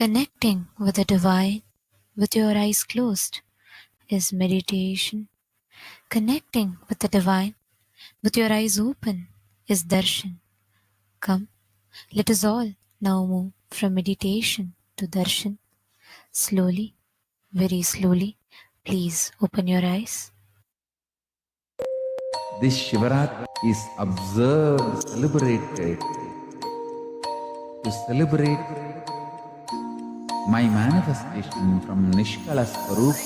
Connecting with the divine with your eyes closed is meditation. Connecting with the divine with your eyes open is darshan. Come, let us all now move from meditation to darshan. Slowly, very slowly, please open your eyes. This Shivaratri is observed, celebrated to celebrate my manifestation from Nishkala Swarup.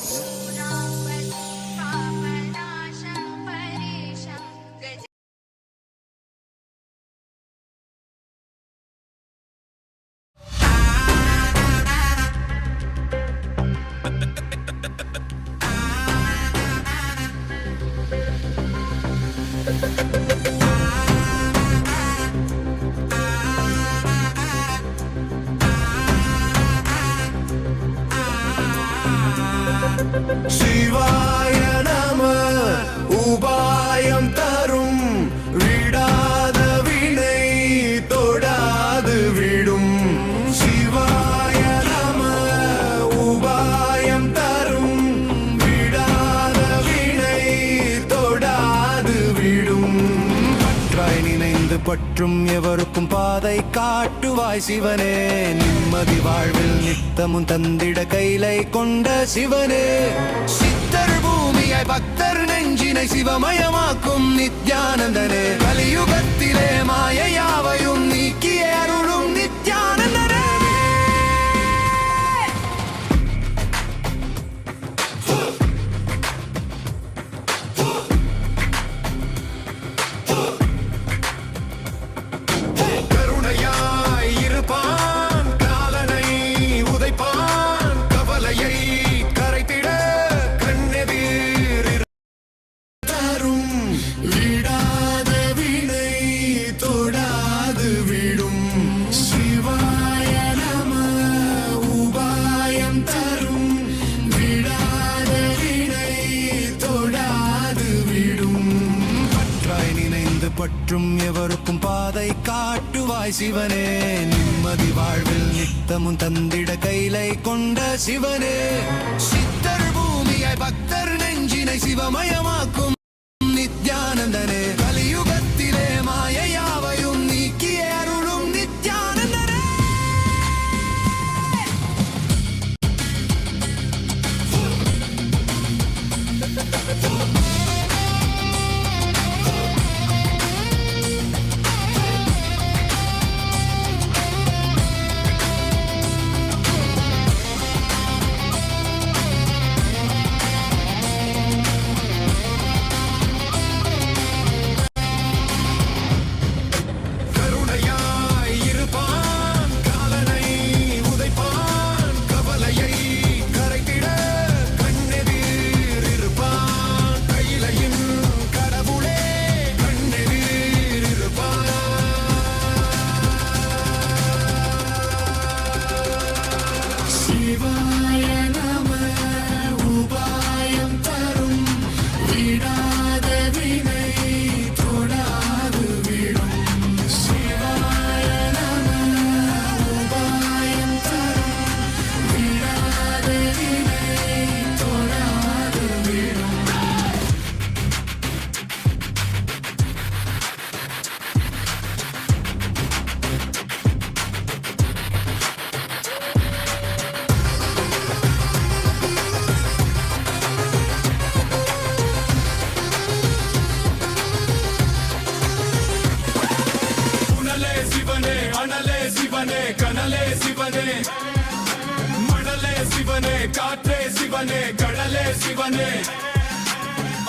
சிவாய நம உபாயம் தரும் விடாத வினை தொடாது விடும் சிவாய நம உபாயம் தரும் விடாத வினை தொடாது விடும் பற்றாய் நினைந்து பற்றும் எவருக்கும் பாதை காட்டுவாய் சிவனே நிம்மதி வாழ்வில் நித்தமும் தந்திட கைலை கொண்ட சிவனே சித்தர் பூமியை பக்தர் நெஞ்சினை சிவமயமாக்கும் நித்யானந்தனே கலியுகத்திலே மாயையாவையும் நீக்கிய அருளும் நித்யானந்தனே கருணையாய் இருப்பான் காலனை உதைப்பான் கவலையை கரைத்திட கண்ணெதிர் தரும் விடாத வினை தொடாது விடும் சிவாய நம உபாயம் தரும் விடாத வினை தொடாது விடும் பற்றாய் நினைந்து பற்றும் எவருக்கும் பாதை காட்டுவாய் சிவனே நிம்மதி வாழ்வில் நித்தமும் தந்திட கைலை கொண்ட சிவனே சித்தர் பூமியை பக்தர் நெஞ்சினை சிவமயமாக்கும் நித்யானந்தனே கலியுகத்திலே மாயையாவையும் நீக்கிய அருளும் நித்யானந்தனே கருணையாய் இருப்பான் காலனை உதைப்பான் கவலையை கரைத்திட கண்ணெதிர் இருப்பான் கையிலையின் கடவுளே கண்ணெதிர் இருப்பான் சிவாய நம உபாயம் தரும் விடாத வினை தொடாது விடும் சிவாய நம உபாயம் தரும் விடாத வினை தொடாது விடும் உணலே சிவனே அனலே சிவனே கனலே சிவனே மணலே சிவனே காற்றே சிவனே கடலே சிவனே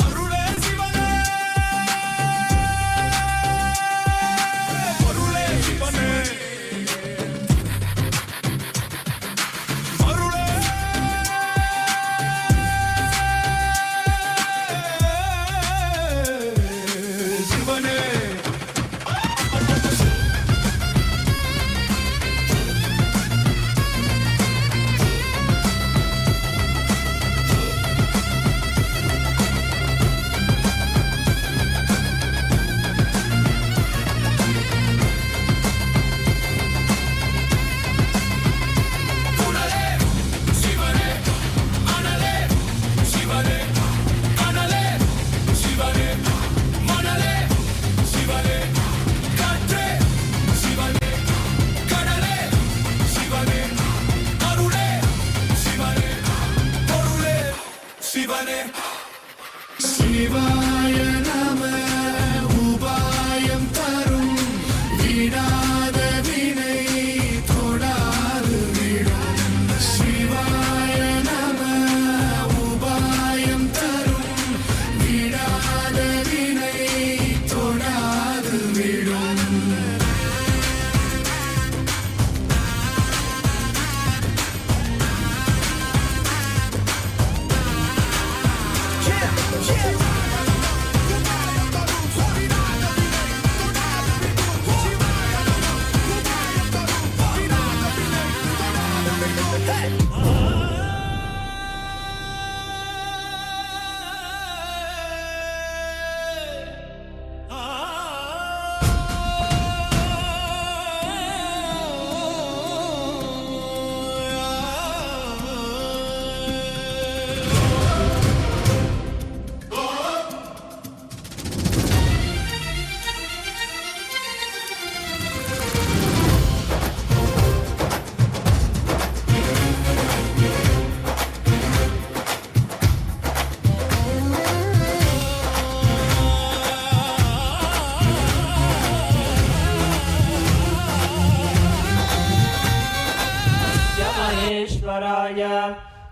அருளே சிவனே பொருளே சிவனே அருளே சிவனே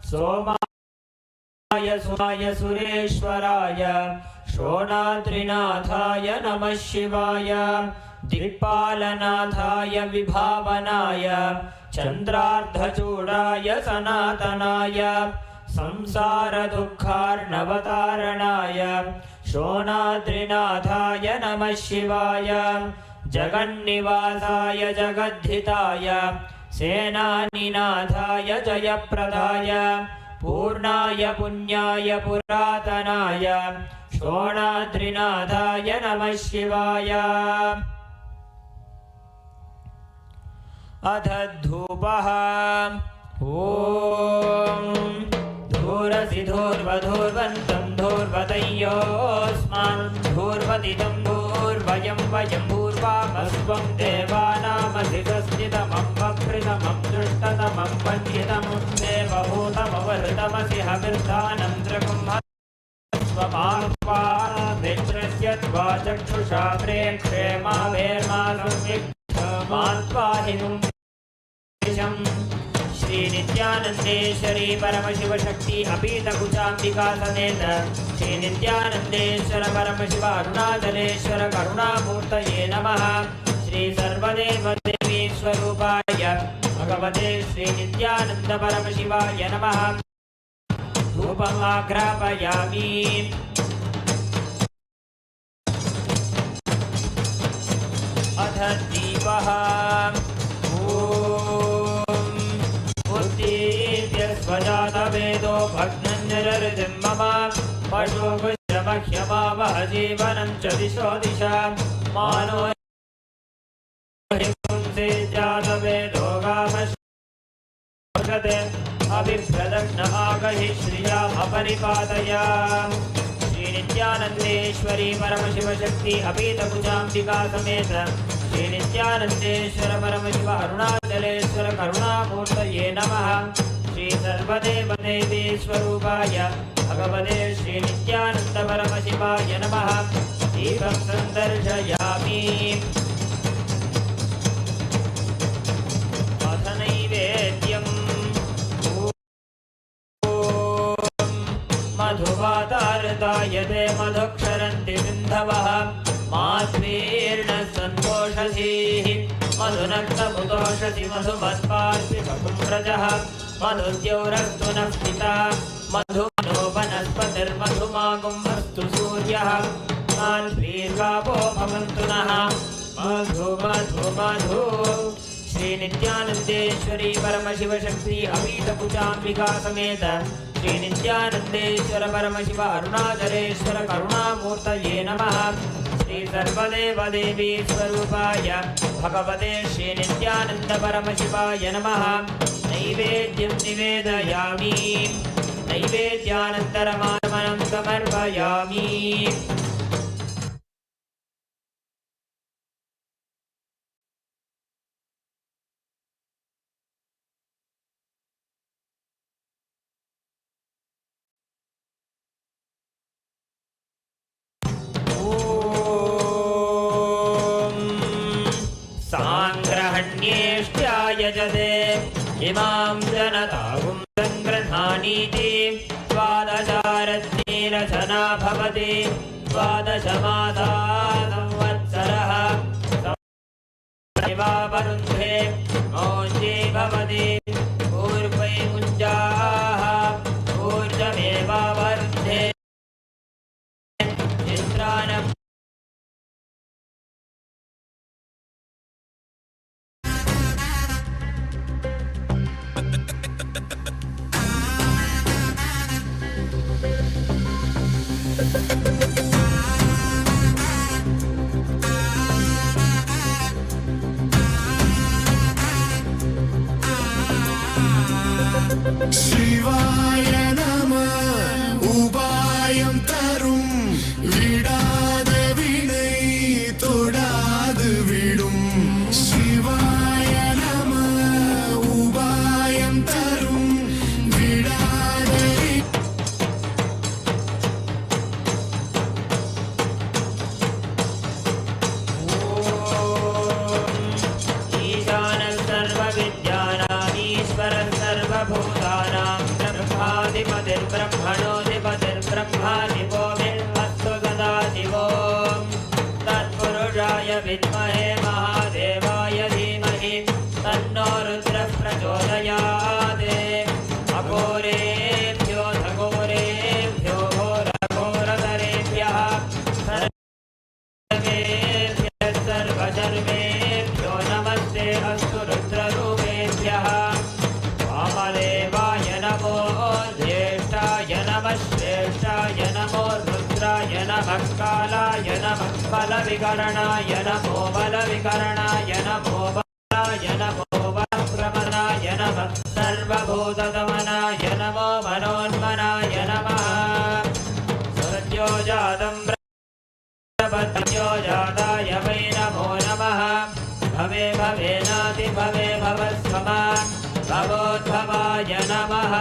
सोमाय सुराय सुरेश्वराय शोणाद्रिनाथाय नमः शिवाय दिक्पालनाथाय विभावनाय चन्द्रार्धचूडाय सनातनाय संसारदुःखार्णवतारणाय शोणाद्रिनाथाय नमः शिवाय जगन्निवासाय जगद्धिताय सेनानिनाथाय जयप्रदाय पूर्णाय पुण्याय पुरातनाय शोणाद्रिनाथाय नमः शिवाय। अथ धूपः ॐ धूरसि धूर्वधूर्वन्तं धूर्वतयोऽस्मान् धूर्वदिदं धूर्वयं वयं भूर्वामस्त्वं देवानामसि स्वस्तितमं वक्रितमं दृष्टतमं वन्यतमं देवभूतमवहृतमसि हविर्धानं दृगुं स्वमात्वामित्रस्य त्वा चक्षुषा प्रेक्षे मावेर्मा सम्यक् श्री नित्यानंदेश्वरी परमशिव शक्ति अपीतकुचाम्बिका समेत श्री नित्यानंदेश्वर परमशिव अरुणाचलेश्वर करुणामूर्तये नमः। श्री सर्वदेव देवी स्वरूपाय भगवते श्री नित्यानंद परमशिवाय नमः। धूपम् आघ्रापयामि। अथ दीपः स्वजातवेदो भग्नञ्जररितिं मम पशुभुजमह्यमावह जीवनं च दिशो दिशा मानो हिंसे जातवेदो गामशते अभिप्रदग्न आगहि श्रियाम् अपरिपातया। श्री नित्यानंदेश्वरी परमशिव शक्ति अपीतकुचाम्बिका समेत श्री नित्यानंदेश्वर परमशिव अरुणाचलेश्वर करुणामूर्तये नमः। श्री सर्वदेव देवी स्वरूपाय भगवते श्री नित्यानंद परमशिवाय नमः। दीपं सन्दर्शयामि। अथ नैवेद्यं मधुवातारताय ते मधुक्षरन्ति सिन्धवः माध्वीर्न सन्तोषधीः मधुनक्तमुदोषधि मधुमत्पार्पि भकुम्रजः मधुद्यौरस्तु नः पिता मधुमनो वनस्पतिर्मधुमागुम्भस्तु सूर्यः माध्वीर्गावो भवन्तु नः मधु मधु मधु। श्री नित्यानंदेश्वरी परमशिव शक्ति अपीतकुचाम्बिका समेत श्री नित्यानंदेश्वर परमशिव अरुणाचलेश्वर करुणामूर्तये नमः। श्री सर्वदेव देवी स्वरूपाय भगवते श्री नित्यानंद परमशिवाय नमः। नैवेद्यं निवेदयामि। नैवेद्यानन्तरमात्मनं समर्पयामि। यजते इमां जनतागुं सङ्गृह्णानीति द्वादशारत्नेरचना भवति द्वादशमासा संवत्सरः वरुन्धे मौञ्जे भवति पूर्वै मुञ्जाः ऊर्जमेवावरुन्धे चित्रान् शिवाय नमः उपायं तरुं विडाद विனை தொடாது விடும் शिवाय नमः उपायं तरुं विडाद ईशानः सर्वविद्यानाम् ईश्वरः सर्वभूतानां विद्महे महादेवाय धीमहि तन्नो रुद्रः प्रचोदयात् अघोरेभ्यो घोरेभ्यो घोरघोरतरेभ्यः सर्वेभ्यः सर्वजन्मेभ्यो नमस्ते अस्तु रुद्ररूपेभ्यः वामदेवाय नमो ज्येष्ठाय नमः श्रेष्ठाय नमो रुद्राय नमः कालाय नमः बलविकरणाय नमो बलविकरणाय नमो बलाय नमो बलप्रमनाय नमः सर्वभूतदमनाय नमो मनोन्मनाय नमः सद्योजातं प्रपद्योजाताय वै नमो नमः भवे भवेनाति भवे भवस्वमा भवोद्भवाय नमः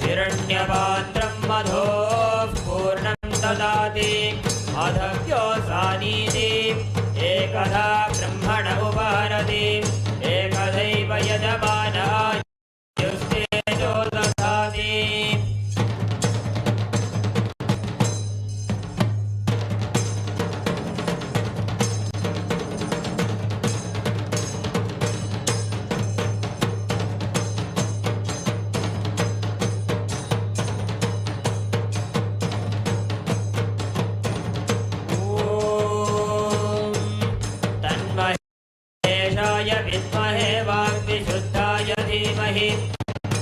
हिरण्यपात्रं मधोः पूर्णं ददाति अधव्योऽसानीति एकधा ब्रह्मण उपहरति एकदैव यजमानायुस्तेजो दधाति विद्महे वाग्विशुद्धाय धीमहि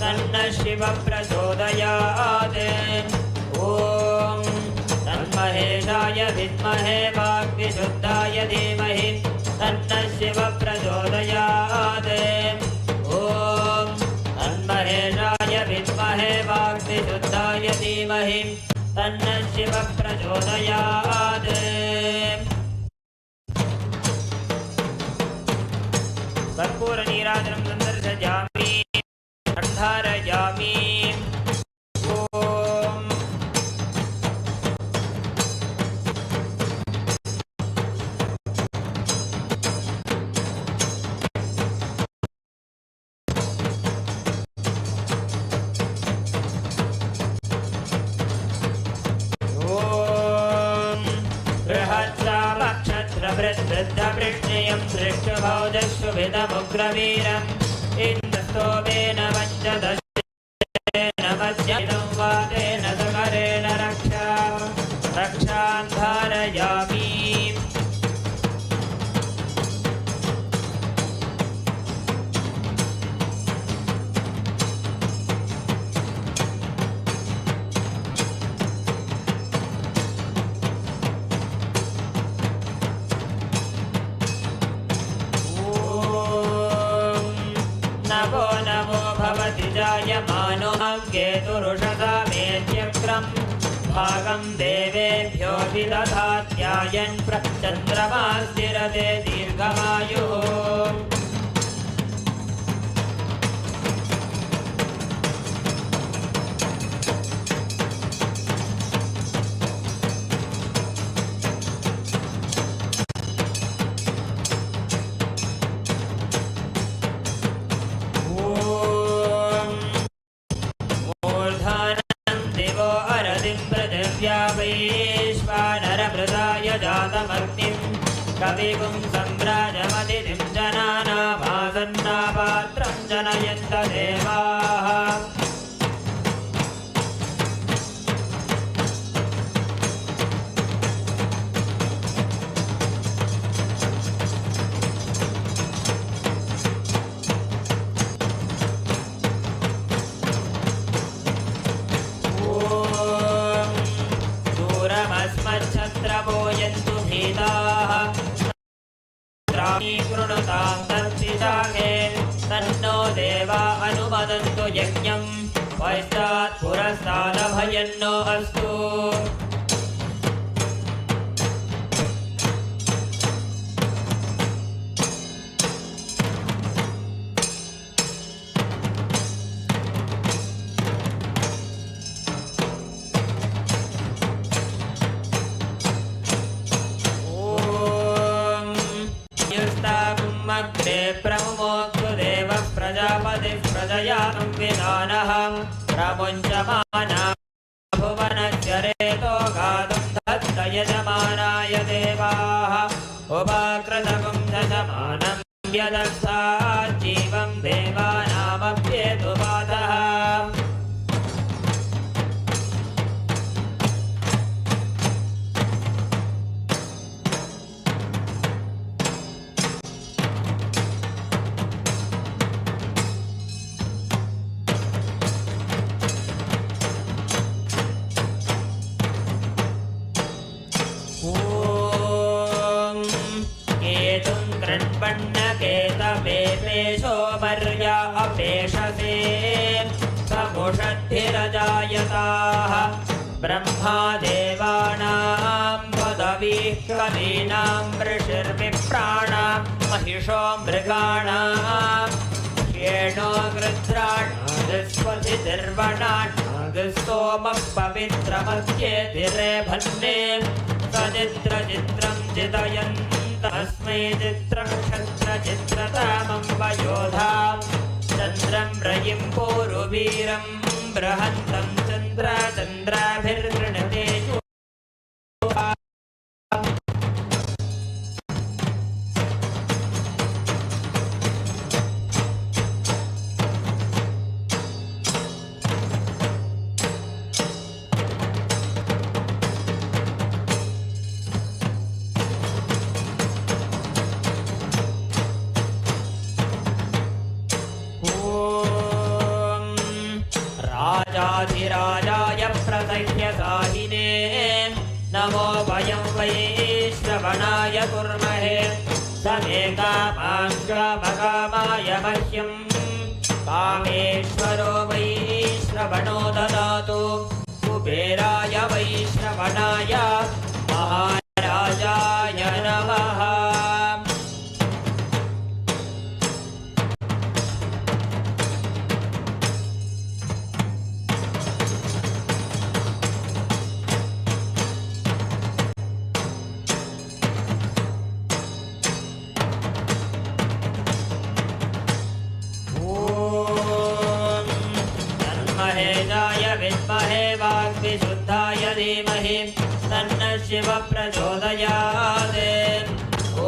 तन्नः शिवः प्रचोदयात् ॐ तन्महेशाय विद्महे वाग्विशुद्धाय धीमहि तन्नः शिवः प्रचोदयात् ॐ तन्महेशाय विद्महे वाग्विशुद्धाय धीमहि तन्नः शिवः प्रचोदयात् कर्पूरनीराजनं सन्दर्शयामि अन्धारयामि ॐ बृहत्सामक्षत्रवृद्धवृष्णियं दृष्टभौजस्वभिदमुग्रवीरम् इन्द्रस्तोमेन वञ्चदशेन मध्यं वातेन सकरेण रक्षां धारयामि नमो नमो भवति जायमानोऽहं केतुरुषसामेत्यक्रं भागं देवेभ्यो विदधात्यायन् चन्द्रमा स्थिरते दीर्घमायुः वैश्वानरमृदाय जातमग्निं कविगुं सम्राजमतिथिं जनानामासन्नापात्रं जनयन्त देवाः छत्रपोयन्तु भीताः कृणुतां तत्पिशाखे तन्नो देवा अनुमदन्तु यज्ञं पश्चात् पुरस्तादभयन्नो अस्तु प्रमुमोक्तु देवः प्रजापतिः प्रजयातं विधानः प्रमुञ्चमाना भुवनस्य रेतो गातुं दत्त यजमानाय देवाः उपाकृतगुं दशमानं यदस्तात् जीवं देवानामप्येतुपातः केतमेपेशो मर्या अपेशसे समुषद्भिरजायताः ब्रह्मा देवानां पदवीः कवीनां ऋषिर्विप्राणां महिषो मृगाणां श्येणो गृध्राणादिस्वधिर्वणादिस्तोमः पवित्रमध्येतिरेभन्ने सचित्रचित्रं चितयन् तस्मै चित्रं क्षत्रचित्रतामं वयोधां चन्द्रं रयिं पूरुवीरं बृहन्तं चन्द्राभिर्गृणते राजाधिराजाय प्रसह्यसाहिने नमो वयं वैश्रवणाय कुर्महे समे कामाय मह्यं कामेश्वरो वैश्रवणो ददातु कुबेराय वैश्रवणाय महाराजाय नमः विद्महे वाग्विशुद्धाय धीमहि तन्नः शिवः प्रचोदयात् ॐ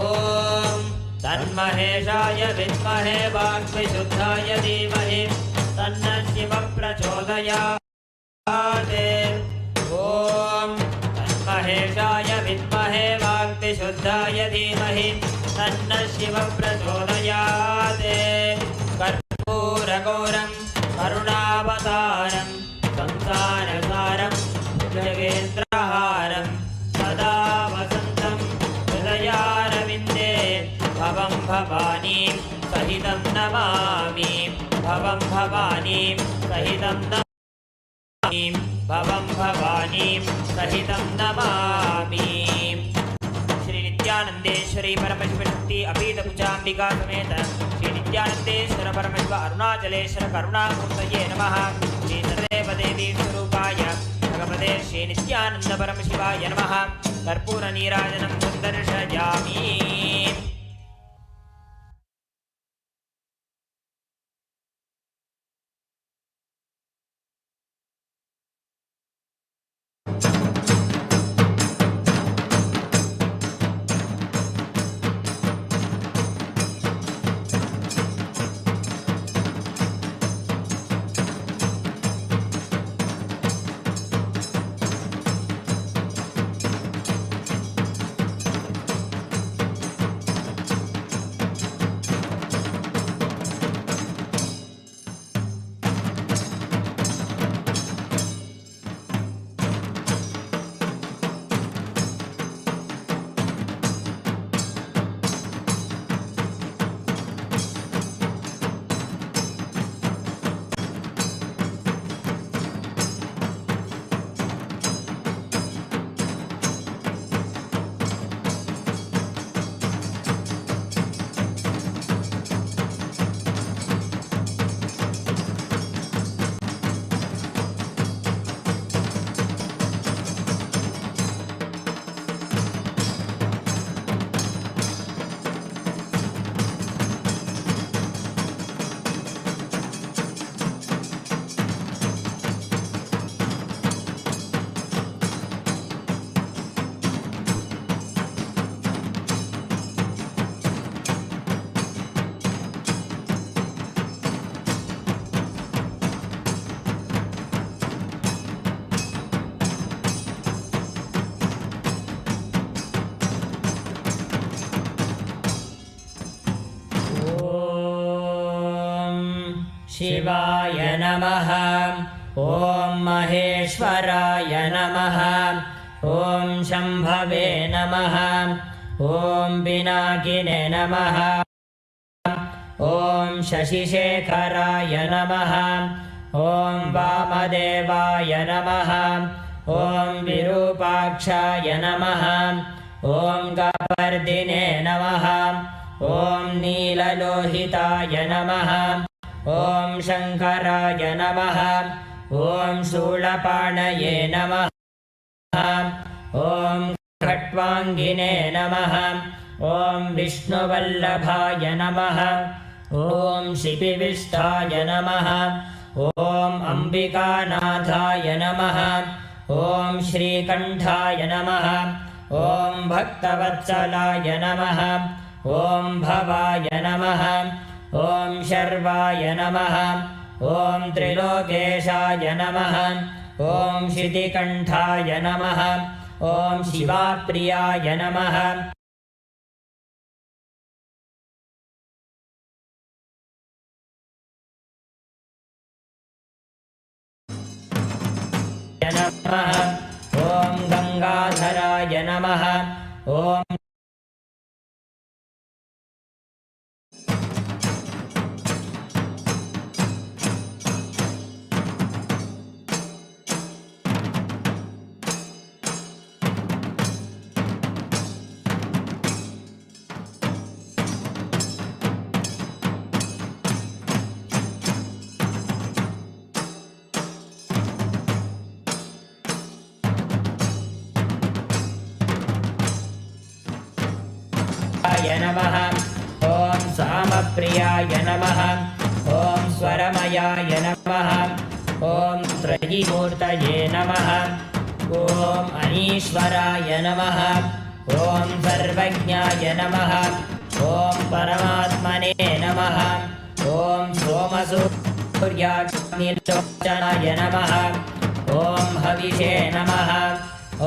तन्महेशाय विद्महे वाग्विशुद्धाय धीमहि तन्नः शिवः प्रचोदयात् ॐ तन्महेशाय विद्महे वाग्विशुद्धाय धीमहि तन्नः शिवः प्रचोदयात् कर्पूरगौरं करुणावतारं संसारसारं जगेन्द्रहारं सदा वसन्तं हृदयारविन्दे भवं भवानीं सहितं नमामि भवं भवानीं सहितं नमामि भवं भवानीं सहितं नमामि। श्री नित्यानंदेश्वरी परमशिवशक्ति अभीतभुजाम्बिका समेत श्री नित्यानंदेश्वर परमेश्वर अरुणाचलेश्वर करुणामूर्तये नमः। श्री सर्वदेवी स्वरूपाय भगवते श्री नित्यानंद परमशिवाय नमः। कर्पूर नीराजनं सन्दर्शयामि। शिवाय नमः। ॐ महेश्वराय नमः। ॐ शम्भवे नमः। ॐ पिनाकिने नमः। ॐ शशिशेखराय नमः। ॐ वामदेवाय नमः। ॐ विरूपाक्षाय नमः। ॐ कपर्दिने नमः। ॐ नीललोहिताय नमः। ॐ शङ्कराय नमः। ॐ शूलपाणये नमः। ॐ खट्वाङ्गिने नमः। ॐ विष्णुवल्लभाय नमः। ॐ शिपिविष्टाय नमः। ॐ अम्बिकानाथाय नमः। ॐ श्रीकण्ठाय नमः। ॐ भक्तवत्सलाय नमः। ॐ भवाय नमः। ॐ शर्वाय नमः। ॐ त्रिलोकेशाय नमः। ॐ शितिकण्ठाय नमः। ॐ शिवाप्रियाय नमः। ॐ गङ्गाधराय नमः। ॐ नमः। ॐ सामप्रियाय नमः। ॐ स्वरमयाय नमः। ॐ त्रयीमूर्तये नमः। ॐ अनीश्वराय नमः। ॐ सर्वज्ञाय नमः। ॐ परमात्मने नमः। ॐ सोमसूर्याग्निलोचनाय नमः। ॐ हविषे नमः।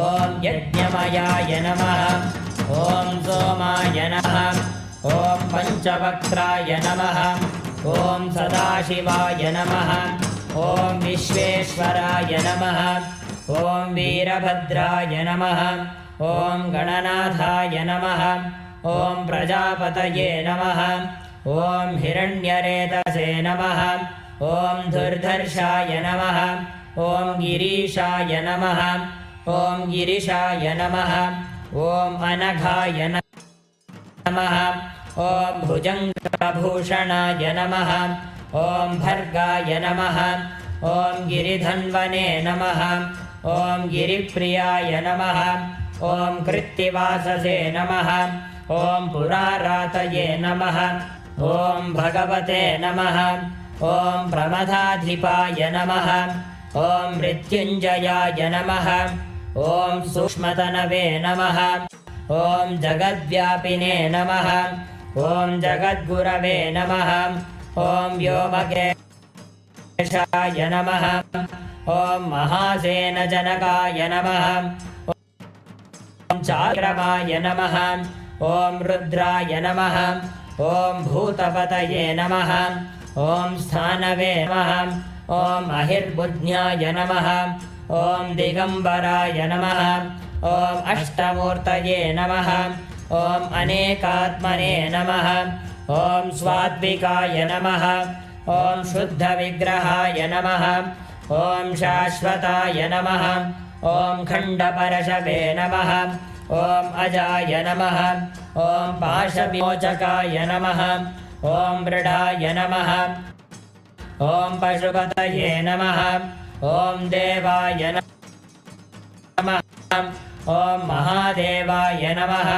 ॐ यज्ञमयाय नमः। ॐ सोमाय नमः। ॐ पञ्चवक्त्राय नमः। ॐ सदाशिवाय नमः। ॐ विश्वेश्वराय नमः। ॐ वीरभद्राय नमः। ॐ गणनाथाय नमः। ॐ प्रजापतये नमः। ॐ हिरण्यरेतसे नमः। ॐ दुर्धर्षाय नमः। ॐ गिरीशाय नमः। ॐ गिरिशाय नमः। ॐ अनघाय नमः। ॐ भुजङ्गभूषणाय नमः। ॐ भर्गाय नमः। ॐ गिरिधन्वने नमः। ॐ गिरिप्रियाय नमः। ॐ कृत्तिवाससे नमः। ॐ पुरारातये नमः। ॐ भगवते नमः। ॐ प्रमथाधिपाय नमः। ॐ मृत्युञ्जयाय नमः। ॐ सूक्ष्मतनवे नमः। ॐ जगद्व्यापिने नमः। ॐ जगद्गुरवे नमः। ॐ व्योमकेशाय नमः। ॐ महासेनजनकाय नमः। ॐ चाक्रमाय नमः। ॐ रुद्राय नमः। ॐ भूतपतये नमः। ॐ स्थानवे नमः। ॐ अहिर्बुद्ध्याय नमः। ॐ दिगम्बराय नमः। ॐ अष्टमूर्तये नमः। ॐ अनेकात्मने नमः। ॐ स्वात्विकाय नमः। ॐ शुद्धविग्रहाय नमः। ॐ शाश्वताय नमः। ॐ खण्डपरशवे नमः। ॐ अजाय नमः। ॐ पाशविमोचकाय नमः। ॐ मृडाय नमः। ॐ पशुपतये नमः। ॐ देवाय नमः। ॐ महादेवाय नमः।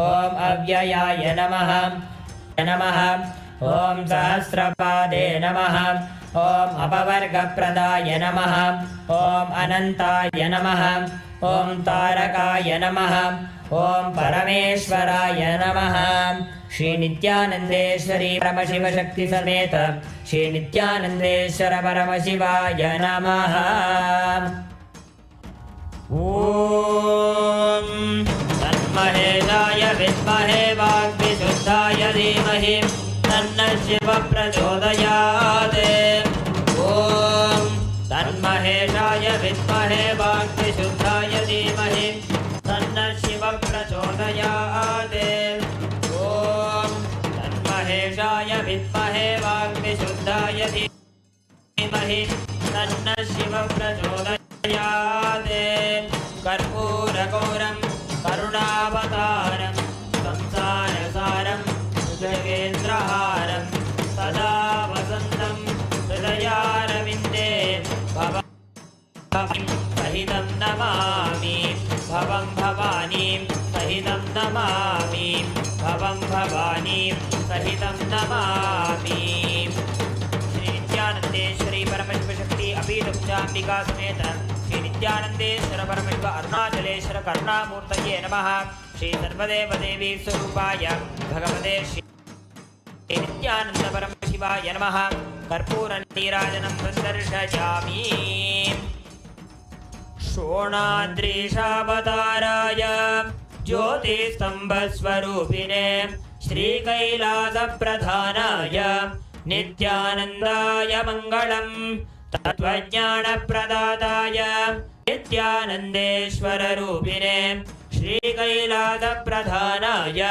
ॐ अव्ययाय नमः। ॐ सहस्रपादे नमः। ॐ अपवर्गप्रदाय नमः। ॐ अनन्ताय नमः। ॐ तारकाय नमः। ॐ परमेश्वराय नमः। श्री नित्यानन्देश्वरी परमशिवशक्ति समेत श्री नित्यानन्देश्वर परमशिवाय नमः। ॐ तन्महेशाय विद्महे वाग्विशुद्धाय धीमहि तन्नः शिवः प्रचोदयात्। तन्महेशाय विद्महे वाग्विशुद्धाय धीमहि तन्नः शिवः प्रचोदयात् ॐ तन्महेशाय विद्महे वाग्विशुद्धाय धीमहि तन्नः शिवः प्रचोदयात् कर्पूरगौरं करुणावतारं संसारसारं जगेन्द्रहारं सदा वसन्तं हृदयारविन्दे भवं सहितं नमामि भवं भवानीं सहितं नमामि भवं भवानीं सहितं नमामि। श्री नित्यानन्देश्वरी परमशिवशक्ति अपीठुपचाम्बिका समेत श्री नित्यानन्देश्वर परमशिव अरुणाचलेश्वर करुणामूर्तये नमः। श्री सर्वदेवदेवी स्वरूपाय भगवते श्री नित्यानन्द परमशिवाय नमः। कर्पूरनीराजनं प्रदर्शयामि। शोणाद्रीशावताराय ज्योतिस्तम्भस्वरूपिणे श्रीकैलासप्रधानाय नित्यानन्दाय मङ्गलम्। तत्त्वज्ञानप्रदाताय नित्यानन्देश्वररूपिणे श्रीकैलासप्रधानाय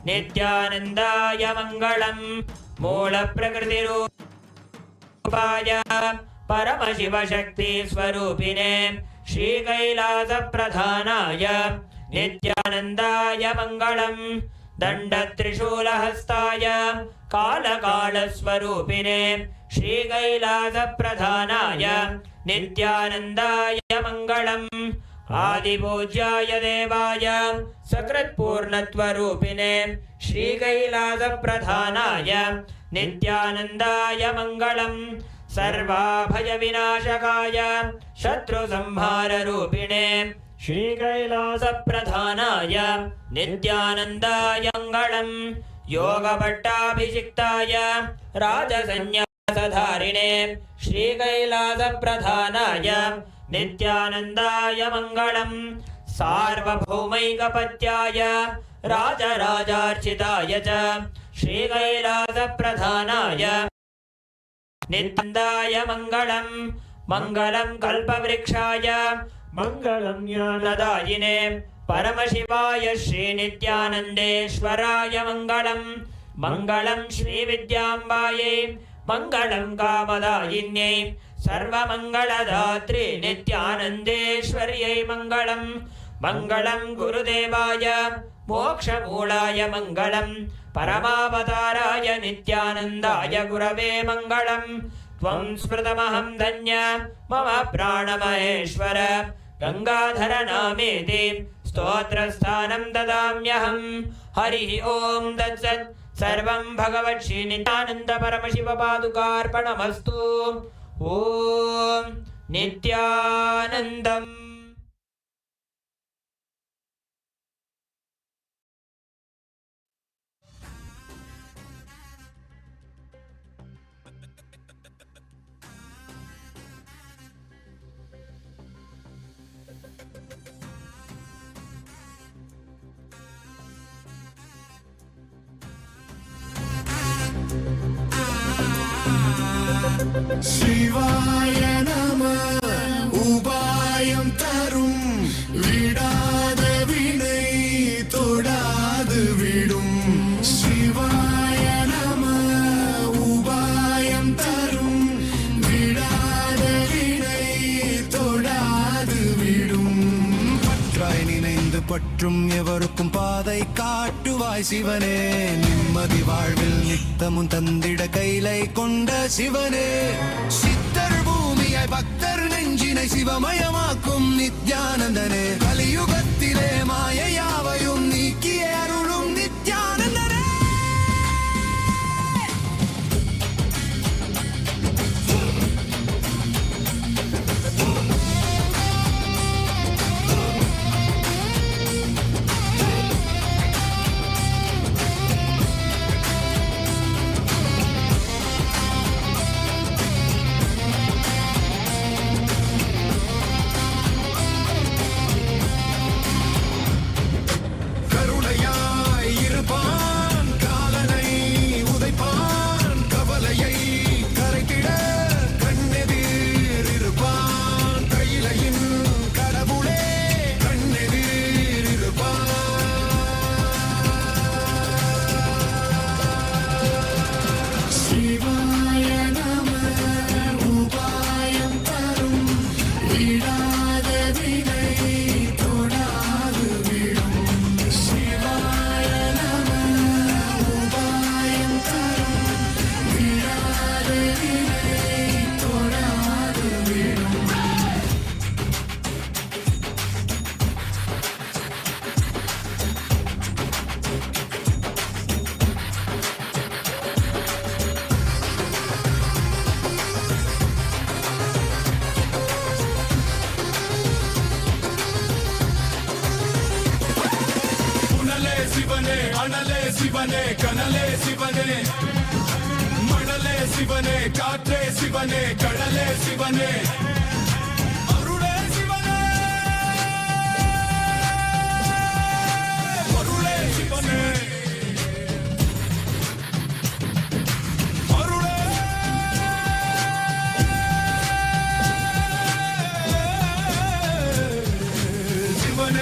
नित्यानन्दाय मङ्गलम्। मूलप्रकृतिरूपाय परमशिवशक्तिस्वरूपिणे श्रीकैलासप्रधानाय नित्यानन्दाय मङ्गलम्। दण्डत्रिशूलहस्ताय कालकालस्वरूपिणे श्रीकैलासप्रधानाय नित्यानन्दाय मङ्गलम्। आदिपूज्याय देवाय सकृत्पूर्णत्वरूपिणे श्रीकैलासप्रधानाय नित्यानन्दाय मङ्गलम्। सर्वाभयविनाशकाय शत्रुसंहाररूपिणे श्रीकैलासप्रधानाय नित्यानन्दाय मङ्गलम्। योगभट्टाभिषिक्ताय राजसंन्यासधारिणे श्रीकैलासप्रधानाय नित्यानन्दाय मङ्गलम्। सार्वभौमैकपत्याय राजराजार्चिताय च श्रीकैलासप्रधानाय नित्यानन्दाय मङ्गलम्। मङ्गलं कल्पवृक्षाय मङ्गलं ज्ञानदायिने परमशिवाय श्रीनित्यानन्देश्वराय मङ्गलम्। मङ्गलं श्रीविद्याम्बायै मङ्गलं कामदायिन्यै सर्वमङ्गलदात्रे नित्यानन्देश्वर्यै मङ्गलम्। मङ्गलं गुरुदेवाय मोक्षमूलाय मङ्गलम्। परमावताराय नित्यानन्दाय गुरवे मङ्गलम्। त्वं स्मृतमहं धन्य मम प्राणमहेश्वर गङ्गाधर नामेति स्तोत्रस्थानं ददाम्यहम्। हरिः ॐ तत्सत्। सर्वं भगवत् श्रीनित्यानन्द परमशिवपादुकार्पणमस्तु। ॐ नित्यानन्दम्। शिवाय नमः उपायं तरुं विडाद विனை தொடாது விடும் शिवाय नमः उपायं तरुं विडाद विனை தொடாது விடும் பற்றாய் நினைந்து பற்றும் எவருக்கும் பாதை காட்டுவாய் சிவனே நிம்மதி வாழ்வில் நித்தமும் தந்திட கைலை கொண்ட சிவனே சித்தர் பூமியாய் பக்தர் நெஞ்சினை சிவமயமாக்கும் நித்யானந்தனே கலியுகத்திலே மாயையாவையும் நீக்கிய அருளும் நித்யானந்தனே சிவனே கனலே சிவனே மணலே சிவனே காற்றே சிவனே கடலே சிவனே அருளே சிவனே அருளே சிவனே அருளே சிவனே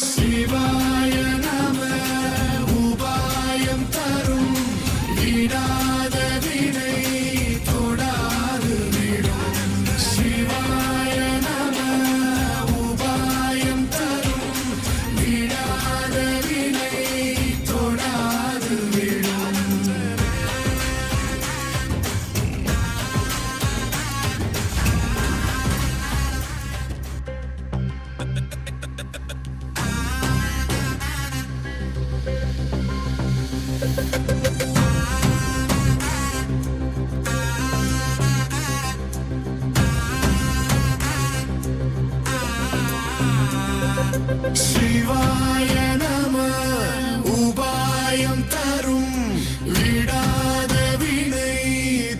சிவாய நம உபாயம் தரும் விடாத வினை தொடாது விடும் சிவாய நம உபாயம் தரும் விடாத வினை தொடாது விடும் சிவாய நம உபாயம் தரும் விடாத வினை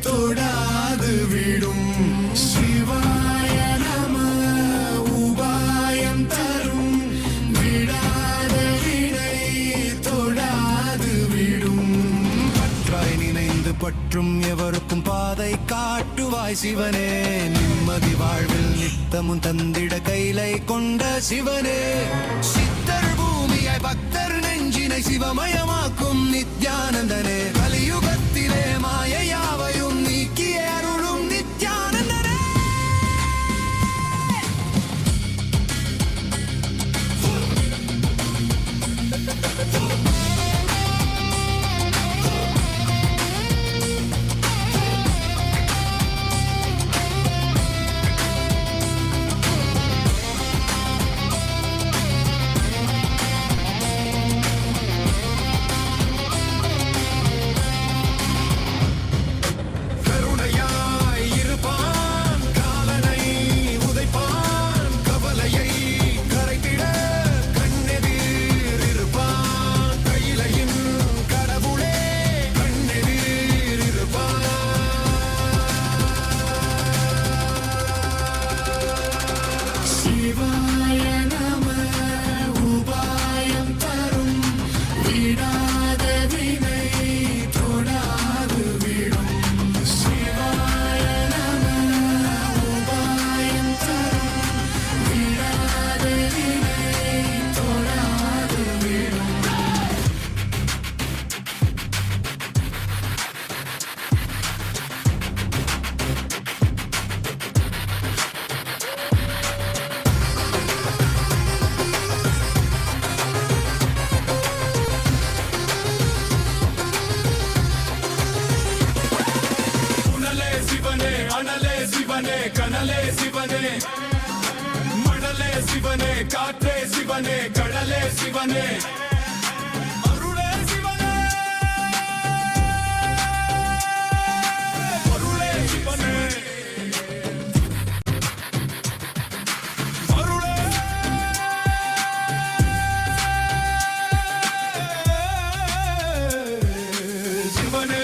தொடாது விடும் சிவாய நம உபாயம் தரும் விடாத வினை தொடாது விடும் பற்றாய் நினைந்து பற்றும் எவருக்கும் பாதை காட்டுவாய் சிவனே நிம்மதி வாழ்வில் நித்தமும் தந்திட கைலை கொண்ட சிவனே சித்தர் பூமியாய் பக்தர் நெஞ்சினை சிவமயமாக்கும் நித்யானந்தனே கலியுகத்திலே மாயையாவையும் நீக்கிய அருளும் நித்யானந்தனே சிவாய நம உபாயம் தரும் விடாத வினை தொடாது விடும் சிவாய நம உபாயம் தரும் விடாத வினை தொடாது விடும் சிவனே அனலே சிவனே கனலே சிவனே மணலே சிவனே காற்றே சிவனே கடலே சிவனே அருளே சிவனே அருளே சிவனே அருளே சிவனே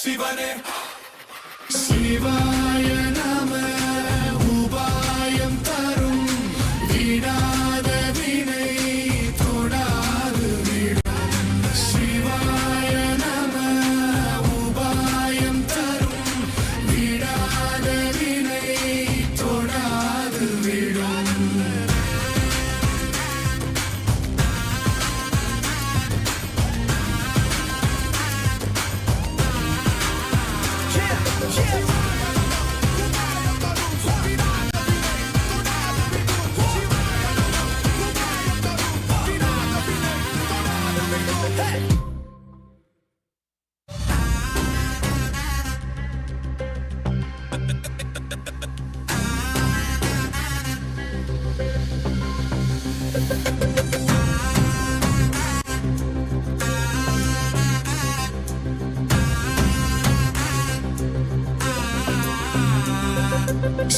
சிவனே சிவாய நம உபாயம் தரும் விடாத வினை தொடாது விடும் சிவாய நம உபாயம் தரும் விடாத வினை தொடாது விடும்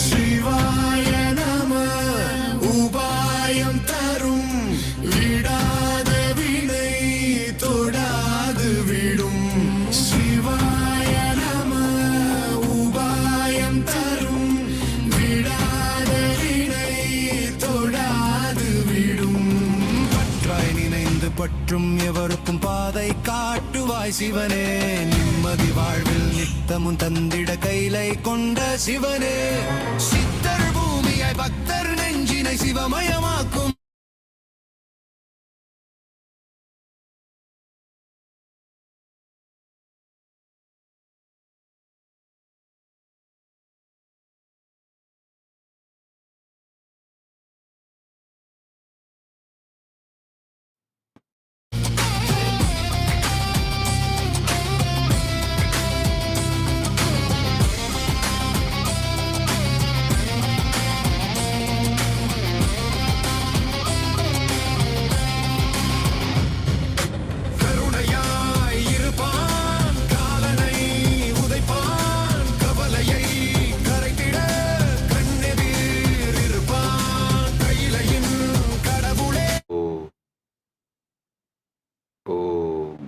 சிவாய நம உபாயம் தரும் விடாத வினை தொடாது விடும் சிவாய நம உபாயம் தரும் விடாத வினை தொடாது விடும் பற்றாய் நினைந்து பற்றும் எவருக்கும் பாதை காட்டுவாய் சிவனே நிம்மதி வாழ்வில் நித்தமும் தந்திட கைலை கொண்ட சிவனே சித்தர் பூமியாய் பக்தர் நெஞ்சினை சிவமயமாக்கும் கருணையாய் இருப்பான் காலனை உதைப்பான் கவலையை கரைத்திட கண்ணெதிர் இருப்பான் கையிலையின் கடவுளே Om. Om.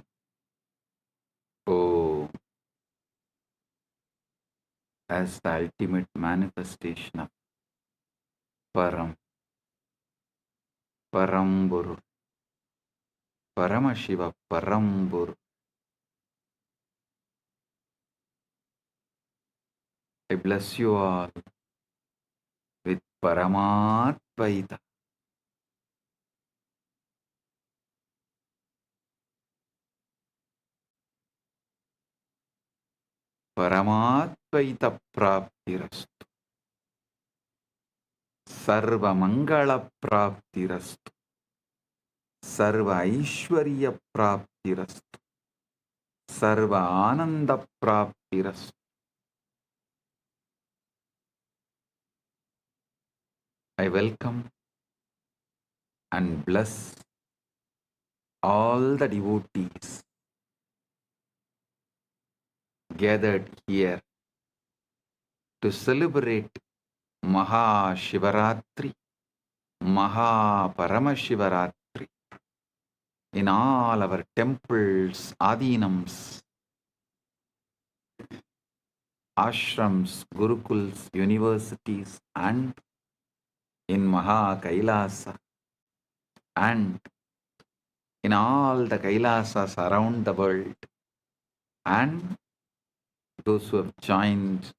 Om. As the ultimate manifestation of Paramburu, Paramashiva Paramburu. I bless you all with Paramatvaita. Paramatvaita praptirastu. Sarva mangala praptirastu. Sarva aishwarya praptirastu. Sarva ananda praptirastu. I welcome and bless all the devotees gathered here to celebrate Mahashivaratri, Mahaparamashivaratri in all our temples, adinams, ashrams, gurukuls, universities, and in Maha Kailasa, and in all the Kailasas around the world, and those who have joined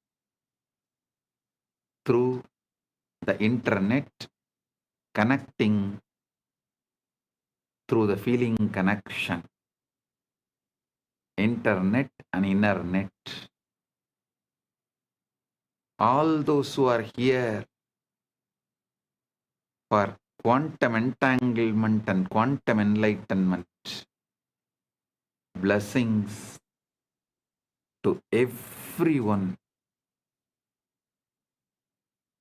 through the internet, connecting through the feeling connection, internet and inner net. All those who are here for quantum entanglement and quantum enlightenment, blessings to everyone.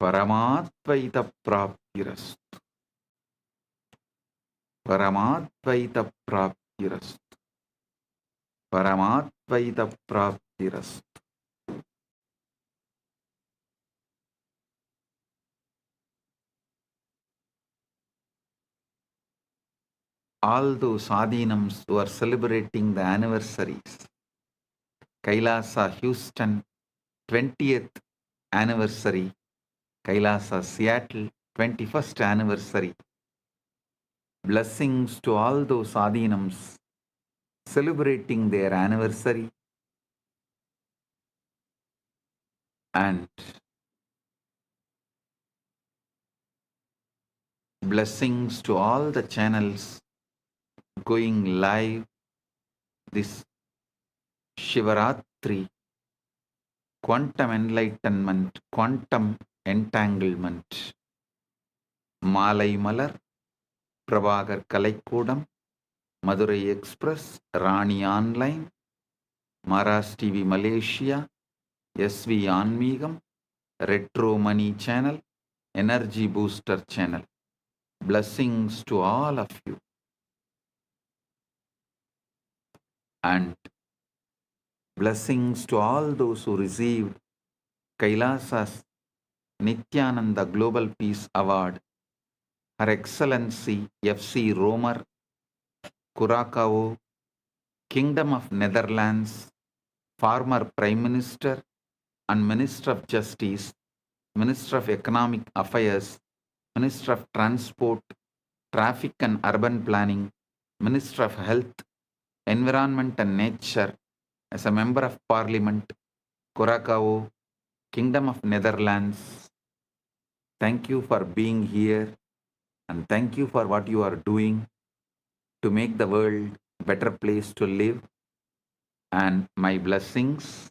Paramatvaita praptirastu. Paramatvaita praptirastu. Paramatvaita praptirastu. All those adinams who are celebrating the anniversaries, Kailasa Houston 20th anniversary, Kailasa Seattle 21st anniversary. Blessings to all those Adinams celebrating their anniversary, and blessings to all the channels going live this Shivaratri, quantum enlightenment, quantum entanglement. Malai Malar, Prabhagar Kalaikudam, Madurai Express, Rani Online, Maras TV Malaysia, SV Anmigam, Retro Money Channel, Energy Booster Channel. Blessings to all of you. And blessings to all those who received Kailasa's Nithyananda Global Peace Award, Her Excellency F.C. Romer, Curacao, Kingdom of Netherlands, former Prime Minister and Minister of Justice, Minister of Economic Affairs, Minister of Transport, Traffic and Urban Planning, Minister of Health, Environment and Nature, as a Member of Parliament, Curacao, Kingdom of Netherlands. Thank you for being here, and thank you for what you are doing to make the world a better place to live. And my blessings.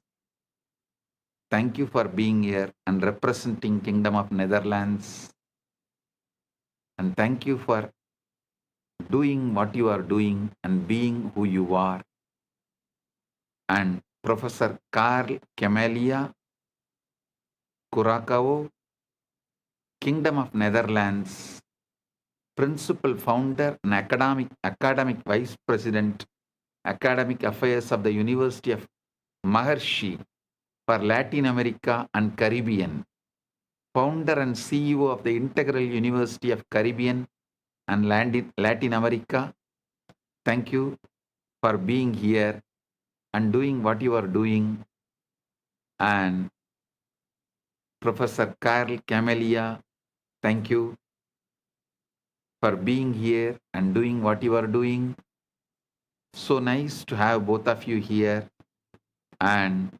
Thank you for being here and representing Kingdom of Netherlands. And thank you for doing what you are doing and being who you are. And Professor Carl Camelia, Curacao, Kingdom of Netherlands, Principal Founder and Academic Vice President, Academic Affairs of the University of Maharishi for Latin America and Caribbean, Founder and CEO of the Integral University of Caribbean and Latin America. Thank you for being here and doing what you are doing. And Professor Carl Camelia, thank you for being here and doing what you are doing. So nice to have both of you here, and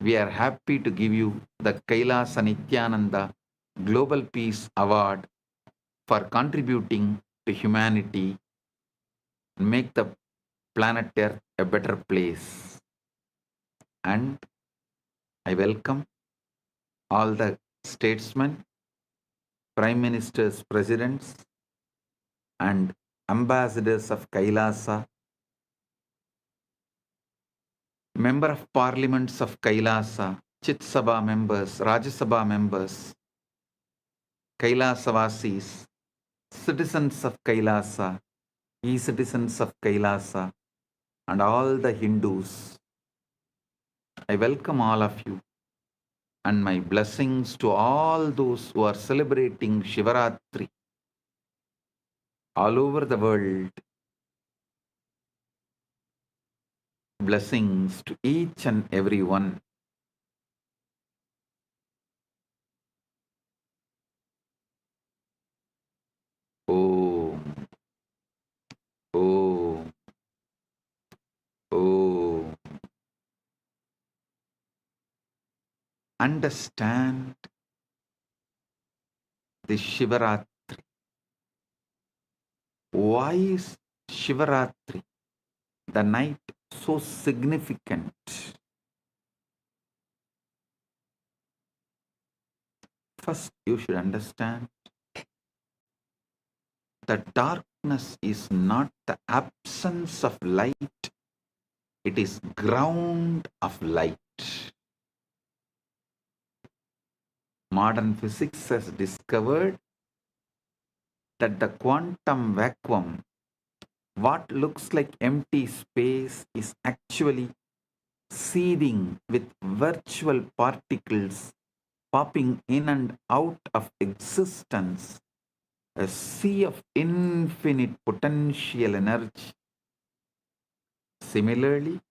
we are happy to give you the Kailasa Nithyananda Global Peace Award for contributing to humanity and make the planet Earth a better place. And I welcome all the statesmen, prime ministers, presidents, and ambassadors of Kailasa, member of parliaments of Kailasa, Chit Sabha members, Rajya Sabha members, Kailasavasis, citizens of Kailasa, e-citizens of Kailasa, and all the Hindus. I welcome all of you, and my blessings to all those who are celebrating Shivaratri all over the world. Blessings to each and every one. Om, Om, Om. Understand the Shivaratri. Why is Shivaratri, the night, so significant? First, you should understand that darkness is not the absence of light, it is ground of light. Modern physics has discovered that the quantum vacuum, what looks like empty space, is actually seething with virtual particles popping in and out of existence, a sea of infinite potential energy. Similarly,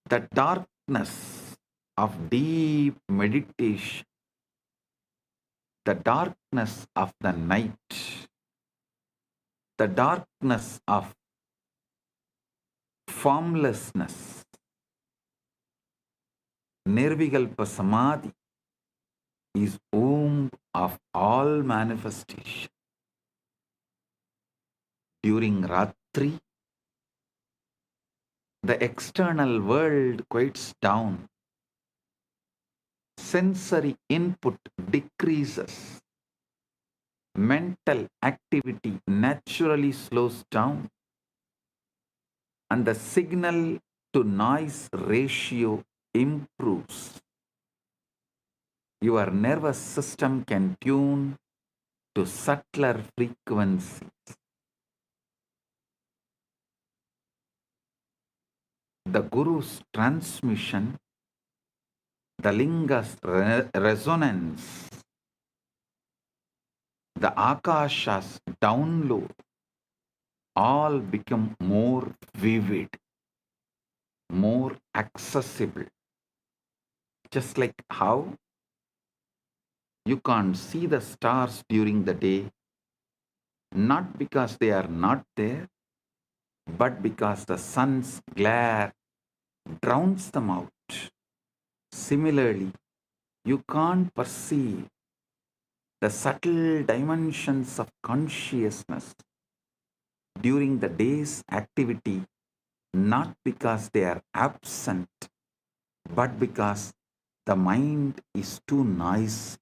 The darkness of deep meditation, the darkness of the night, the darkness of formlessness, Nirvikalpa Samadhi is womb of all manifestation. During Ratri, the external world quiets down. Sensory input decreases. Mental activity naturally slows down. And the signal to noise ratio improves. Your nervous system can tune to subtler frequencies. The Guru's transmission, the Linga's resonance, the Akasha's download, all become more vivid, more accessible. Just like how you can't see the stars during the day, not because they are not there, but because the sun's glare drowns them out. Similarly, you can't perceive the subtle dimensions of consciousness during the day's activity, not because they are absent, but because the mind is too noisy.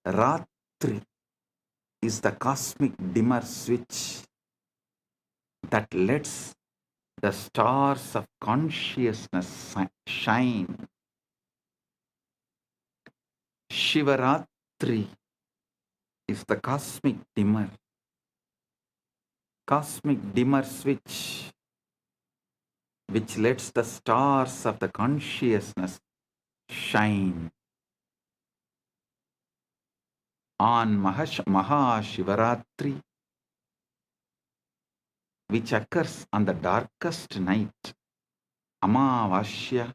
Ratri is the cosmic dimmer switch that lets the stars of consciousness shine. Shivaratri is the cosmic dimmer switch which lets the stars of the consciousness shine. On Mahashivaratri, which occurs on the darkest night, Amavasya,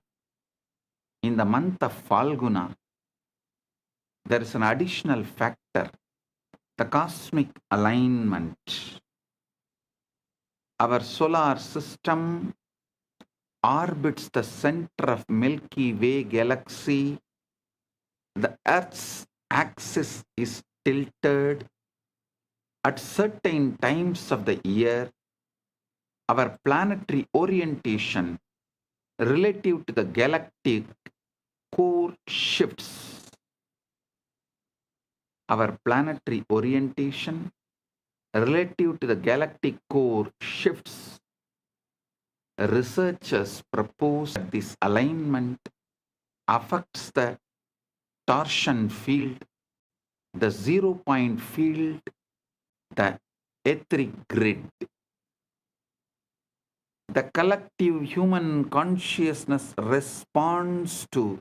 in the month of Falguna, there is an additional factor, the cosmic alignment. Our solar system orbits the center of Milky Way galaxy. The Earth's axis is tilted at certain times of the year. Our planetary orientation relative to the galactic core shifts. Our planetary orientation relative to the galactic core shifts. Researchers propose that this alignment affects the torsion field, the zero-point field, the etheric grid. The collective human consciousness responds to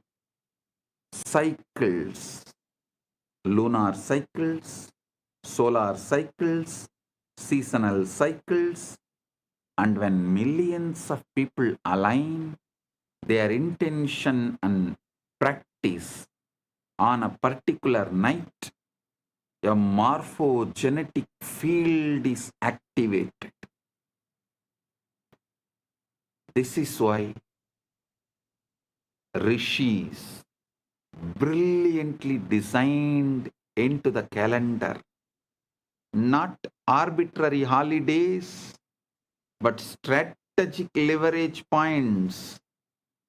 cycles, lunar cycles, solar cycles, seasonal cycles, and when millions of people align their intention and practice on a particular night, a morphogenetic field is activated. This is why rishis brilliantly designed into the calendar not arbitrary holidays, but strategic leverage points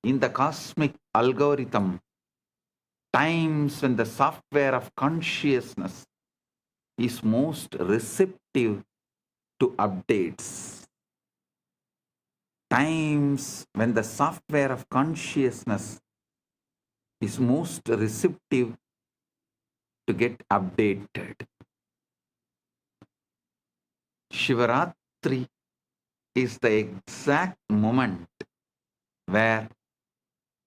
in the cosmic algorithm, times when the software of consciousness is most receptive to updates, times when the software of consciousness is most receptive to get updated. Shivaratri is the exact moment where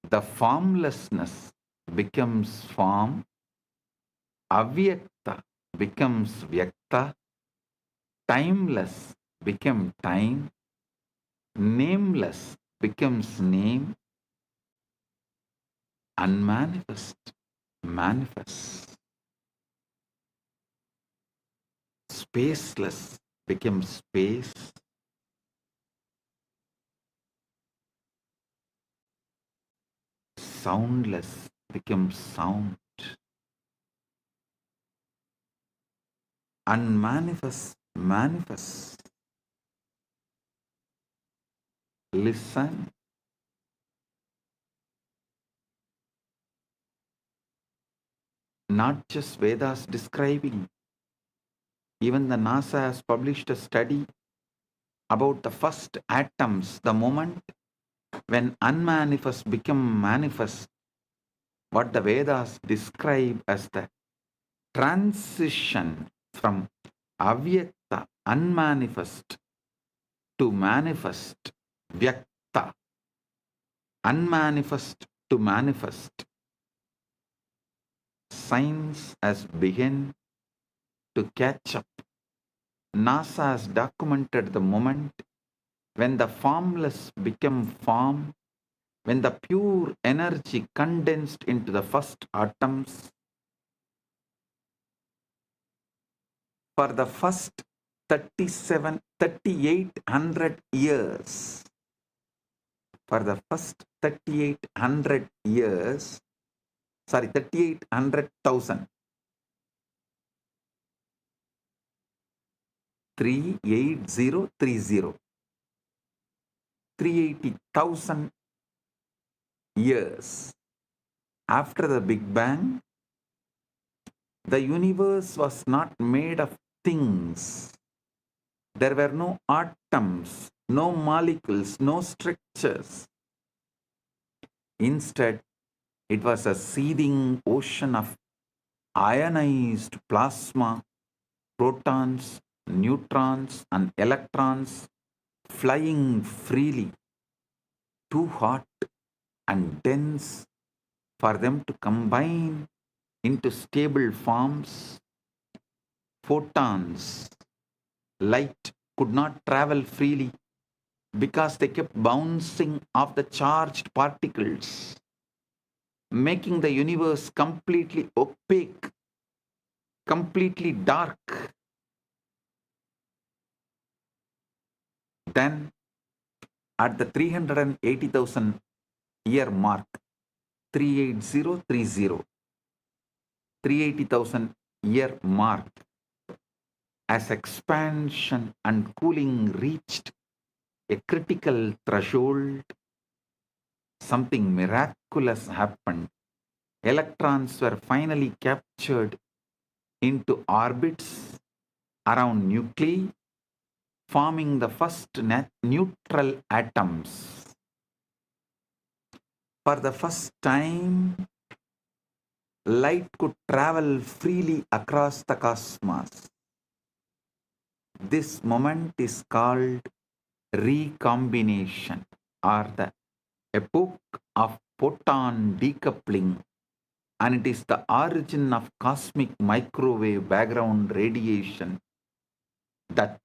the formlessness becomes form, avyakta becomes vyakta, timeless become time, nameless becomes name, unmanifest manifests. Spaceless becomes space, soundless becomes sound, unmanifest manifests. Listen, not just Vedas describing. Even the NASA has published a study about the first atoms, the moment when unmanifest become manifest, what the Vedas describe as the transition from avyakta, unmanifest, to manifest, vyakta, unmanifest to manifest. Science has begun to catch up. NASA has documented the moment when the formless become form, when the pure energy condensed into the first atoms. For the first 3800 years, for the first 3800 years, 3800,000, 38030, 380,000 years after the Big Bang, the universe was not made of things. There were no atoms, no molecules, no structures. Instead, it was a seething ocean of ionized plasma, protons, neutrons, and electrons flying freely, too hot and dense for them to combine into stable forms. Photons, light, could not travel freely because they kept bouncing off the charged particles, making the universe completely opaque, completely dark. Then, at the 380,000 year mark, 38030, 380,000 year mark, as expansion and cooling reached a critical threshold, something miraculous happened. Electrons were finally captured into orbits around nuclei, forming the first neutral atoms. For the first time, light could travel freely across the cosmos. This moment is called recombination, or the epoch of photon decoupling, and it is the origin of cosmic microwave background radiation that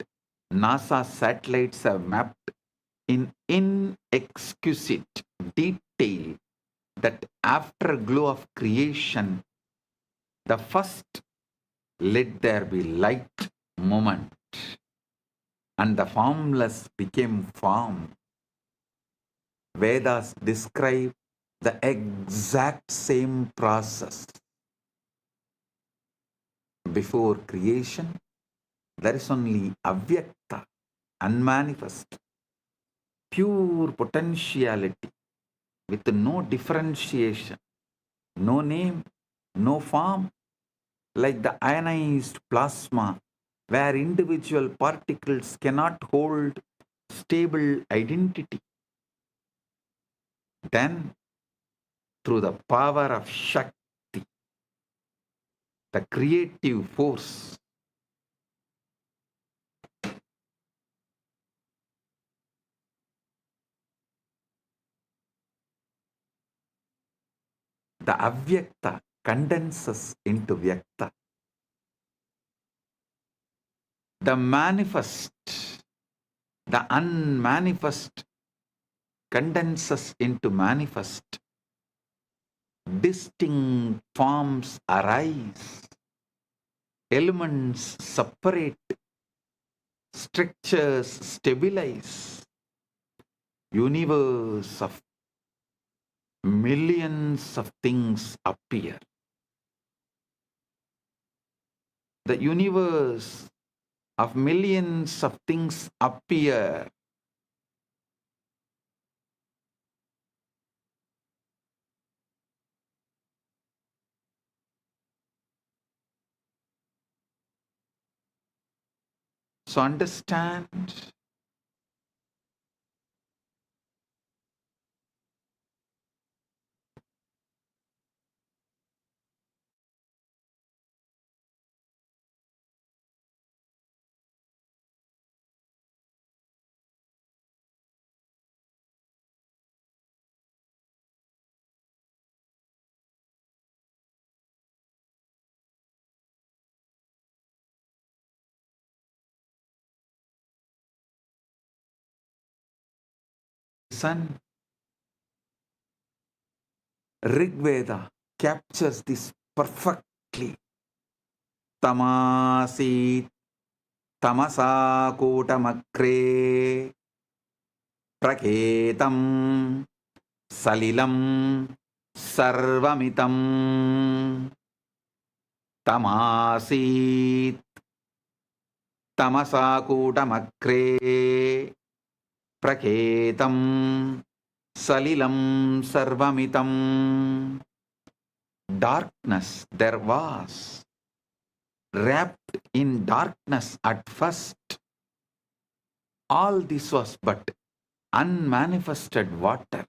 NASA satellites have mapped in inexquisite detail. That afterglow of creation, the first let there be light moment, and the formless became form. Vedas describe the exact same process. Before creation, there is only avyakta, unmanifest, pure potentiality with no differentiation, no name, no form, like the ionized plasma, where individual particles cannot hold stable identity. Then, through the power of Shakti, the creative force, the avyakta condenses into vyakta. The manifest, the unmanifest condenses into manifest. Distinct forms arise. Elements separate. Structures stabilize. Universe of millions of things appear. The universe of millions of things appear. So understand, son, Rig Veda captures this perfectly. Tamasi tamasa kotamakre praketam salilam sarvamitam. Tamasi tamasa kotamakre praketam salilam sarvamitam. Darkness there was, wrapped in darkness at first. All this was but unmanifested water,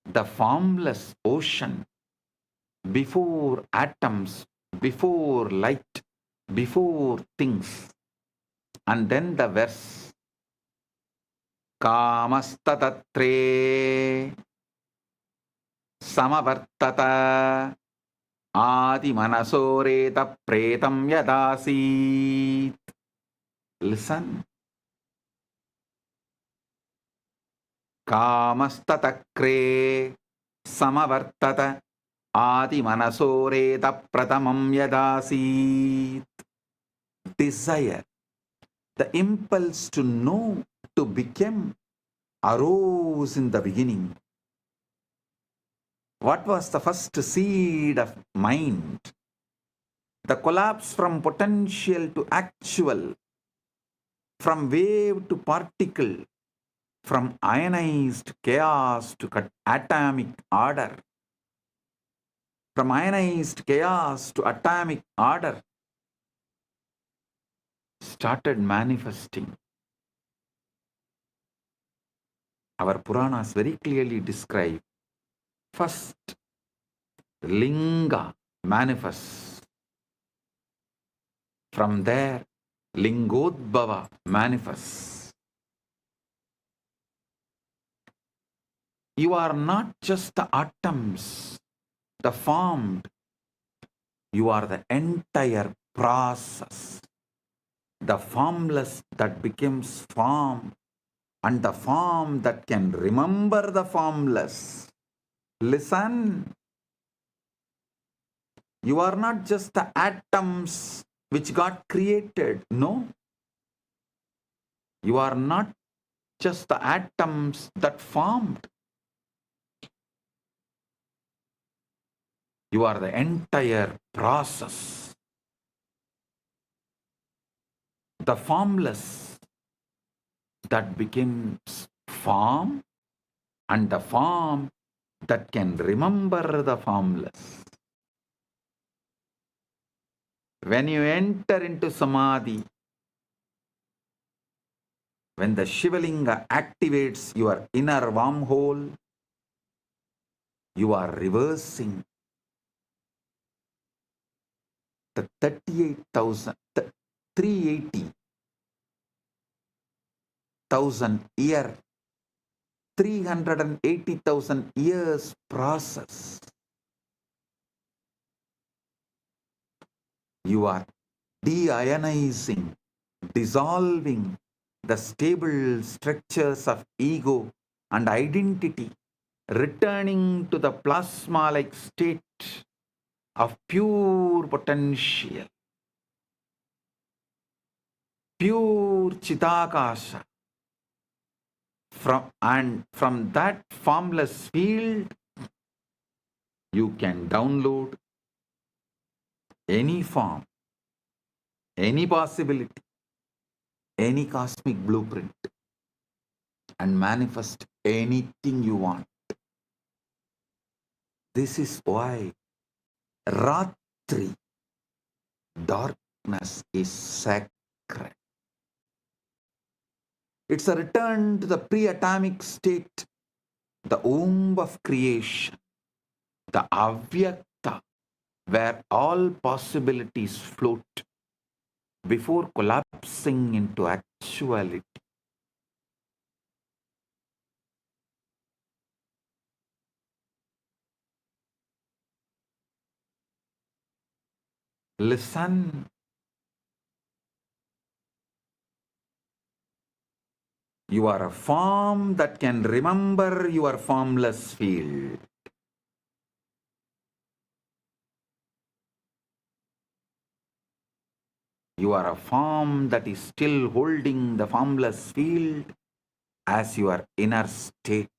the formless ocean, before atoms, before light, before things. And then the verse, Kamastatre Samavartata Adi Manasoreta Pretam Yadasit. Listen. Kamastatakre Samavartata Adi Manasoreta Pratamam Yadasit. Desire, the impulse to know, to become, arose in the beginning. What was the first seed of mind? The collapse from potential to actual, from wave to particle, from ionized chaos to atomic order, from ionized chaos to atomic order, started manifesting. Our Puranas very clearly describe, first Linga manifests. From there, Lingodbhava manifests. You are not just the atoms, the formed. You are the entire process. The formless that becomes form, and the form that can remember the formless. Listen. You are not just the atoms which got created. No. You are not just the atoms that formed. You are the entire process. The formless that becomes form, and the form that can remember the formless. When you enter into Samadhi, when the Shivalinga activates your inner wormhole, you are reversing the 380,000 year, 380,000 years process. You are deionizing, dissolving the stable structures of ego and identity, returning to the plasma-like state of pure potential, pure Chidakasha. From that formless field, you can download any form, any possibility, any cosmic blueprint, and manifest anything you want. This is why Ratri, darkness, is sacred. It's a return to the pre-atomic state, the womb of creation, the avyakta, where all possibilities float before collapsing into actuality. Listen. You are a form that can remember your formless field. You are a form that is still holding the formless field as your inner state.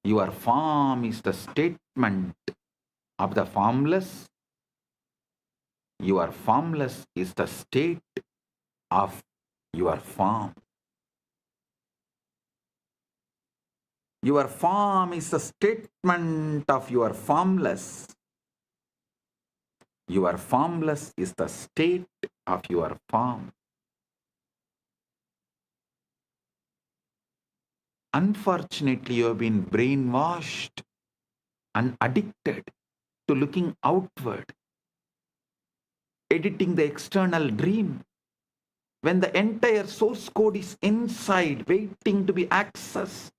Your form is the statement of the formless. Your formless is the state of your form. Your form is the statement of your formless. Your formless is the state of your form. Unfortunately, you have been brainwashed and addicted to looking outward, editing the external dream, when the entire source code is inside, waiting to be accessed.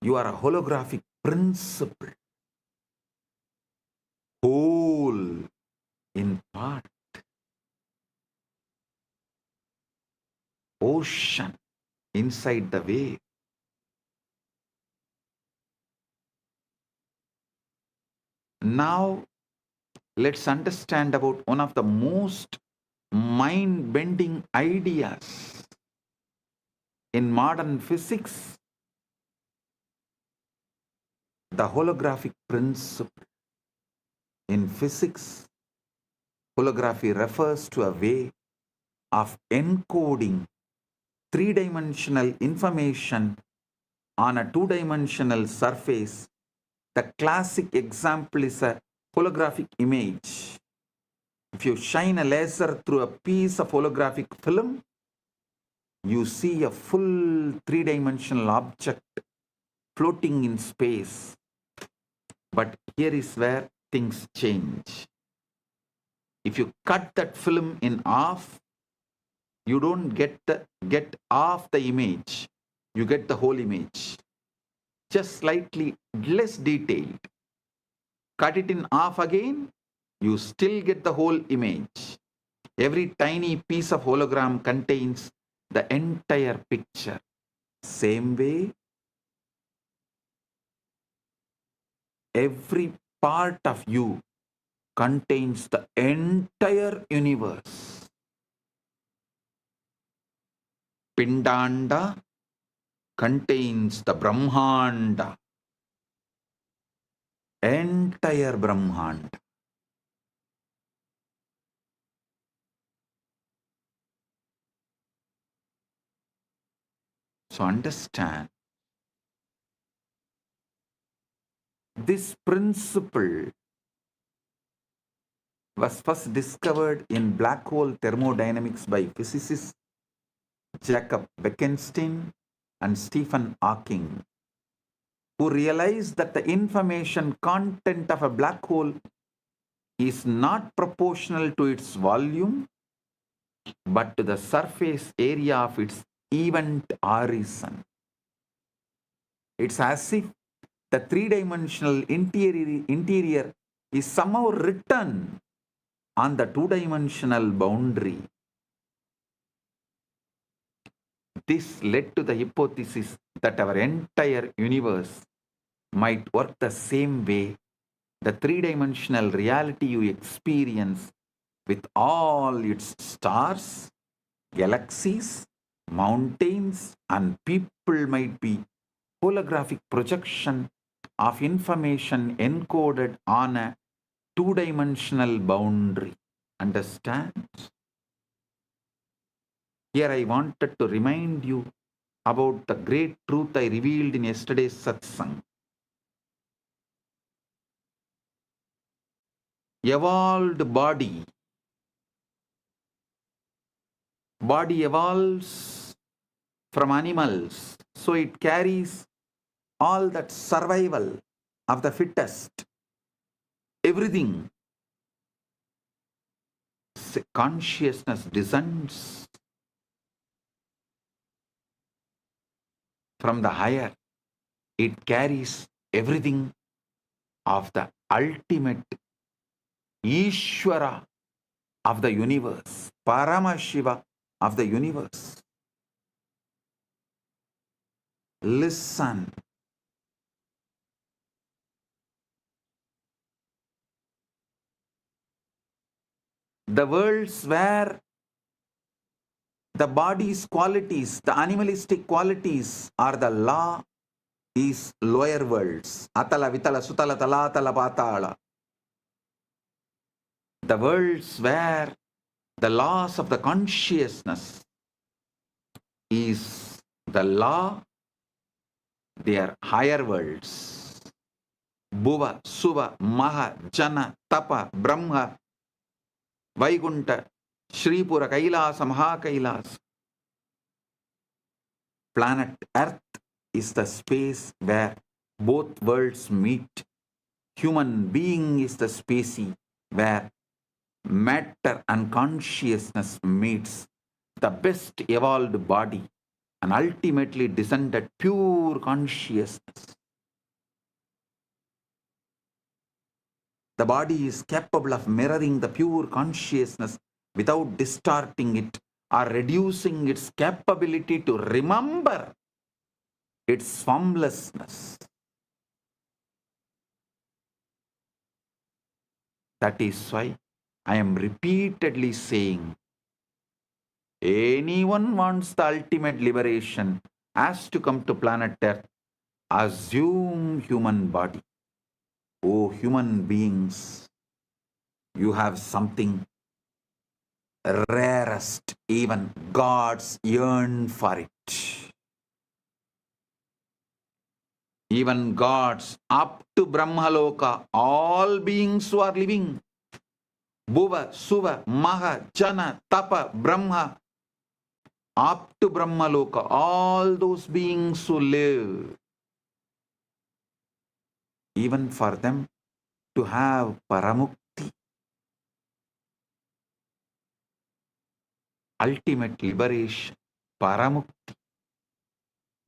You are a holographic principle, whole in part, ocean inside the wave. Now, let's understand about one of the most mind-bending ideas in modern physics, the holographic principle. In physics, holography refers to a way of encoding three-dimensional information on a two-dimensional surface. The classic example is a holographic image. If you shine a laser through a piece of holographic film, you see a full three-dimensional object floating in space. But here is where things change. If you cut that film in half, you don't get half the image. You get the whole image, just slightly less detailed. Cut it in half again, you still get the whole image. Every tiny piece of hologram contains the entire picture. Same way, every part of you contains the entire universe. Pindanda contains the Brahmanda, entire Brahmanda. So understand, this principle was first discovered in black hole thermodynamics by physicists Jacob Bekenstein and Stephen Hawking, who realized that the information content of a black hole is not proportional to its volume, but to the surface area of its event horizon. It's as if the three-dimensional interior is somehow written on the two-dimensional boundary. this led to the hypothesis that our entire universe might work the same way. The three-dimensional reality you experience with all its stars, galaxies, mountains, and people might be holographic projection of information encoded on a two-dimensional boundary. Understand? Here I wanted to remind you about the great truth I revealed in yesterday's satsang. Evolved body evolves from animals, so it carries all that survival of the fittest, everything. Consciousness descends from the higher. It carries everything of the ultimate Ishvara of the universe, Paramashiva of the universe. Listen. The worlds where the body's qualities, the animalistic qualities are the law, is lower worlds. Atala, Vitala, Sutala, Talatala, Patala. The worlds where the laws of the consciousness is the law, they are higher worlds. Bhuva, Suva, Maha, Jana, Tapa, Brahma, Vaikunta, Shripura, Kailasa, Mahakailasa. Planet Earth is the space where both worlds meet. Human being is the species where matter and consciousness meets. The best evolved body and ultimately descended pure consciousness. The body is capable of mirroring the pure consciousness without distorting it or reducing its capability to remember its formlessness. That is why I am repeatedly saying, anyone wants the ultimate liberation has to come to planet Earth, assume human body. Oh, human beings, you have something rarest, even gods yearn for it. Even gods up to Brahmaloka, all beings who are living, Bhuva, Suva, Maha, Jana, Tapa, Brahma, up to Brahmaloka, all those beings who live, even for them to have Paramukti, ultimate liberation, Paramukti,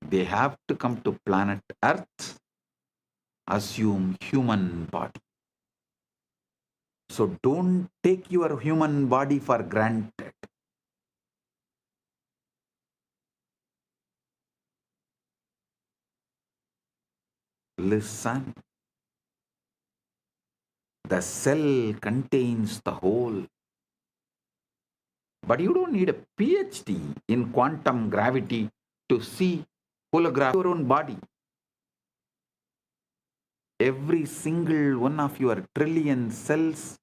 they have to come to planet Earth, assume human body. So don't take your human body for granted. Listen. The cell contains the whole. But you don't need a PhD in quantum gravity to see holograph your own body. Every single one of your trillion cells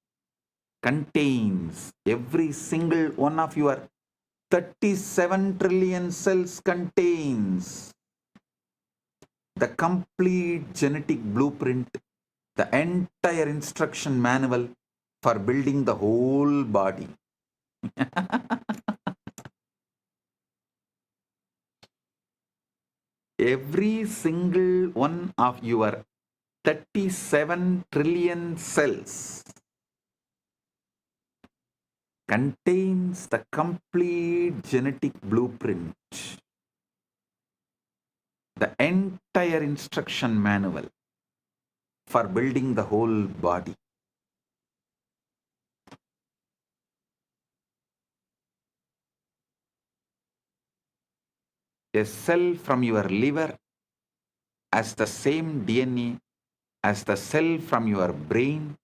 contains, every single one of your 37 trillion cells contains the complete genetic blueprint, the entire instruction manual for building the whole body. Every single one of your 37 trillion cells contains the complete genetic blueprint, the entire instruction manual for building the whole body. a cell from your liver has the same DNA as the cell from your brain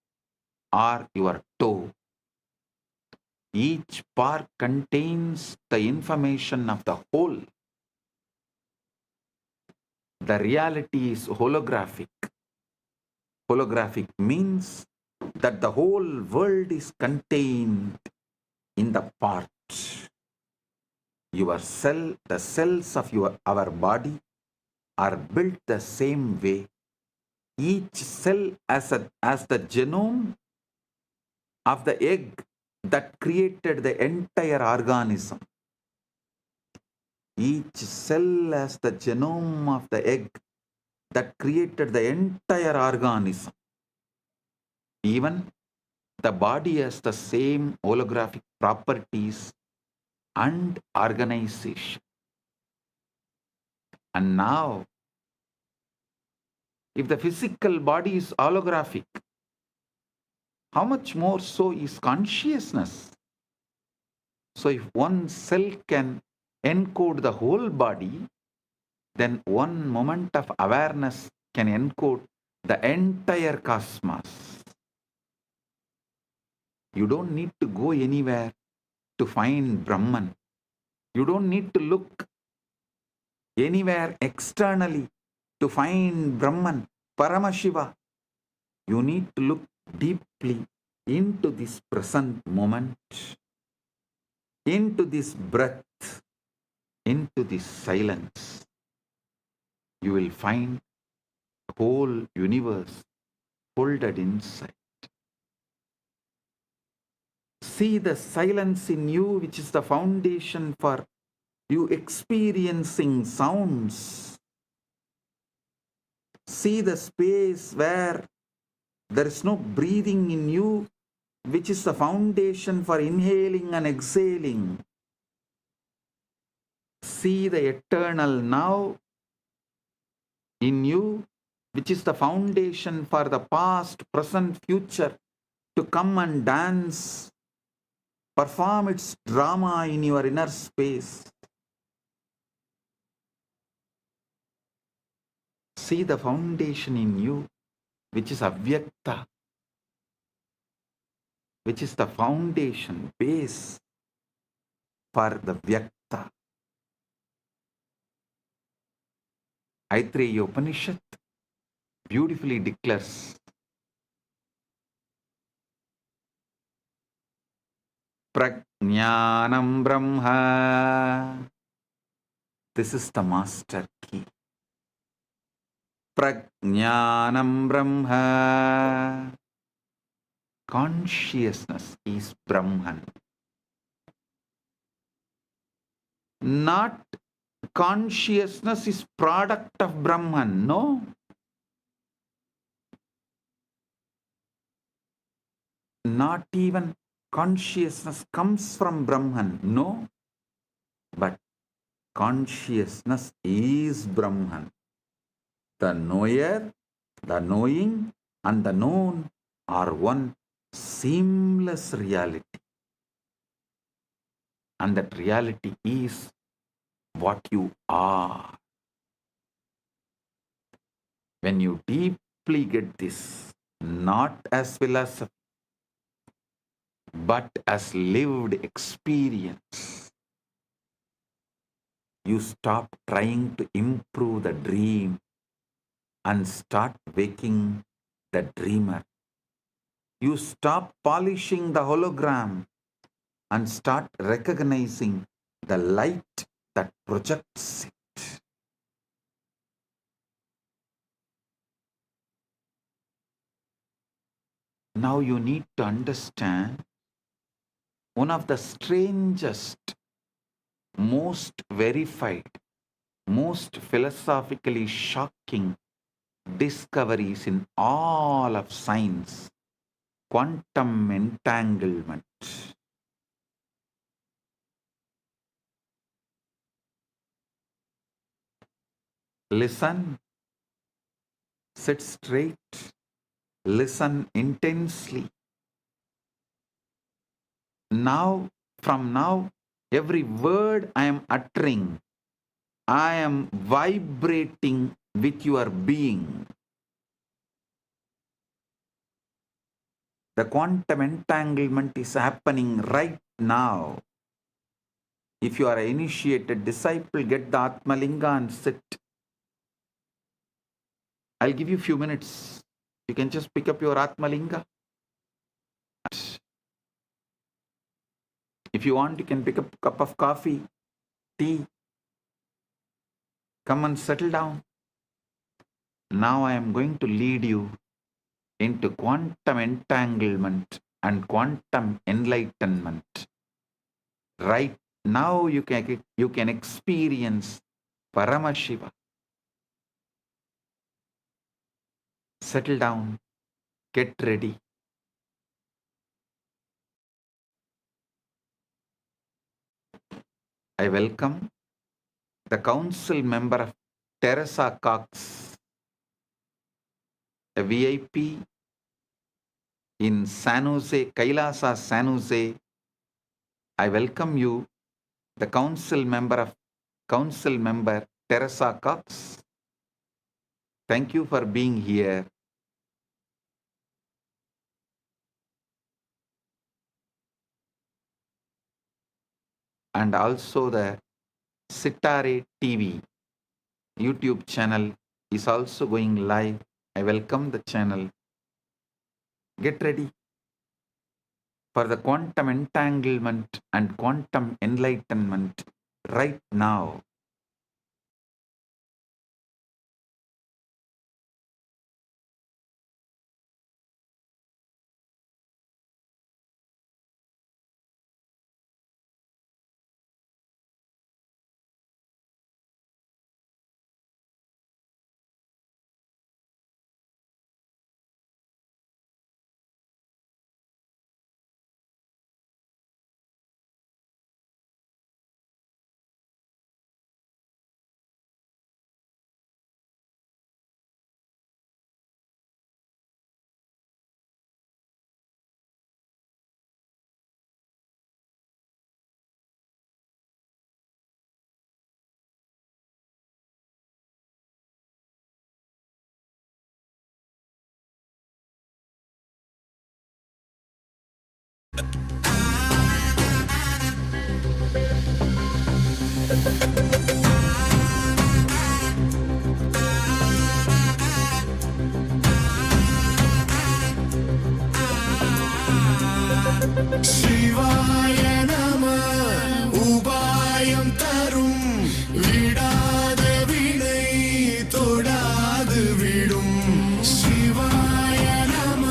or your toe. Each part contains the information of the whole. The reality is holographic. Holographic means that the whole world is contained in the parts. Your cell, the cells of our body are built the same way. Each cell as the genome of the egg that created the entire organism. Each cell as the genome of the egg that created the entire organism. Even the body has the same holographic properties and organization. And now, if the physical body is holographic, how much more so is consciousness? So if one cell can encode the whole body, then one moment of awareness can encode the entire cosmos. You don't need to go anywhere to find Brahman. You don't need to look anywhere externally to find Brahman, Paramashiva. You need to look deeply into this present moment, into this breath, into this silence. You will find the whole universe folded inside. See the silence in you, which is the foundation for you experiencing sounds. See the space where there is no breathing in you, which is the foundation for inhaling and exhaling. See the eternal now in you, which is the foundation for the past, present, future to come and dance, perform its drama in your inner space. See the foundation in you, which is Avyakta, which is the foundation, base for the Vyakta. Aitreya Upanishad beautifully declares, Prajnanam Brahma. This is the master key. Prajnanam Brahma. Consciousness is Brahman. Not consciousness is product of Brahman. No. Not even consciousness comes from Brahman. No. But consciousness is Brahman. The knower, the knowing, and the known are one seamless reality. And that reality is what you are. When you deeply get this, not as philosophy, but as lived experience, you stop trying to improve the dream and start waking the dreamer. You stop polishing the hologram and start recognizing the light that projects it. Now you need to understand one of the strangest, most verified, most philosophically shocking discoveries in all of science: quantum entanglement. Listen, sit straight, listen intensely. Now, from now, every word I am uttering, I am vibrating with your being. The quantum entanglement is happening right now. If you are an initiated disciple, get the Atmalinga and sit. I'll give you a few minutes. You can just pick up your Atmalinga. If you want, you can pick up a cup of coffee, tea. Come and settle down. Now I am going to lead you into quantum entanglement and quantum enlightenment. Right now you can experience Paramashiva. Settle down. Get ready. I welcome the council member of Teresa Cox, a VIP in San Jose, Kailasa, San Jose. I welcome you, the council member Teresa Cox. Thank you for being here. And also the Sitare TV YouTube channel is also going live. I welcome the channel. Get ready for the quantum entanglement and quantum enlightenment right now. சிவாய நம உபாயம் தரும் விடாத வினை தொடாது விடும் சிவாய நம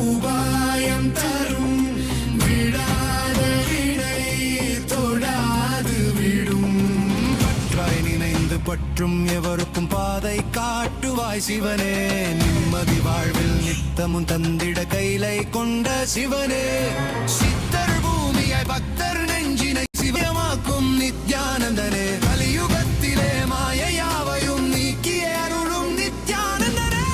உபாயம் தரும் விடாத வினை தொடாது விடும் பற்றாய் நினைந்து பற்றும் எவருக்கும் பாதை காட்டுவாய் சிவனே நிம்மதி வாழ்வில் நித்தமும் தந்திட கைலை கொண்ட சிவனே சித்தர் பூமியாய் பக்தர் நெஞ்சினை சிவமாக்கும் நித்யானந்தனே கலியுகத்திலே மாயையாவையும் நீக்கிய அருளும் நித்யானந்தனே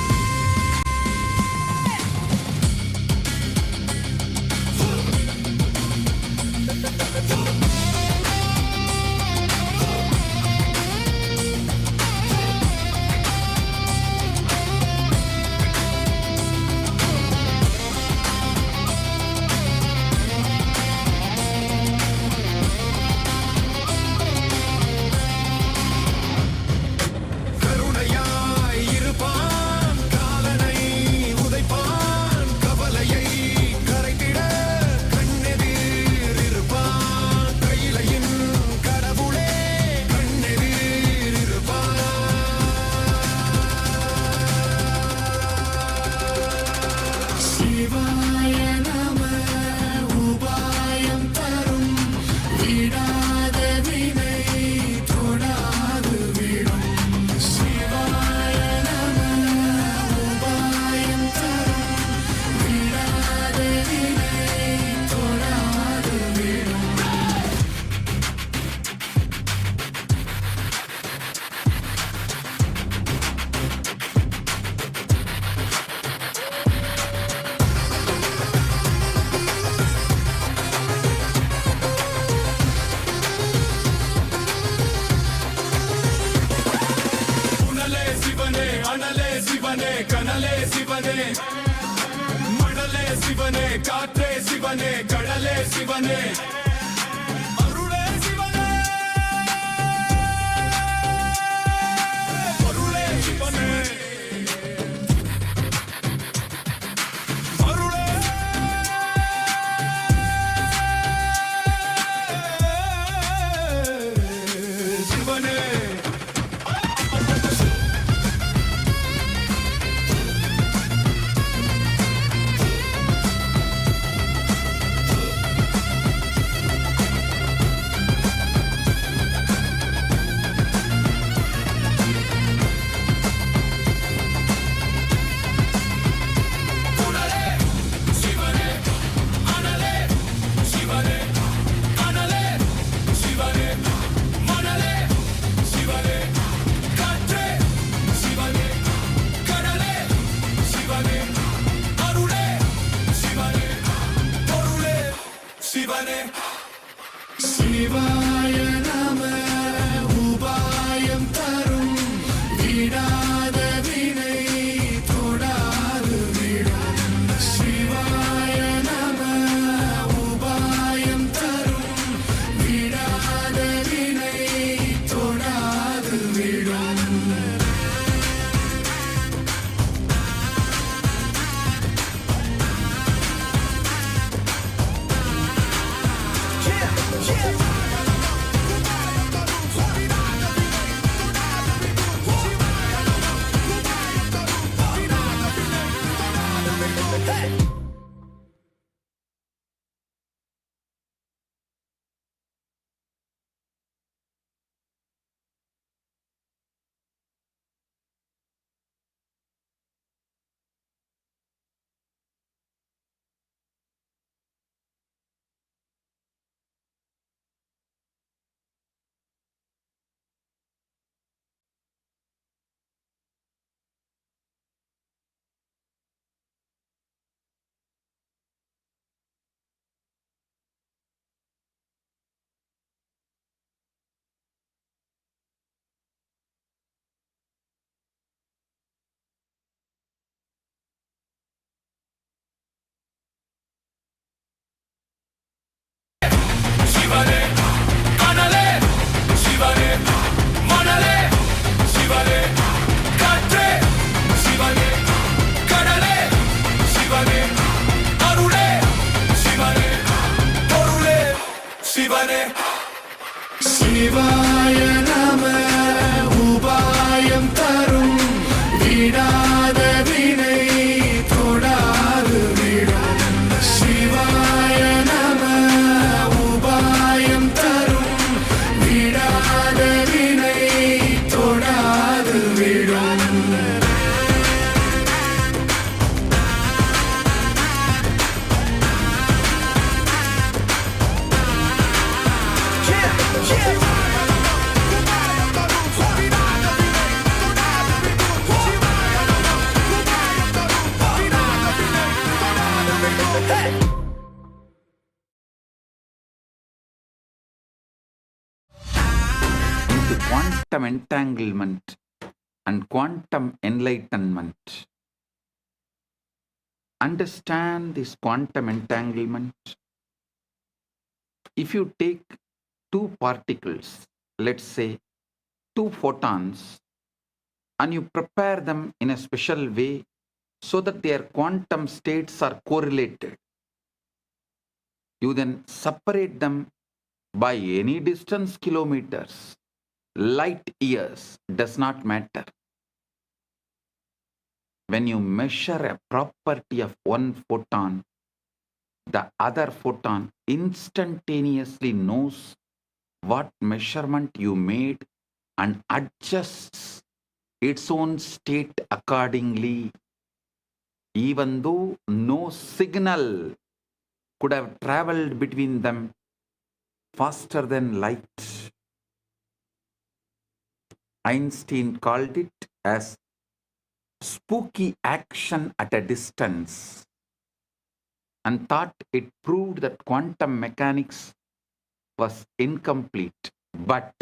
சிவனே மணலே சிவனே காற்றே சிவனே கடலே சிவனே அருளே சிவனே பொருளே சிவனே அருளே சிவனே சிவாய நம உபாயம் தரும் விடாத வினை தொடாது விடும் சிவாய நம உபாயம் தரும் விடாத வினை தொடாது விடும் சிவனே அனலே சிவனே மணலே சிவனே காற்றே சிவனே கடலே சிவனே அருளே சிவனே பொருளே சிவனே சிவாய நம உபாயம் தரும் விடாத வினை தொடாது விடும் சிவாய நம உபாயம் தரும் விடாத வினை தொடாது விடும் into quantum entanglement and quantum enlightenment. Understand this quantum entanglement. If you take two particles, let's say two photons, and you prepare them in a special way so that their quantum states are correlated, you then separate them by any distance, kilometers, light years, does not matter. When you measure a property of one photon, the other photon instantaneously knows what measurement you made and adjusts its own state accordingly, even though no signal could have traveled between them faster than light. Einstein called it as spooky action at a distance and thought it proved that quantum mechanics was incomplete. But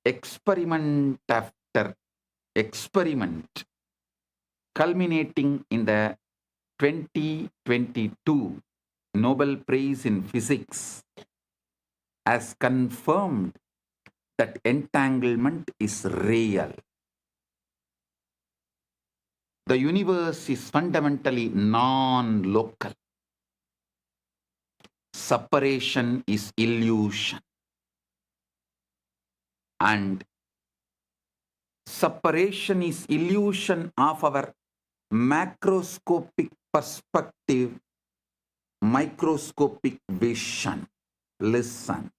experiment after experiment culminating in the 2022 Nobel Prize in Physics, has confirmed that entanglement is real. The universe is fundamentally non-local. Separation is illusion. And separation is illusion of our macroscopic perspective, microscopic vision. Listen.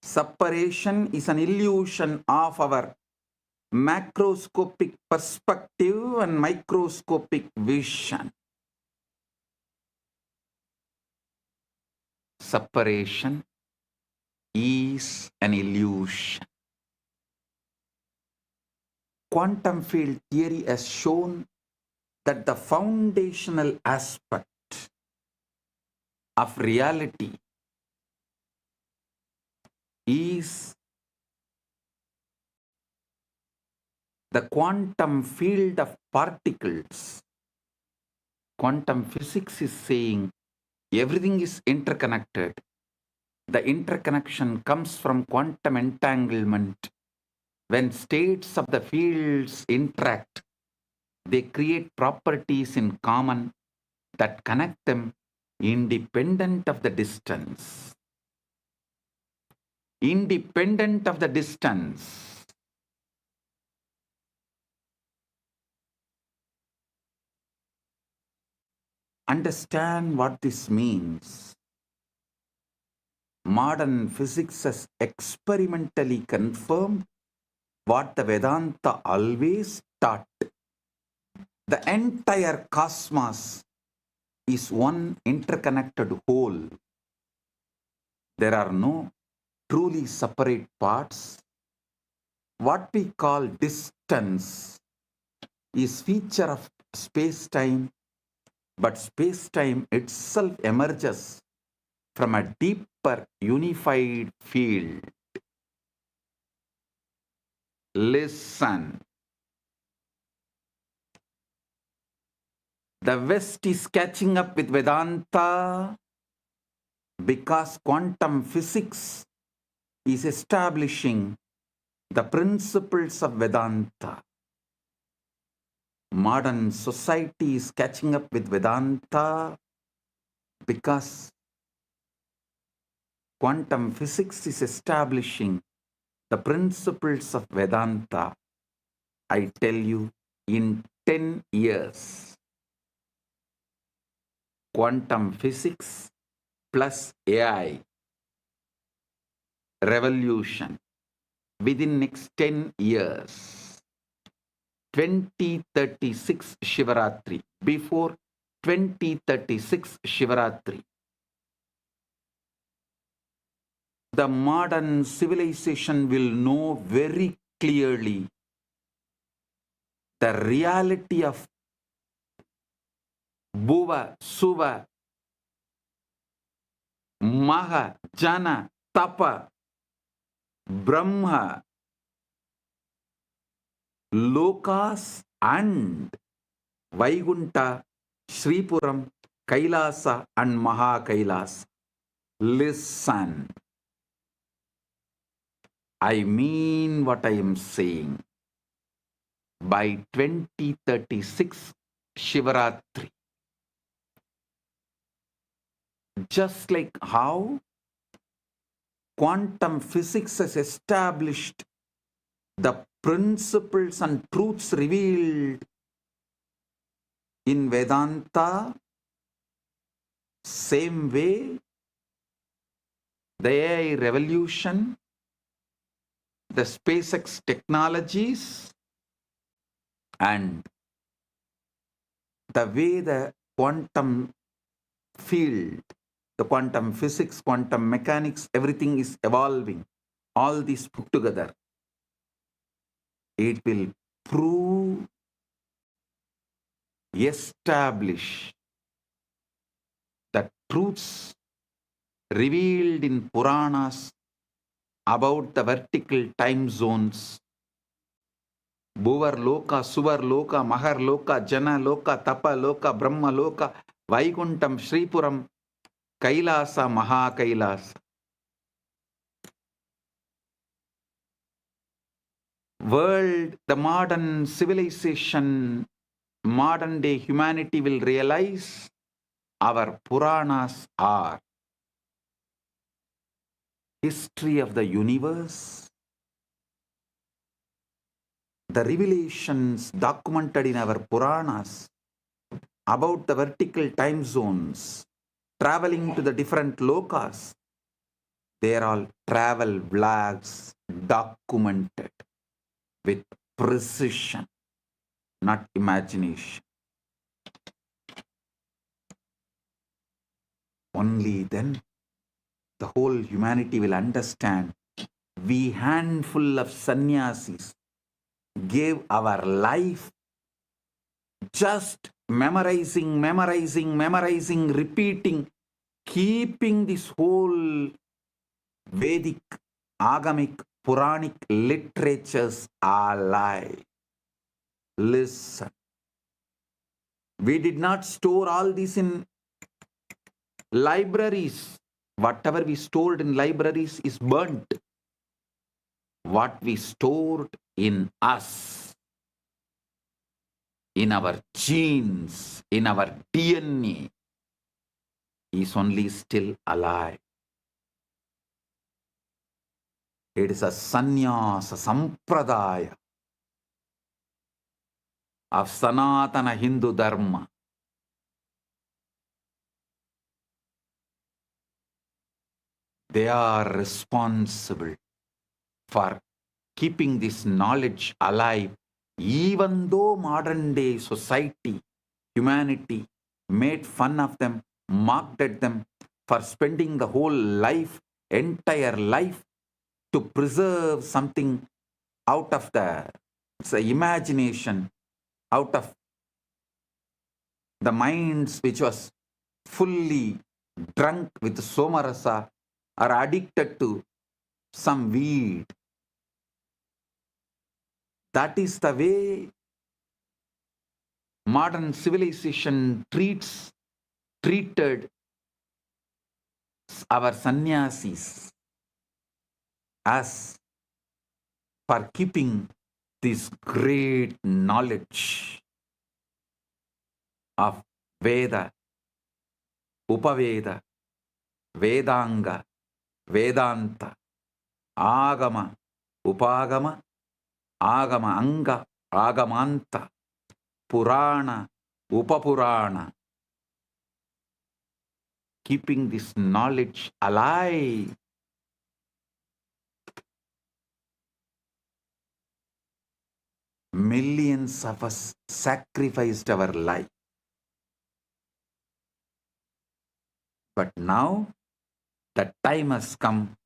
Separation is an illusion of our macroscopic perspective and microscopic vision. Separation is an illusion. Quantum field theory has shown that the foundational aspect of reality is the quantum field of particles. Quantum physics is saying everything is interconnected. The interconnection comes from quantum entanglement. When states of the fields interact, they create properties in common that connect them independent of the distance. Independent of the distance. Understand what this means. Modern physics has experimentally confirmed what the Vedanta always taught. The entire cosmos is one interconnected whole. There are no truly separate parts. What we call distance is feature of space-time, but space-time itself emerges from a deeper unified field. Listen. The West is catching up with Vedanta because quantum physics is establishing the principles of Vedanta. Modern society is catching up with Vedanta because quantum physics is establishing the principles of Vedanta. I tell you, in 10 years, quantum physics plus AI revolution within next 10 years, 2036 Shivaratri, before 2036 Shivaratri, the modern civilization will know very clearly the reality of Bhuva, Suva, Maha, Jana, Tapa, Brahma, Lokas and Vaikunta, Sripuram, Kailasa and Maha Kailasa. Listen. I mean what I am saying. By 2036 Shivaratri, just like how quantum physics has established the principles and truths revealed in Vedanta, same way the AI revolution, the SpaceX technologies, and the way the quantum field, the quantum physics, quantum mechanics, everything is evolving. All these put together, it will prove, establish the truths revealed in Puranas about the vertical time zones, Bhuvar Loka, Suvar Loka, Mahar Loka, Jana Loka, Tapa Loka, Brahma Loka, Vaikuntam, Sripuram, Kailasa, Maha Kailasa. World, the modern civilization, modern day humanity will realize our Puranas are history of the universe, the revelations documented in our Puranas about the vertical time zones, traveling to the different lokas. They are all travel vlogs documented with precision, not imagination. Only then the whole humanity will understand. We handful of sannyasis gave our life just memorizing, repeating, keeping this whole Vedic, Agamic, Puranic literatures alive. Listen. We did not store all this in libraries. Whatever we stored in libraries is burnt. What we stored in us, in our genes, in our DNA, is only still alive. It is a sannyasa sampradaya of Sanatana Hindu Dharma. They are responsible for keeping this knowledge alive, even though modern day society, humanity made fun of them, mocked at them for spending the whole life, entire life, to preserve something out of the imagination, out of the minds which was fully drunk with somarasa or addicted to some weed. That is the way modern civilization treated our sannyasis as for keeping this great knowledge of Veda, Upaveda, Vedanga, Vedanta, Agama, Upagama, Agama Anga, Agamanta, Purana, Upapurana. Keeping this knowledge alive. Millions of us sacrificed our life. But now the time has come.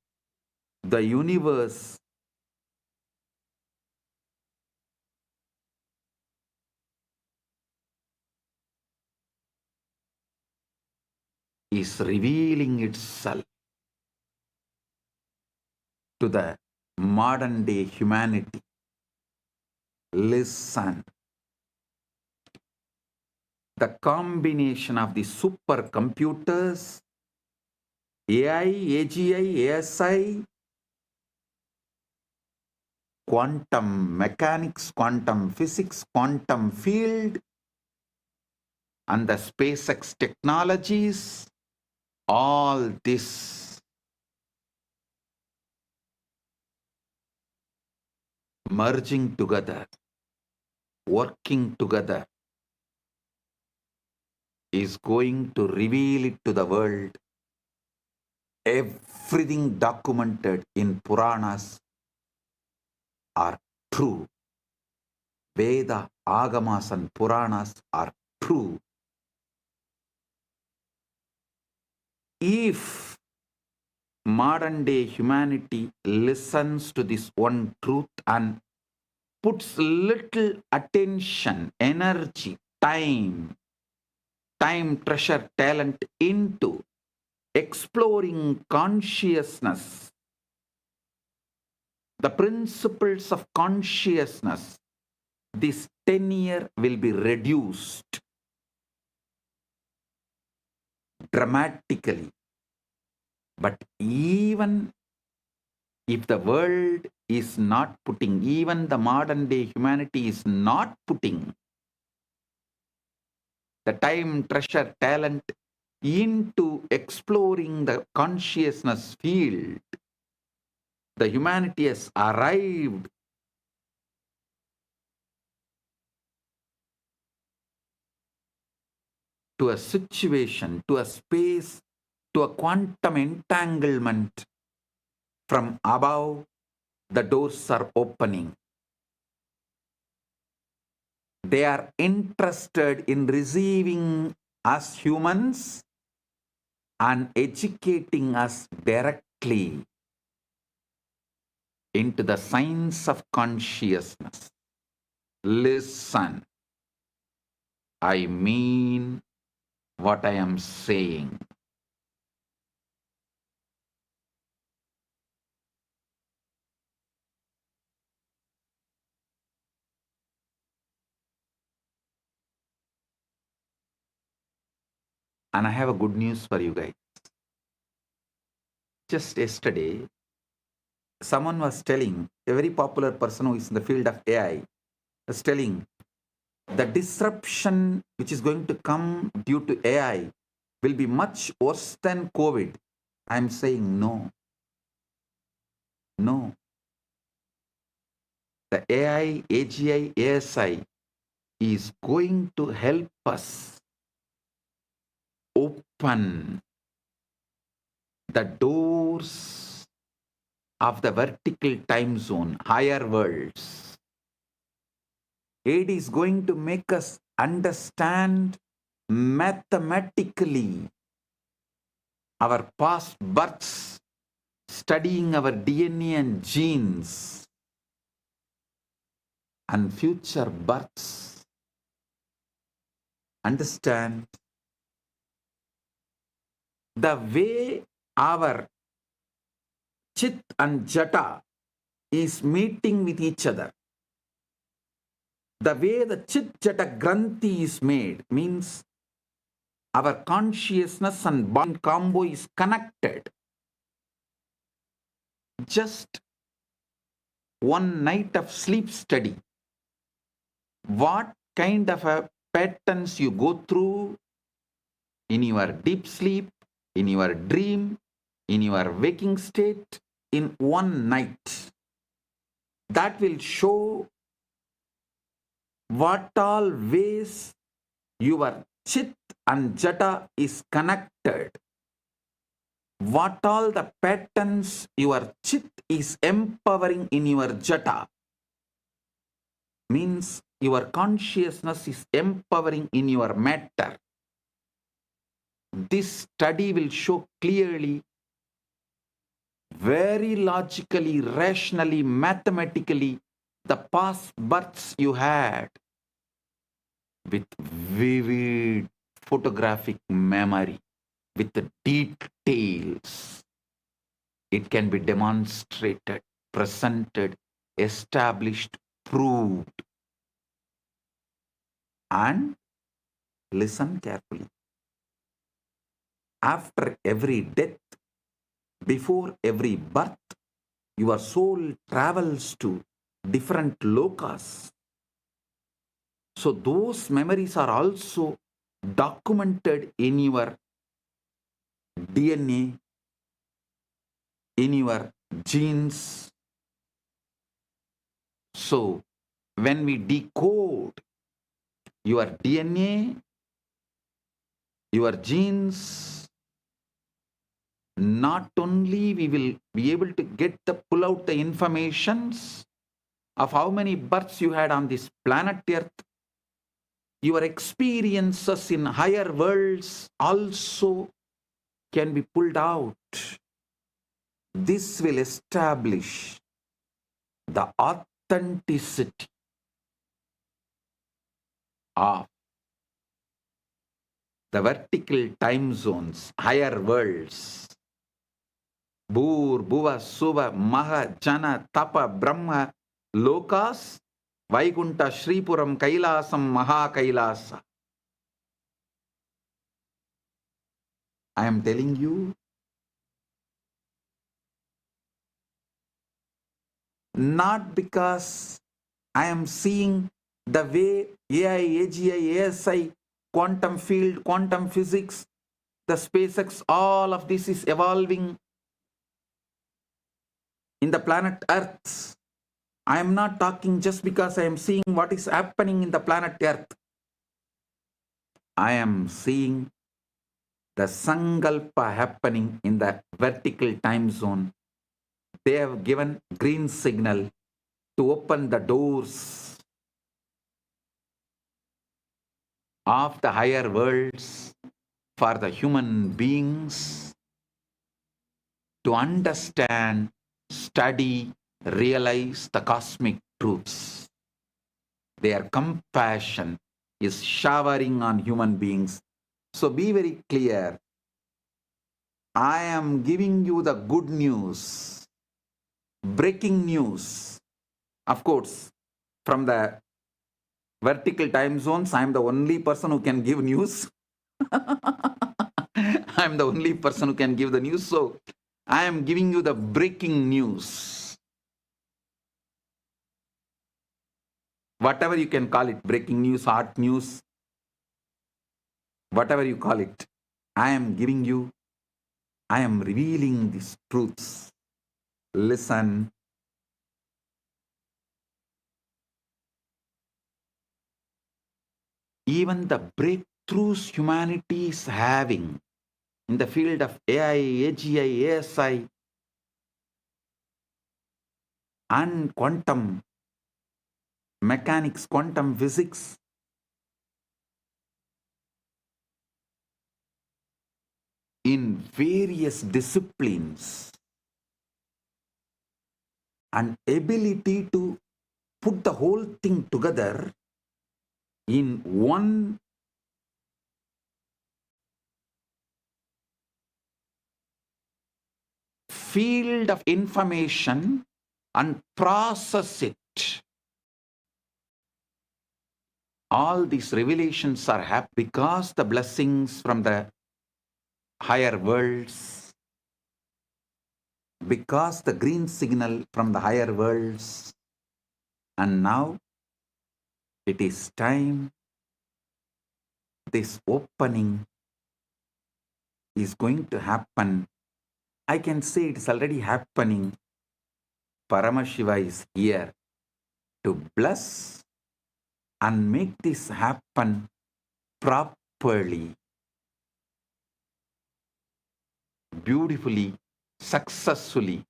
The universe is revealing itself to the modern day humanity. Listen. The combination of the supercomputers, AI, AGI, ASI, quantum mechanics, quantum physics, quantum field, and the SpaceX technologies, all this merging together, working together, is going to reveal it to the world. Everything documented in Puranas are true. Veda, Agamas and Puranas are true. If modern day humanity listens to this one truth and puts little attention, energy, time, treasure, talent into exploring consciousness, the principles of consciousness, this tenure will be reduced dramatically. But even if the world is not putting, even the modern day humanity is not putting the time, treasure, talent into exploring the consciousness field, the humanity has arrived to a situation, to a space, to a quantum entanglement. From above, the doors are opening. They are interested in receiving us humans and educating us directly into the science of consciousness. Listen, I mean what I am saying. And I have a good news for you guys. Just yesterday, someone was telling, a very popular person who is in the field of AI, was telling the disruption which is going to come due to AI will be much worse than COVID. I'm saying no. No. The AI, AGI, ASI is going to help us open the doors of the vertical time zone, higher worlds. It is going to make us understand mathematically our past births, studying our DNA and genes, and future births. Understand the way our Chit and Jata is meeting with each other. The way the Chit Jata Granthi is made means our consciousness and bond combo is connected. Just one night of sleep study. What kind of a patterns you go through in your deep sleep, in your dream, in your waking state, in one night. That will show what all ways your Chit and Jata is connected. What all the patterns your Chit is empowering in your Jata. Means your consciousness is empowering in your matter. This study will show clearly, very logically, rationally, mathematically, the past births you had with vivid photographic memory, with the details. It can be demonstrated, presented, established, proved. And listen carefully. After every death, before every birth, your soul travels to different lokas. So those memories are also documented in your DNA, in your genes. So when we decode your DNA, your genes, not only we will be able to pull out the informations of how many births you had on this planet Earth, your experiences in higher worlds also can be pulled out. This will establish the authenticity of the vertical time zones, higher worlds. Bhur, Bhuva, Suva, Maha, Jana, Tapa, Brahma, Lokas Vaikunta, Shripuram, Kailasam, Mahakailasa. I am telling you, not because I am seeing the way AI, AGI, ASI, quantum field, quantum physics, the SpaceX, all of this is evolving in the planet Earth. I am not talking just because I am seeing what is happening in the planet Earth. I am seeing the Sankalpa happening in the vertical time zone. They have given green signal to open the doors of the higher worlds for the human beings to understand, study, realize the cosmic truths. Their compassion is showering on human beings. So be very clear. I am giving you the good news, breaking news. Of course, from the vertical time zones, I am the only person who can give news. I am the only person who can give the news. So I am giving you the breaking news. Whatever you can call it, breaking news, hot news, whatever you call it, I am giving you, I am revealing these truths. Listen. Even the breakthroughs humanity is having in the field of AI, AGI, ASI, and quantum mechanics, quantum physics, in various disciplines, and ability to put the whole thing together in one field of information and process it. All these revelations are happening because the blessings from the higher worlds, because the green signal from the higher worlds, and now it is time. This opening is going to happen. I can say it is already happening. Paramashiva is here to bless and make this happen properly, beautifully, successfully.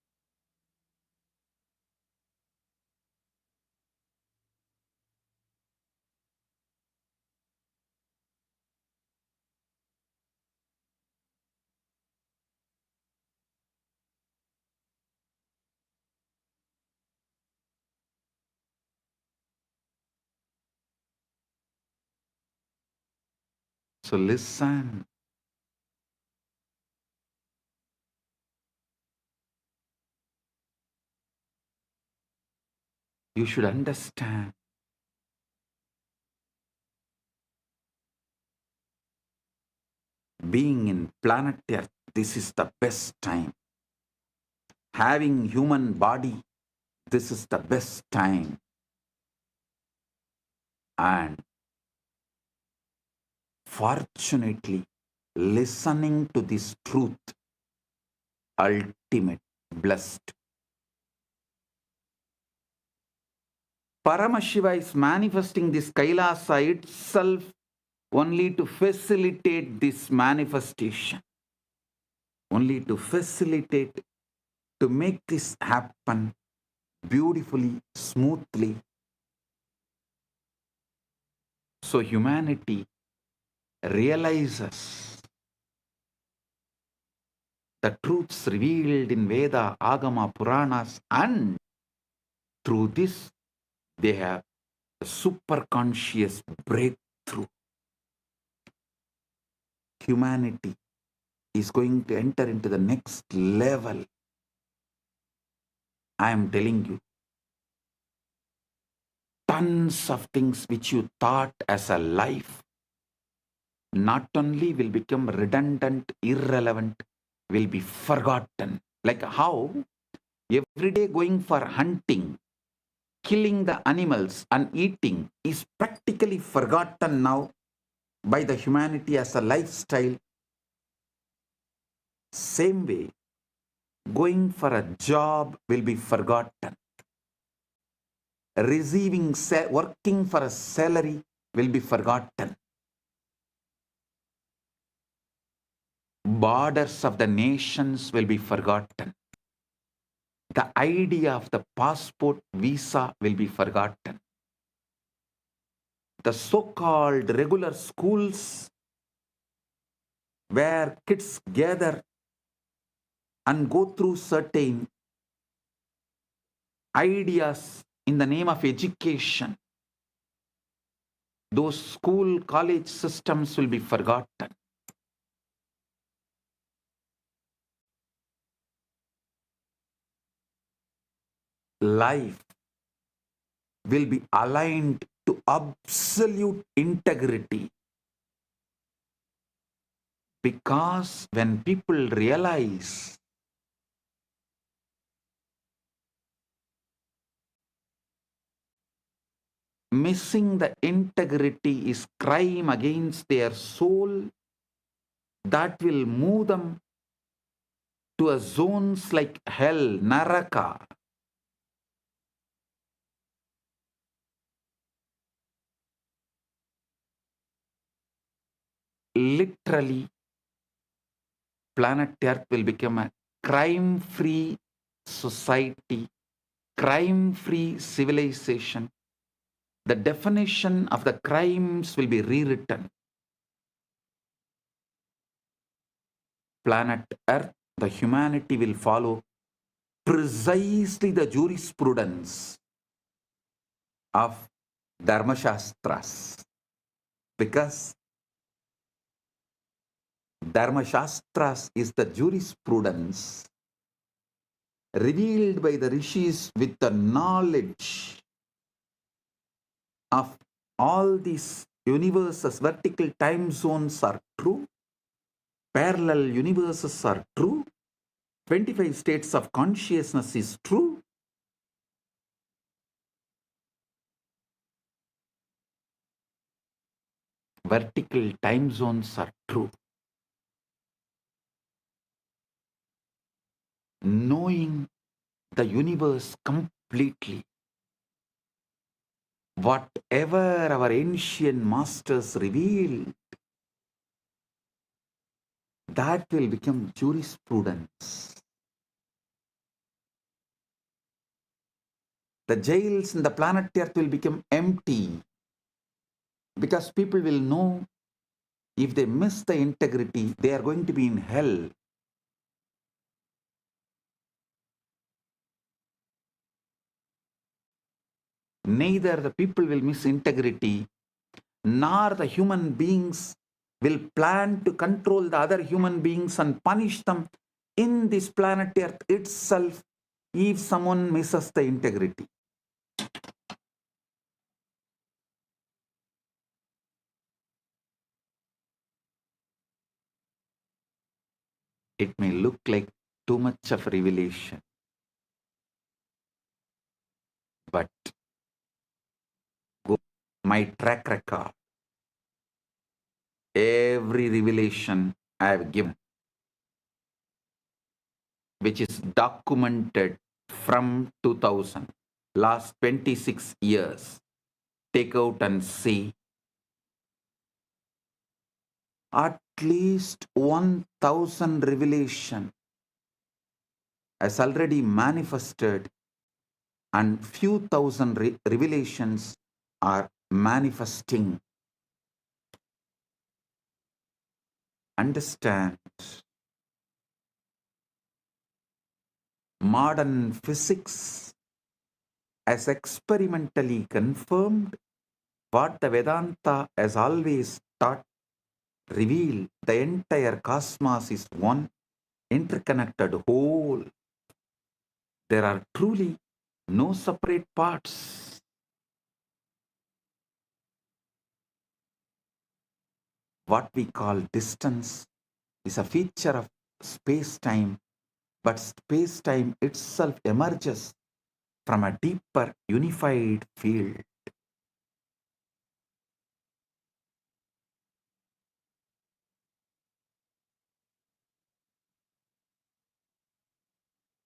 So listen. You should understand. Being in planet Earth, this is the best time. Having human body, this is the best time. And fortunately, listening to this truth, ultimate, blessed. Paramashiva is manifesting this Kailasa itself only to facilitate this manifestation. Only to facilitate, to make this happen beautifully, smoothly. So humanity realizes the truths revealed in Veda, Agama, Puranas, and through this they have a superconscious breakthrough. Humanity is going to enter into the next level. I am telling you, tons of things which you thought as a life not only will become redundant, irrelevant, will be forgotten. Like how every day going for hunting, killing the animals and eating is practically forgotten now by the humanity as a lifestyle. Same way, going for a job will be forgotten. Working for a salary will be forgotten. Borders of the nations will be forgotten. The idea of the passport visa will be forgotten. The so-called regular schools where kids gather and go through certain ideas in the name of education, those school, college systems will be forgotten. Life will be aligned to absolute integrity. Because when people realize missing the integrity is crime against their soul, that will move them to a zones like hell, naraka. Literally, planet Earth will become a crime-free society, crime-free civilization. The definition of the crimes will be rewritten. Planet Earth, the humanity will follow precisely the jurisprudence of Dharmashastras. Because Dharmashastras is the jurisprudence revealed by the rishis with the knowledge of all these universes. Vertical time zones are true, parallel universes are true, 25 states of consciousness is true. Vertical time zones are true. Knowing the universe completely, whatever our ancient masters revealed, that will become jurisprudence. The jails in the planet Earth will become empty because people will know if they miss the integrity, they are going to be in hell. Neither the people will miss integrity, nor the human beings will plan to control the other human beings and punish them in this planet Earth itself if someone misses the integrity. It may look like too much of revelation, but my track record, every revelation I have given, which is documented from 2000, last 26 years, take out and see, at least 1000 revelation has already manifested, and few thousand revelations are manifesting. Understand, modern physics has experimentally confirmed what the Vedanta has always taught, revealed. The entire cosmos is one interconnected whole. There are truly no separate parts. what we call distance is a feature of space-time, but space-time itself emerges from a deeper unified field.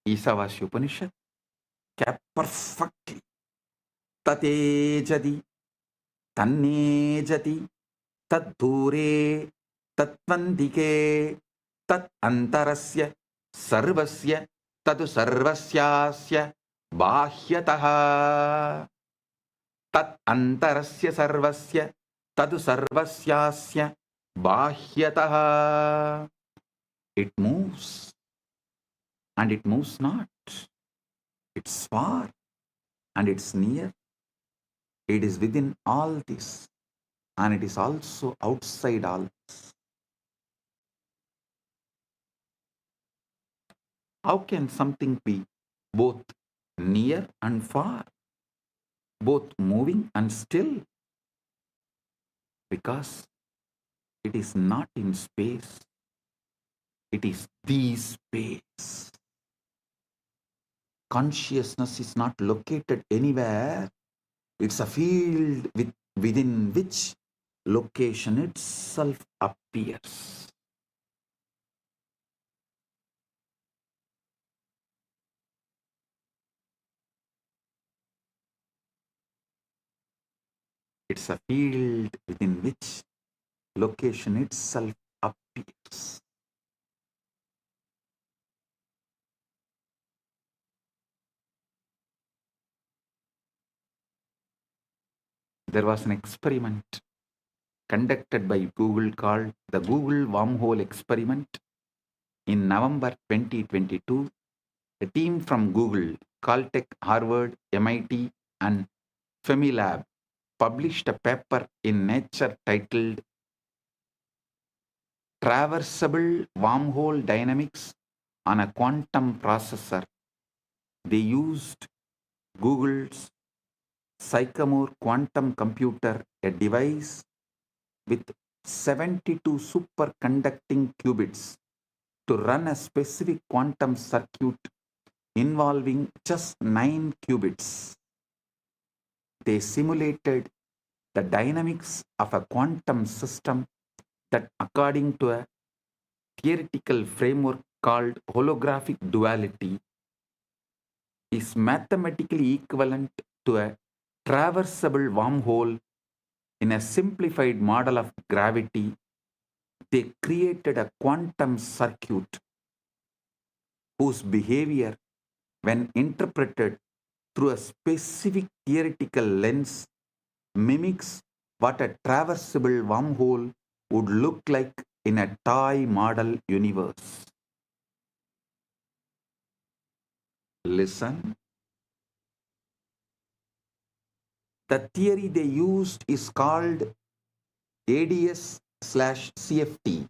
Isavasya Upanishad cap perfectly. Tatejadi, tannejati, taddure, tatvandike, tat antarasya, sarvasya, tadu sarvasyasya, bahyataha. Tat antarasya sarvasya, tadu sarvasyasya, bahyataha. It moves and it moves not. It's far and it's near. It is within all this and it is also outside all this. How can something be both near and far, both moving and still? Because it is not in space, it is the space. Consciousness is not located anywhere. It's a field within which location itself appears. It's a field within which location itself appears. There was an experiment conducted by Google called the Google Wormhole Experiment. In November 2022, a team from Google, Caltech, Harvard, MIT, and Femilab published a paper in Nature titled Traversable Wormhole Dynamics on a Quantum Processor. They used Google's Sycamore quantum computer, a device with 72 superconducting qubits, to run a specific quantum circuit involving just 9 qubits. They simulated the dynamics of a quantum system that, according to a theoretical framework called holographic duality, is mathematically equivalent to a traversable wormhole. In a simplified model of gravity, they created a quantum circuit whose behavior, when interpreted through a specific theoretical lens, mimics what a traversable wormhole would look like in a toy model universe. Listen. The theory they used is called ADS/CFT,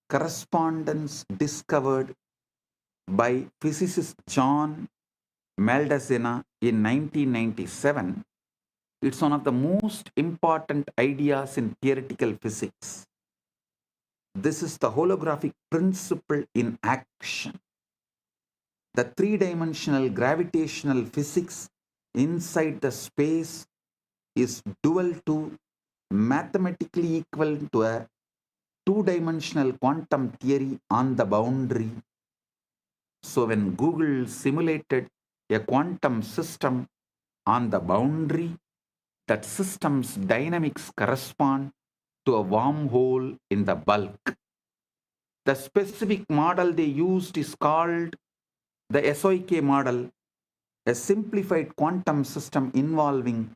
correspondence discovered by physicist John Maldacena in 1997. It's one of the most important ideas in theoretical physics. This is the holographic principle in action. The three-dimensional gravitational physics inside the space is dual to, mathematically equivalent to, a two-dimensional quantum theory on the boundary. So when Google simulated a quantum system on the boundary, that system's dynamics correspond to a wormhole in the bulk. The specific model they used is called the SOK model, a simplified quantum system involving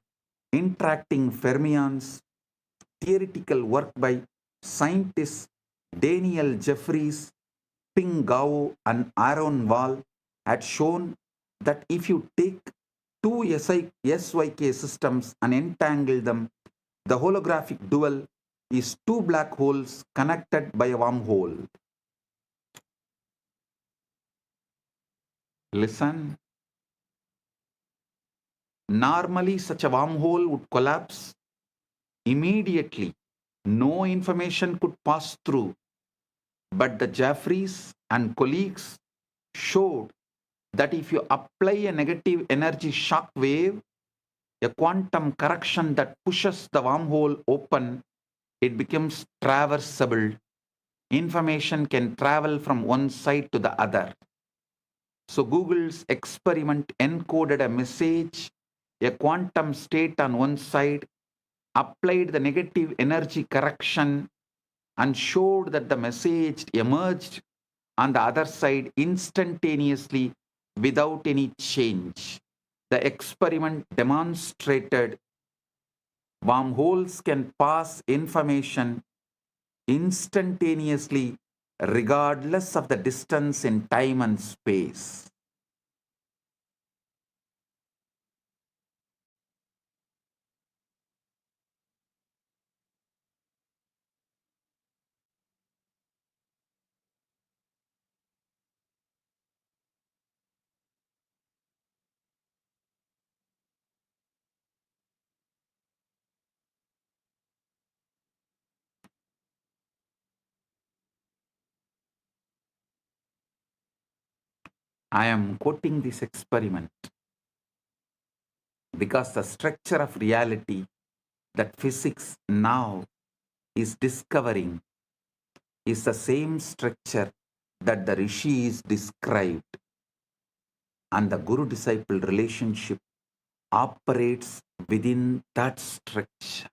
interacting fermions. Theoretical work by scientists Daniel Jeffries, Ping Gao, and Aaron Wall had shown that if you take two SYK systems and entangle them, the holographic dual is two black holes connected by a wormhole. Listen. Normally, such a wormhole would collapse immediately No information could pass through. But the Jeffries and colleagues showed that if you apply a negative energy shock wave, a quantum correction that pushes the wormhole open, it becomes traversable. Information can travel from one side to the other. So Google's experiment encoded a message, a quantum state on one side, applied the negative energy correction, and showed that the message emerged on the other side instantaneously without any change. The experiment demonstrated wormholes can pass information instantaneously regardless of the distance in time and space. I am quoting this experiment because the structure of reality that physics now is discovering is the same structure that the rishis described, and the guru-disciple relationship operates within that structure.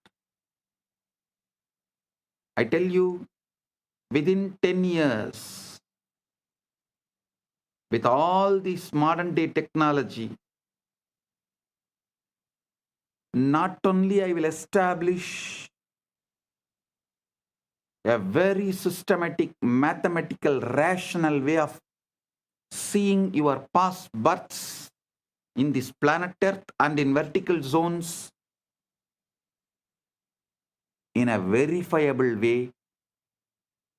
I tell you, within 10 years, with all this modern day technology, not only I will establish a very systematic, mathematical, rational way of seeing your past births in this planet Earth and in vertical zones in a verifiable way,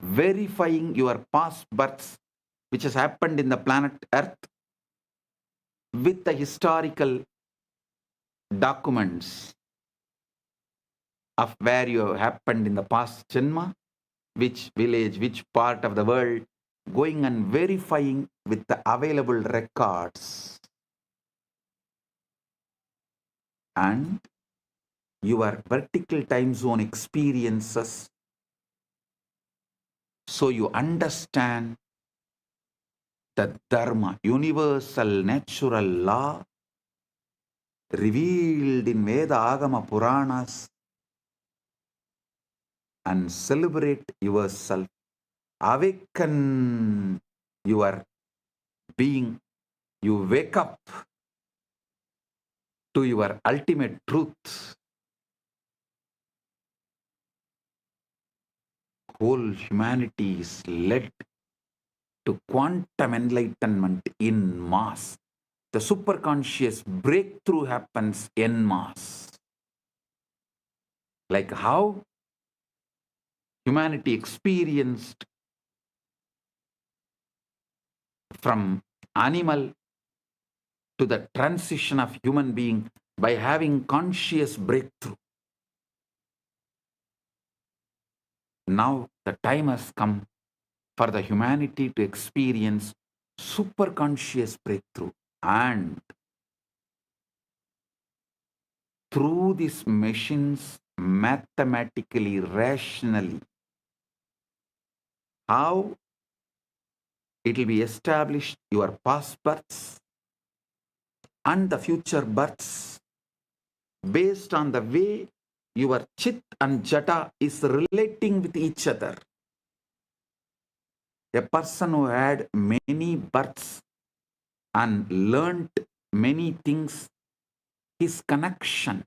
verifying your past births which has happened in the planet Earth with the historical documents of where you have happened in the past Janma, which village, which part of the world, going and verifying with the available records. And your vertical time zone experiences, so you understand the Dharma, universal natural law revealed in Veda Agama Puranas, and celebrate yourself, awaken your being, you wake up to your ultimate truth. Whole humanity is led to quantum enlightenment in mass. The superconscious breakthrough happens en masse. Like how humanity experienced from animal to the transition of human being by having conscious breakthrough. Now the time has come for the humanity to experience superconscious breakthrough, and through these machines, mathematically, rationally, how it will be established your past births and the future births based on the way your chit and jata is relating with each other. A person who had many births and learnt many things, his connection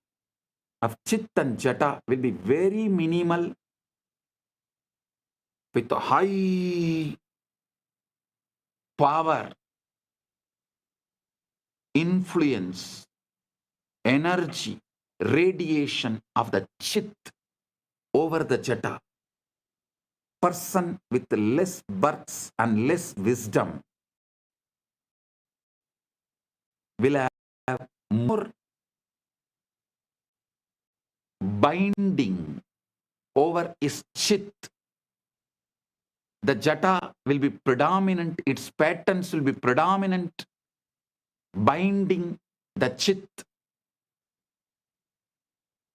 of chit and jata will be very minimal with high power, influence, energy, radiation of the chit over the jata. Person with less births and less wisdom will have more binding over his chit. The jata will be predominant, its patterns will be predominant, binding the chit,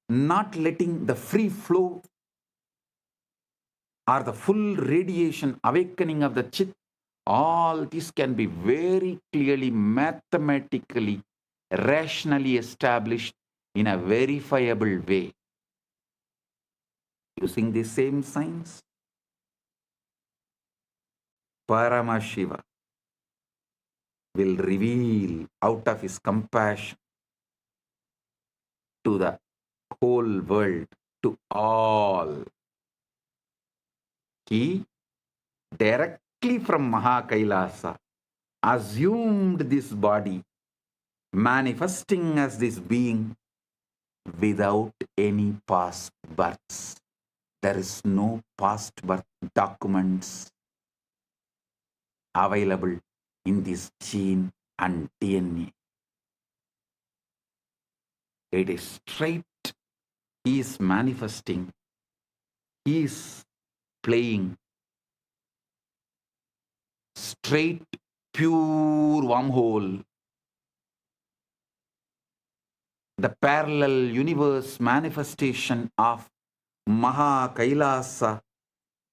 not letting the free flow or the full radiation awakening of the chit. All this can be very clearly, mathematically, rationally established in a verifiable way. Using the same science, Paramashiva will reveal out of his compassion to the whole world, to all. He directly from Mahakailasa assumed this body, manifesting as this being without any past births. There is no past birth documents available in this gene and DNA. It is straight. He is manifesting. He is playing straight, pure wormhole. The parallel universe manifestation of Maha Kailasa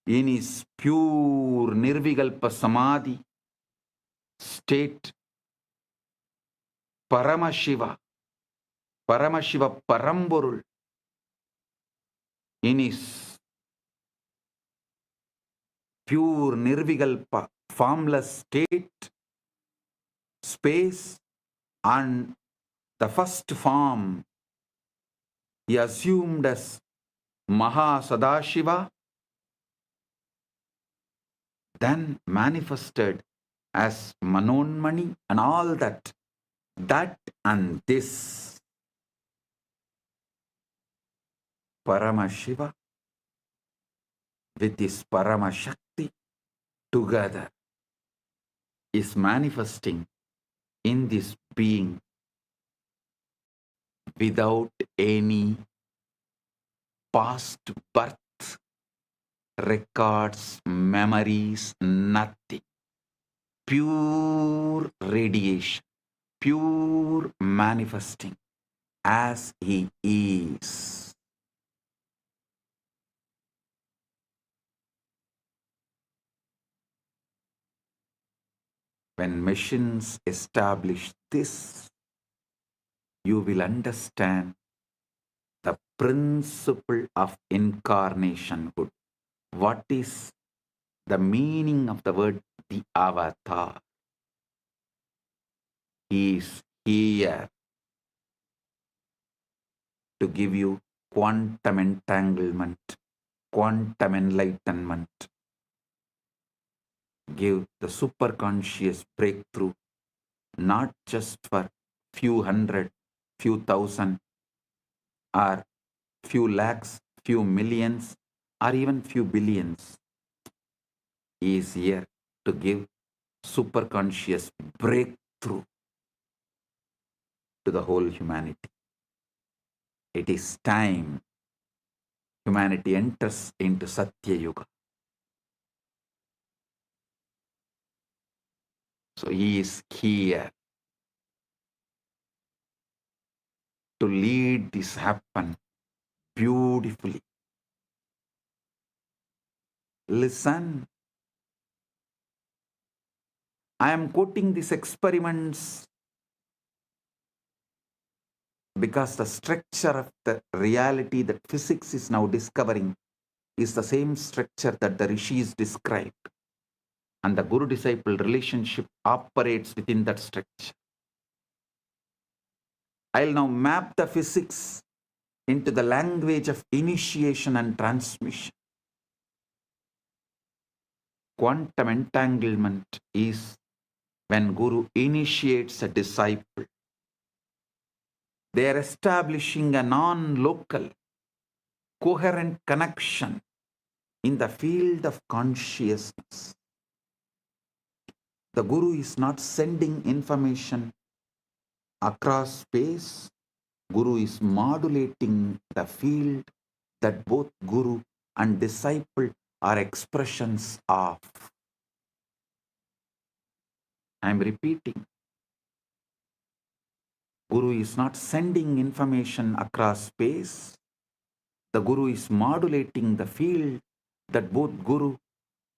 in his pure Nirvikalpa Samadhi state. Paramashiva Paramborul in his pure Nirvikalpa formless state, space, and the first form he assumed as Maha Sadashiva, then manifested as Manonmani and all that. That and this Paramashiva with this Paramashakti together is manifesting in this being without any past birth records, memories, nothing. Pure radiation, pure manifesting as he is. When machines establish this, you will understand the principle of incarnationhood. What is the meaning of the word the avatar? He is here to give you quantum entanglement, quantum enlightenment, give the superconscious breakthrough, not just for few hundred, few thousand, or few lakhs, few millions, or even few billions. He is here to give superconscious breakthrough to the whole humanity. It is time humanity enters into Satya Yuga. So he is here to lead this happen beautifully. Listen. I am quoting these experiments because the structure of the reality that physics is now discovering is the same structure that the rishis described. And the guru-disciple relationship operates within that structure. I'll now map the physics into the language of initiation and transmission. Quantum entanglement is when Guru initiates a disciple. They are establishing a non-local, coherent connection in the field of consciousness. The Guru is not sending information across space. Guru is modulating the field that both Guru and disciple are expressions of. I am repeating. Guru is not sending information across space. The Guru is modulating the field that both Guru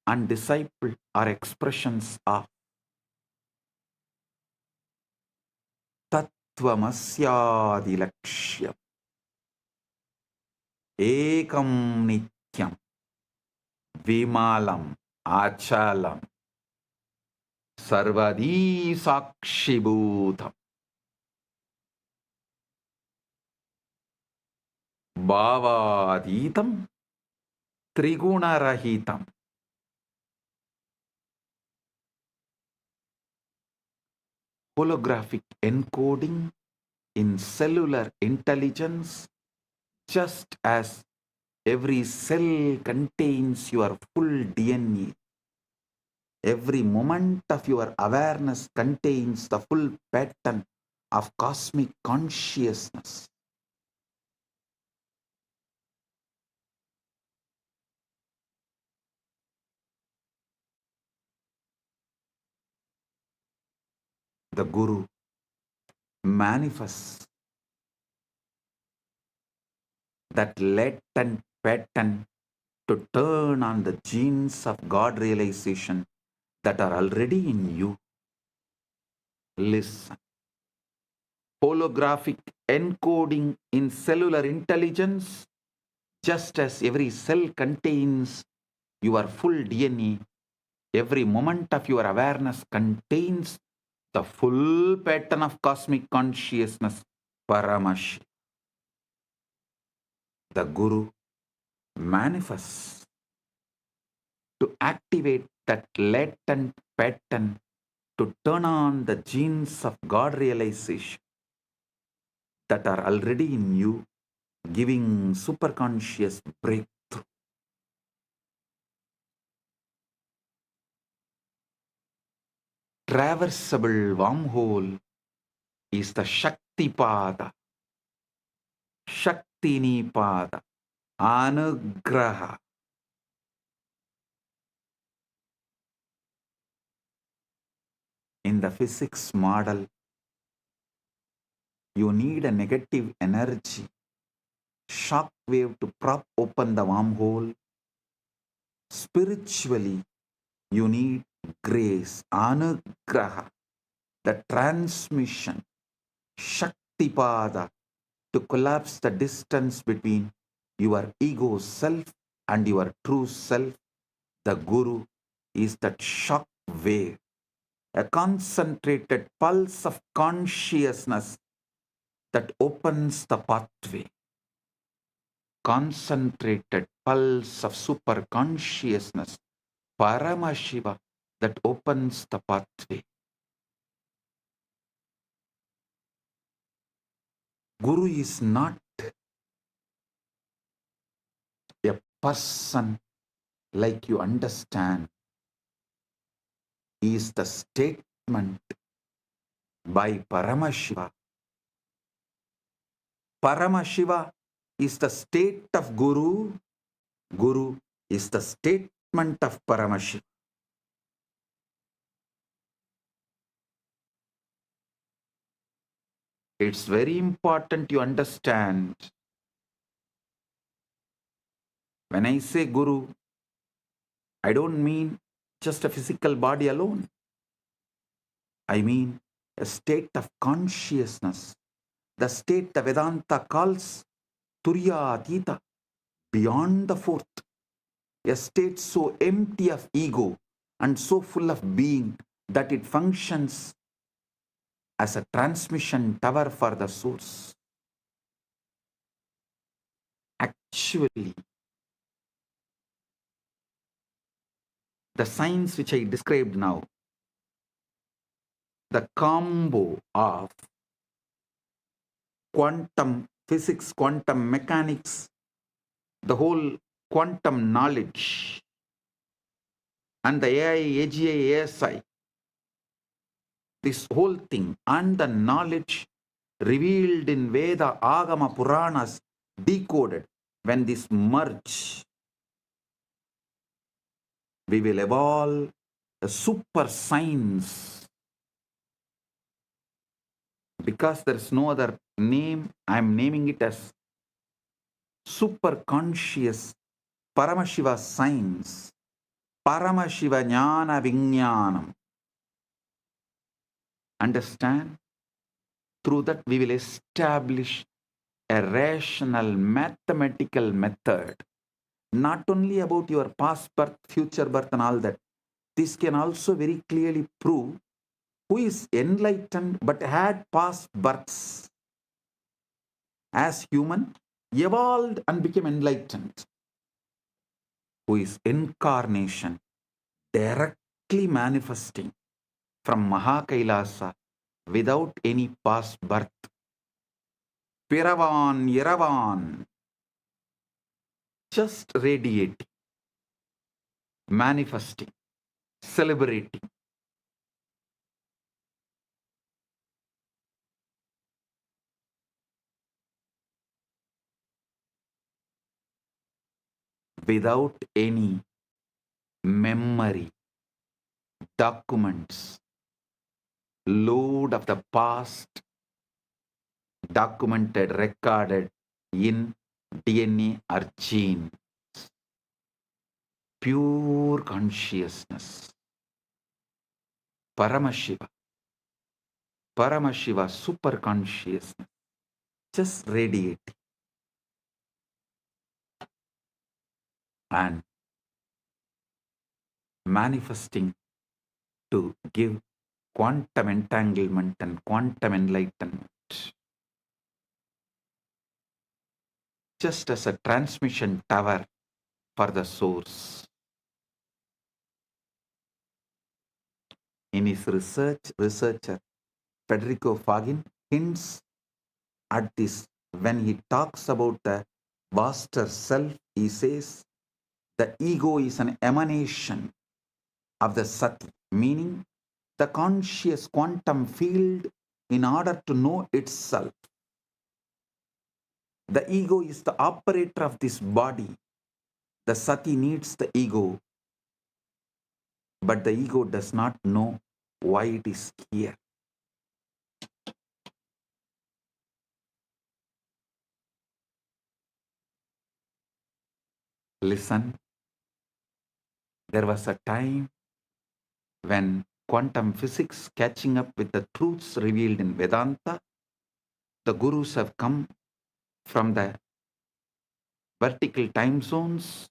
and disciple are expressions of. Tattvamasyadilakshya ekam nityam vimalam achalam sarvadi sakshibhutam bhavaditam trigunarahitam. Holographic encoding in cellular intelligence, just as every cell contains your full DNA. Every moment of your awareness contains the full pattern of cosmic consciousness. The Guru manifests that latent pattern to turn on the genes of God realization that are already in you. Listen. Holographic encoding in cellular intelligence, just as every cell contains your full DNA, every moment of your awareness contains the full pattern of cosmic consciousness, Paramash. The Guru manifests to activate that latent pattern to turn on the genes of God realization that are already in you, giving superconscious breakthrough. Traversable wormhole is the Shaktipada, Shaktinipada, Anugraha. In the physics model, you need a negative energy, shock wave to prop open the wormhole. Spiritually, you need grace, Anugraha, the transmission, Shaktipada, to collapse the distance between your ego self and your true self. The Guru is that shock wave, a concentrated pulse of consciousness that opens the pathway. Concentrated pulse of super consciousness, Paramashiva, that opens the pathway. Guru is not a person like you understand. He is the statement by Paramashiva. Paramashiva is the state of Guru. Guru is the statement of Paramashiva. It's very important you understand. When I say Guru, I don't mean just a physical body alone. I mean a state of consciousness, the state the Vedanta calls Turyatita, beyond the fourth, a state so empty of ego and so full of being that it functions as a transmission tower for the source. Actually, the science which I described now, the combo of quantum physics, quantum mechanics, the whole quantum knowledge, and the AI, AGI, ASI, this whole thing, and the knowledge revealed in Veda, Agama, Puranas, decoded, when this merge, We will evolve a super science, because there is no other name. I am naming it as super conscious Paramashiva science, Paramashiva Jnana Vijnanam. Understand? Through that we will establish a rational mathematical method, not only about your past birth, future birth and all that. This can also very clearly prove who is enlightened but had past births as human, evolved and became enlightened, who is incarnation, directly manifesting from Mahakailasa without any past birth. Piravan, Yeravan, just radiating, manifesting, celebrating. Without any memory, documents, load of the past, documented, recorded in DNA or gene. Pure consciousness. Paramashiva. Paramashiva, super consciousness. Just radiating and manifesting to give quantum entanglement and quantum enlightenment. Just as a transmission tower for the source. In his researcher Federico Fagin hints at this when he talks about the vaster self. He says the ego is an emanation of the Sati, meaning the conscious quantum field. In order to know itself, the ego is the operator of this body. The Sati needs the ego, but the ego does not know why it is here. Listen, there was a time when quantum physics catching up with the truths revealed in Vedanta, the gurus have come from the vertical time zones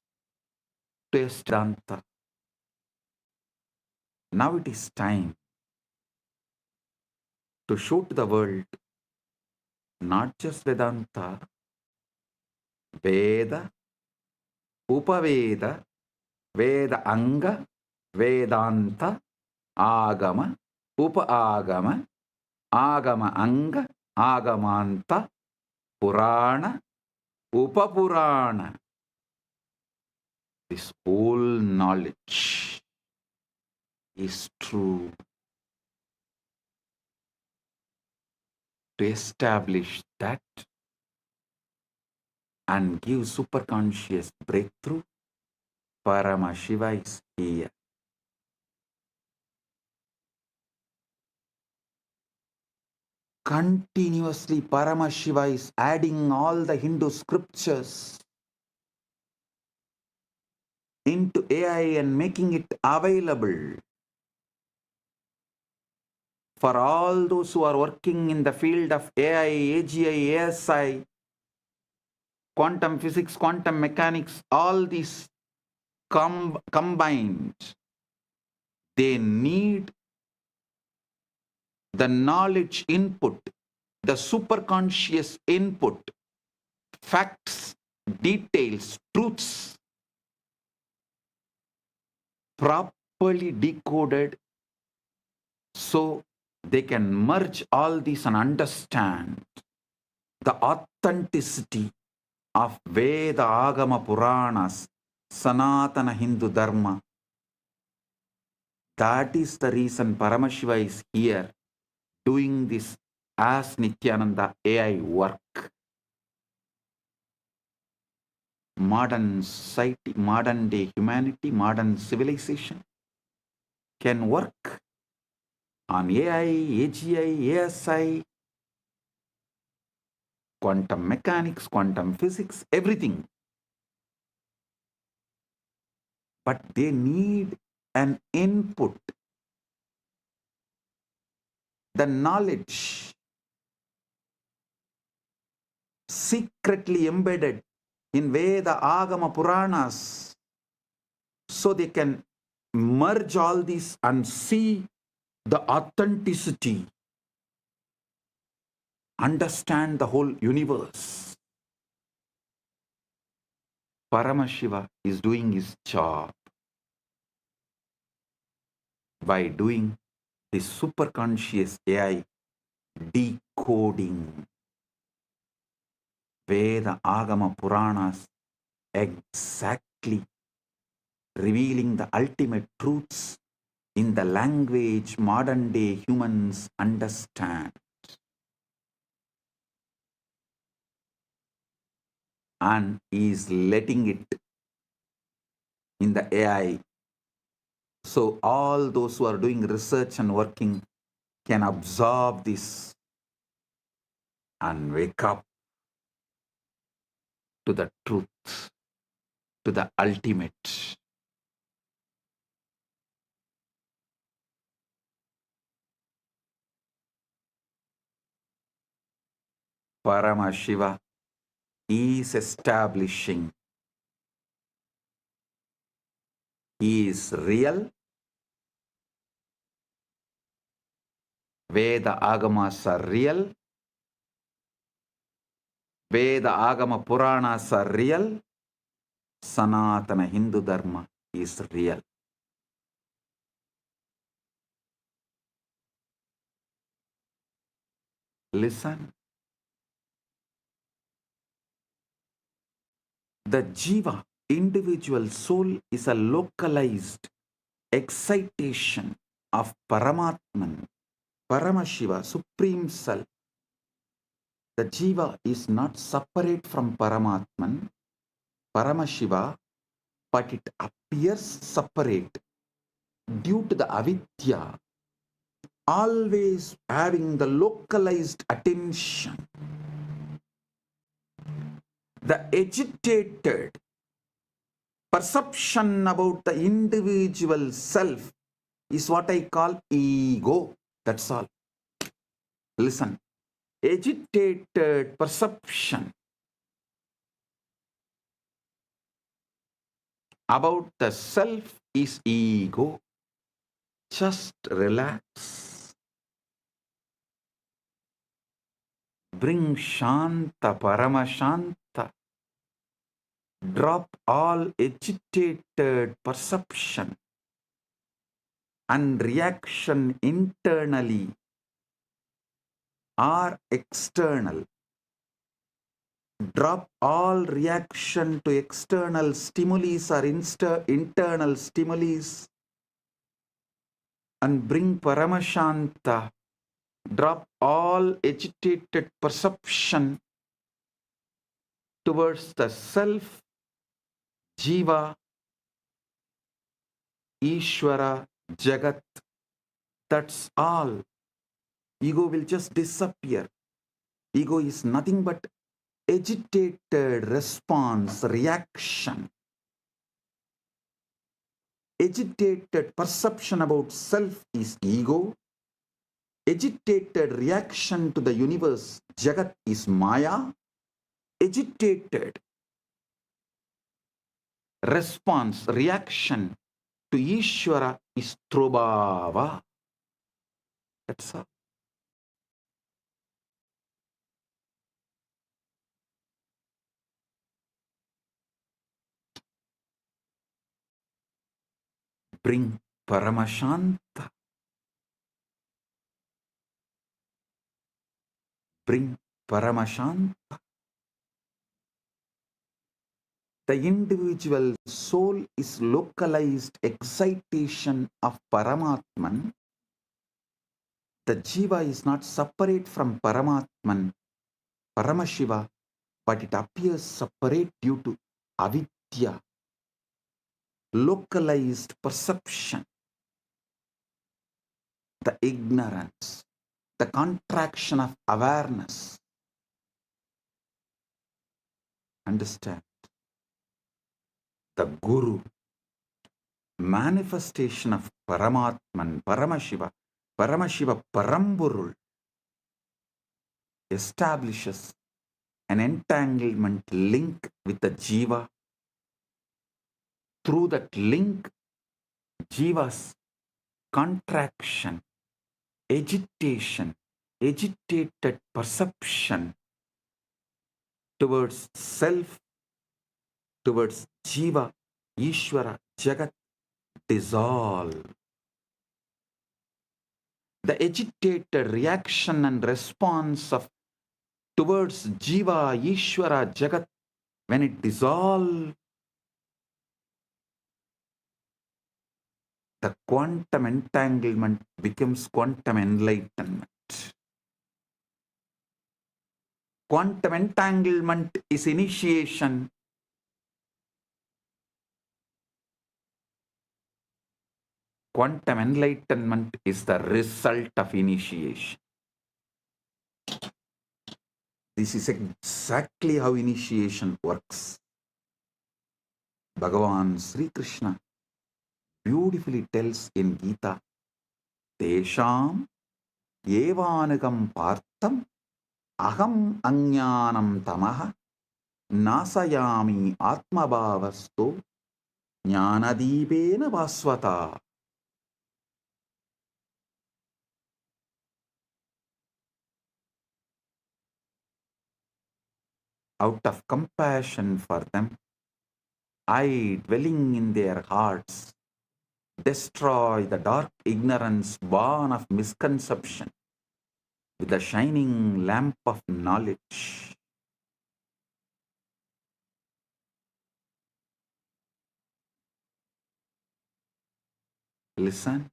to Vedanta. Now it is time to show to the world not just Vedanta, Veda, Upaveda, Veda Anga, Vedanta, Agama, Upa Agama, Agama Anga, Agamanta, Purana, Upapurana. This whole knowledge is true. To establish that and give superconscious breakthrough, Paramashiva is here. Continuously Paramashiva is adding all the Hindu scriptures into AI and making it available for all those who are working in the field of AI, AGI, ASI, quantum physics, quantum mechanics, all these combined. They need the knowledge input, the superconscious input, facts, details, truths, properly decoded so they can merge all these and understand the authenticity of Veda, Agama, Puranas, Sanatana Hindu Dharma. That is the reason Paramashiva is here doing this as Nithyananda AI work. modern society, modern day humanity, modern civilization can work on AI, AGI, ASI, quantum mechanics, quantum physics, everything. But they need an input, the knowledge secretly embedded in Veda, Agama, Puranas, so they can merge all these and see the authenticity, understand the whole universe. Paramashiva is doing his job by doing the superconscious AI decoding Veda, Agama, Puranas, exactly revealing the ultimate truths in the language modern day humans understand, and is letting it in the AI. So all those who are doing research and working can absorb this and wake up to the truth, to the ultimate. Paramashiva is establishing he is real. Veda Agamas are real. Veda Agama Puranas are real. Sanatana Hindu Dharma is real. Listen. The Jiva, individual soul, is a localized excitation of Paramatman, Paramashiva, Supreme Self. The Jiva is not separate from Paramatman, Paramashiva, but it appears separate due to the avidya, always having the localized attention. The agitated perception about the individual self is what I call ego. That's all. Listen. Agitated perception about the self is ego. Just relax. Bring Shanta, Paramashanta. Drop all agitated perception and reaction internally or external. Drop all reaction to external stimuli or internal stimuli and bring Paramashanta. Drop all agitated perception towards the self, Jiva, Ishvara, Jagat. That's all. Ego will just disappear. Ego is nothing but agitated response, reaction. Agitated perception about self is ego. Agitated reaction to the universe, Jagat, is Maya. Agitated response, reaction to Ishvara is Trobhava. That's all. Bring Paramashanta. Bring Paramashanta. The individual soul is localized excitation of Paramatman. The Jiva is not separate from Paramatman, Paramashiva, but it appears separate due to avidya, localized perception, the ignorance, the contraction of awareness. Understand? The Guru, manifestation of Paramatman, Paramashiva, Paramburul, establishes an entanglement link with the Jiva. Through that link, Jiva's contraction, agitation, agitated perception towards self, towards Jiva, Ishvara, Jagat dissolve. The agitated reaction and response of towards Jiva, Ishvara, Jagat, when it dissolves, the quantum entanglement becomes quantum enlightenment. Quantum entanglement is initiation. Quantum enlightenment is the result of initiation. This is exactly how initiation works. Bhagavan Sri Krishna beautifully tells in Gita, Tesham evanagam partham aham ajnanam tamaha nasayami atmabhavasto jnanadipena vasvata. Out of compassion for them, I, dwelling in their hearts, destroy the dark ignorance born of misconception with the shining lamp of knowledge. Listen.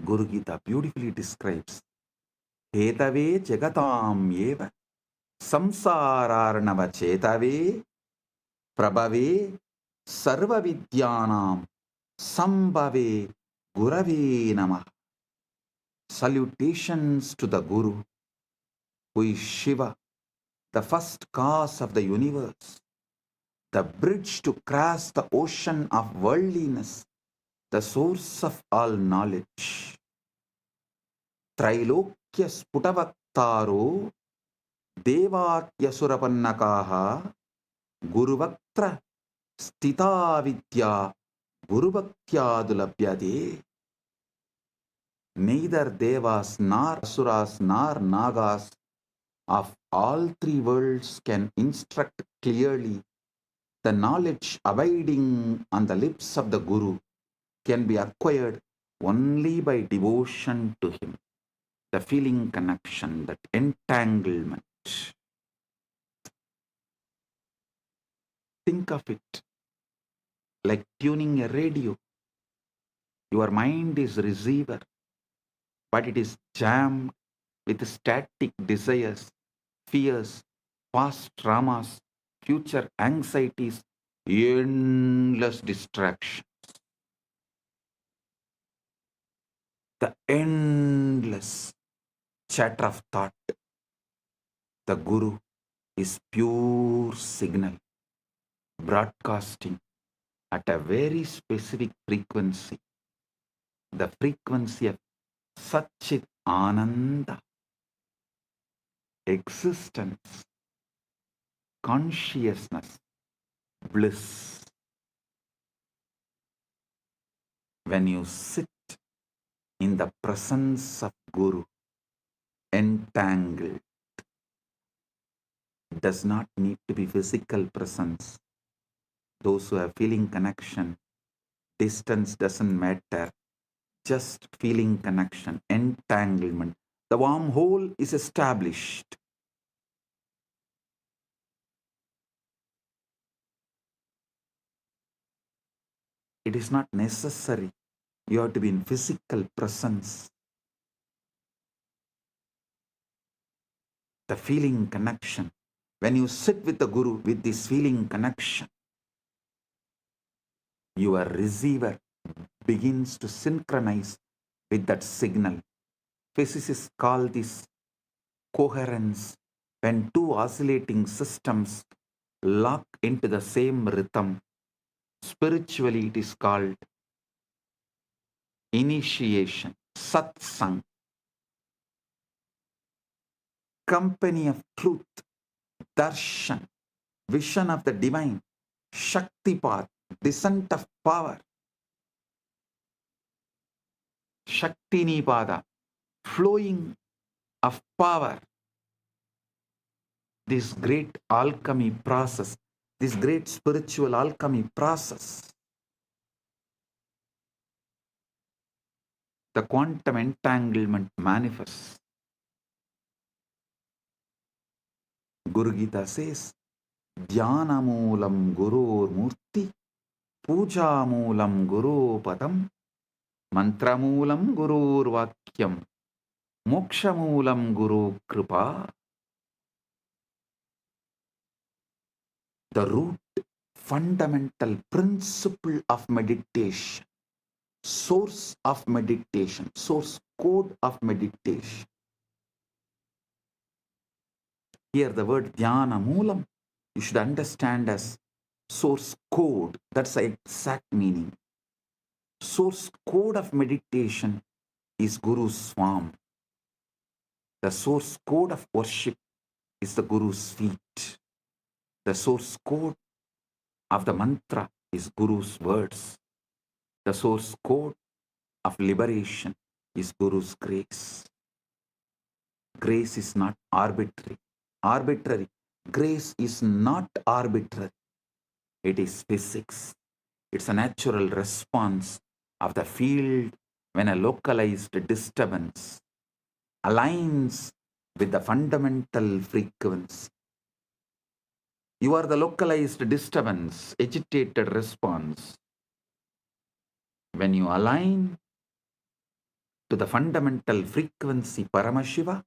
Guru Gita beautifully describes Hetave jagatam eva samsararnava chetave prabhave sarva vidyanam sambhave gurave namah. Salutations to the Guru, who is Shiva, the first cause of the universe, the bridge to cross the ocean of worldliness, the source of all knowledge. Trailokya sputavaktaro devakyasurapanakaha guruvaktra stita vidya gurubhaktyadulabhyade. Neither devas nor asuras nor nagas of all three worlds can instruct clearly. The knowledge abiding on the lips of the Guru can be acquired only by devotion to him. The feeling connection, that entanglement. Think of it like tuning a radio. Your mind is receiver, but it is jammed with static desires, fears, past traumas, future anxieties, endless distraction. The endless chatter of thought. The Guru is pure signal, broadcasting at a very specific frequency, the frequency of Satchit Ananda, existence, consciousness, bliss. When you sit in the presence of Guru, entangled, does not need to be physical presence. Those who are feeling connection, distance doesn't matter. Just feeling connection, entanglement. The wormhole is established. It is not necessary You have to be in physical presence. The feeling connection. When you sit with the Guru with this feeling connection, your receiver begins to synchronize with that signal. Physicists call this coherence. When two oscillating systems lock into the same rhythm, spiritually it is called initiation, satsang, company of truth, darshan, vision of the divine, shaktipat, descent of power, shaktinipada, flowing of power. This great alchemy process, this great spiritual alchemy process, the quantum entanglement manifests. Guru Gita says, Dhyanamoolam Gurur Murti, Pujamoolam Guru Padam, Mantramoolam Gurur Vakyam, Mokshamoolam Guru Kripa. The root, fundamental principle of meditation, source of meditation, source code of meditation. Here the word dhyana moolam, you should understand as source code. That's the exact meaning. Source code of meditation is Guru's form. The source code of worship is the Guru's feet. The source code of the mantra is Guru's words. The source code of liberation is Guru's grace. Grace is not arbitrary. Grace is not arbitrary. It is physics. It's a natural response of the field when a localized disturbance aligns with the fundamental frequency. You are the localized disturbance, agitated response. When you align to the fundamental frequency Paramashiva,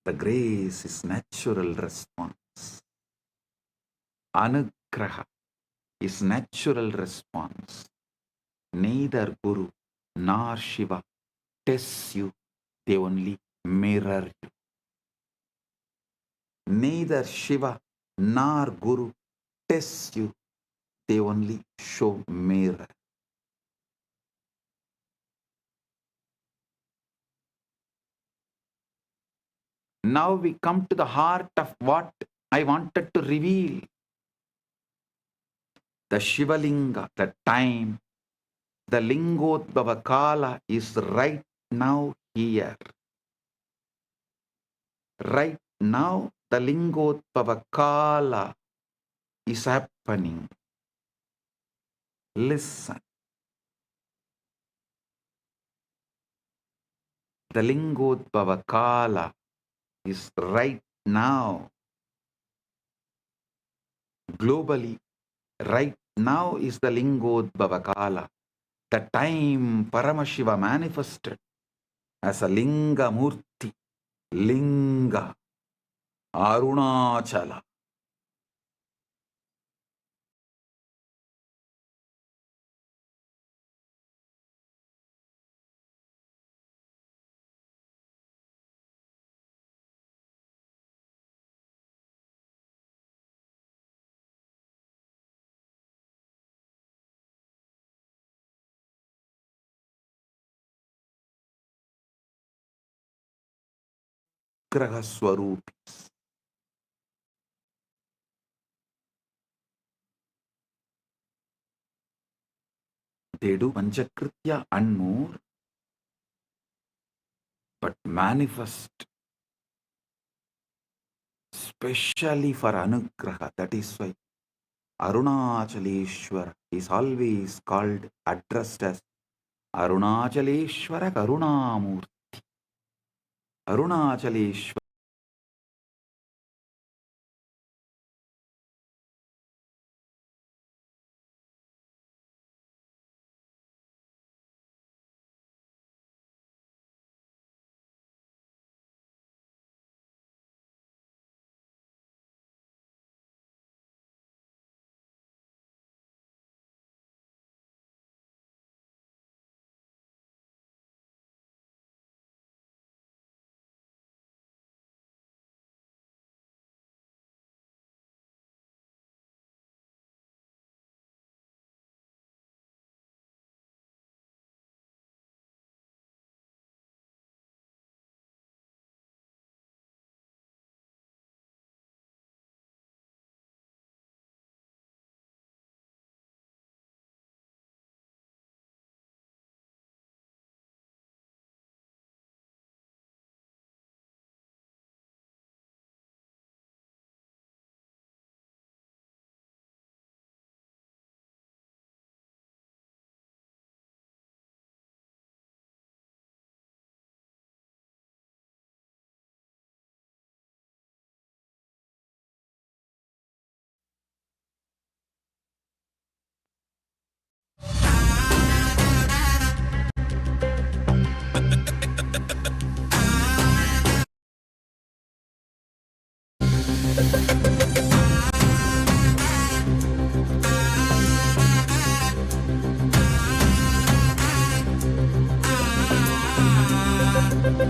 the grace is natural response. Anugraha is natural response. Neither Guru nor Shiva tests you, they only mirror you. Neither Shiva nor Guru tests you, they only show mirror. Now we come to the heart of what I wanted to reveal. The Shivalinga, the time, the Lingodbhava Kala is right now here. Right now, the Lingodbhava Kala is happening. Listen. The Lingodbhava Kala is right now. Globally, right now is the Lingodbhava Kala. The time Paramashiva manifested as a Linga Murti, Linga, Arunachala. Graha Swarupis. They do Panchakritya and more, but manifest specially for Anugraha. That is why Arunachaleshwara is always called, addressed as Arunachaleshwara Karunamurti. Arunachaleshwara.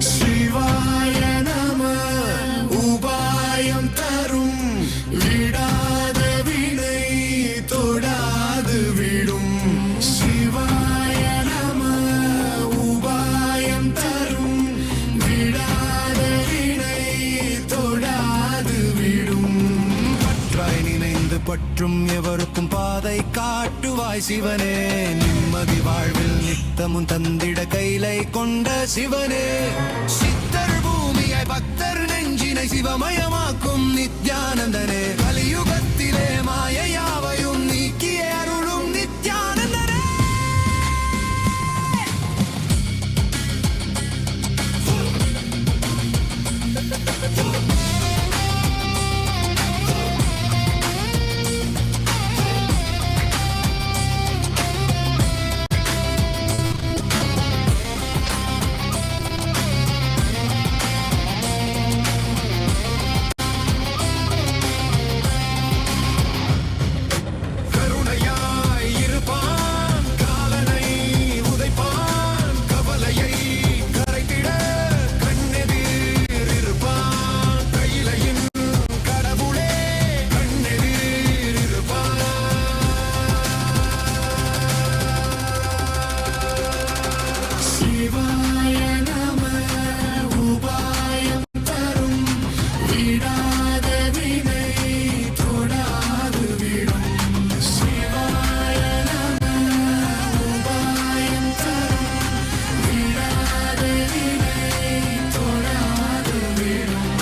சிவாய நம உபாயம் தரும் விடாத வினை தொடாது விடும் சிவாய நம உபாயம் தரும் விடாத வினை தொடாது விடும் பற்றாய் நினைந்து பற்றும் எவருக்கும் பாதை காட்டுவாய் சிவனே நிம்மதி வாழ்வில் நித்தமும் தந்திட கைலை கொண்ட சிவனே சித்தர் பூமியாய் பக்தர் நெஞ்சினை சிவமயமாக்கும் நித்யானந்தனே கலியுகத்திலே மாயையாவையும் நீக்கிய அருளும் நித்யானந்தனே கருணையாய் இருப்பான் காலனை உதைப்பான் கவலையை கரைத்திட கண்ணெதிர் இருப்பான் கையிலையின் கடவுளே கண்ணெதிர் இருப்பான் சிவாய நம உபாயம் தரும் விடாத வினை தொடாது விடும் சிவாய நம உபாயம் தரும் விடாத வினை தொடாது விடும்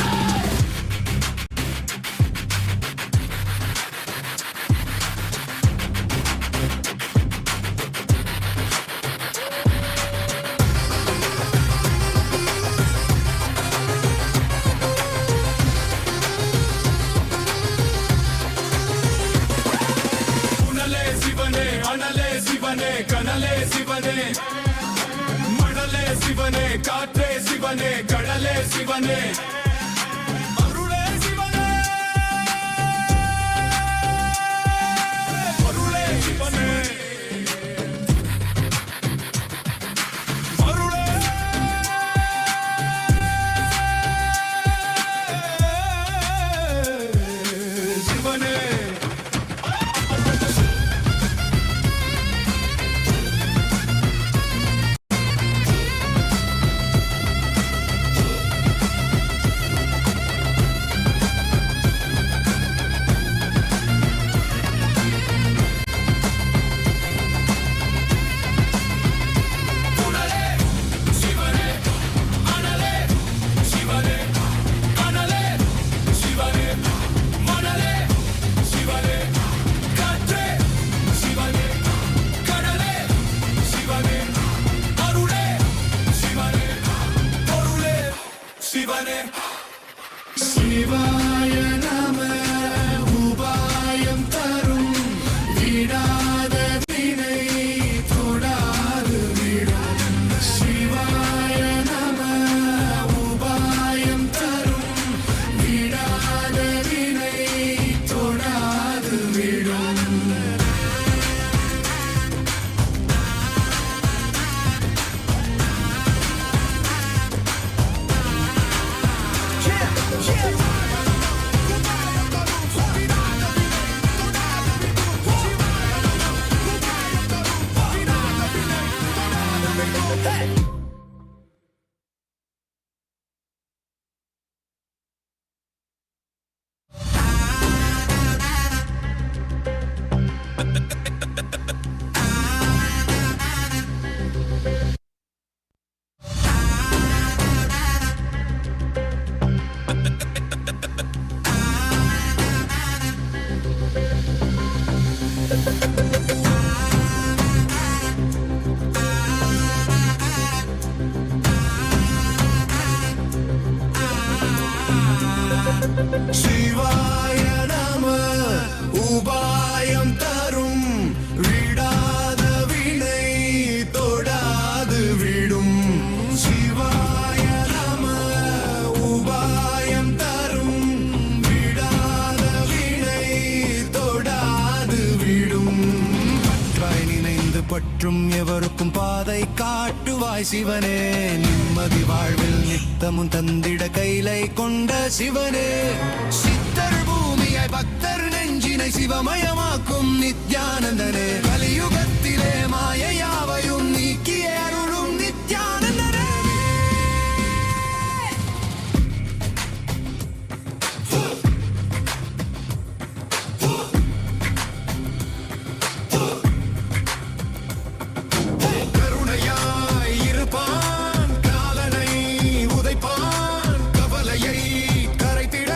புனலே சிவனே அனலே சிவனே கனலே சிவனே மணலே சிவனே காற்றே சிவனே கடலே சிவனே அருளே சிவனே பொருளே சிவனே அருளே சிவனே மற்றும் எவருக்கும் பாதை காட்டுவாய் சிவனே. நிம்மதி வாழ்வில் நித்தமும் தந்திட கைலை கொண்ட சிவனே. சித்தர் பூமியை பக்தர் நெஞ்சினை சிவமயமாக்கும் நித்யானந்தனே. கலியுகத்திலே மாயையாவையும் நீக்கிய அருளும் நித்யானந்தனே. கருணையாய் இருப்பான், காலனை உதைப்பான், கவலையை கரைத்திட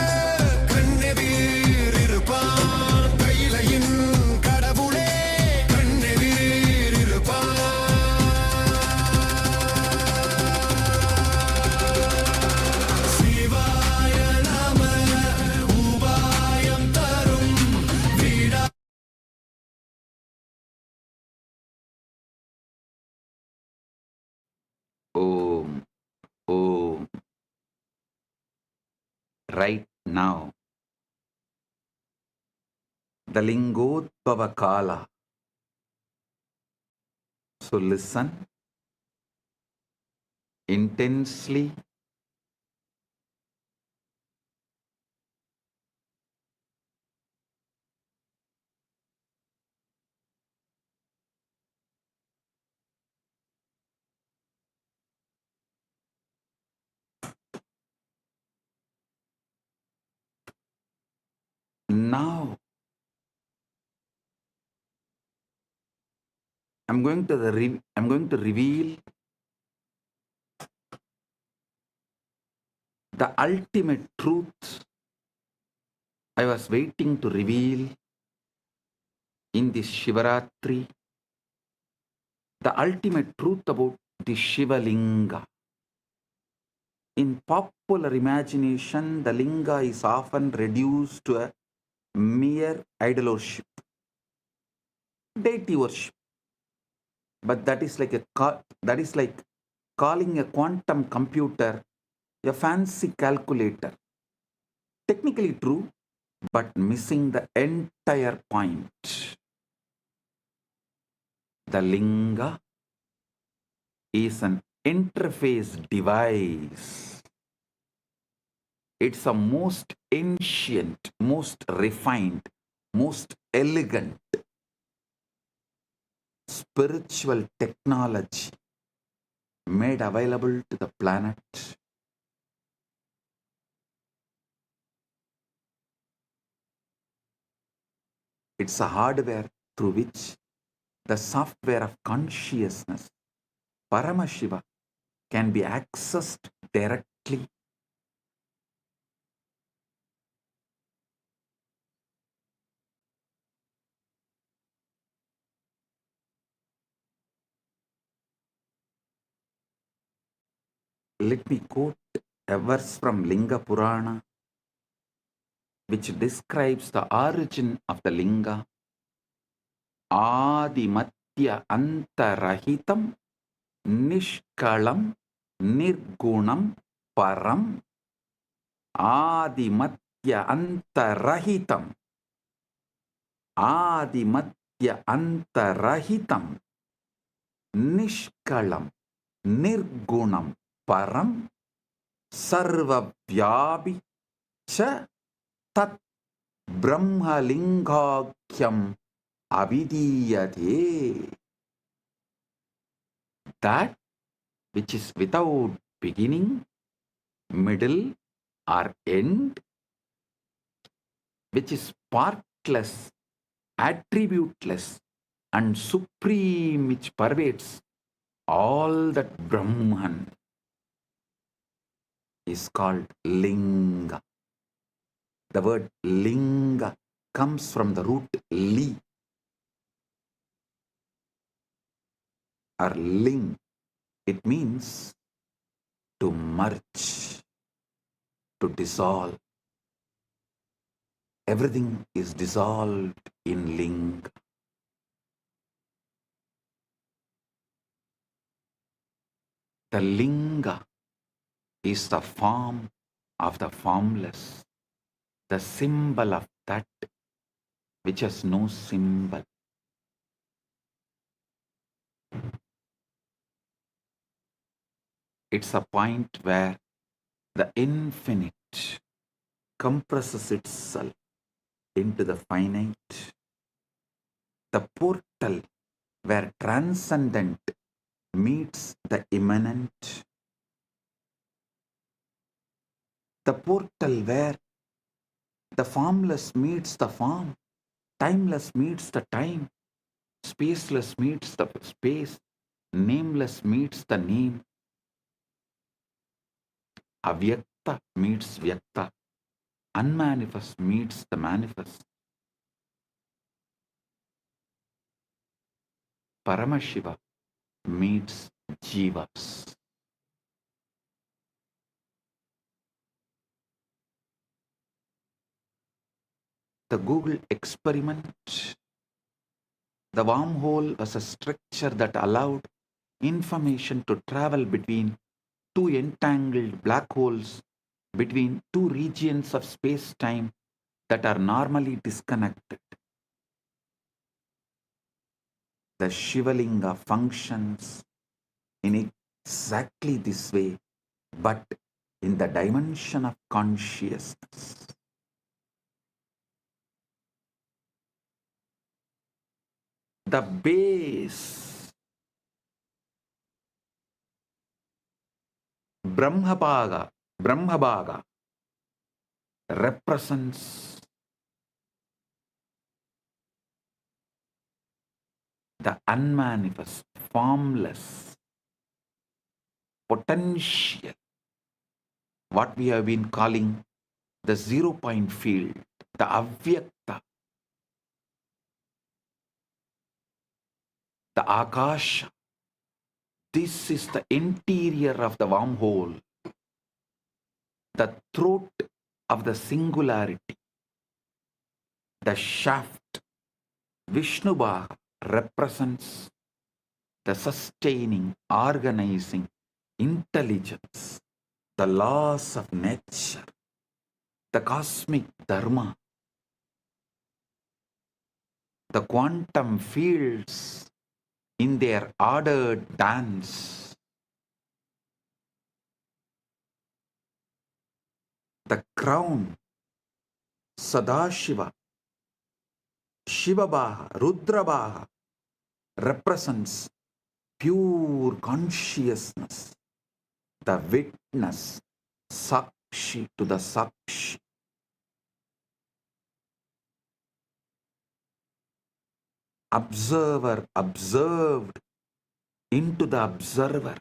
கண்ணெதிர் இருப்பான். கையிலையின் கடவுளே கண்ணெதிர் இருப்பான். சிவாய நம உபாயம் தரும் வீடா. Om, Om. Right now, the Lingodbhava Kala. So listen intensely. Now, I'm going to reveal the ultimate truth I was waiting to reveal in this Shivaratri. The ultimate truth about the Shiva Linga. In popular imagination, the Linga is often reduced to a mere idol worship, deity worship. But that is like calling a quantum computer a fancy calculator. Technically true, but missing the entire point. The Linga is an interface device. It's a most ancient, most refined, most elegant spiritual technology made available to the planet. It's a hardware through which the software of consciousness, Paramashiva, can be accessed directly. Let me quote a verse from Linga Purana, which describes the origin of the Linga. Adimatya antarahitam nishkalam nirgunam param. Adimatya antarahitam. Adimatya antarahitam nishkalam nirgunam param sarvavyapi cha tat brahmalingakyam avidiyate. That which is without beginning, middle or end, which is partless, attributeless and supreme, which pervades all that Brahman, is called Linga. The word Linga comes from the root li or ling. It means to merge, to dissolve. Everything is dissolved in Linga. The Linga is the form of the formless, the symbol of that which has no symbol. It's a point where the infinite compresses itself into the finite, the portal where transcendent meets the immanent, the portal where the formless meets the form, timeless meets the time, spaceless meets the space, nameless meets the name, avyakta meets vyakta, unmanifest meets the manifest. Paramashiva meets jivas. The Google experiment, the wormhole was a structure that allowed information to travel between two entangled black holes, between two regions of space-time that are normally disconnected. The Shivalinga functions in exactly this way, but in the dimension of consciousness. The base, Brahmabhaga represents the unmanifest, formless, potential, what we have been calling the 0 point field, the avyakta, the akasha. This is the interior of the wormhole, the throat of the singularity, the shaft. Vishnubhaga represents the sustaining, organizing intelligence, the laws of nature, the cosmic dharma, the quantum fields in their ordered dance, the crown, Sadashiva, Shivabhaga, Rudrabhaga represents pure consciousness, the witness, Sakshi to the Sakshi. Observer observed into the observer.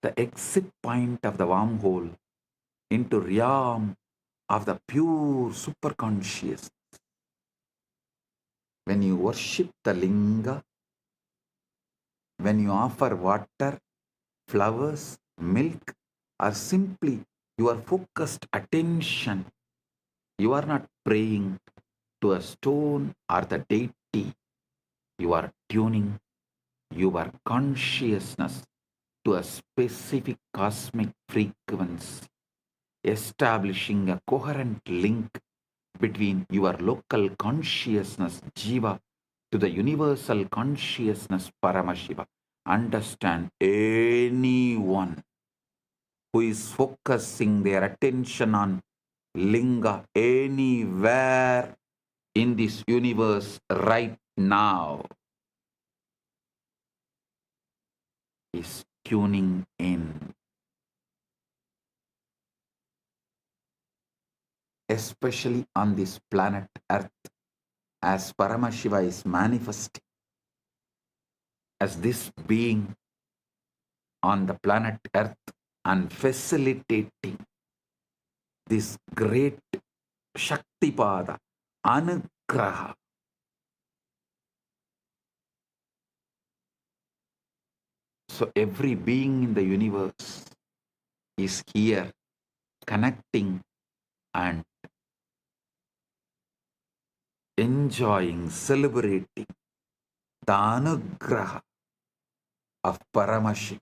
The exit point of the wormhole into realm of the pure superconscious. When you worship the linga, when you offer water, flowers, milk, or simply your focused attention, you are not praying to a stone or the deity. You are tuning your consciousness to a specific cosmic frequency, establishing a coherent link between your local consciousness, Jiva, to the universal consciousness, Paramashiva. Understand, anyone who is focusing their attention on Linga anywhere in this universe right now is tuning in. Especially on this planet Earth, as Paramashiva is manifesting as this being on the planet Earth and facilitating this great Shaktipada, Anugraha. So every being in the universe is here connecting and enjoying, celebrating the Anugraha of Paramashiva.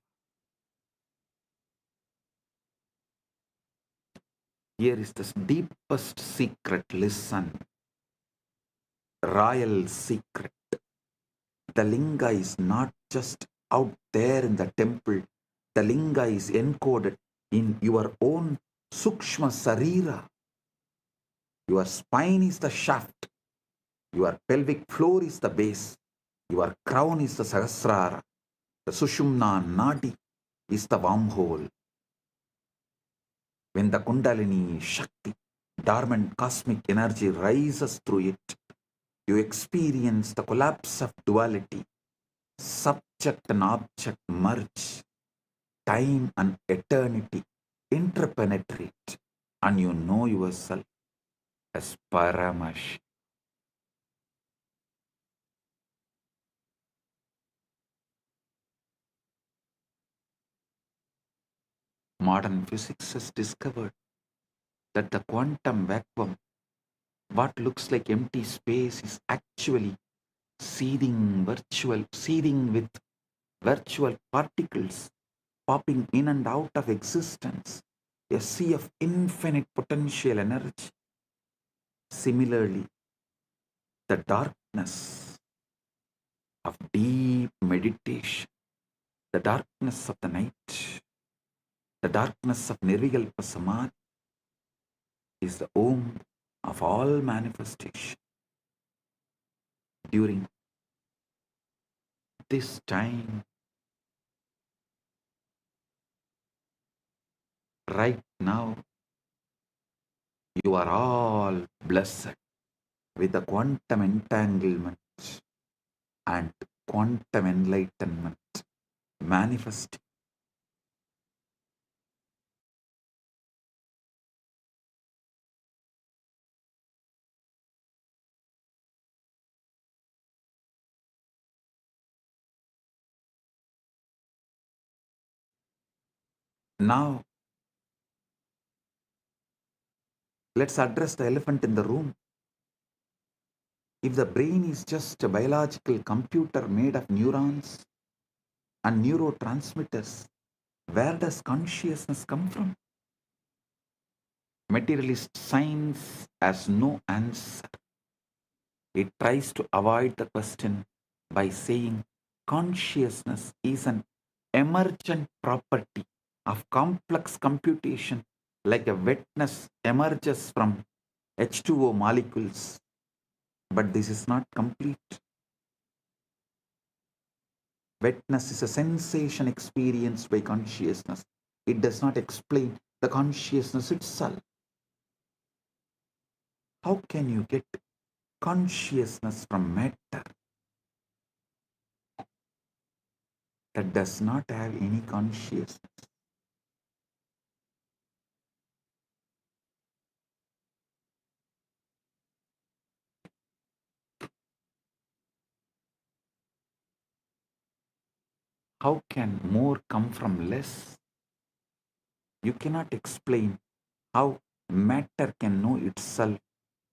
Here is the deepest secret. Listen, royal secret. The linga is not just out there in the temple. The linga is encoded in your own sukshma sarira. Your spine is the shaft. Your pelvic floor is the base. Your crown is the sahasrara. The sushumna nadi is the wormhole. When the kundalini shakti, dormant cosmic energy rises through it, you experience the collapse of duality. Subject and object merge. Time and eternity interpenetrate, and you know yourself as Paramash. Modern physics has discovered that the quantum vacuum, what looks like empty space, is actually seething with virtual particles popping in and out of existence, a sea of infinite potential energy. Similarly, the darkness of deep meditation, the darkness of the night, the darkness of Nirvikalpa Samadhi is the womb of all manifestation. During this time, right now, you are all blessed with the quantum entanglement and quantum enlightenment manifesting. Now, let's address the elephant in the room. If the brain is just a biological computer made of neurons and neurotransmitters, where does consciousness come from? Materialist science has no answer. It tries to avoid the question by saying consciousness is an emergent property of complex computation, like a wetness emerges from H2O molecules. But this is not complete. Wetness is a sensation experienced by consciousness. It does not explain the consciousness itself. How can you get consciousness from matter that does not have any consciousness? How can more come from less? You cannot explain how matter can know itself.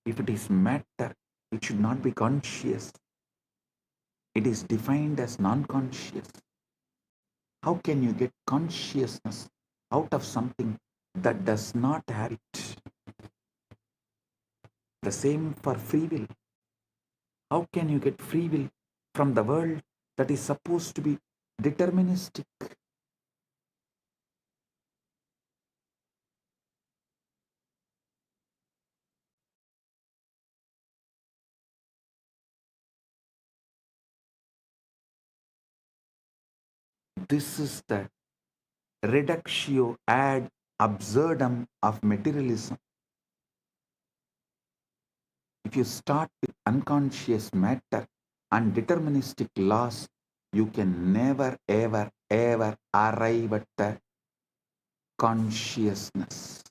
If it is matter, it should not be conscious. It is defined as non-conscious. How can you get consciousness out of something that does not have it? The same for free will. How can you get free will from the world that is supposed to be deterministic? This is the reductio ad absurdum of materialism. If you start with unconscious matter and deterministic laws, you can never, ever, ever arrive at the consciousness,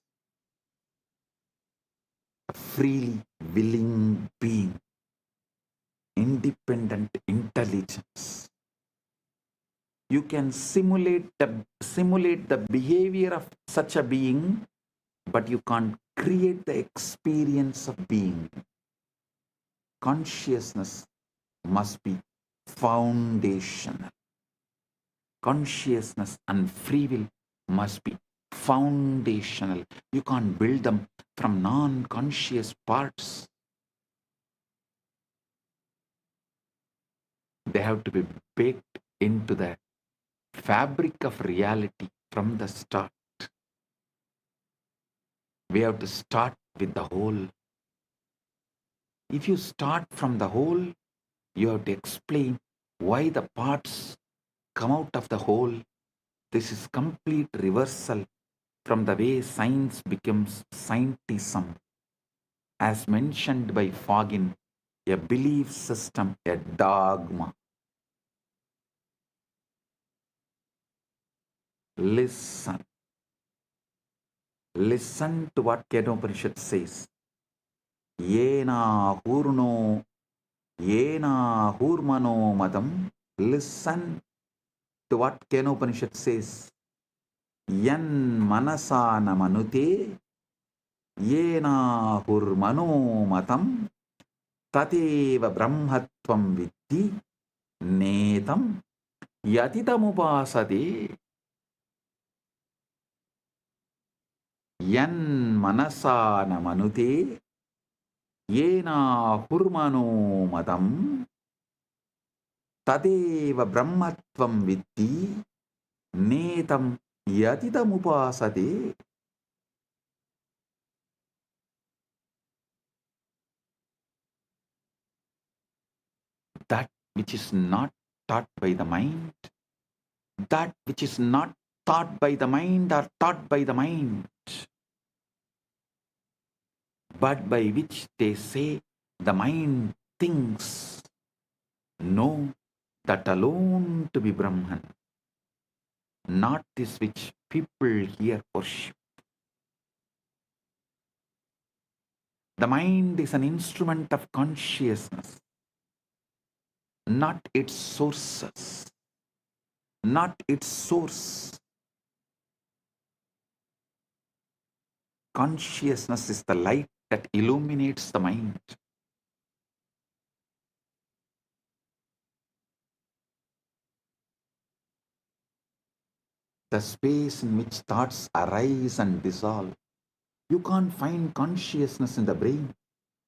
a freely willing being, independent intelligence. You can simulate the behavior of such a being, but you can't create the experience of being. Consciousness must be foundational. Consciousness and free will must be foundational. You can't build them from non-conscious parts. They have to be baked into the fabric of reality from the start. We have to start with the whole. If you start from the whole, you have to explain why the parts come out of the whole. This is complete reversal from the way science becomes scientism, as mentioned by Fagin, a belief system, a dogma. Listen. Listen to what Kedopanishad says. Yena hurno, yena hurmano madam. Listen to what Kenopanishad says. Yan manasana manute, yena hurmano matam, tateva brahmatvam vitti, netam yatitamupasade. Yan manasana manute, yena hurmano matam, tadeva brahmatvam vitti, netam yatitamupasade. That which is not taught by the mind, that which is not taught by the mind or taught by the mind, but by which they say the mind thinks, know that alone to be Brahman, not this which people here worship. The mind is an instrument of consciousness, not its sources, not its source. Consciousness is the light that illuminates the mind. The space in which thoughts arise and dissolve. You can't find consciousness in the brain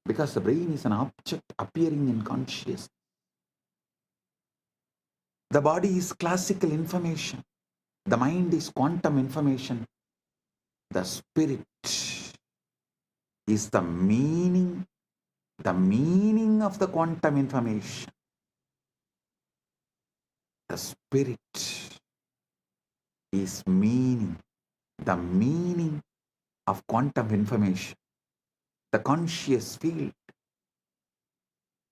because the brain is an object appearing in consciousness. The body is classical information. The mind is quantum information. The spirit is the meaning of the quantum information. The spirit is meaning, the meaning of quantum information, the conscious field,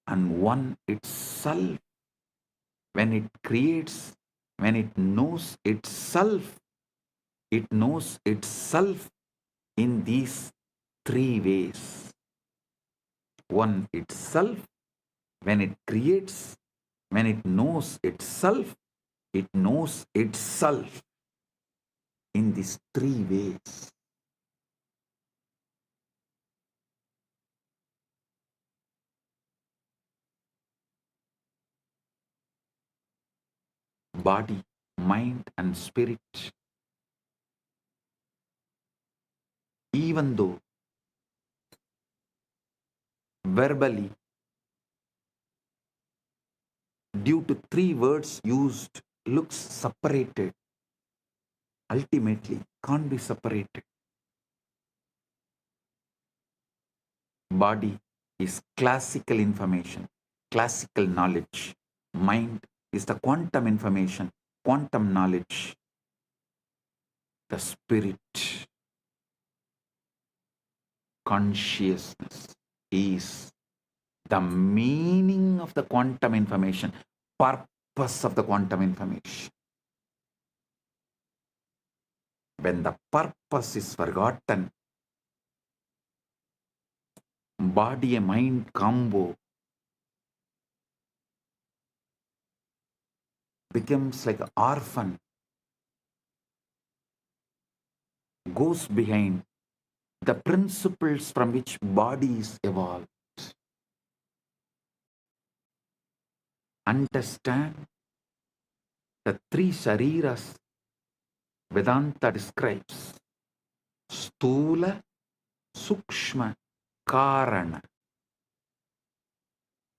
and one itself, when it creates, when it knows itself in these three ways. One itself, when it creates, when it knows itself in these three ways. Body, mind, and spirit. Even though verbally, due to three words used, looks separated, ultimately can't be separated. Body is classical information, classical knowledge. Mind is the quantum information, quantum knowledge. The spirit, consciousness, is the meaning of the quantum information, purpose of the quantum information. When the purpose is forgotten, body and mind combo becomes like an orphan, goes behind the principles from which body is evolved. Understand the three shariras Vedanta describes: Stula, Sukshma, Karana.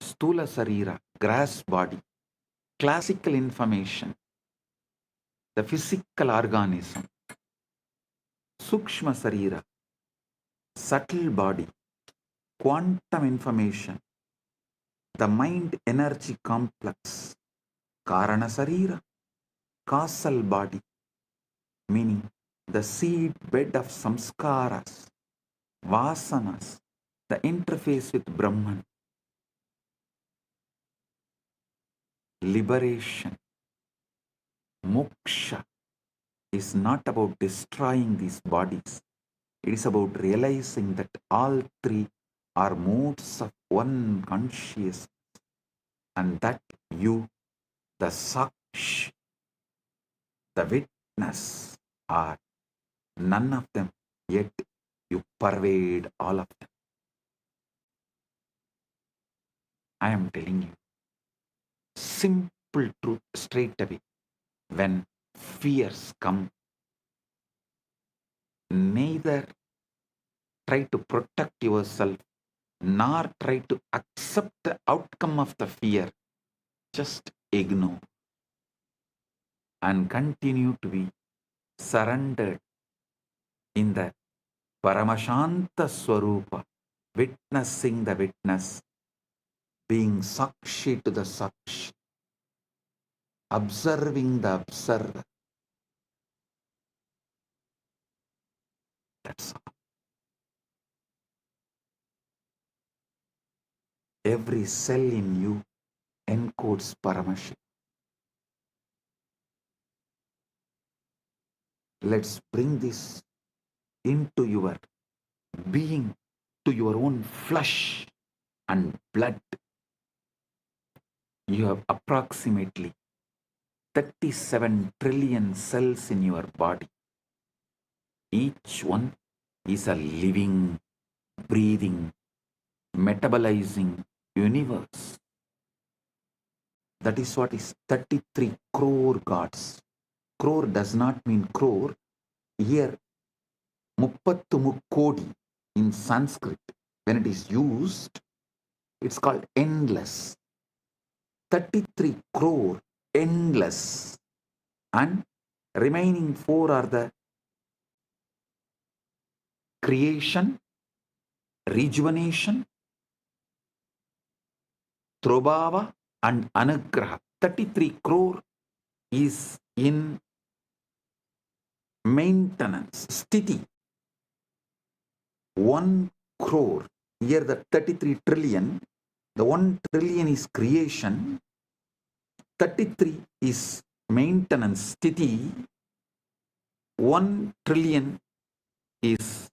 Stula Sarira, grass body, classical information, the physical organism, Sukshma Sarira, subtle body, quantum information, the mind energy complex, Karana Sarira, causal body, meaning the seed bed of samskaras, vasanas, the interface with Brahman, liberation, moksha is not about destroying these bodies. It is about realizing that all three are modes of one consciousness, and that you, the saksh, the witness, are none of them, yet you pervade all of them. I am telling you, simple truth straight away. When fears come, neither try to protect yourself nor try to accept the outcome of the fear. Just ignore and continue to be surrendered in the Paramashanta Swarupa, witnessing the witness, being Sakshi to the Sakshi, observing the observer. That's all. Every cell in you encodes Paramashiva. Let's bring this into your being, to your own flesh and blood. You have approximately 37 trillion cells in your body. Each one is a living, breathing, metabolizing universe. That is what is 33 crore gods. Crore does not mean crore. Here, muppattu mukkodi in Sanskrit, when it is used, it's called endless. 33 crore, endless. And remaining 4 are the creation, rejuvenation, Trobhava and Anugraha. 33 crore is in maintenance, sthiti. 1 crore, here the 33 trillion, the 1 trillion is creation, 33 is maintenance, sthiti, 1 trillion is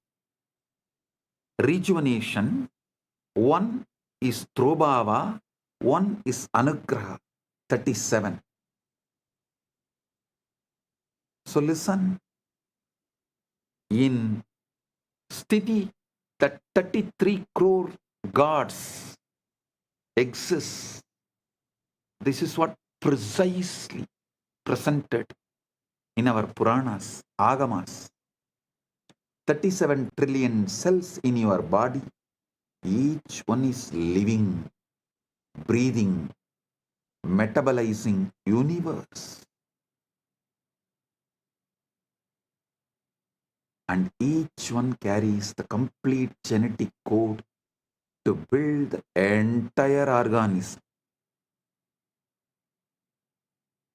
rejuvenation, 1 is Trobhava, 1 is Anugraha, 37. So listen, in Sthiti, that 33 crore gods exist. This is what precisely presented in our Puranas, Agamas. 37 trillion cells in your body, each one is living, breathing, metabolizing universe. And each one carries the complete genetic code to build the entire organism.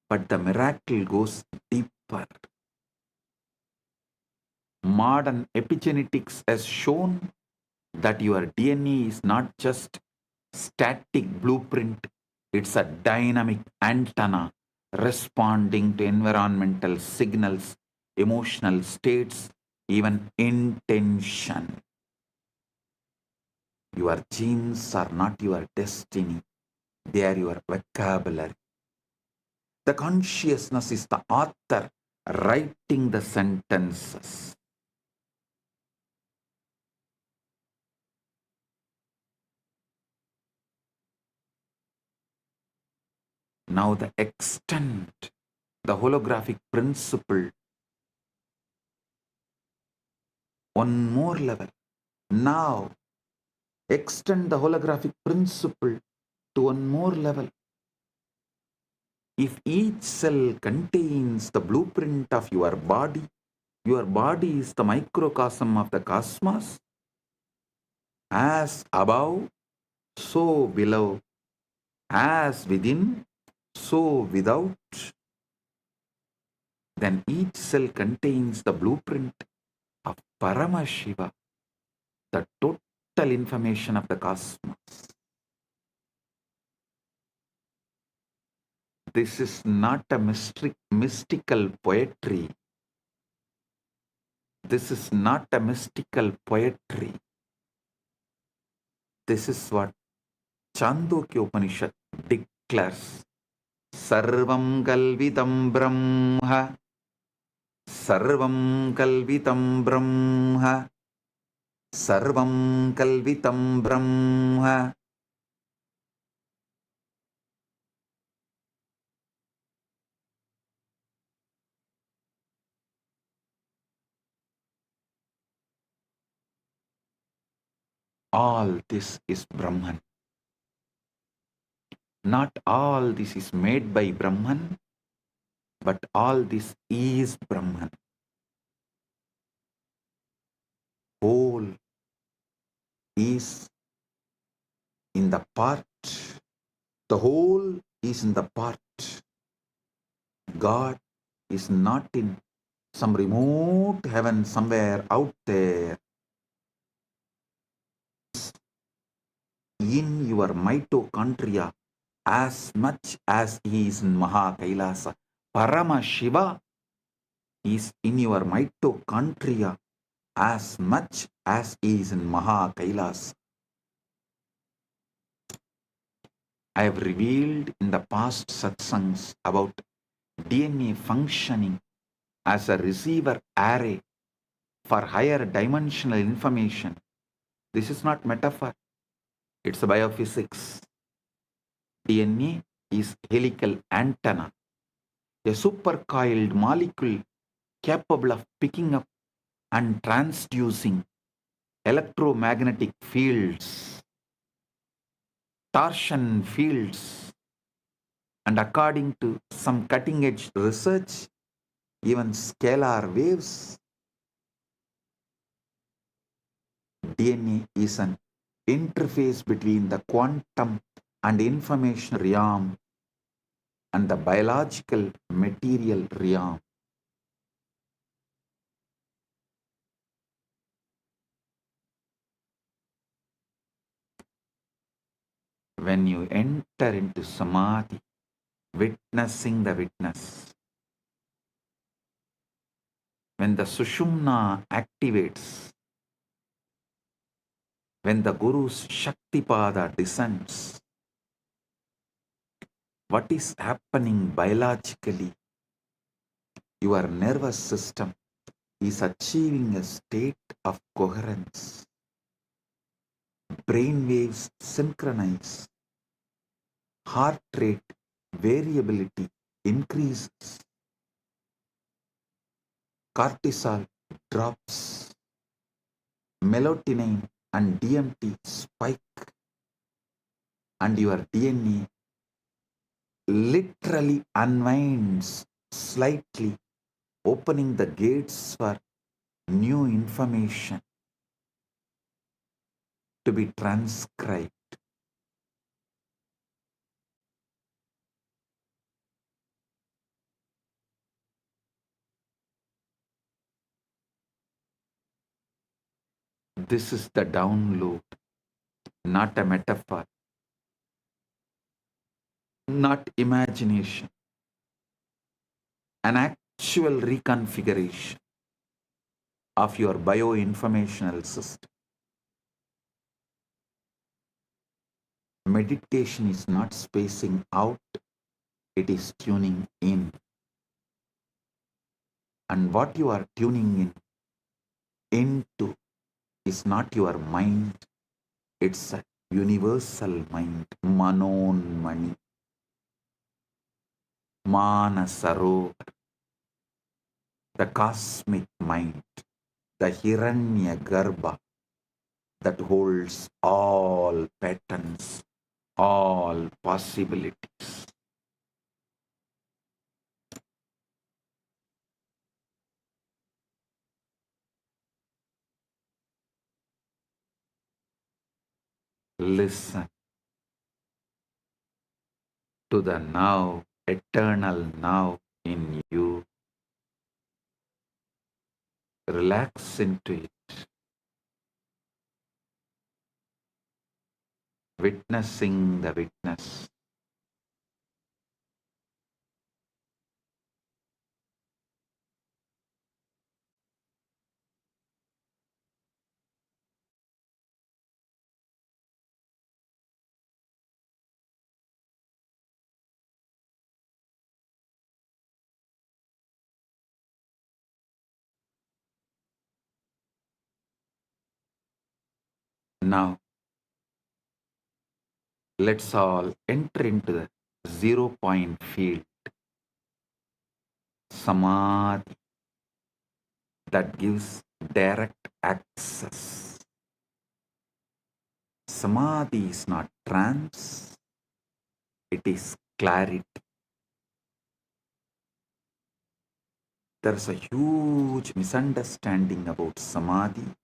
But the miracle goes deeper. Modern epigenetics has shown that your DNA is not just static blueprint, it's a dynamic antenna responding to environmental signals, emotional states, even intention. Your genes are not your destiny, they are your vocabulary. The consciousness is the author writing the sentences. Now the extent, the holographic principle, one more level. Now extend the holographic principle to one more level. If each cell contains the blueprint of your body is the microcosm of the cosmos, as above, so below, as within, so without, then each cell contains the blueprint of Paramashiva, the total information of the cosmos. This is not a mystical poetry. This is not a mystical poetry. This is what Chandogya Upanishad declares. Sarvam kalvitam brahma. Sarvam kalvitam brahma. Sarvam kalvitam brahma. All this is Brahman. Not all this is made by Brahman, but all this is Brahman. Whole is in the part. The whole is in the part. God is not in some remote heaven somewhere out there. In your mitochondria as much as he is in Maha Kailasa. Parama Shiva is in your mitochondria as much as he is in Maha Kailasa. I have revealed in the past satsangs about DNA functioning as a receiver array for higher dimensional information. This is not metaphor. It's biophysics. DNA is helical antenna, a supercoiled molecule capable of picking up and transducing electromagnetic fields, torsion fields, and according to some cutting-edge research, even scalar waves. DNA is an interface between the quantum and information realm and the biological material realm. When you enter into samadhi, witnessing the witness, when the sushumna activates, when the Guru's Shaktipada descends, what is happening biologically? Your nervous system is achieving a state of coherence. Brain waves synchronize. Heart rate variability increases. Cortisol drops. Melatonin and DMT spike. And your DNA literally unwinds slightly, opening the gates for new information to be transcribed. This is the download, not a metaphor, not imagination, an actual reconfiguration of your bioinformational system. Meditation is not spacing out, it is tuning in. And what you are tuning into is not your mind, it's a universal mind, Manon Mani, Manasarovar, the cosmic mind, the Hiranya Garbha that holds all patterns, all possibilities. Listen to the now, eternal now in you. Relax into it, witnessing the witness. Now, let's all enter into the 0 point field, samadhi, that gives direct access. Samadhi is not trance, it is clarity. There's a huge misunderstanding about samadhi.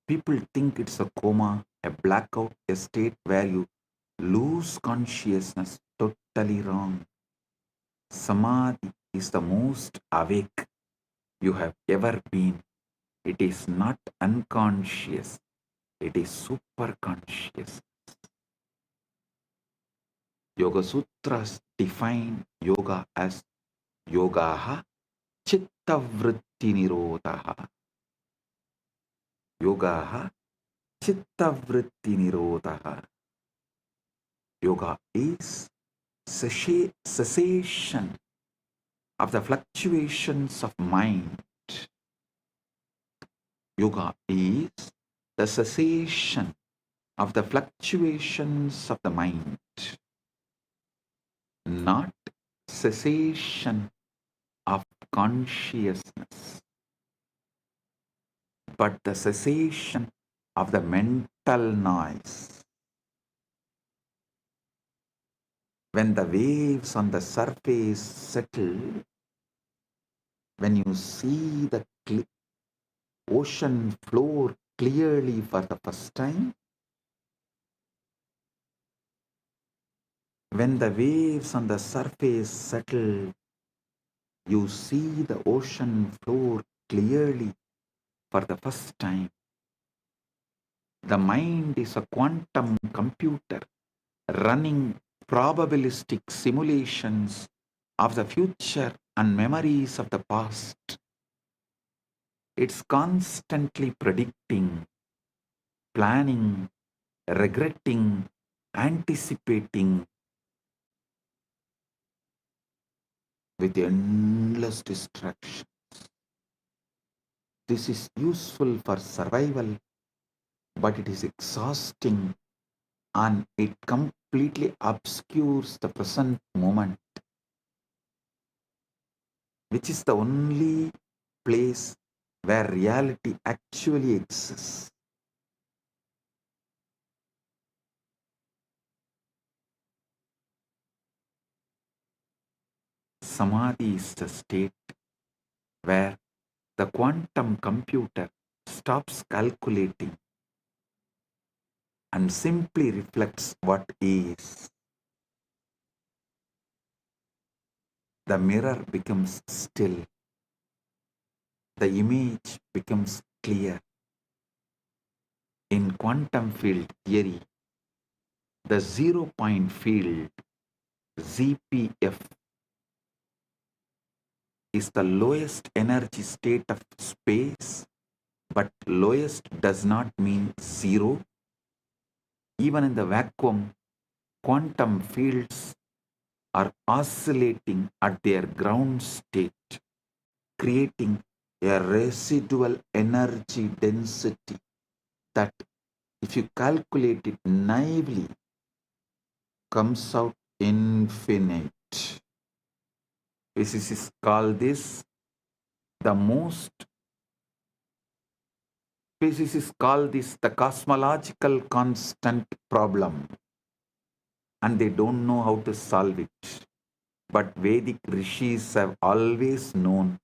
People think it's a coma, a blackout, a state where you lose consciousness. Totally wrong. Samadhi is the most awake you have ever been. It is not unconscious, it is super conscious. Yoga Sutras define yoga as yogaha chitta vritti nirodhaha. Yogaha chitta vritti nirodhaha. Yoga is cessation of the fluctuations of mind. Yoga is the cessation of the fluctuations of the mind, not cessation of consciousness, but the cessation of the mental noise. When the waves on the surface settle, when you see the ocean floor clearly for the first time, when the waves on the surface settle, you see the ocean floor clearly for the first time. The mind is a quantum computer running probabilistic simulations of the future and memories of the past. It's constantly predicting, planning, regretting, anticipating with endless distractions. This is useful for survival, but it is exhausting and it completely obscures the present moment, which is the only place where reality actually exists. Samadhi is the state where the quantum computer stops calculating and simply reflects what is. The mirror becomes still. The image becomes clear. In quantum field theory, the 0 point field, ZPF, is the lowest energy state of space, but lowest does not mean zero. Even in the vacuum, quantum fields are oscillating at their ground state, creating a residual energy density that, if you calculate it naively, comes out infinite. Physicists call this the most, physicists call this the cosmological constant problem, and they don't know how to solve it. But Vedic rishis have always known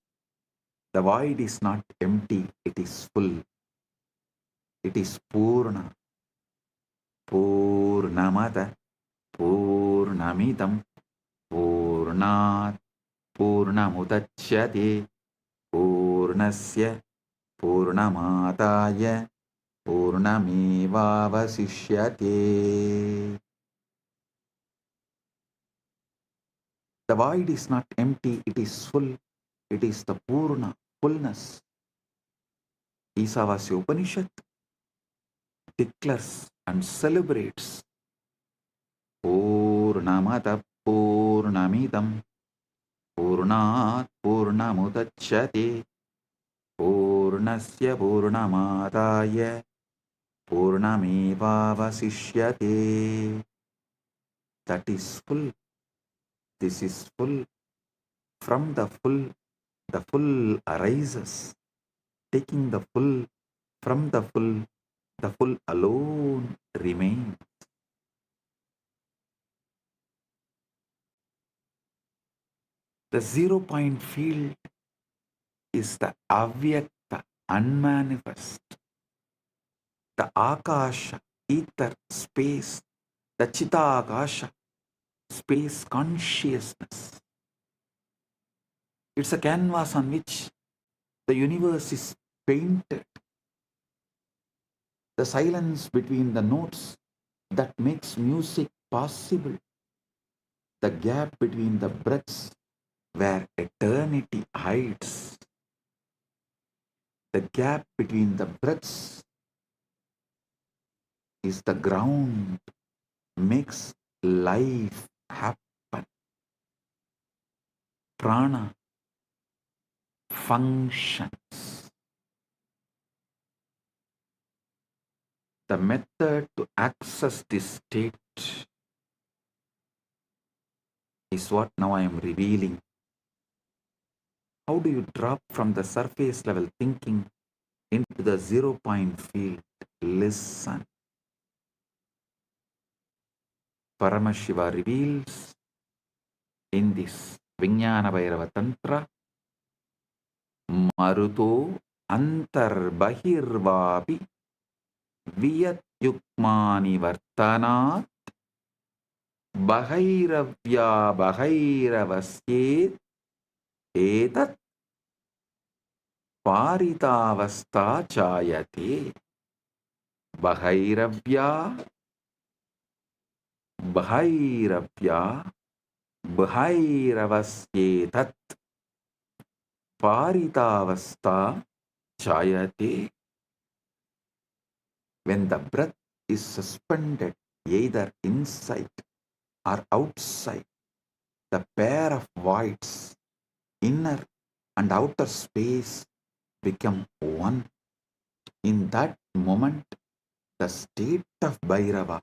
the void is not empty, it is full. It is Purna. Purnamada Purnamidam Purnat Purnamudachyate Purnasya Purnamadaya Purnamevavasishyate. The void is not empty, it is full. It is the Purna, fullness. Isavasya Upanishad declares and celebrates Purnamada Purnamidam Purnat Purnamudachyate Purnasya Purnamadaya Purnamevavasishyate. That is full. This is full. From the full arises. Taking the full from the full alone remains. The 0 point field is the avyakta, unmanifest, the akasha, ether, space, the chitakasha, space consciousness. It's a canvas on which the universe is painted. The silence between the notes that makes music possible. The gap between the breaths where eternity hides. The gap between the breaths is the ground, makes life happen. Prana functions. The method to access this state is what now I am revealing. How do you drop from the surface level thinking into the 0 point field? Listen. Paramashiva reveals in this Vijnana Bhairava Tantra, Maruto Antarbahirvapi Viyat Yukmani Vartanat Bahairavya Bahairavasye Etat Paritavasta Chayate. Bahairavya Bahairavya Bahairavasyetat Paritavasta Chayate. When the breath is suspended either inside or outside, the pair of voids, inner and outer space, become one. In that moment, the state of Bhairava,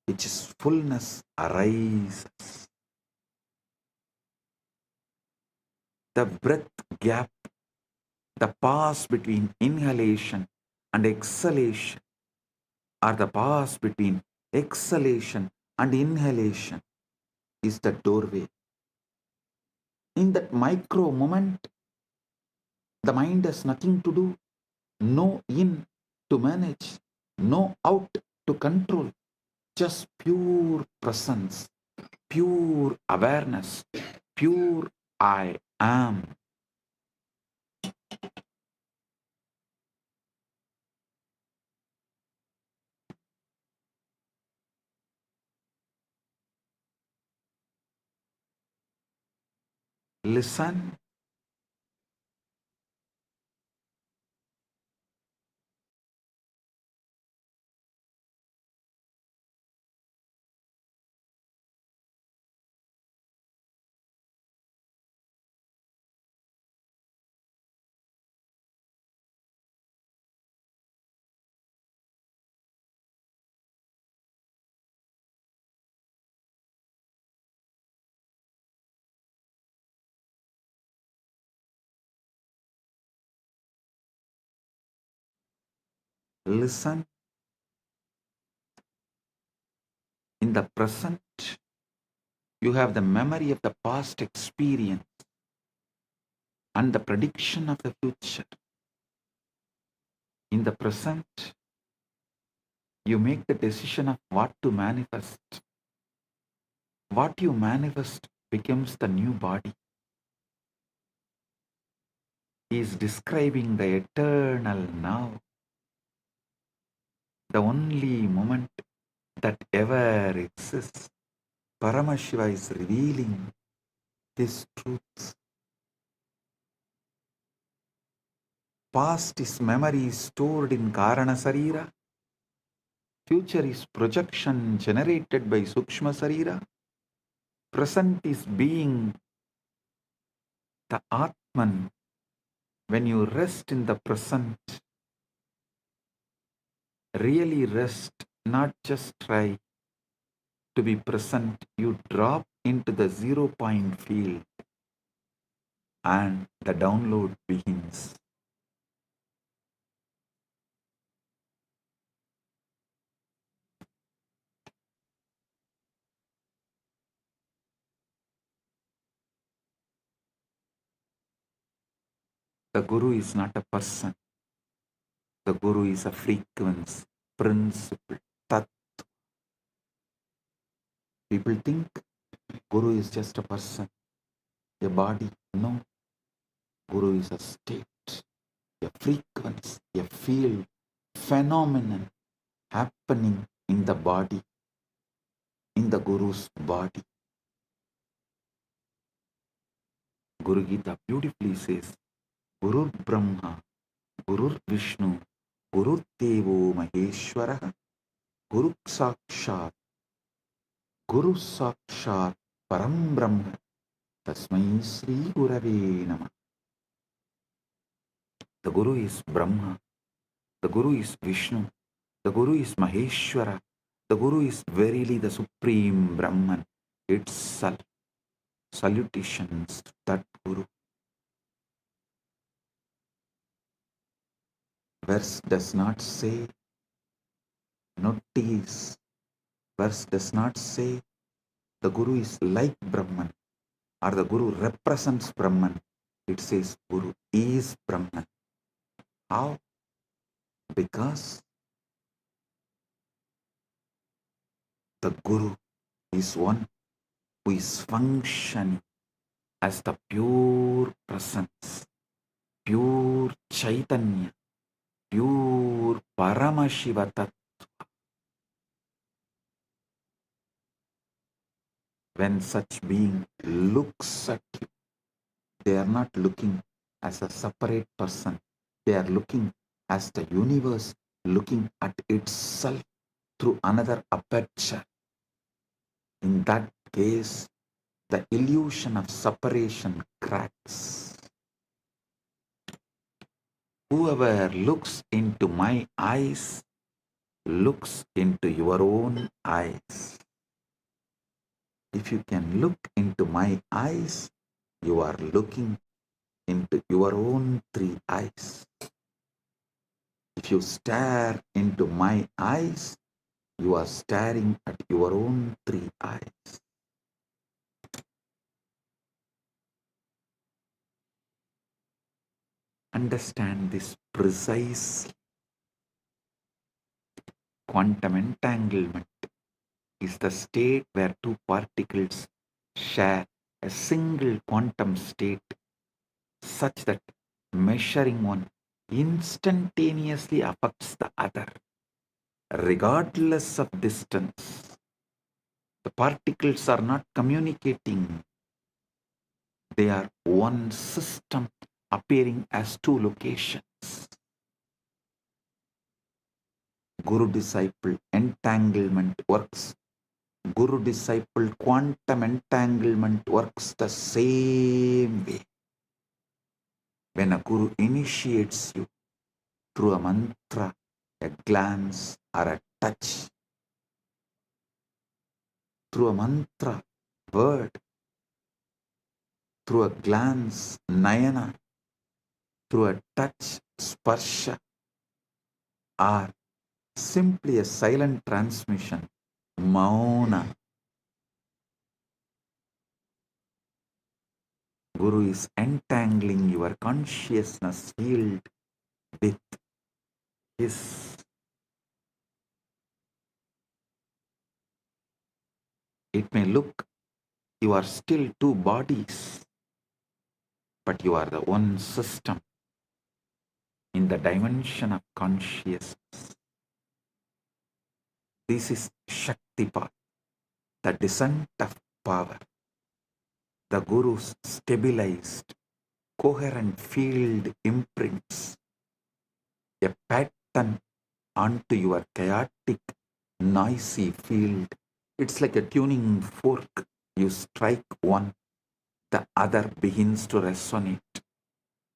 which is fullness, arises. The breath gap, the pause between inhalation and exhalation, or the pause between exhalation and inhalation, is the doorway. In that micro moment, the mind has nothing to do, no in to manage, no out to control, just pure presence, pure awareness, pure I am. Listen. Listen. In the present, you have the memory of the past experience and the prediction of the future. In the present, You make the decision of what to manifest. What you manifest becomes the new body. He is describing the eternal now, the only moment that ever exists. Paramashiva is revealing this truth. Past is memory stored in Karana Sarira. Future is projection generated by Sukshma Sarira. Present is being the Atman. When you rest in the present, really rest, not just try to be present, you drop into the 0 point field and the download begins. The Guru is not a person. The Guru is a frequency, principle, tat. People think Guru is just a person, a body. No. Guru is a state, a frequency, a field, phenomenon happening in the body, in the Guru's body. Guru Gita beautifully says, Guru Brahma, Guru Vishnu, Guru Devo Maheshwara, Guru Sakshat, Param Brahma, Tasmai Sri Gurave Namah. The Guru is Brahma, the Guru is Vishnu, the Guru is Maheshwara, the Guru is verily the Supreme Brahman itself. Salutations to that Guru. Verse does not say, notice, verse does not say the Guru is like Brahman or the Guru represents Brahman. It says Guru is Brahman. How? Because the Guru is one who is functioning as the pure presence, pure Chaitanya, pure Paramashiva Tattva. When such being looks at you, they are not looking as a separate person. They are looking as the universe looking at itself through another aperture. In that case, the illusion of separation cracks. Whoever looks into my eyes looks into your own eyes. If you can look into my eyes, you are looking into your own 3 eyes. If you stare into my eyes, you are staring at your own 3 eyes. Understand this precisely. Quantum entanglement is the state where 2 particles share a single quantum state such that measuring one instantaneously affects the other, regardless of distance. The particles are not communicating. They are one system appearing as 2 locations. Guru-disciple entanglement works. Guru-disciple quantum entanglement works the same way. When a Guru initiates you through a mantra, a glance, or a touch, through a mantra, word, through a glance, nayana, through a touch, sparsha, or simply a silent transmission, mauna, Guru is entangling your consciousness field with his. It may look you are still two bodies, but you are the one system in the dimension of consciousness. This is Shaktipat, the descent of power. The Guru's stabilized, coherent field imprints a pattern onto your chaotic, noisy field. It's like a tuning fork. You strike one, the other begins to resonate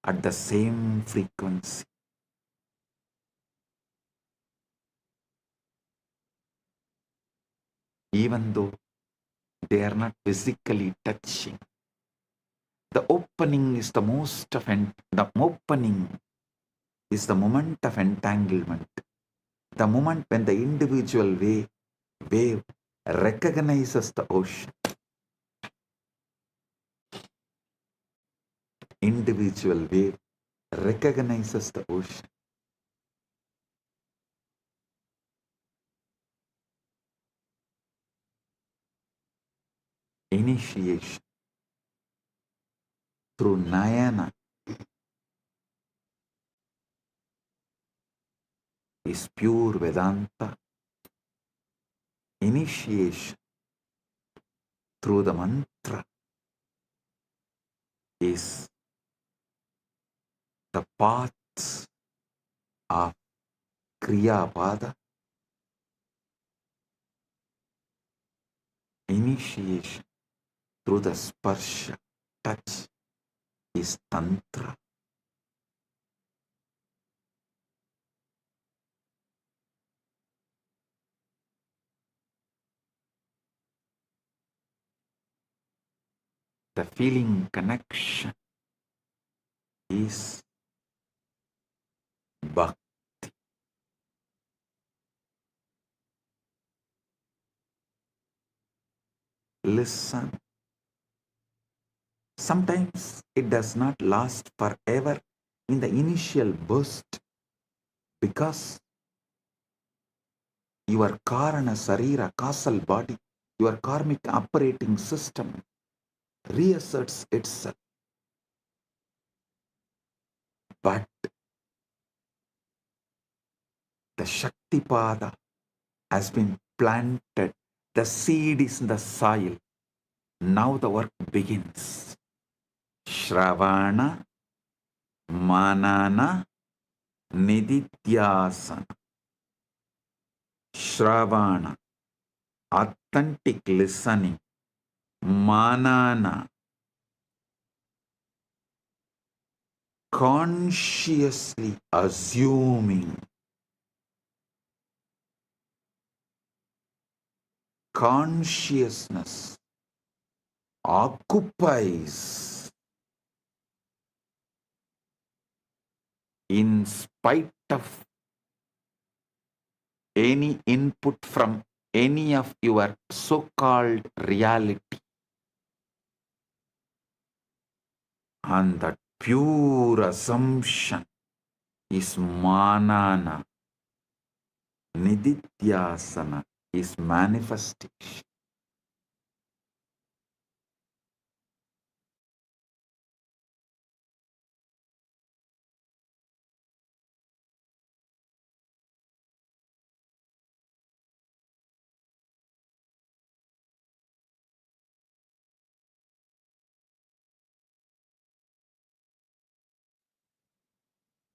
at the same frequency. Even though they are not physically touching. The opening is the opening is the moment of entanglement. The moment when the individual wave recognizes the ocean. Individual wave recognizes the ocean. Initiation through Nayana is pure Vedanta. Initiation through the mantra is the paths of Kriya Pada. Initiation through the sparsha, touch, is Tantra. The feeling connection is Bhakti. Listen. Sometimes it does not last forever in the initial burst because your Karana Sarira, causal body, your karmic operating system reasserts itself. But the Shaktipada has been planted. The seed is in the soil. Now the work begins. Shravana, Manana, Nididhyasana. Shravana, authentic listening. Manana, consciously assuming. Consciousness occupies in spite of any input from any of your so-called reality. And that pure assumption is manana. Nididhyasana is manifestation.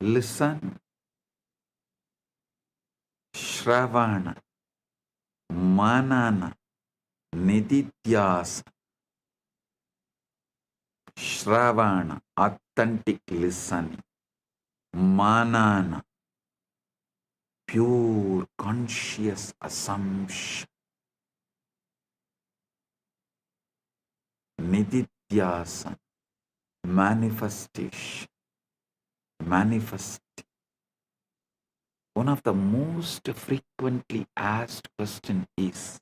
Listen, Shravana, Manana, Nididhyasana. Shravana, authentic listening. Manana, pure conscious assumption. Nididhyasana, manifestation. Manifest. One of the most frequently asked questions is,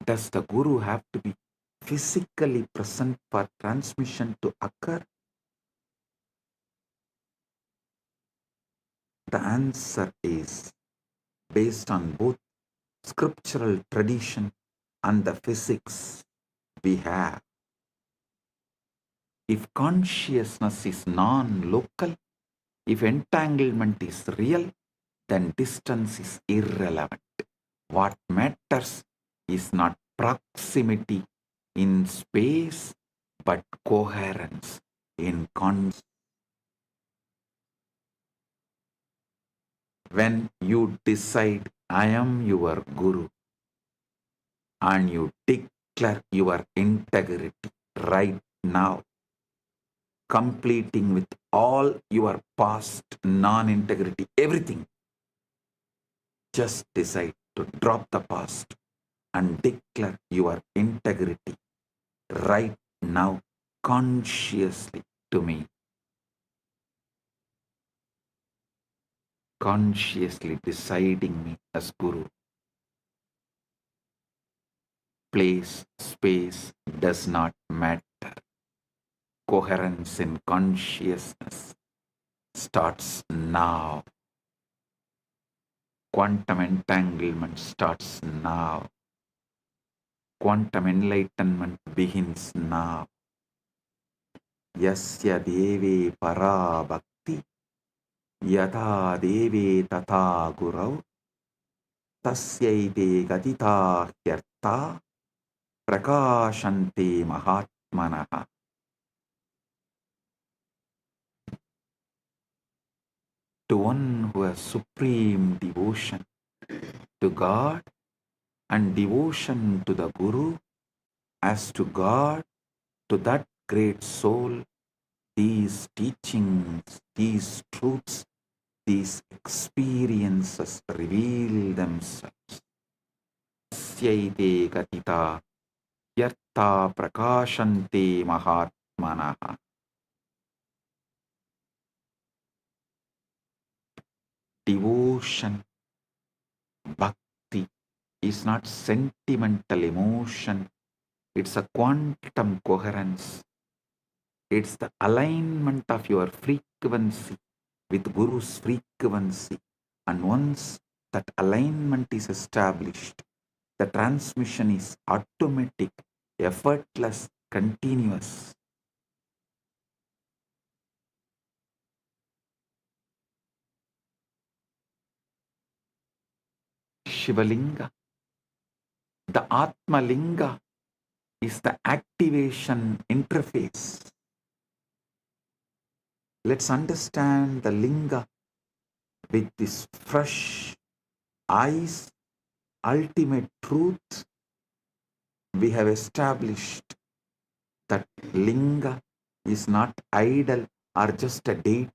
does the Guru have to be physically present for transmission to occur? The answer is, based on both scriptural tradition and the physics we have. If consciousness is non-local, if entanglement is real, then distance is irrelevant. What matters is not proximity in space, but coherence in consciousness. When you decide, I am your Guru, and you declare your integrity right now, completing with all your past non-integrity, everything, just decide to drop the past and declare your integrity right now, consciously to me. Consciously deciding me as Guru. Place, space does not matter. Coherence in consciousness starts now. Quantum entanglement starts now. Quantum enlightenment begins now. Yasya deve para bhakti yata deve tata gurau tasyaite gatita hyarta prakashante mahatmanaha. To one who has supreme devotion to God and devotion to the Guru as to God, to that great soul, these teachings, these truths, these experiences reveal themselves. Syaite gatita yarta prakashante mahatmanaha. Devotion, bhakti, is not sentimental emotion. It's a quantum coherence. It's the alignment of your frequency with Guru's frequency. And once that alignment is established, the transmission is automatic, effortless, continuous. Shivalinga, the Atma Linga, is the activation interface. Let's understand the Linga with this fresh eyes, ultimate truth. We have established that Linga is not idol or just a deity.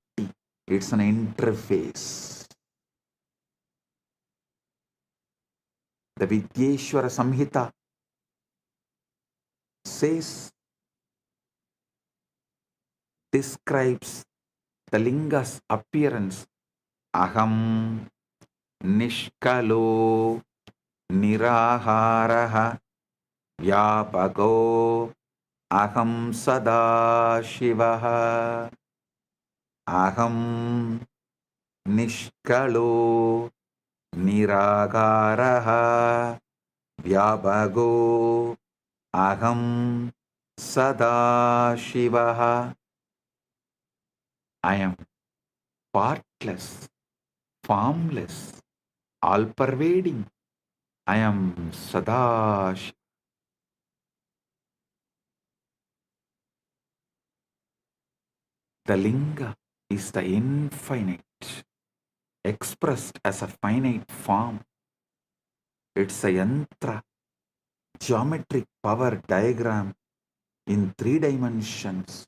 It's an interface. The Vidyeshwara Samhita says, describes the Linga's appearance. Aham Nishkalo Niraharaha Vyapako Aham Sada Shivaha. Aham Nishkalo Niragaraha Vyapago Aham Sada Shivaha. I am partless, formless, all-pervading. I am Sada Shiva. The Linga is the infinite, expressed as a finite form. It's a yantra, geometric power diagram in 3 dimensions,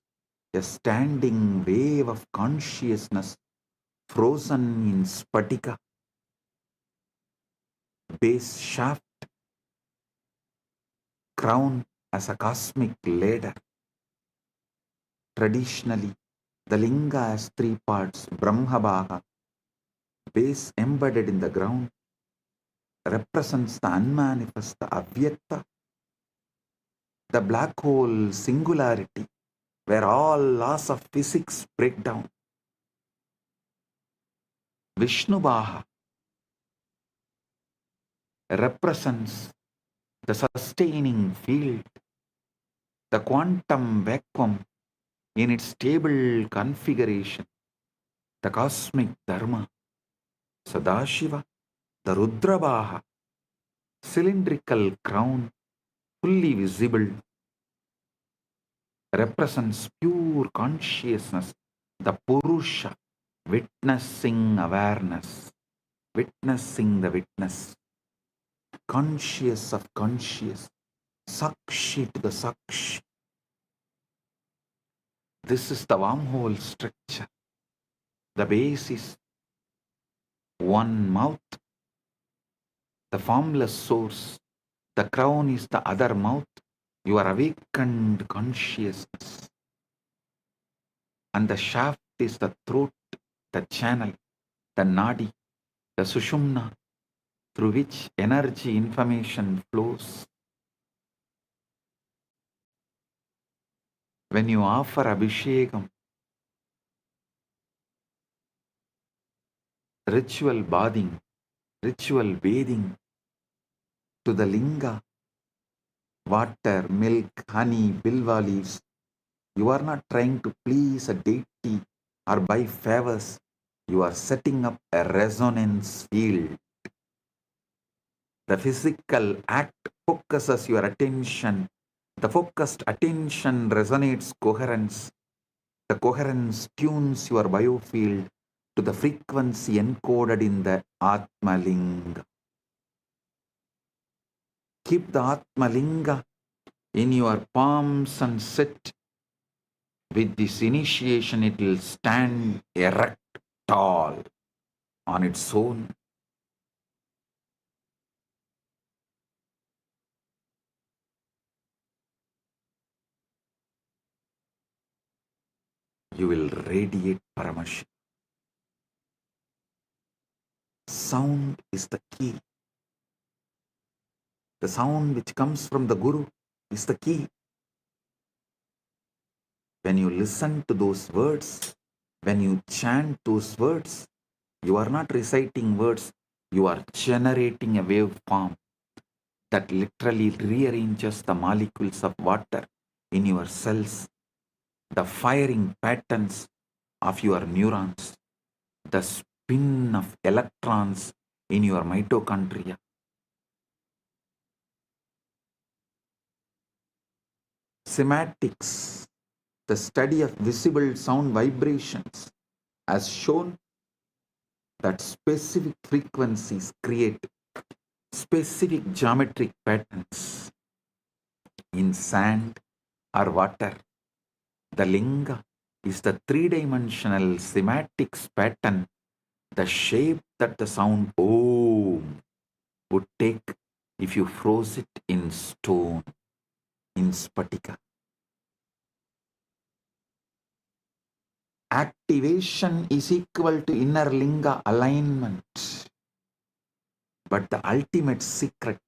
a standing wave of consciousness frozen in spatika, base shaft, crown as a cosmic ladder. Traditionally, the Linga has 3 parts: Brahmabhaga, base embedded in the ground, represents the unmanifest, the Avyakta, the black hole singularity, where all laws of physics break down. Vishnubhaha represents the sustaining field, the quantum vacuum in its stable configuration, the cosmic dharma, Sadashiva, the Rudrabaha, cylindrical crown, fully visible, represents pure consciousness, the Purusha, witnessing awareness, witnessing the witness, conscious of conscious, Sakshi to the Sakshi. This is the wormhole structure. The base is one mouth, the formless source. The crown is the other mouth, your awakened consciousness. And the shaft is the throat, the channel, the nadi, the sushumna, through which energy information flows. When you offer abhishekam, ritual bathing, ritual bathing to the linga, water, milk, honey, bilva leaves, you are not trying to please a deity or buy favors. You are setting up a resonance field. The physical act focuses your attention. The focused attention resonates coherence. The coherence tunes your biofield to the frequency encoded in the Atmalinga. Keep the Atmalinga in your palms and sit. With this initiation, it will stand erect, tall, on its own. You will radiate Paramashiva. Sound is the key. The sound which comes from the Guru is the key. When you listen to those words, when you chant those words, you are not reciting words, you are generating a waveform that literally rearranges the molecules of water in your cells, the firing patterns of your neurons, the spin of electrons in your mitochondria. Cymatics, the study of visible sound vibrations, has shown that specific frequencies create specific geometric patterns in sand or water. The linga is the three-dimensional cymatics pattern, the shape that the sound Om would take if you froze it in stone, in spatika. Activation is equal to inner linga alignment. But the ultimate secret,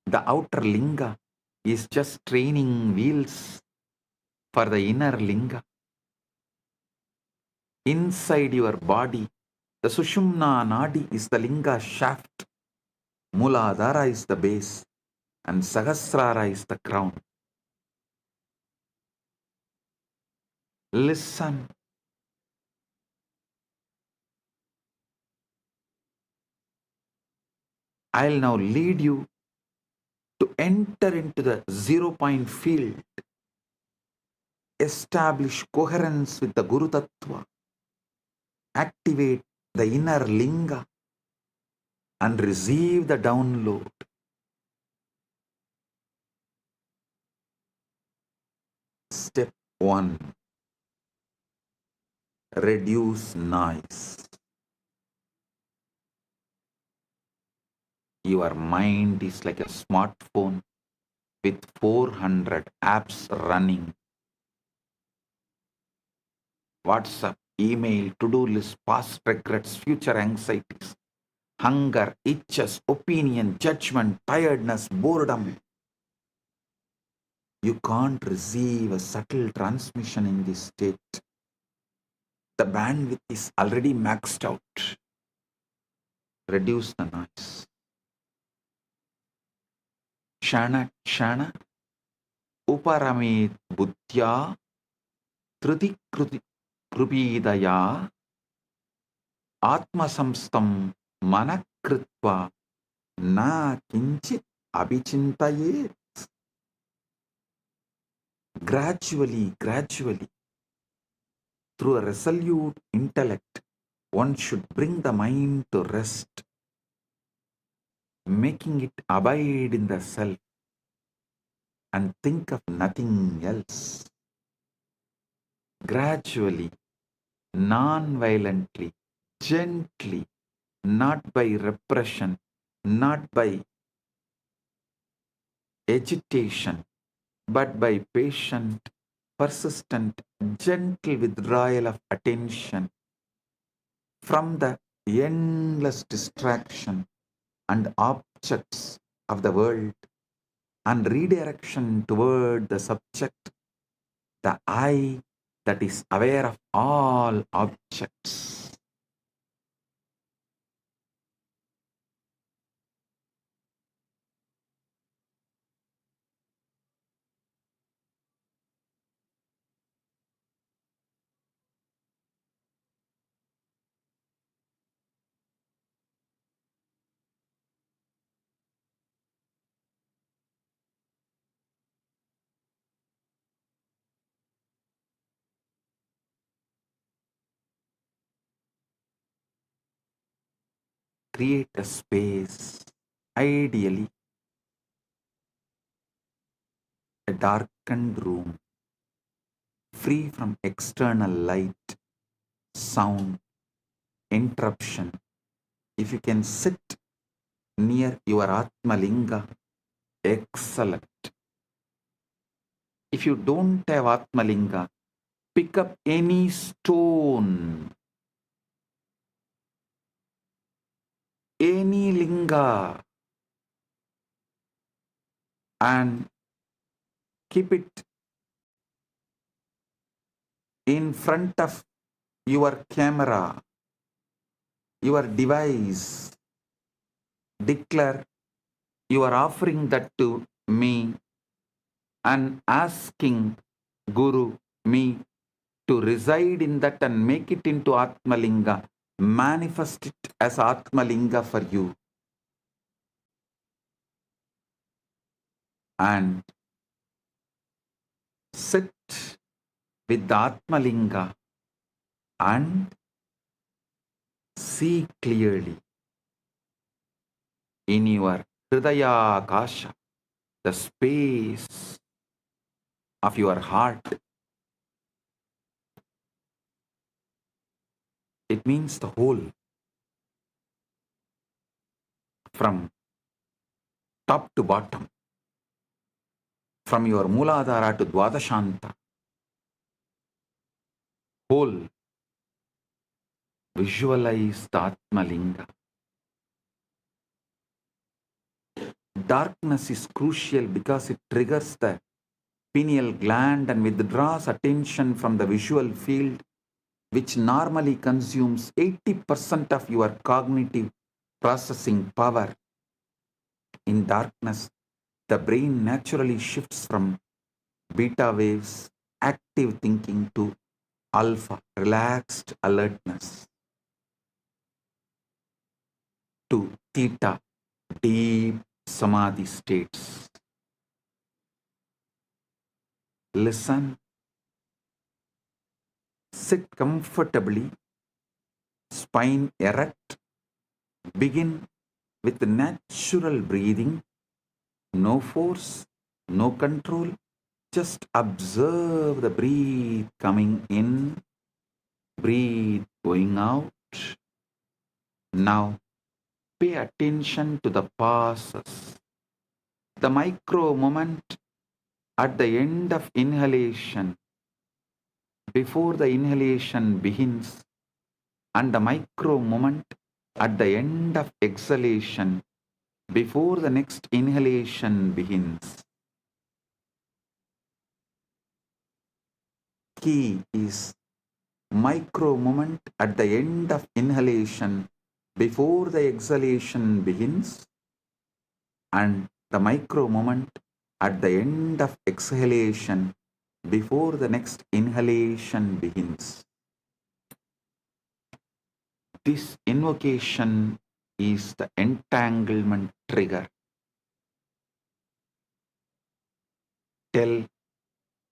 the outer linga, is just training wheels for the inner linga. Inside your body, the Sushumna Nadi is the linga shaft, Muladhara is the base, and Sahasrara is the crown. Listen. I'll now lead you to enter into the 0 point field, establish coherence with the Guru Tattva, activate the inner linga, and receive the download. Step 1. Reduce noise. Your mind is like a smartphone with 400 apps running. WhatsApp, email, to-do list, past regrets, future anxieties, hunger, itches, opinion, judgment, tiredness, boredom. You can't receive a subtle transmission in this state. The bandwidth is already maxed out. Reduce the noise. Kshana Kshana Uparamet Buddhya Triti Krupidaya Atma Samstam Manakritva Na Kinchit Abhichintaye. Gradually, through a resolute intellect, one should bring the mind to rest, making it abide in the self and think of nothing else. Gradually, non-violently, gently, not by repression, not by agitation, but by patient, persistent, gentle withdrawal of attention from the endless distraction and objects of the world and redirection toward the subject, the I that is aware of all objects. Create a space, ideally a darkened room, free from external light, sound, interruption. If you can sit near your Atmalinga, excellent. If you don't have Atmalinga, pick up any stone, any linga, and keep it in front of your camera, your device. Declare you are offering that to me and asking Guru, me, to reside in that and make it into Atmalinga. Manifest it as Atmalinga for you. And sit with the Atmalinga and see clearly in your Hridaya Akasha, the space of your heart. It means the whole, from top to bottom, from your Mooladhara to Dwadashanta, whole. Visualize the Atmalinga. Darkness is crucial because it triggers the pineal gland and withdraws attention from the visual field, which normally consumes 80% of your cognitive processing power. In darkness, the brain naturally shifts from beta waves, active thinking, to alpha, relaxed alertness, to theta, deep samadhi states. Listen, sit comfortably, spine erect, begin with natural breathing, no force, no control, just observe the breath coming in, breathe going out. Now, pay attention to the pauses, the micro moment at the end of inhalation, before the inhalation begins, and the micro moment at the end of exhalation, before the next inhalation begins. Key is micro moment at the end of inhalation, before the exhalation begins, and the micro moment at the end of exhalation before the next inhalation begins. This invocation is the entanglement trigger. Tell,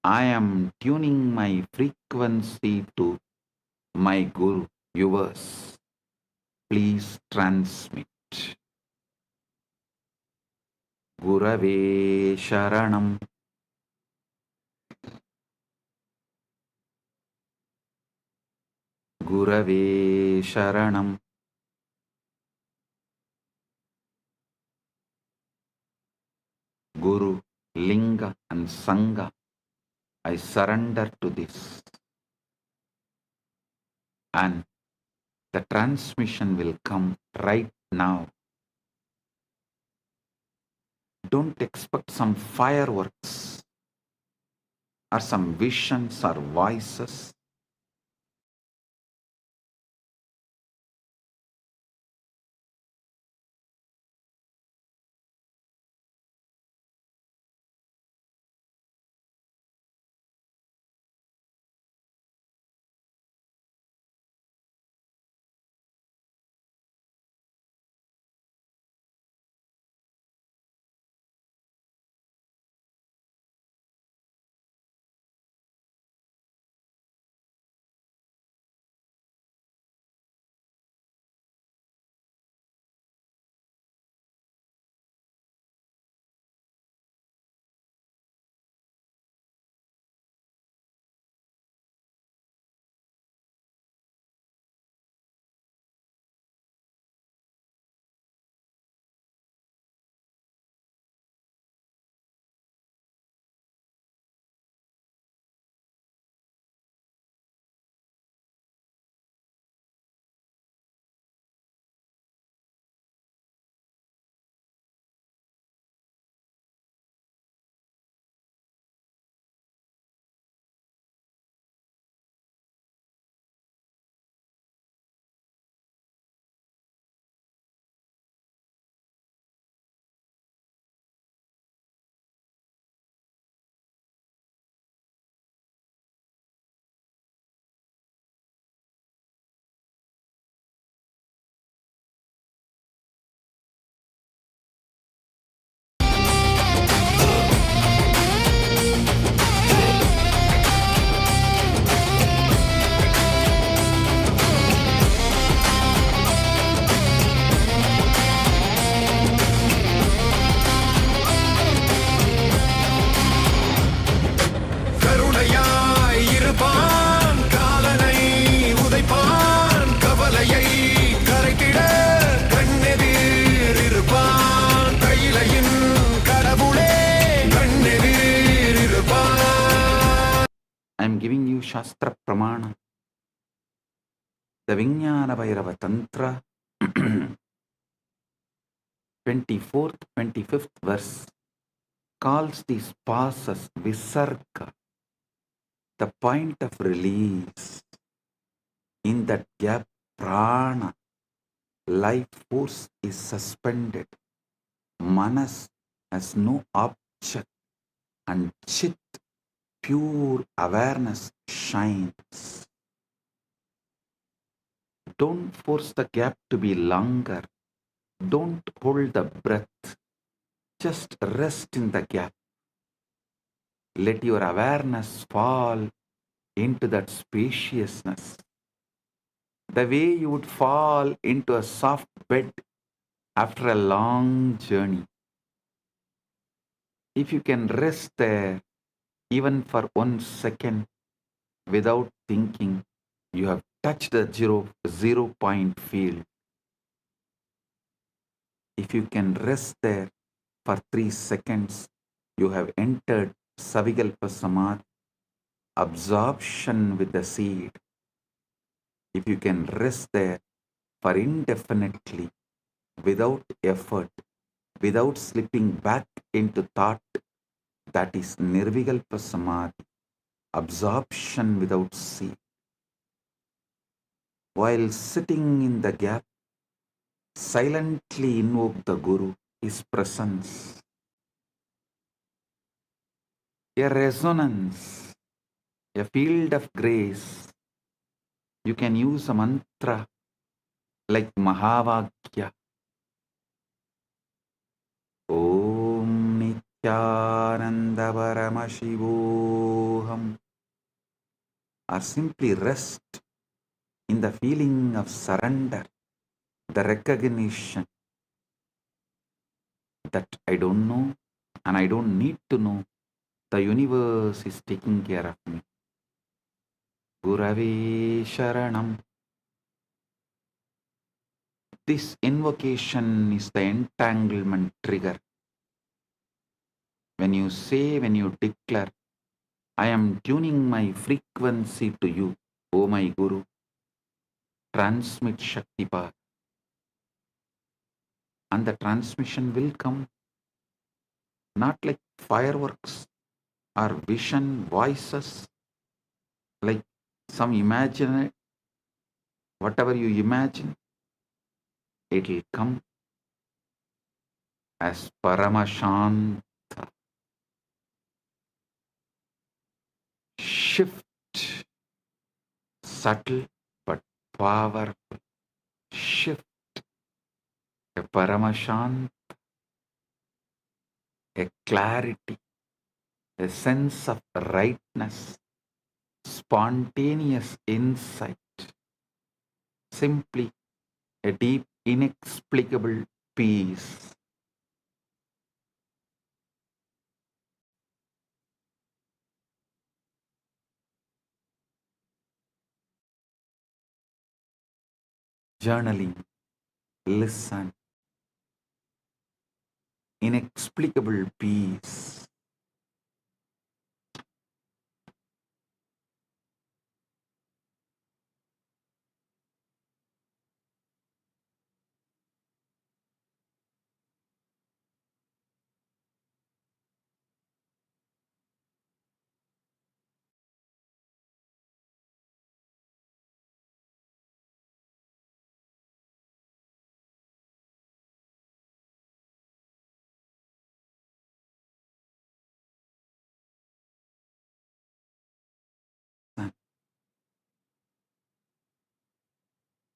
I am tuning my frequency to my Guru, yours. Please transmit. Gurave Sharanam. Gurave Sharanam. Guru, Linga and Sangha, I surrender to this. And the transmission will come right now. Don't expect some fireworks or some visions or voices. கருணையாய் இருப்பான் காலனை உதைப்பான் கவலையை கரைத்திட கண்ணெதிர் இருப்பான் கையிலையின் கடவுளே கண்ணெதிர் இருப்பான். I am giving you Shastra Pramana. The Vijnana Bhairava Tantra, 24th, 25th verse, calls these passes Visarga, the point of release. In that gap, prana, life force is suspended. Manas has no object, and Chit, pure awareness, shines. Don't force the gap to be longer. Don't hold the breath. Just rest in the gap. Let your awareness fall into that spaciousness. The way you would fall into a soft bed after a long journey. If you can rest there even for 1 second without thinking, you have touched the zero point field. If you can rest there for 3 seconds, you have entered Savikalpa Samadhi, absorption with the seed. If you can rest there for indefinitely, without effort, without slipping back into thought, that is Nirvikalpa Samadhi, absorption without seed. While sitting in the gap, silently invoke the Guru, his presence. a resonance, a field of grace. You can use a mantra like Mahavakya. Om Nithyananda Paramashivoham. Or simply rest in the feeling of surrender, the recognition that I don't know and I don't need to know. The universe is taking care of me. Gurave Sharanam. This invocation is the entanglement trigger. When you say, when you declare, I am tuning my frequency to you, O my Guru, transmit Shaktipat. And the transmission will come not like fireworks or vision voices, like some imagine it, whatever you imagine, it will come as Paramashanta. Shift, subtle but powerful shift, a Paramashanta, a clarity, a sense of rightness, spontaneous insight, simply a deep, inexplicable peace. Journaling, listen, inexplicable peace.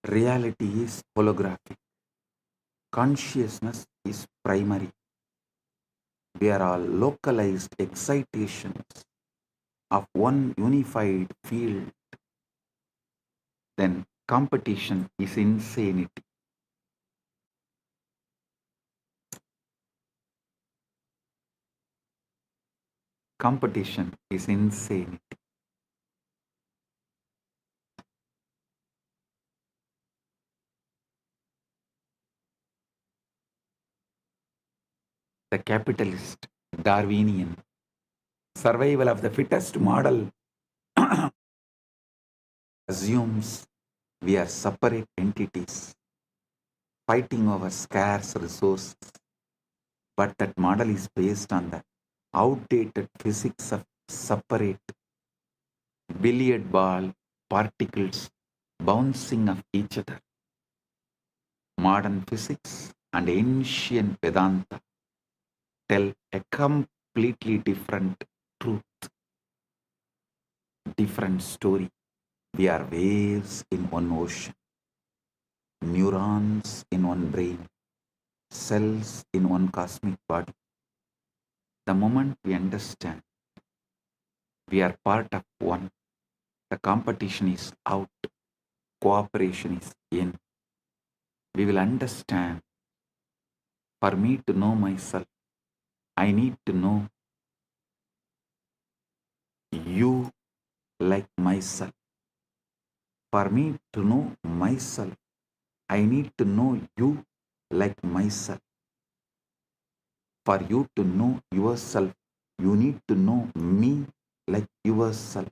Reality is holographic. Consciousness is primary. We are all localized excitations of one unified field. Then competition is insanity. Competition is insanity. The capitalist, Darwinian, survival of the fittest model assumes we are separate entities fighting over scarce resources. But that model is based on the outdated physics of separate billiard ball particles bouncing off each other. Modern physics and ancient Vedanta tell a completely different truth, different story. We are waves in one ocean, neurons in one brain, cells in one cosmic body. The moment we understand we are part of one, the competition is out, cooperation is in. We will understand, for me to know myself, I need to know you like myself. For me to know myself, I need to know you like myself. For you to know yourself, you need to know me like yourself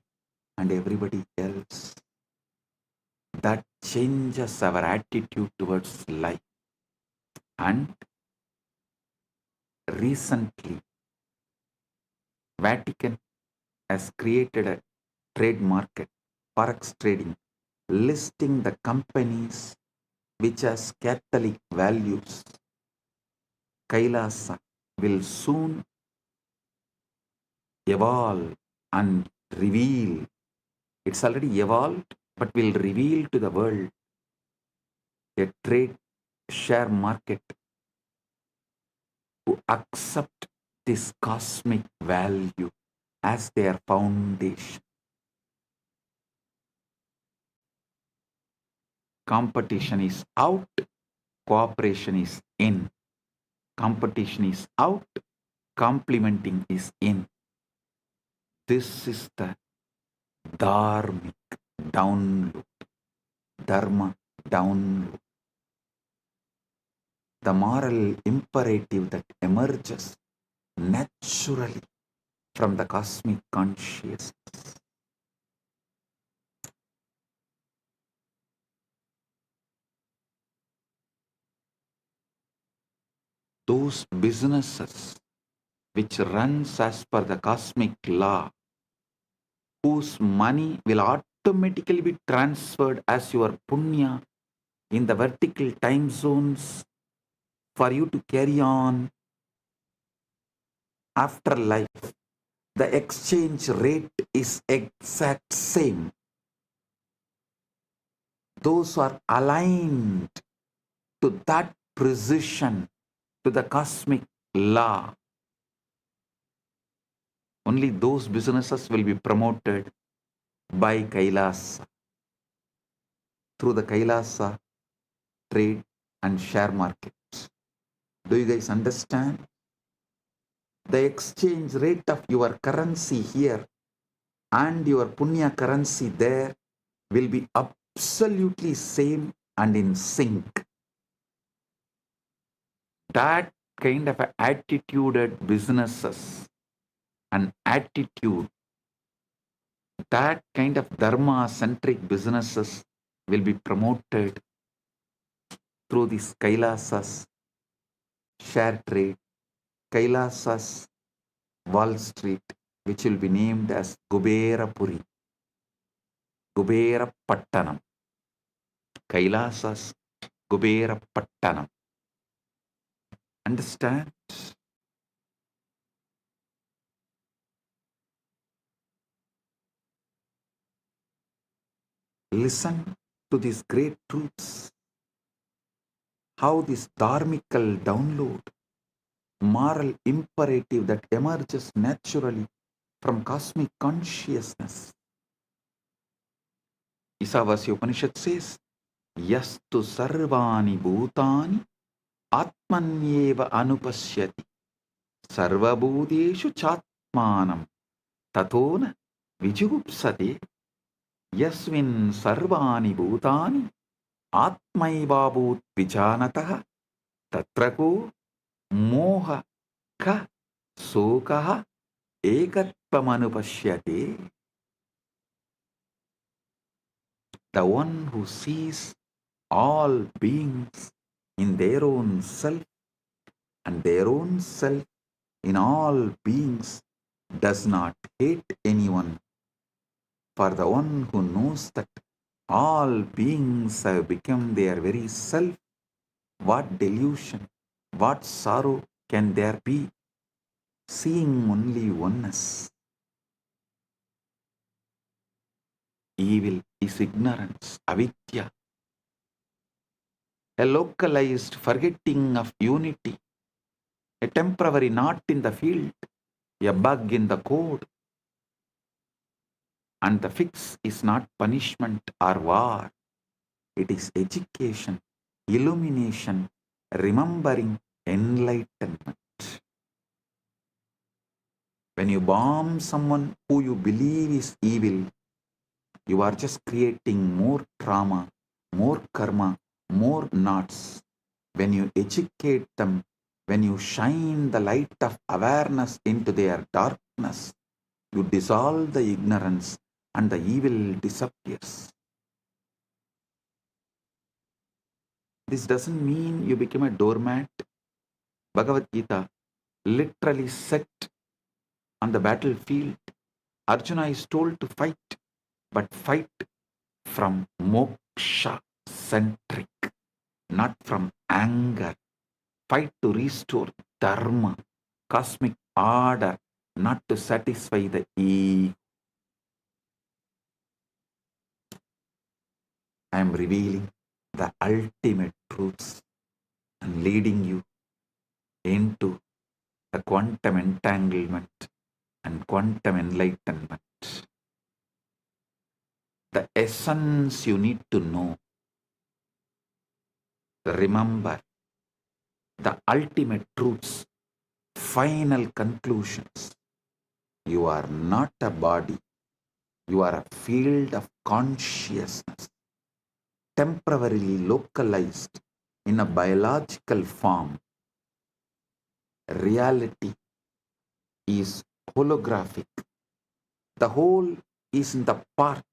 and everybody else. That changes our attitude towards life. And recently, Vatican has created a trade market, forex trading, listing the companies which has Catholic values. Kailasa will soon evolve and reveal. It's already evolved, but will reveal to the world a trade share market who accept this cosmic value as their foundation. Competition is out, cooperation is in. Competition is out, complementing is in. This is the dharmic download, dharma download. The moral imperative that emerges naturally from the cosmic consciousness. Those businesses which runs as per the cosmic law, whose money will automatically be transferred as your punya in the vertical time zones for you to carry on after life. The exchange rate is exact same. Those are aligned to that precision, to the cosmic law. Only those businesses will be promoted by Kailasa, through the Kailasa trade and share markets. Do you guys understand? The exchange rate of your currency here and your punya currency there will be absolutely same and in sync. That kind of attituded businesses and attitude, that kind of dharma-centric businesses will be promoted through this Kailasas share trade, Kailasas Wall Street, which will be named as Kubera Puri, Kubera Pattanam, Kailasas Kubera Pattanam. Understand? Listen to these great truths. How this dharmical download, moral imperative that emerges naturally from cosmic consciousness. Isavasya Upanishad says, Yastu sarvani bhutani atmanyeva anupashyati sarvabhuteshu chatmanam tatona vijugupsate yasmin sarvani bhutani atmaivabhut vijanatah tatrako moha ka sokaha ekatvamanupashyate. The one who sees all beings in their own self and their own self in all beings does not hate anyone. For the one who knows that all beings have become their very self, what delusion, what sorrow can there be, seeing only oneness? Evil is ignorance, avidya, a localized forgetting of unity, a temporary knot in the field, a bug in the code. And the fix is not punishment or war. It is education, illumination, remembering, enlightenment. When you bomb someone who you believe is evil, you are just creating more trauma, more karma, more knots. When you educate them, when you shine the light of awareness into their darkness, you dissolve the ignorance and the evil disappears. This doesn't mean you become a doormat. Bhagavad Gita literally set on the battlefield. Arjuna is told to fight, but fight from moksha-centric, not from anger. Fight to restore dharma, cosmic order, not to satisfy the ego. I am revealing the ultimate truths and leading you into the quantum entanglement and quantum enlightenment. The essence you need to know. Remember the ultimate truths, final conclusions. You are not a body. You are a field of consciousness, temporarily localized in a biological form. Reality is holographic. The whole is in the part.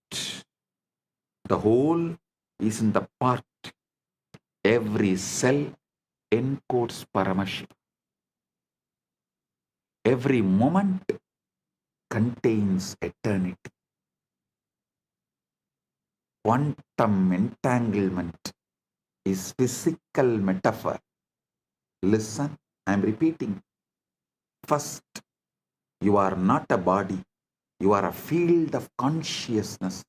The whole is in the part. Every cell encodes Paramashiva. Every moment contains eternity. Quantum entanglement is physical metaphor. Listen, I am repeating. First, you are not a body. You are a field of consciousness,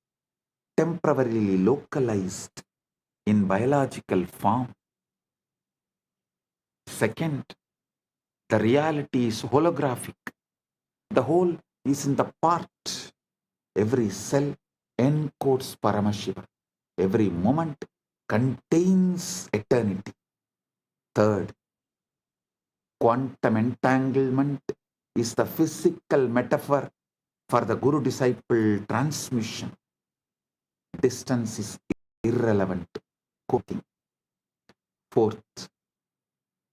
temporarily localized in biological form. Second, the reality is holographic. The whole is in the part. Every cell encodes Paramashiva. Every moment contains eternity. Third, quantum entanglement is the physical metaphor for the guru-disciple transmission. Distance is irrelevant. Quoting. Fourth,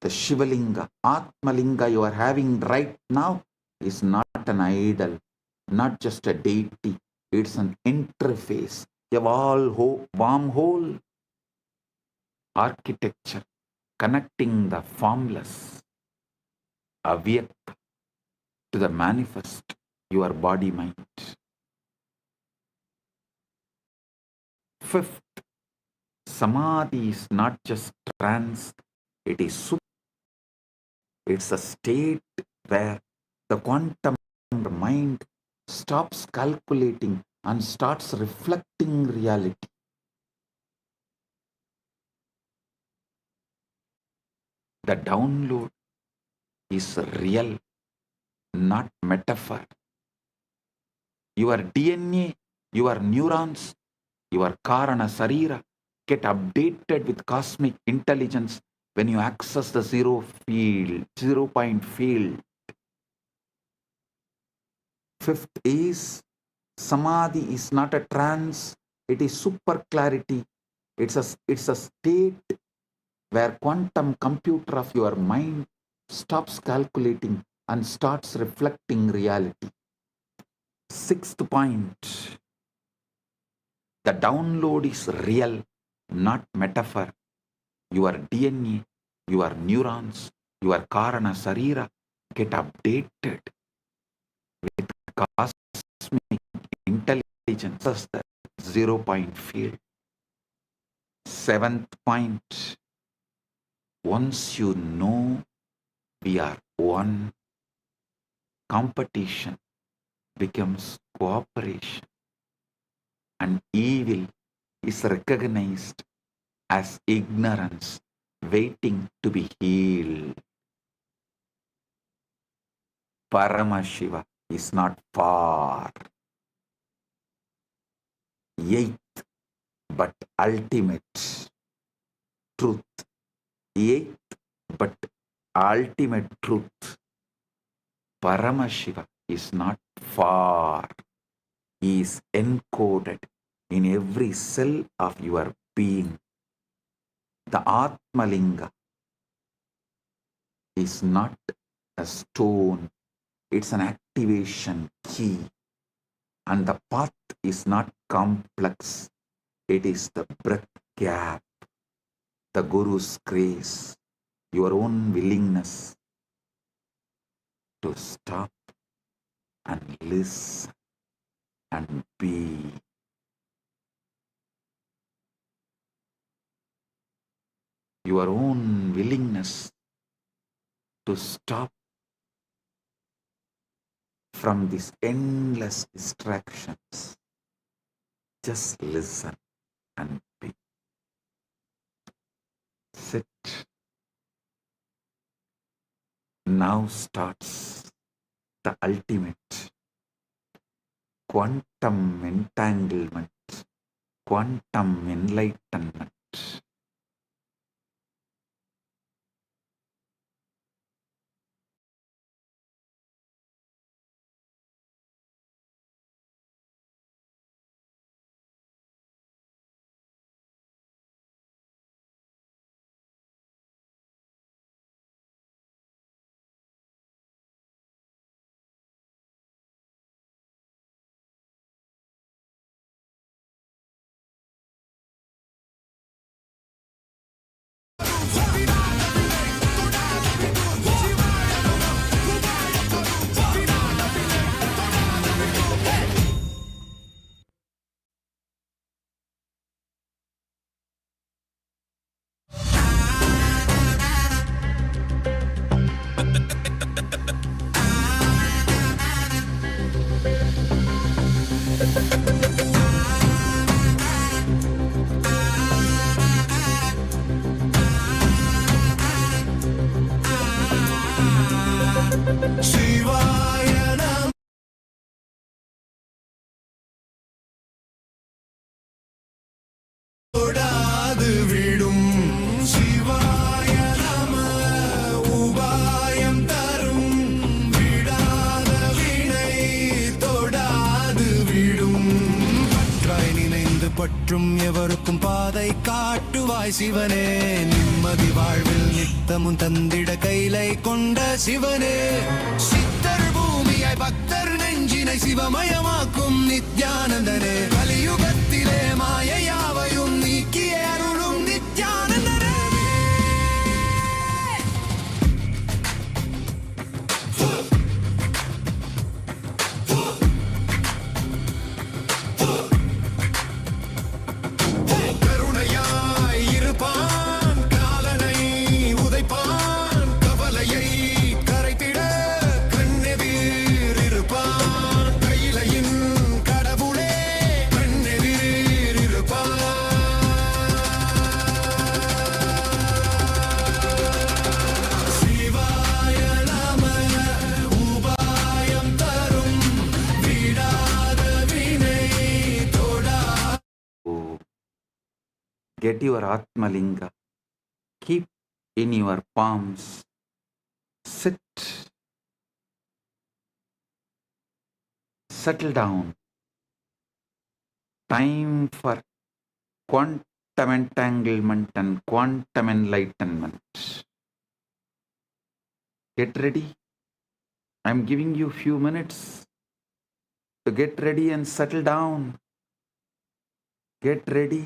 the Shivalinga, Atmalinga you are having right now is not an idol, not just a deity. It's an interface, a wormhole architecture connecting the formless, avyakta, to the manifest, your body-mind. Fifth, Samadhi is not just trance, it is super. It's a state where the quantum mind stops calculating and starts reflecting reality. The download is real, not metaphor. Your DNA, your neurons, your Karana Sarira get updated with cosmic intelligence when you access the zero point field. Fifth is Samadhi is not a trance, it is super clarity. It's a state where quantum computer of your mind stops calculating and starts reflecting reality. Sixth point, the download is real, not metaphor. Your DNA, your neurons, your Karana Sarira get updated with cosmic intelligence as the 0 point field. Seventh point, once you know we are one, competition becomes cooperation, and evil is recognized as ignorance waiting to be healed. Paramashiva is not far. Eighth, but ultimate truth. Eighth, but ultimate truth. Paramashiva is not far. He is encoded in every cell of your being. The Atmalinga is not a stone, it's an activation key. And the path is not complex, it is the breath gap, the Guru's grace, your own willingness to stop and listen and be. Your own willingness to stop from these endless distractions. Just listen and be. Sit. Now starts the ultimate quantum entanglement, quantum enlightenment. சிவாய நம தொடாது விடும் சிவாய நம உபாயம் தரும் விடாத வினை தொடாது விடும் பற்றாய் நினைந்து பற்றும் எவருக்கும் பாதை காட்டுவாய் சிவனே நிம்மதி வாழ்வில் நித்தமும் தந்திட கைலை கொண்ட சிவனே சித்தர் பூமியாய் பக்தர் நெஞ்சினை சிவமயமாக்கும் நித்யானந்தனே கலியுகத்திலே மாயையாவையும் நீக்கிய அருளும் நித்யானந்தனே கருணையாய் இருப்பான் காலனை உதைப்பான் கவலையை கரைத்திட கண்ணெதிர் இருப்பான் கையிலையின் கடவுளே கண்ணெதிர் இருப்பான் சிவாய நம உபாயம் தரும் விடாத வினை தொடா. Oh, get your Atmalinga. Keep in your palms. Sit. Settle down. Time for quantum entanglement and quantum enlightenment. Get ready. I'm giving you few minutes to get ready and settle down. Get ready.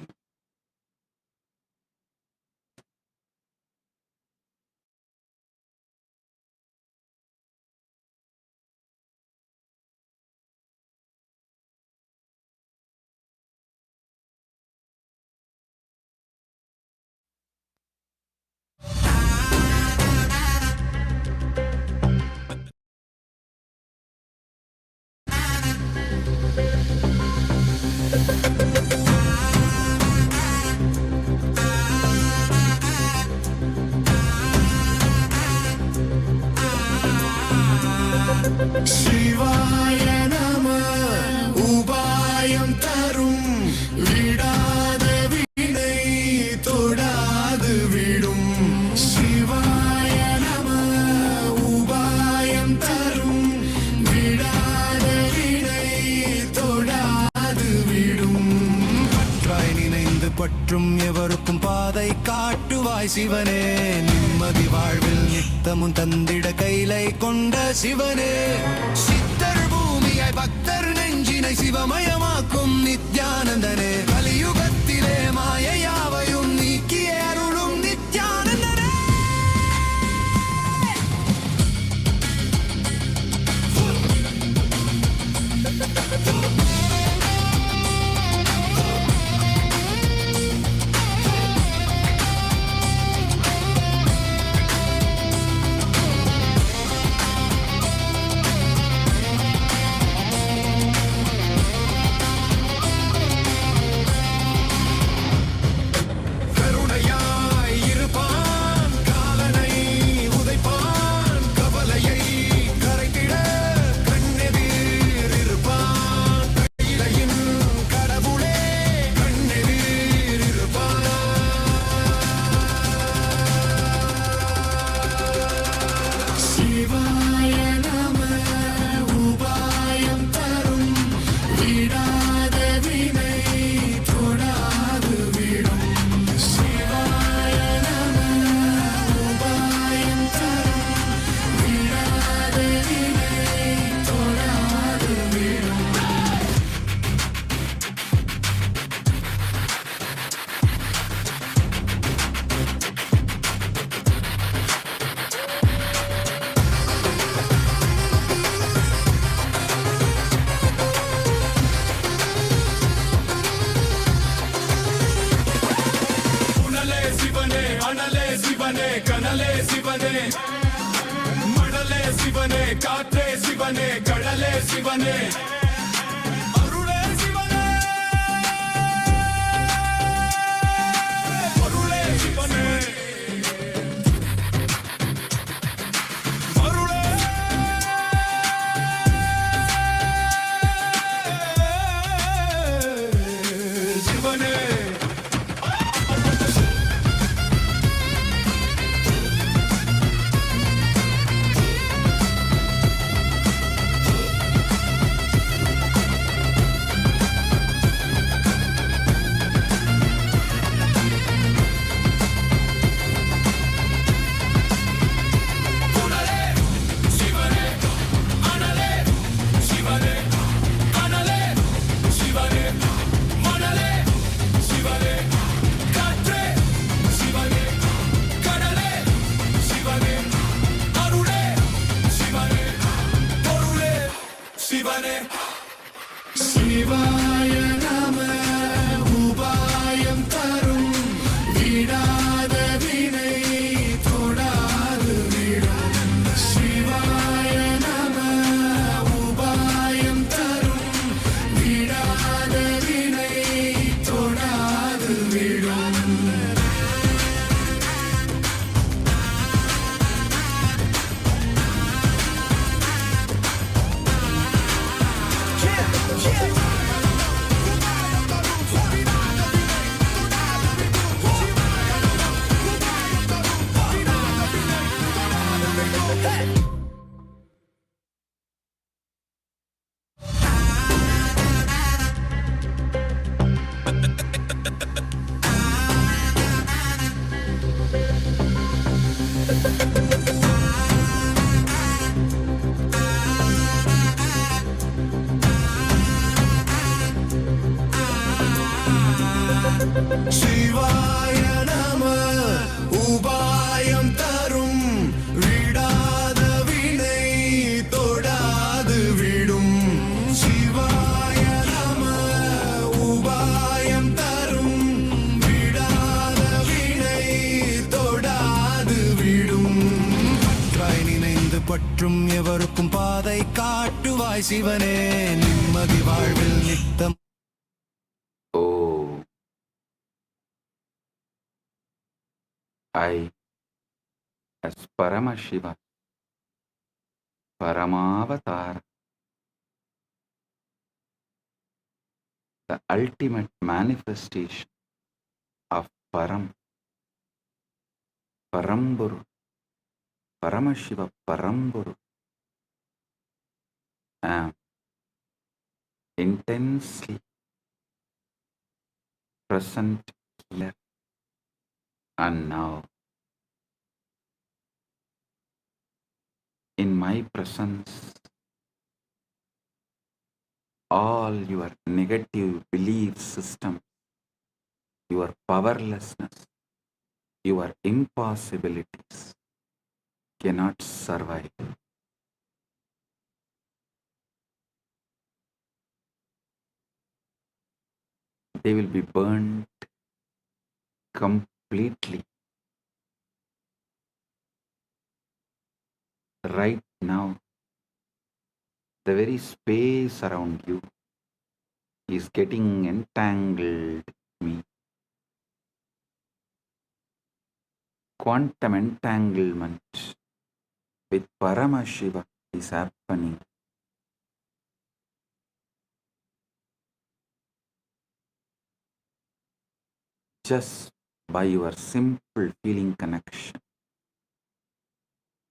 சிவாய நம உபாயம் தரும் விடாத வினை தொடாது விடும் சிவாய நம உபாயம் தரும் விடாத வினை தொடாது விடும் பற்றாய் நினைந்து பற்றும் எவருக்கும் பாதை காட்டுவாய் சிவனே நிம்மதி வாழ்வில் நித்தமும் தந்திட கைலை கொண்ட சிவனே சித்தர் பூமியாய் பக்தர் நெஞ்சினை சிவமயமாக்கும் நித்யானந்தனே கலியுகத்திலே மாயையாவையும் நீக்கிய அருளும் நித்யானந்தனே சிவனே கனலே சிவனே மணலே சிவனே காற்றே சிவனே கடலே சிவனே அருளே சிவனே பொருளே சிவனே அருளே சிவனே சிவாய நம உபாயம் தரும் விடாத வினை தொடாது விடும் சிவாய நம உபாயம் தரும் விடாத வினை தொடாது விடும் சிவாய நம உபாயம் தரும் விடாத வினை தொடாது விடும் சிவாய நம உபாயம் தரும் விடாத வினை தொடாது விடும் பற்றாய் நினைந்து பற்றும் எவருக்கும் பாதை காட்டுவாய் சிவனே நிம்மதி வாழ்வில் நித்தம் I, as Paramashiva, Paramavatara, the ultimate manifestation of Paramburu, Paramashiva Paramburu, am intensely present here and now. In my presence, all your negative belief system, your powerlessness, your impossibilities cannot survive. They will be burnt completely. Right now, the very space around you is getting entangled with me. Quantum entanglement with Paramashiva is happening. Just by your simple feeling connection,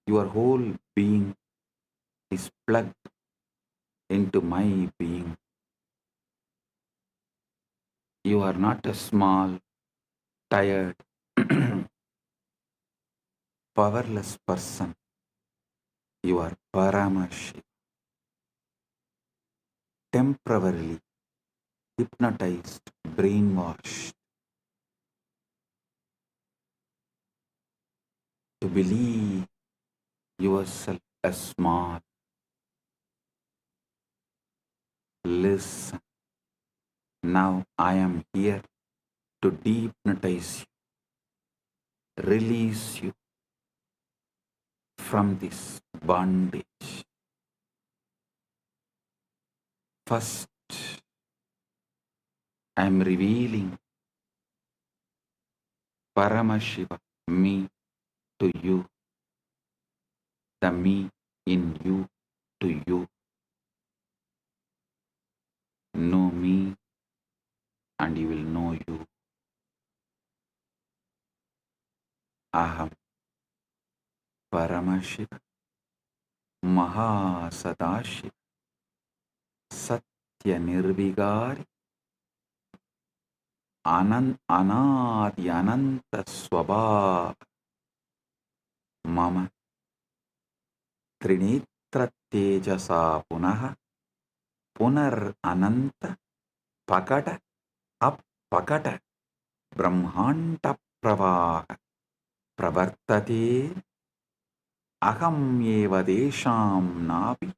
your whole being is plugged into my being. You are not a small, tired, powerless person. You are Paramashiva. Temporarily hypnotized, brainwashed to believe yourself as small. Listen, now I am here to dehypnotize you. release you from this bondage. First, I am revealing Paramashiva, me, to you, the me in you to you. Know me and you will know you. Aham Paramashiva Mahasadashiva Satya Nirvigari Anadi Ananta Swabha Mama Trinitra Tejasa Punaha Punar Ananta Pakata Appakata Brahmanta Pravaha Pravartate Aham Eva Desham Napi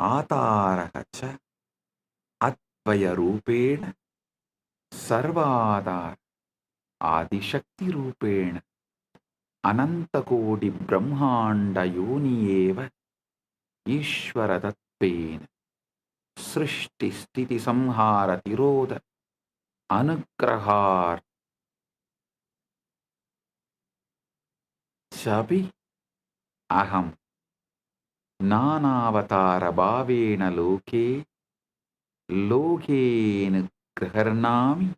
Atarahacha Atvaya Rupena Sarvadar Adishakti Rupena Anantakodi Brahmanda Yoni Eva Ishvara Tatpena Srishti Sthiti Samhara Tiroda Anugrahar Chabi Aham Nanavatara Bhavena Loke Lokena Graharnami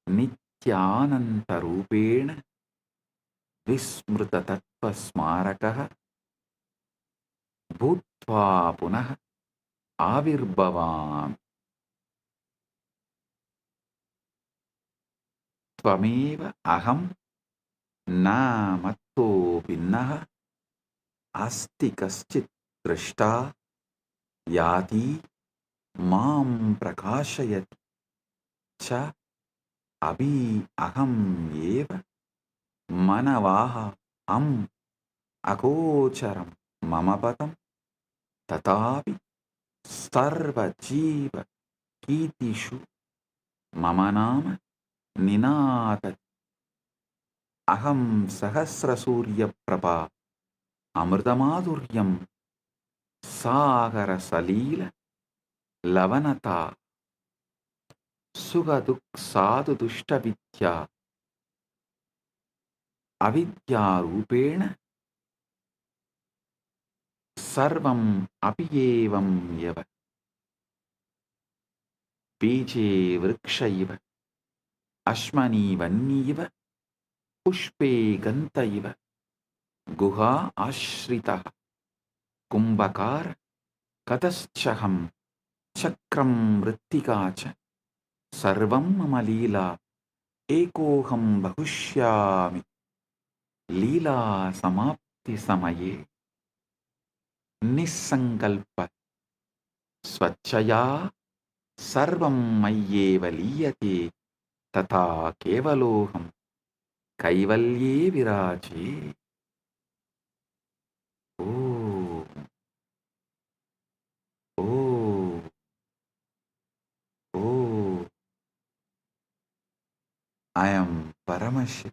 Nithyananda Rupena Vismruta Tattva Smarakaha Bhutva Punaha Avirbhavam Tvameva Aham Na Matto Vinnaha Asti Kaschit Drishta Yati Mam Prakashayati Cha Abhi Aham Eva Manavaha Am Agocharam Mamapatam Tatapi Sarva Jiva Kitishu Mamanama Ninata Aham Sahasra Surya Prabha Amritamadhuryam Sagara Salila Lavanata Sugaduk Sadhu Dushta Vidya Avidya Rupena Sarvam Apiyevam Yava Beje Vrikshaiva Ashmani Vanniva Pushpe Gantaiva Guha Ashritaha Kumbhakara Kataschaham Chakram Rittikacha Sarvam Mamalila Ekoham Bahushyami Lila Samapti Samaye Nisankalpa Swachaya Sarvam Mayyeva Liyate Tata Kevaloham Kaivalye Viraje. Oh, oh, oh, I am Paramashiv,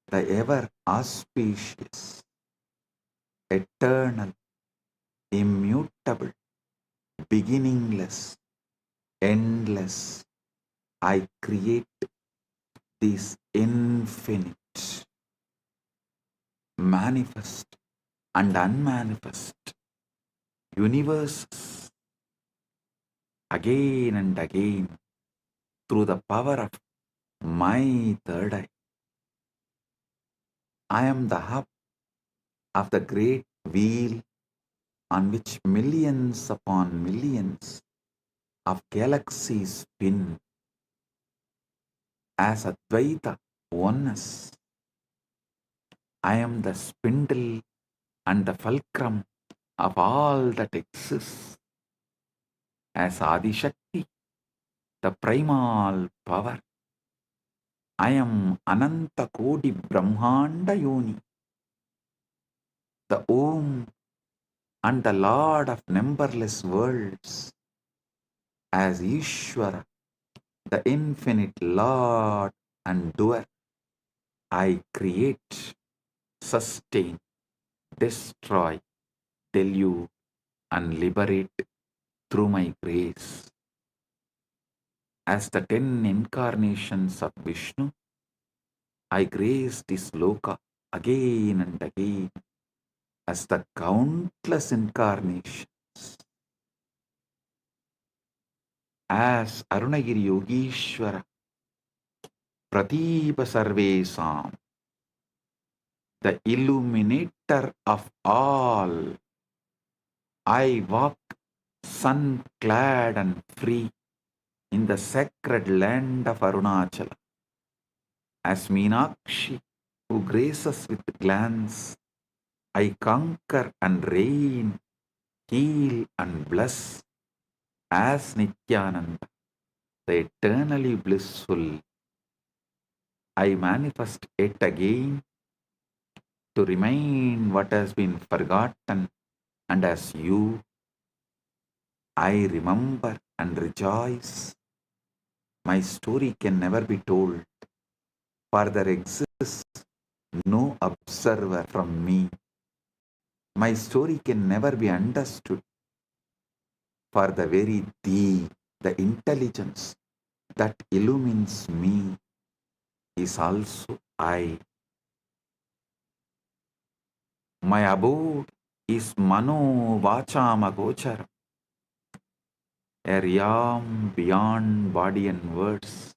the ever auspicious, eternal, immutable, beginningless, endless. I create these infinite, manifest and unmanifest universes again and again through the power of my third eye. I am the hub of the great wheel on which millions upon millions of galaxies spin as Advaita oneness. I am the spindle and the fulcrum of all that exists as Adishakti, the primal power. I am Ananta Kodi Brahmanda Yoni, the Om and the Lord of numberless worlds as Ishvara, the infinite Lord and doer. I create, sustain, destroy, delude, and liberate through my grace. As the 10 incarnations of Vishnu, I grace this loka again and again as the countless incarnations. As Arunagiri Yogishwara, Pratipa Sarvesam, the illuminator of all, I walk sun-clad and free in the sacred land of Arunachala. As Meenakshi, who graces with glance, I conquer and reign, heal and bless. As Nithyananda, the eternally blissful, I manifest it again to remind what has been forgotten, and as you, I remember and rejoice. My story can never be told, for there exists no observer from me. My story can never be understood, for the very thee, the intelligence that illumines me, is also I. My abode is Mano Vachama Gochara, a realm beyond body and words.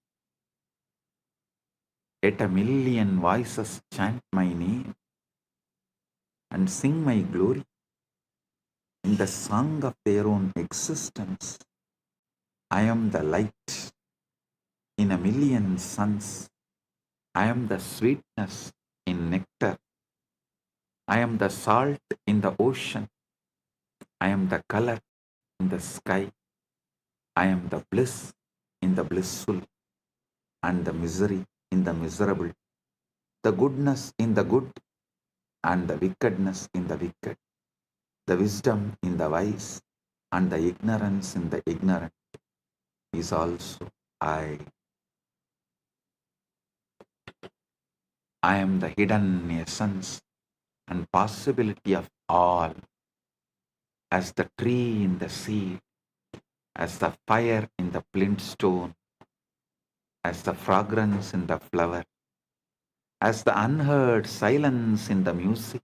Yet a million voices chant my name and sing my glory in the song of their own existence. I am the light in a million suns. I am the sweetness in nectar. I am the salt in the ocean. I am the color in the sky. I am the bliss in the blissful and the misery in the miserable, the goodness in the good and the wickedness in the wicked, the wisdom in the wise and the ignorance in the ignorant is also I. I am the hidden essence and possibility of all, as the tree in the seed, as the fire in the flint stone, as the fragrance in the flower, as the unheard silence in the music.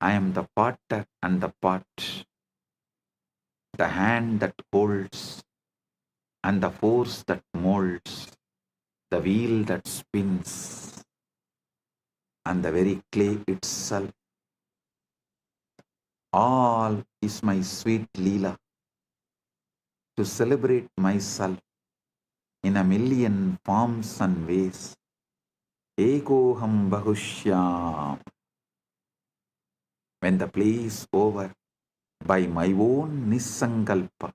I am the potter and the pot, the hand that holds and the force that molds, the wheel that spins and the very clay itself. All is my sweet Leela to celebrate myself in a million forms and ways. Ekoham Bahushyam. When the play is over, by my own Nisankalpa,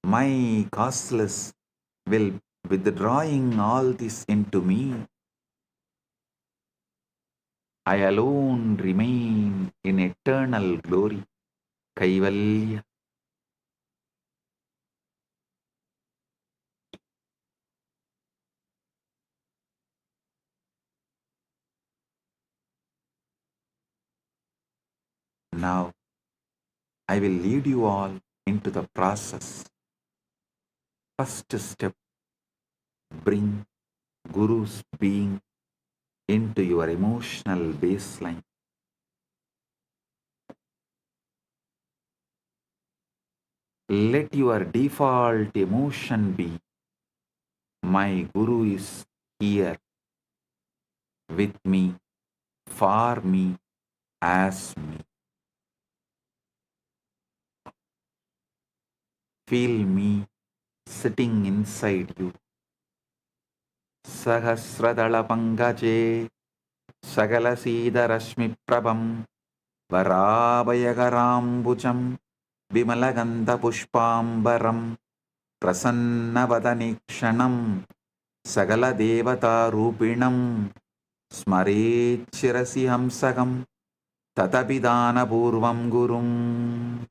my causeless will withdrawing all this into me, I alone remain in eternal glory. Kaivalya. Now I will lead you all into the process. First step, bring Guru's being into your emotional baseline. Let your default emotion be, my Guru is here with me, for me, as me. Feel me sitting inside you. Sahasradala Pangaje, Sagala Sida Rashmi Prabham, Varabhayagarambucham, Vimalagandha Pushpambaram, Prasannavadanikshanam, Sagala Devata Rupinam, Smarechirasi Hamsagam, Tatapidana Purvam Gurum.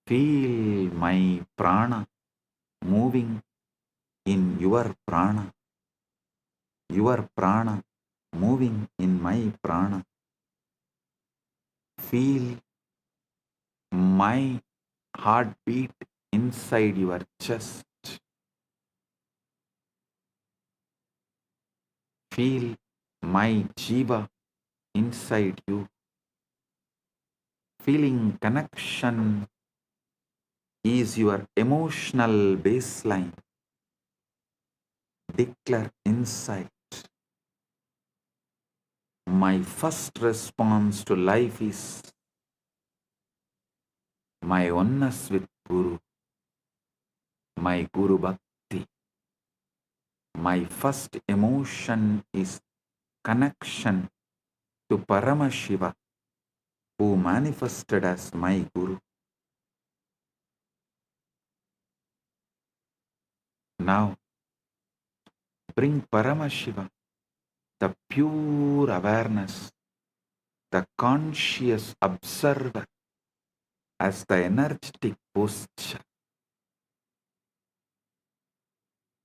Feel my prana moving in your prana. Your prana moving in my prana. Feel my heartbeat inside your chest. Feel my jiva inside you. Feeling connection is your emotional baseline. Declare inside. My first response to life is my oneness with Guru, my Guru Bhakti. My first emotion is connection to Paramashiva, who manifested as my Guru. Now, bring Paramashiva, the pure awareness, the conscious observer, as the energetic posture.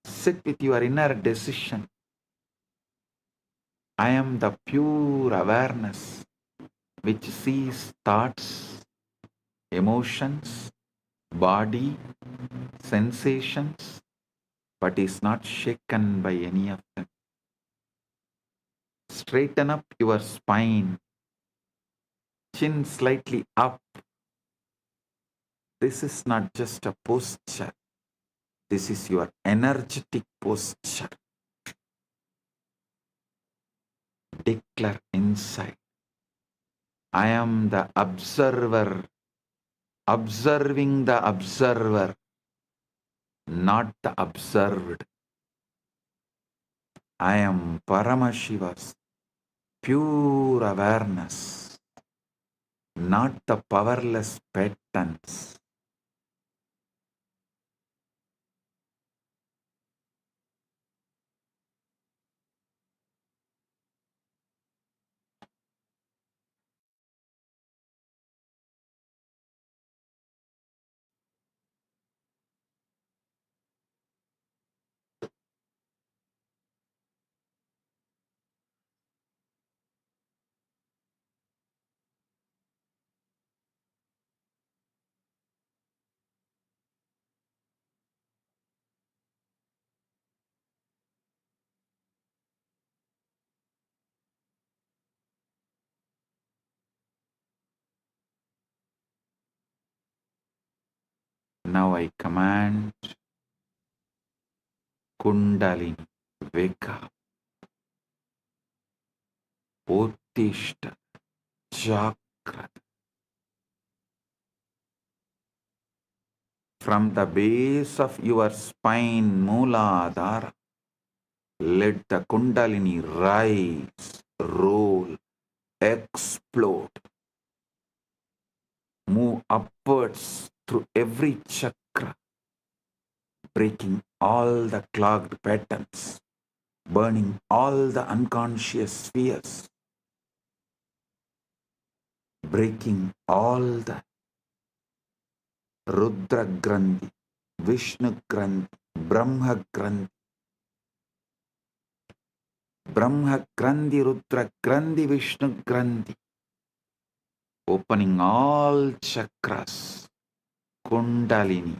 Sit with your inner decision. I am the pure awareness which sees thoughts, emotions, body, sensations, but is not shaken by any of them. Straighten up your spine, chin slightly up. This is not just a posture. This is your energetic posture. Declare inside. I am the observer, observing the observer, not the observed. I am Paramashiva's pure awareness, not the powerless patterns. Now I command Kundalini, wake up, Uttishta, Jagrata. From the base of your spine, Mooladhara, let the Kundalini rise, roll, explode, move upwards through every chakra, breaking all the clogged patterns, burning all the unconscious spheres, breaking all the Rudra Grandhi, Vishnu Grandhi, Brahma Grandhi, Brahma Grandhi, Rudra Grandhi, Vishnu Grandhi, opening all chakras, Kundalini,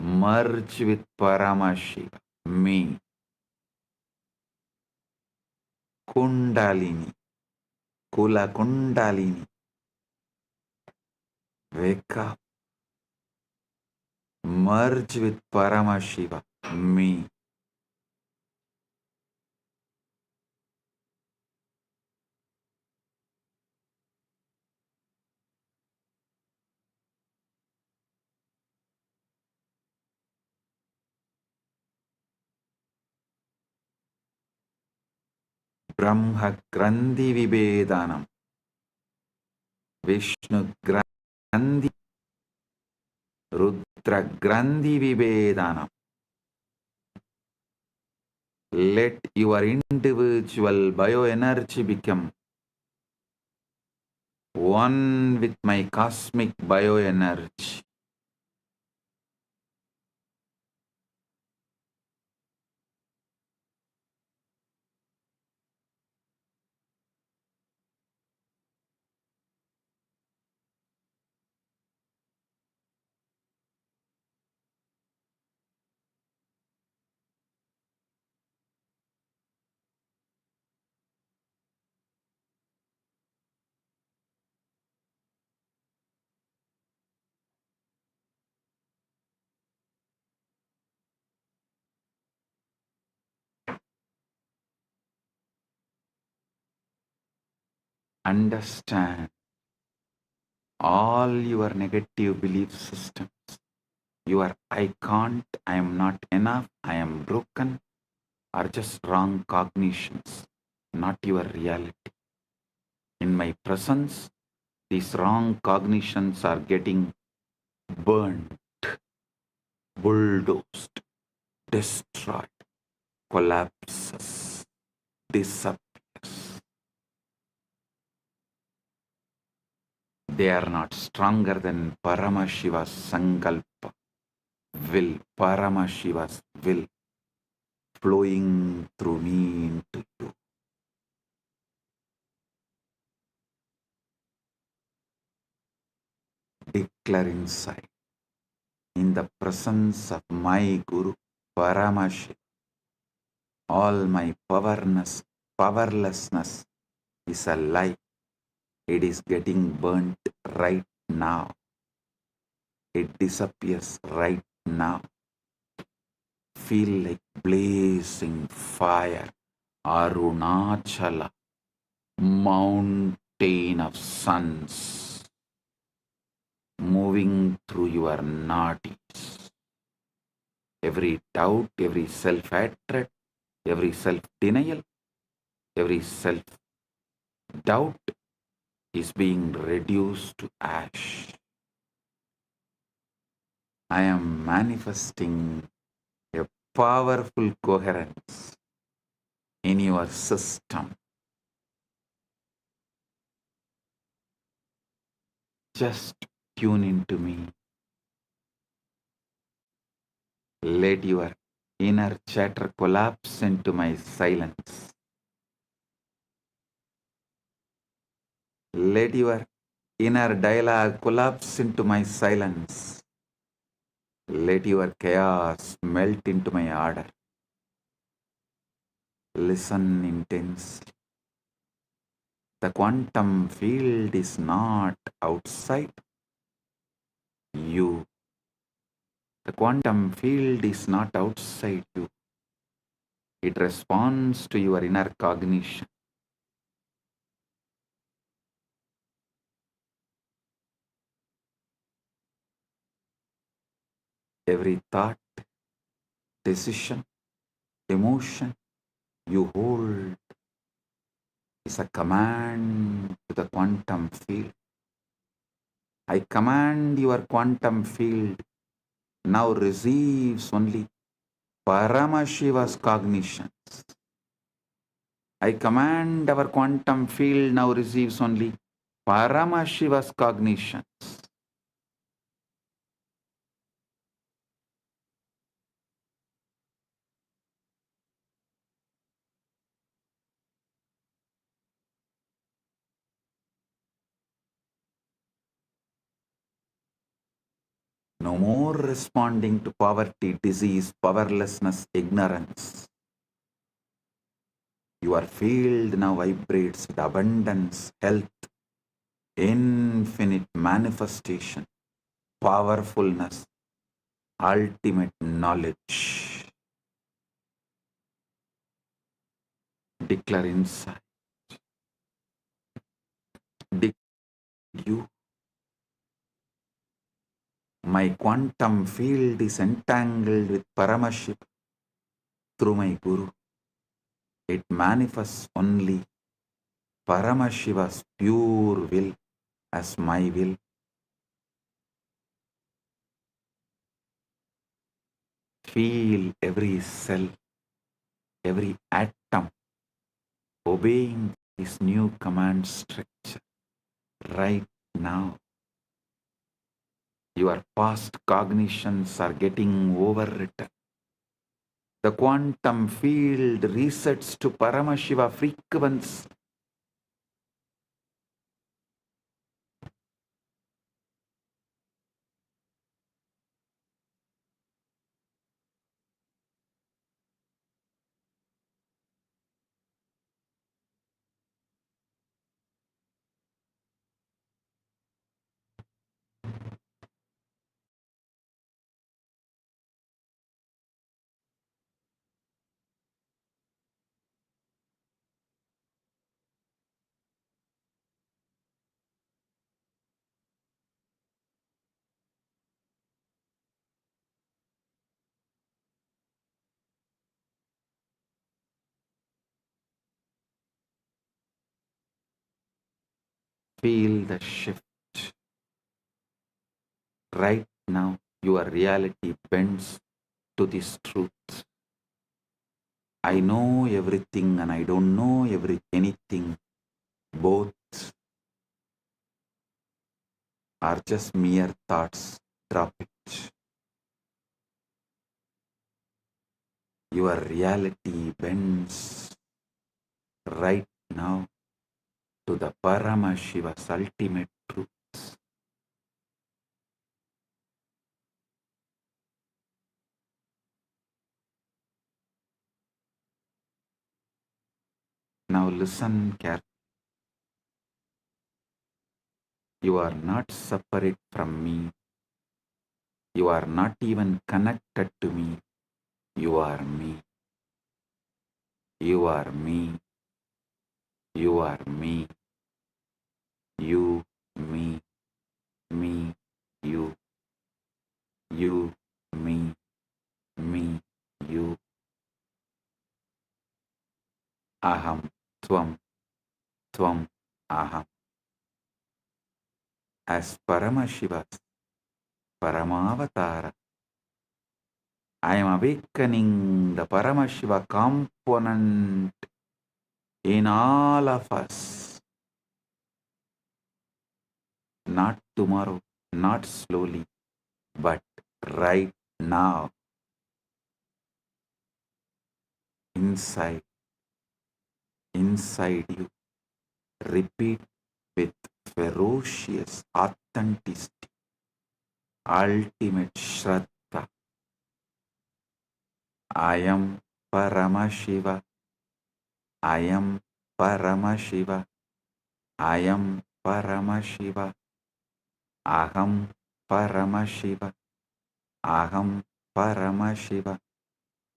merge with Paramashiva, me, Kundalini, Kula Kundalini, wake up, merge with Paramashiva, me. Brahma Grandhi Vibhedanam, Vishnu Grandhi, Rudra Grandhi Vibhedanam. Let your individual bioenergy become one with my cosmic bioenergy. Understand all your negative belief systems. Your I can't, I am not enough, I am broken are just wrong cognitions, not your reality. In my presence, these wrong cognitions are getting burned, bulldozed, destroyed, collapses, disappears. They are not stronger than Paramashiva's Sankalpa, will, Paramashiva's will flowing through me into you. Declare inside, in the presence of my Guru, Paramashiva, all my powerlessness is a lie. It is getting burnt right now. It disappears right now. Feel like blazing fire, Arunachala, mountain of suns, moving through your nadis. Every doubt, every self-hatred, every self-denial, every self-doubt is being reduced to ash. I am manifesting a powerful coherence in your system. Just tune into me. Let your inner chatter collapse into my silence. Let your inner dialogue collapse into my silence. Let your chaos melt into my order. Listen intensely. The quantum field is not outside you. The quantum field is not outside you. It responds to your inner cognition. Every thought, decision, emotion you hold is a command to the quantum field. I command your quantum field now receives only Paramashiva's cognitions. I command our quantum field now receives only Paramashiva's cognitions. No more responding to poverty, disease, powerlessness, ignorance. Your field now vibrates with abundance, health, infinite manifestation, powerfulness, ultimate knowledge. Declare inside. Declare you. My quantum field is entangled with Paramashiva through my Guru. It manifests only Paramashiva's pure will as my will. Feel every cell, every atom obeying this new command structure right now. Your past cognitions are getting overwritten. The quantum field resets to Paramashiva frequency. Feel the shift. Right now, your reality bends to this truth. I know everything and I don't know anything. Both are just mere thoughts. Drop it. Your reality bends right now to the Paramashiva's ultimate truth. Now listen carefully. You are not separate from me. You are not even connected to me. You are me. You are me. You are me. You, me, you, me, you. Aham, tvam, aham. As Paramashiva's Paramavatara, I am awakening the Paramashiva component in all of us. Not tomorrow, not slowly, but right now. Inside you. Repeat with ferocious authenticity, ultimate Shraddha. I am Paramashiva. I am Paramashiva. I am Paramashiva. Aham Paramashiva. Aham Paramashiva.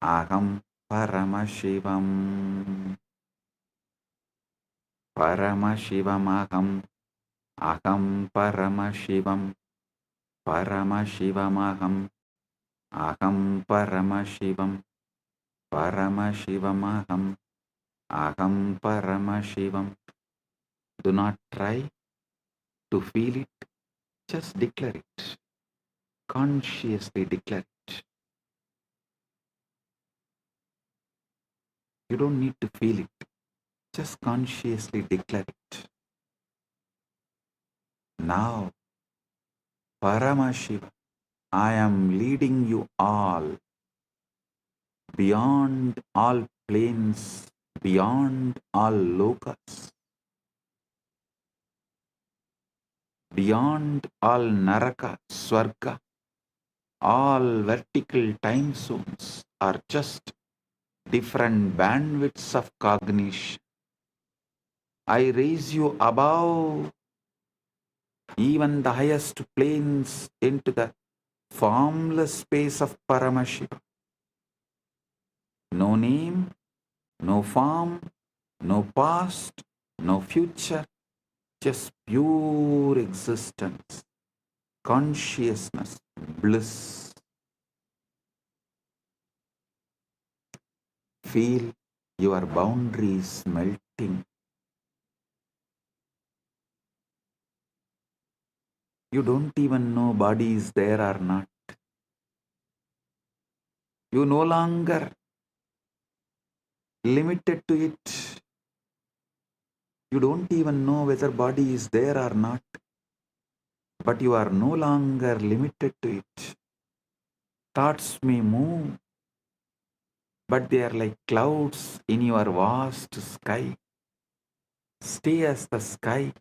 Aham Paramashivam. Paramashivam aham. Aham Paramashivam. Paramashivam aham. Aham Paramashivam. Paramashivam aham. Aham Paramashivam. Do not try to feel it. Just declare it. Consciously declare it. You don't need to feel it. Just consciously declare it. Now, Paramashiva, I am leading you all beyond all planes, beyond all lokas, beyond all naraka, swarga. All vertical time zones are just different bandwidths of cognition. I raise you above even the highest planes into the formless space of Paramashiva. No name, no form, no past, no future, just pure existence, consciousness, bliss. Feel your boundaries melting. You don't even know body is there or not. You no longer limited to it. You don't even know whether body is there or not. But you are no longer limited to it. Thoughts may move, but they are like clouds in your vast sky. Stay as the sky,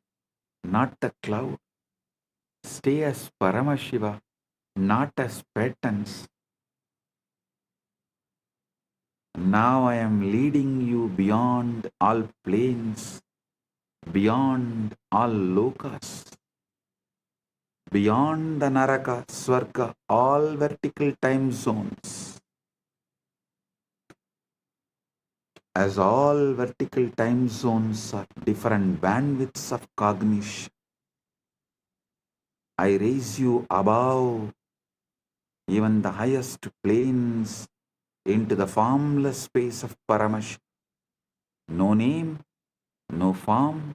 not the cloud. Stay as Paramashiva, not as patterns. Now I am leading you beyond all planes, beyond all lokas, beyond the Naraka, Swarga, all vertical time zones. As all vertical time zones are different bandwidths of cognition, I raise you above even the highest planes into the formless space of Paramash. No name, no form,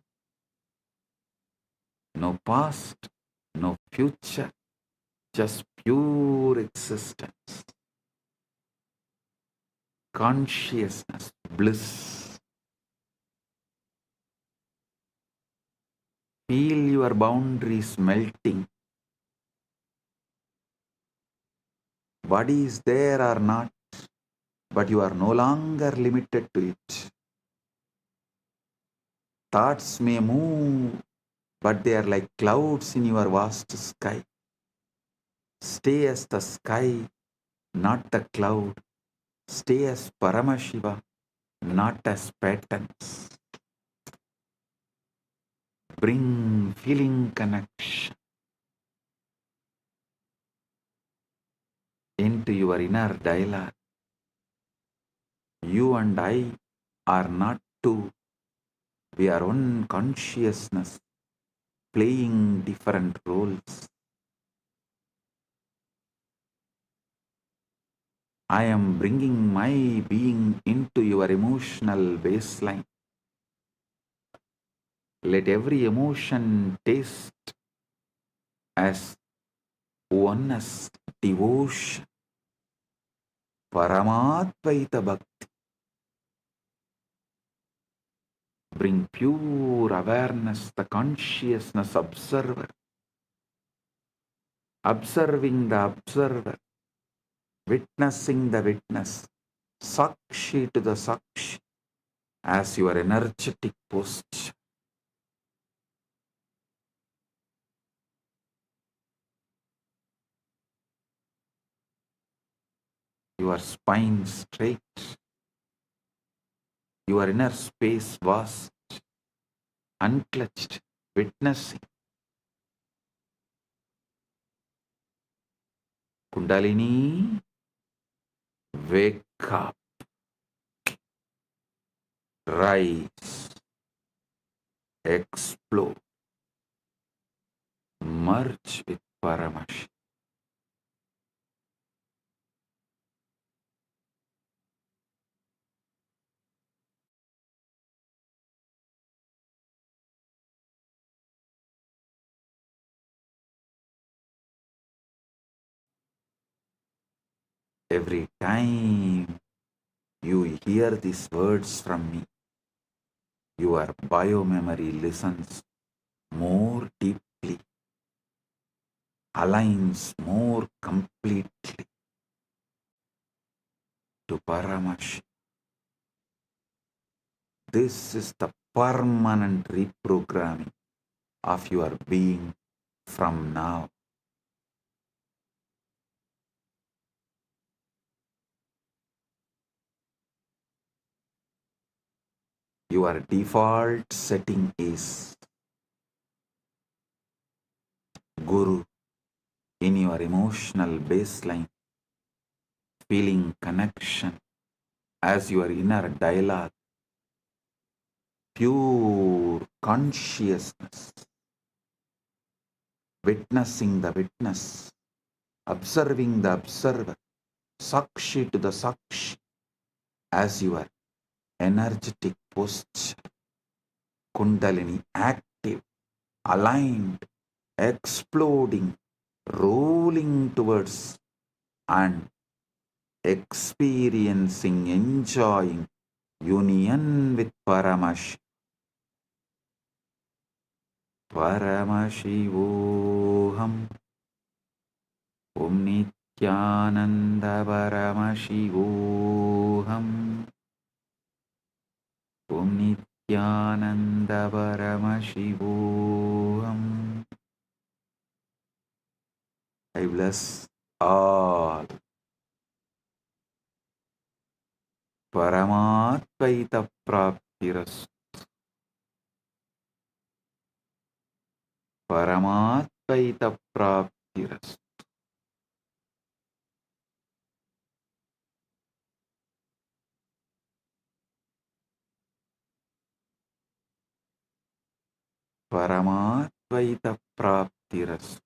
No past, no future, just pure existence, consciousness, bliss. Feel your boundaries melting. Body is there or not, but you are no longer limited to it. Thoughts may move, but they are like clouds in your vast sky. Stay as the sky, not the cloud. Stay as Paramashiva, not as patterns. Bring feeling connection into your inner dialogue. You and I are not two. We are one consciousness playing different roles. I am bringing my being into your emotional baseline. Let every emotion taste as oneness, devotion, Paramatvaita Bhakti. Bring pure awareness, the consciousness observer, observing the observer, witnessing the witness, Sakshi to the Sakshi, as your energetic posture. Your spine straight, your inner space vast, unclutched, witnessing. Kundalini, wake up, rise, explode, merge with Paramash. Every time you hear these words from me, your biomemory listens more deeply, aligns more completely to Paramash. This is the permanent reprogramming of your being from now. Your default setting is Guru in your emotional baseline, feeling connection as your inner dialogue, pure consciousness, witnessing the witness, observing the observer, Sakshi to the Sakshi, as your energetic posture, Kundalini active, aligned, exploding, rolling towards and experiencing, enjoying union with Paramash. Paramashivoham. Om Nithyananda Paramashivoham. Om Nithyananda Paramashivoham. I bless all. Paramatvaita Praptiras. Paramatvaita Praptiras. Paramatvaita Praptiras.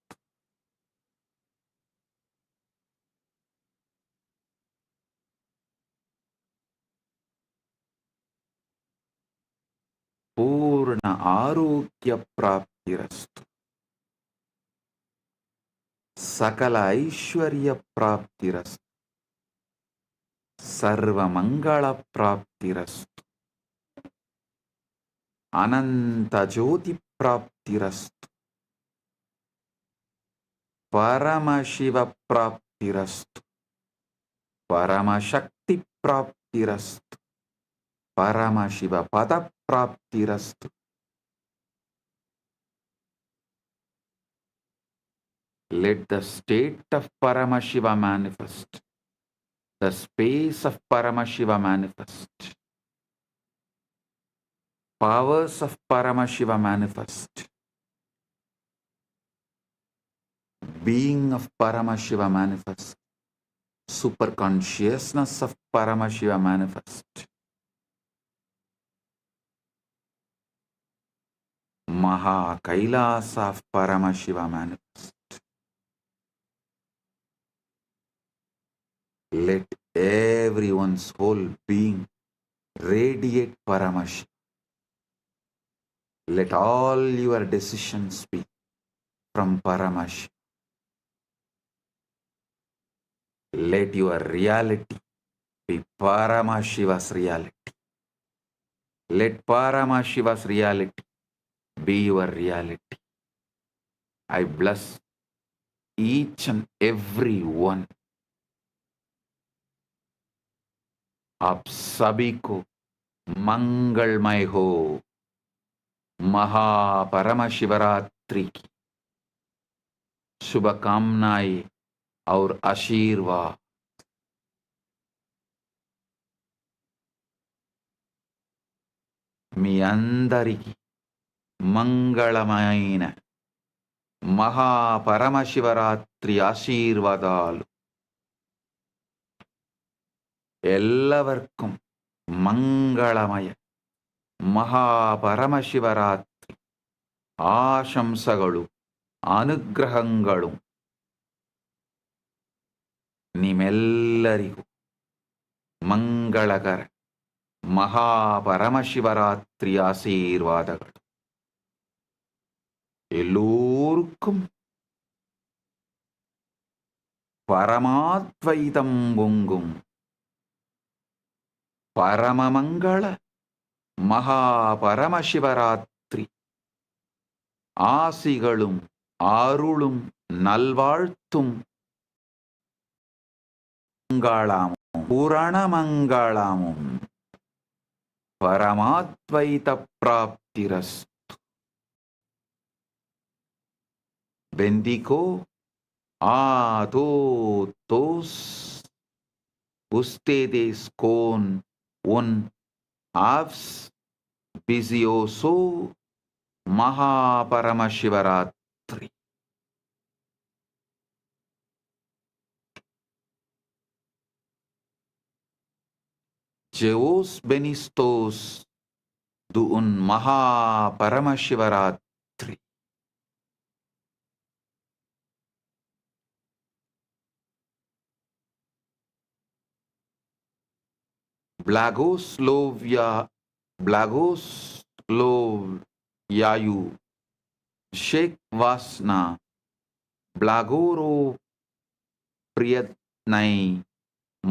Purna Arogya Praptiras. Sakala Aishwarya Praptirastu. Sarva Mangala Praptirastu. Ananta Jyoti Praptirastu. Paramashiva Praptirastu. Paramashakti Praptirastu. Paramashiva Pada Praptirastu. Let the state of Paramashiva manifest. The space of Paramashiva manifest. Powers of Paramashiva manifest. Being of Paramashiva manifest. Super consciousness of Paramashiva manifest. Maha Kailasa of Paramashiva manifest. Let everyone's whole being radiate Paramashiva. Let all your decisions be from Paramashiva. Let your reality be Paramashiva's reality. Let Paramashiva's reality be your reality. I bless each and every one. आप सभी को मंगलमय हो, महापरम शिवरात्रि की शुभकामनाएं और आशीर्वाद. మీ అందరికీ మంగళమైన మహాపరమశివరాత్రి ఆశీర్వాదాలు. എല്ലാവർക്കും മംഗളമയ മഹാപരമശിവരാത്രി ആശംസകളും അനുഗ്രഹങ്ങളും ನಿಮ್ಮೆಲ್ಲರಿಗೂ ಮಂಗಳಕರ ಮಹಾಪರಮಶಿವರಾತ್ರಿ ಆಶೀರ್ವಾದಗಳು. எல்லோருக்கும் பரமாத்வைதம் பொங்கும் பரமமங்கள மகாபரமசிவராத்திரி ஆசிகளும் அருளும் நல்வாழ்த்தும் மங்களாமும் புரணமங்களாமும் பரமாத்வைத பிராப்திரஸ்து. Bendigo a todos ustedes con un auspicioso Mahaparamashivratri. Que os benistos de un Mahaparamashivratri. Blagoslovyayu, Sheikh Vasna, Blagoro Priyatnai,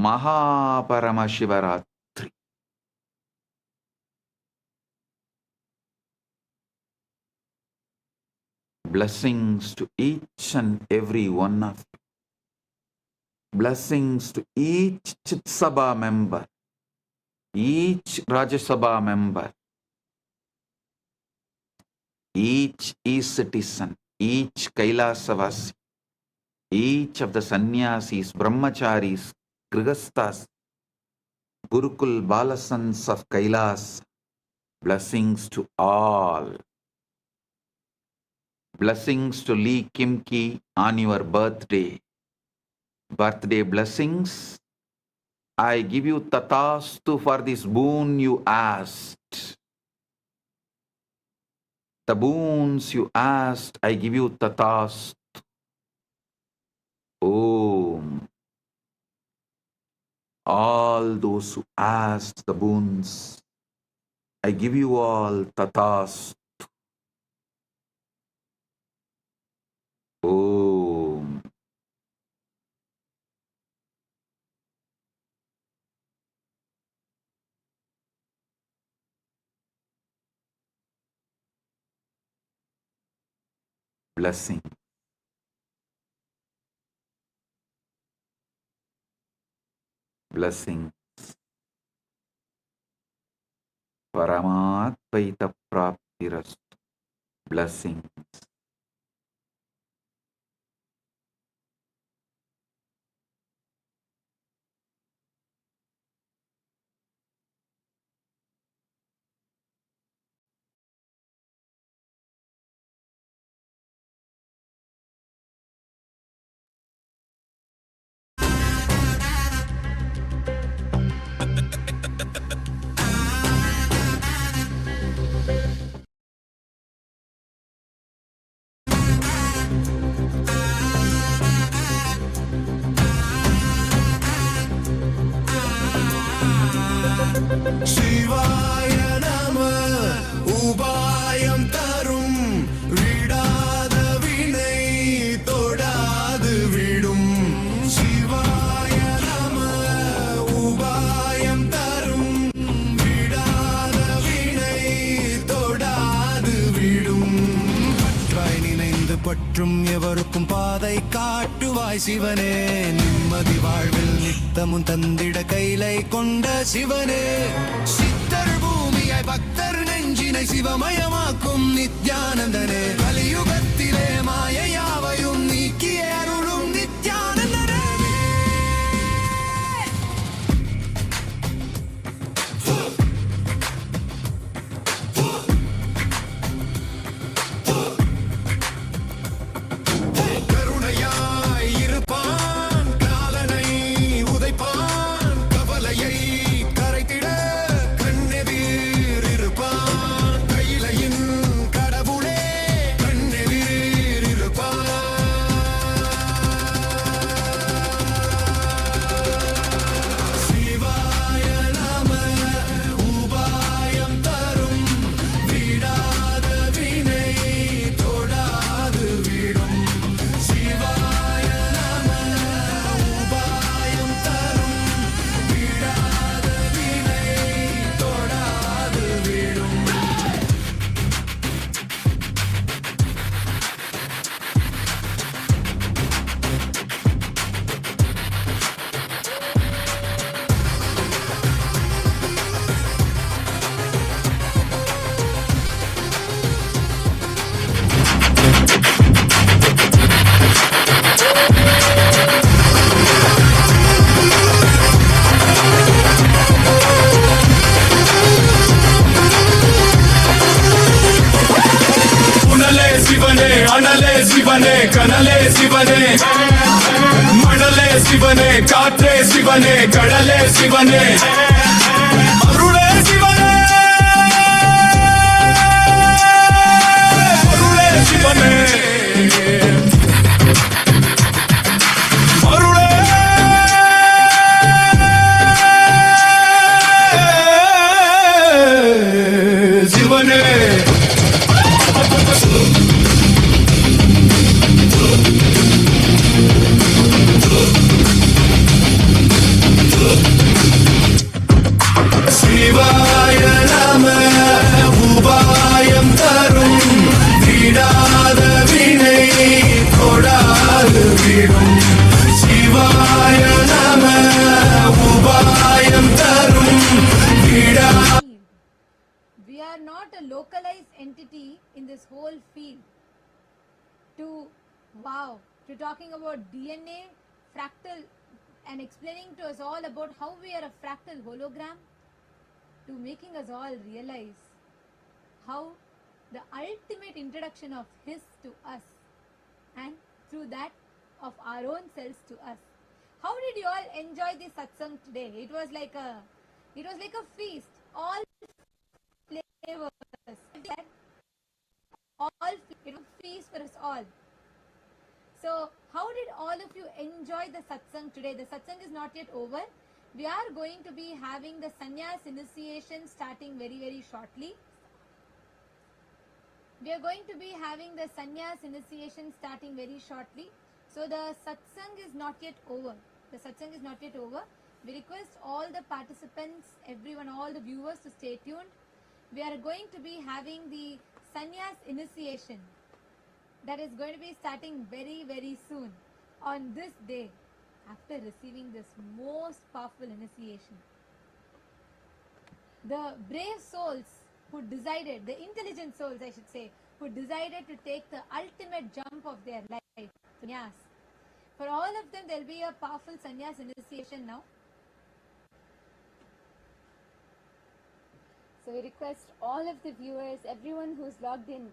Mahaparamashivratri. Blessings to each and every one of you. Blessings to each Chit Sabha member, each Rajya Sabha member, each e-citizen, each Kailasavasi, each of the sannyasis, brahmacharis, grihasthas, Gurukul Balasans of Kailas. Blessings to all. Blessings to Lee Kimki on your birthday. Birthday blessings. I give you tatastu for this boon you asked. The boons you asked, I give you tatastu. Om. All those who asked the boons, I give you all tatastu. Om. blessing. Blessing. Paramatvaita praptirastu. Blessing. சிவாய நம உபாயம் தரும் விடாத வினை தொடாது விடும் சிவாய நம உபாயம் தரும் விடாத வினை தொடாது விடும் பற்றாய் நினைந்து பற்றும் எவருக்கும் பாதை காட்டுவாய் சிவனே நிம்மதி வாழ்வில் நித்தமும் தந்திட கைலை கொண்ட சிவனே சித்தர் பூமியாய் பக்தர் நெஞ்சினை சிவமயமாக்கும் நித்யானந்தனே கலியுகத்திலே மாயையாவையும் நீக்கிய அருளும் நித்யானந்தனே கருணையாய் இருப்பான் காலனை உதைப்பான் கவலையை கரைத்திட கண்ணெதிர் இருப்பான் கையிலையின் கடவுளே கண்ணெதிர் இருப்பான் சிவாய நம உபாயம் தரும் விடாத வினை தொடாது விடும் சிவாய நம உபாயம் தரும் விடாத வினை தொடாது விடும் உணலே சிவனே அனலே சிவனே கனலே சிவனே மணலே சிவனே காற்றே சிவனே கடலே சிவனே அருளே சிவனே அருளே சிவனே அருளே சிவனே சிவாய நம உபாயம் தரும் விடாத வினை தொடாது விடும் சிவாய நம உபாயம் தரும் விடா We are not a localized entity in this whole field. To talking about DNA, fractal, and explaining to us all about how we are a fractal hologram, to making us all realize how the ultimate introduction of His to us, and through that of our own selves to us. How did you all enjoy this satsang today? It was like a feast. All flavors. It was feast for us all. So, how did all of you enjoy the satsang today? The satsang is not yet over. We are going to be having the sannyas initiation starting very, very shortly. We are going to be having the sannyas initiation starting very shortly. So, the satsang is not yet over. The satsang is not yet over. We request all the participants, everyone, all the viewers to stay tuned. We are going to be having the sannyas initiation. that is going to be starting very, very soon on this day after receiving this most powerful initiation. The brave souls who decided, the intelligent souls I should say, who decided to take the ultimate jump of their life, sannyas. For all of them, there will be a powerful sannyas initiation now. So we request all of the viewers, everyone who's logged in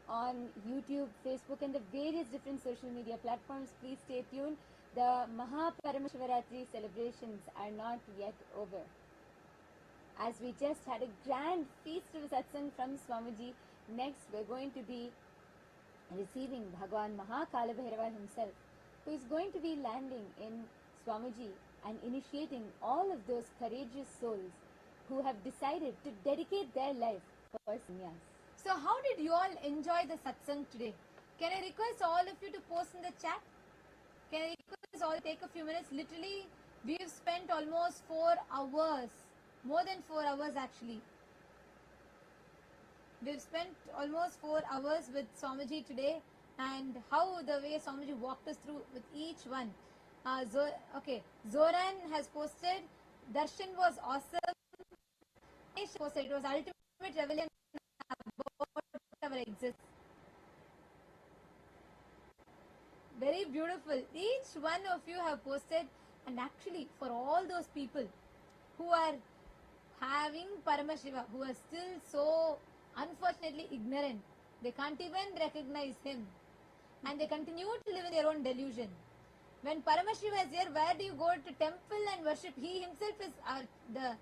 on YouTube, Facebook and the various different social media platforms, please stay tuned. The Mahaparamashvaratri celebrations are not yet over. As we just had a grand feast of satsang from Swamiji, next we're going to be receiving Bhagwan Mahakalabhairava himself, who is going to be landing in Swamiji and initiating all of those courageous souls who have decided to dedicate their life for sannyas. So how did you all enjoy the satsang today? Can I request all of you to post in the chat? Can I request all to take a few minutes? Literally, we've spent almost 4 hours, more than 4 hours actually. We've spent almost 4 hours with Swamiji today, and how the way Swamiji walked us through with each one. Zoran has posted, Darshan was awesome. Ganesh posted, it was ultimate revelation about whatever exists. Very beautiful. Each one of you have posted, and actually for all those people who are having Paramashiva, who are still so unfortunately ignorant, they can't even recognize him, and they continue to live in their own delusion. When Paramashiva is here, where do you go to temple and worship? He himself is the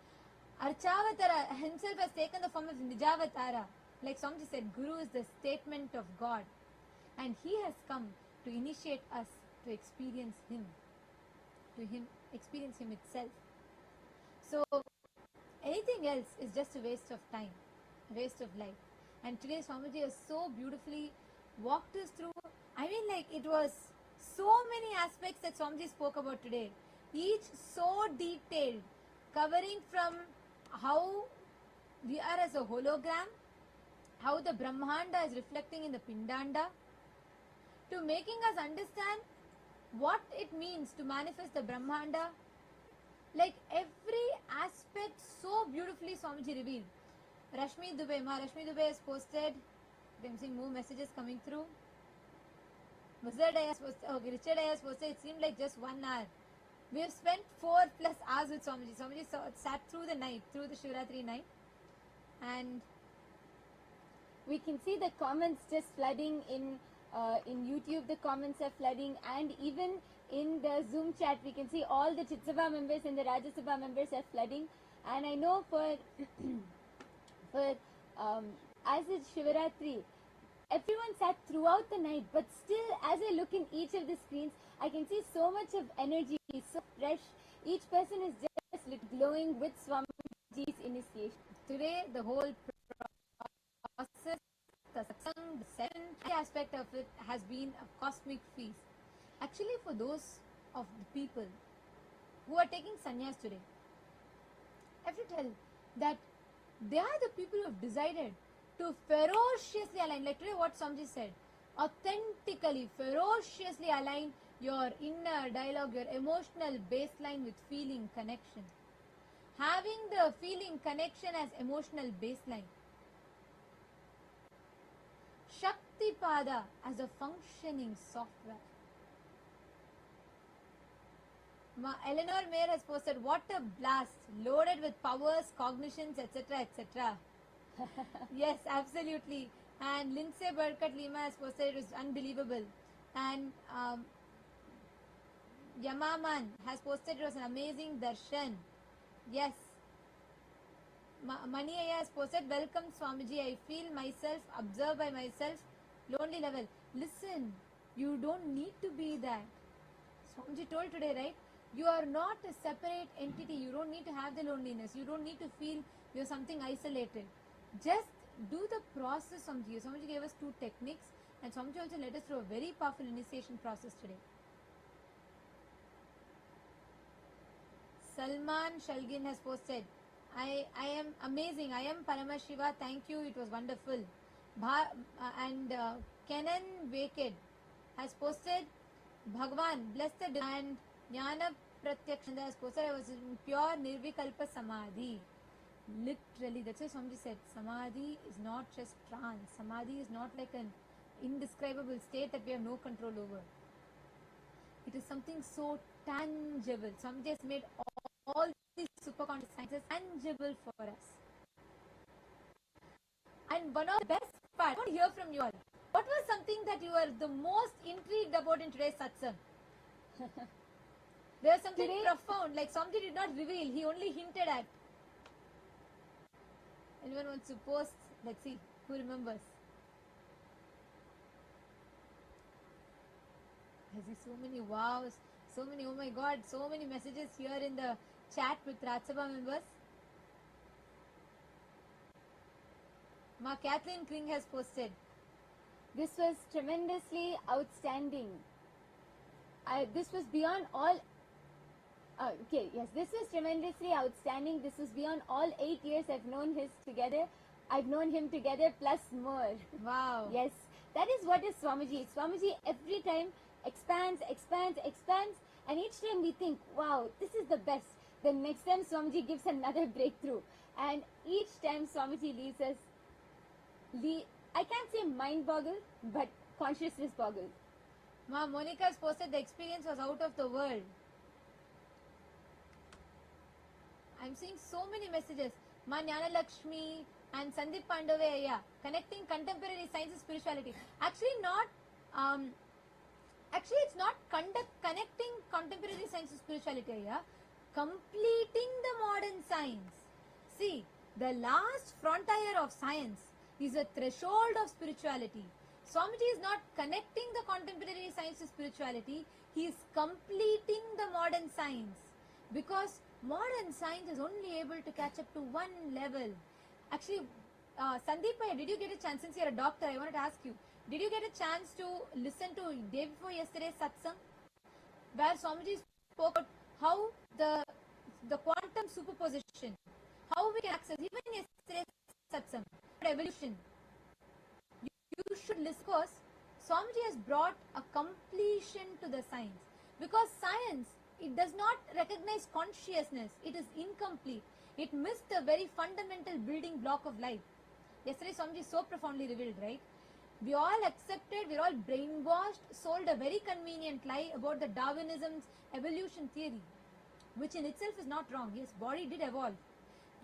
Archavatara himself has taken the form of Nijavatara. Like Swamiji said, Guru is the statement of God, and he has come to initiate us to experience him, experience him itself. So anything else is just a waste of time, a waste of life. And today Swamiji has so beautifully walked us through. I mean, like, it was so many aspects that Swamiji spoke about today, each so detailed, covering from how we are as a hologram, how the Brahmanda is reflecting in the Pindanda, to making us understand what it means to manifest the Brahmanda. Like, every aspect so beautifully Swamiji revealed. Rashmi Dubey has posted, I'm seeing more messages coming through. Richard has posted, it seemed like just 1 hour. We have spent 4+ hours with Swamiji. Swamiji sat through the night, through the Shivratri night. And we can see the comments just flooding in YouTube. The comments are flooding, and even in the Zoom chat we can see all the Chitsabha members and the Rajya Sabha members are flooding. And I know for as it's Shivaratri, everyone sat throughout the night, but still, as I look in each of the screens, I can see so much of energy, so fresh. Each person is just glowing with Swamiji's initiation. Today, the whole process, the satsang, the seventh aspect of it has been a cosmic feast. Actually, for those of the people who are taking sannyas today, I have to tell that they are the people who have decided to ferociously align, like today what Swamiji said, authentically, ferociously align your inner dialogue, your emotional baseline with feeling connection. Having the feeling connection as emotional baseline. Shaktipada as a functioning software. Eleanor Mayer has posted, what a blast, loaded with powers, cognitions, etc., etc. Yes, absolutely. And Lindsay Burkett Lima has posted, it was unbelievable. And Yamaman has posted, it was an amazing darshan. Yes. Mani Aya has posted, welcome Swamiji, I feel myself, observed by myself, lonely level. Listen, you don't need to be that. Swamiji told today, right? You are not a separate entity. You don't need to have the loneliness. You don't need to feel you're something isolated. Just do the process, Swamiji. Swamiji gave us 2 techniques, and Swamiji also led us through a very powerful initiation process today. Salman Shalgin has posted, I am amazing. I am Paramashiva. Thank you. It was wonderful. Kenan Waked has posted Bhagwan, bless the and Jnana Pratyakshanda has posted I was in pure Nirvikalpa Samadhi. Literally, that's why Swamiji said Samadhi is not just trance. Samadhi is not like an indescribable state that we have no control over. It is something so tangible. Swamiji has made all these superconscious sciences tangible for us. And one of the best parts, I want to hear from you all. What was something that you were the most intrigued about in today's satsang? There was something profound, like Swamiji did not reveal, he only hinted at. Anyone wants to post? Let's see who remembers. I see so many wows, so many, oh my god, so many messages here in the chat with Rajya Sabha members. Ma Kathleen Kring has posted. This was tremendously outstanding. This was beyond all. This was tremendously outstanding. This was beyond all 8 years I've known him together plus more. Wow. Yes, that is what is Swamiji. Swamiji every time expands, and each time we think, wow, this is the best. Then next time Swamiji gives another breakthrough, and each time Swamiji leaves us, I can't say mind boggle, but consciousness boggle. Ma Monica has posted the experience was out of the world. I'm seeing so many messages. Ma Jnana Lakshmi and Sandeep Pandave, connecting contemporary science and spirituality. Actually, it's not connecting contemporary science and spirituality, completing the modern science. See, the last frontier of science is a threshold of spirituality. Swamiji is not connecting the contemporary science to spirituality, he is completing the modern science. Because modern science is only able to catch up to one level. Actually, Sandeep, did you get a chance, since you're a doctor, I wanted to ask you, did you get a chance to listen to day before yesterday's satsang, where Swamiji spoke about how the quantum superposition, how we can access, even yesterday's satsang, evolution. You should listen because Swamiji has brought a completion to the science. Because science, it does not recognize consciousness. It is incomplete. It missed the very fundamental building block of life. Yesterday Swamiji so profoundly revealed, right? We all accepted, we're all brainwashed, sold a very convenient lie about the Darwinism's evolution theory, which in itself is not wrong. Yes, body did evolve,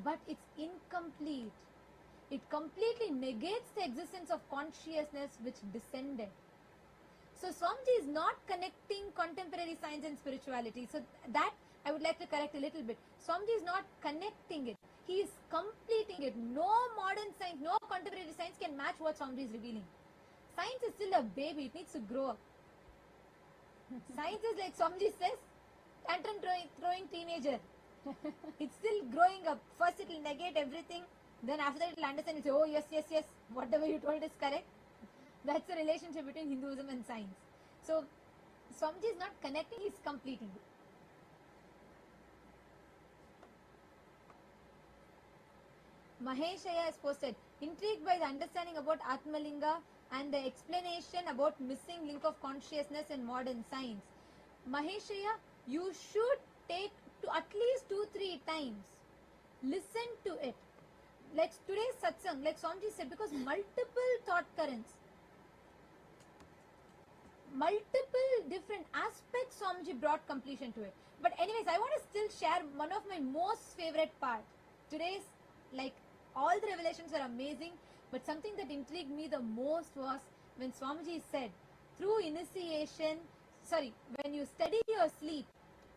but it's incomplete. It completely negates the existence of consciousness which descended. So Swamiji is not connecting contemporary science and spirituality. So that I would like to correct a little bit. Swamiji is not connecting it. He is completing it. No modern science, no contemporary science can match what Swamiji is revealing. Science is still a baby. It needs to grow up. Science is like Swamiji says, tantrum throwing teenager. It's still growing up. First it will negate everything. Then after that it will understand. It will say, oh yes, whatever you told is correct. That's the relationship between Hinduism and science. So Swamiji is not connecting, he is completing it. Maheshaya has posted, intrigued by the understanding about Atmalinga and the explanation about missing link of consciousness in modern science. Maheshaya, you should take to at least 2-3 times. Listen to it. Like today's satsang, like Swamiji said, because multiple thought currents, multiple different aspects Swamiji brought completion to it. But anyways, I want to still share one of my most favorite part. Today's, like, all the revelations are amazing, but something that intrigued me the most was when Swamiji said, through initiation, when you study your sleep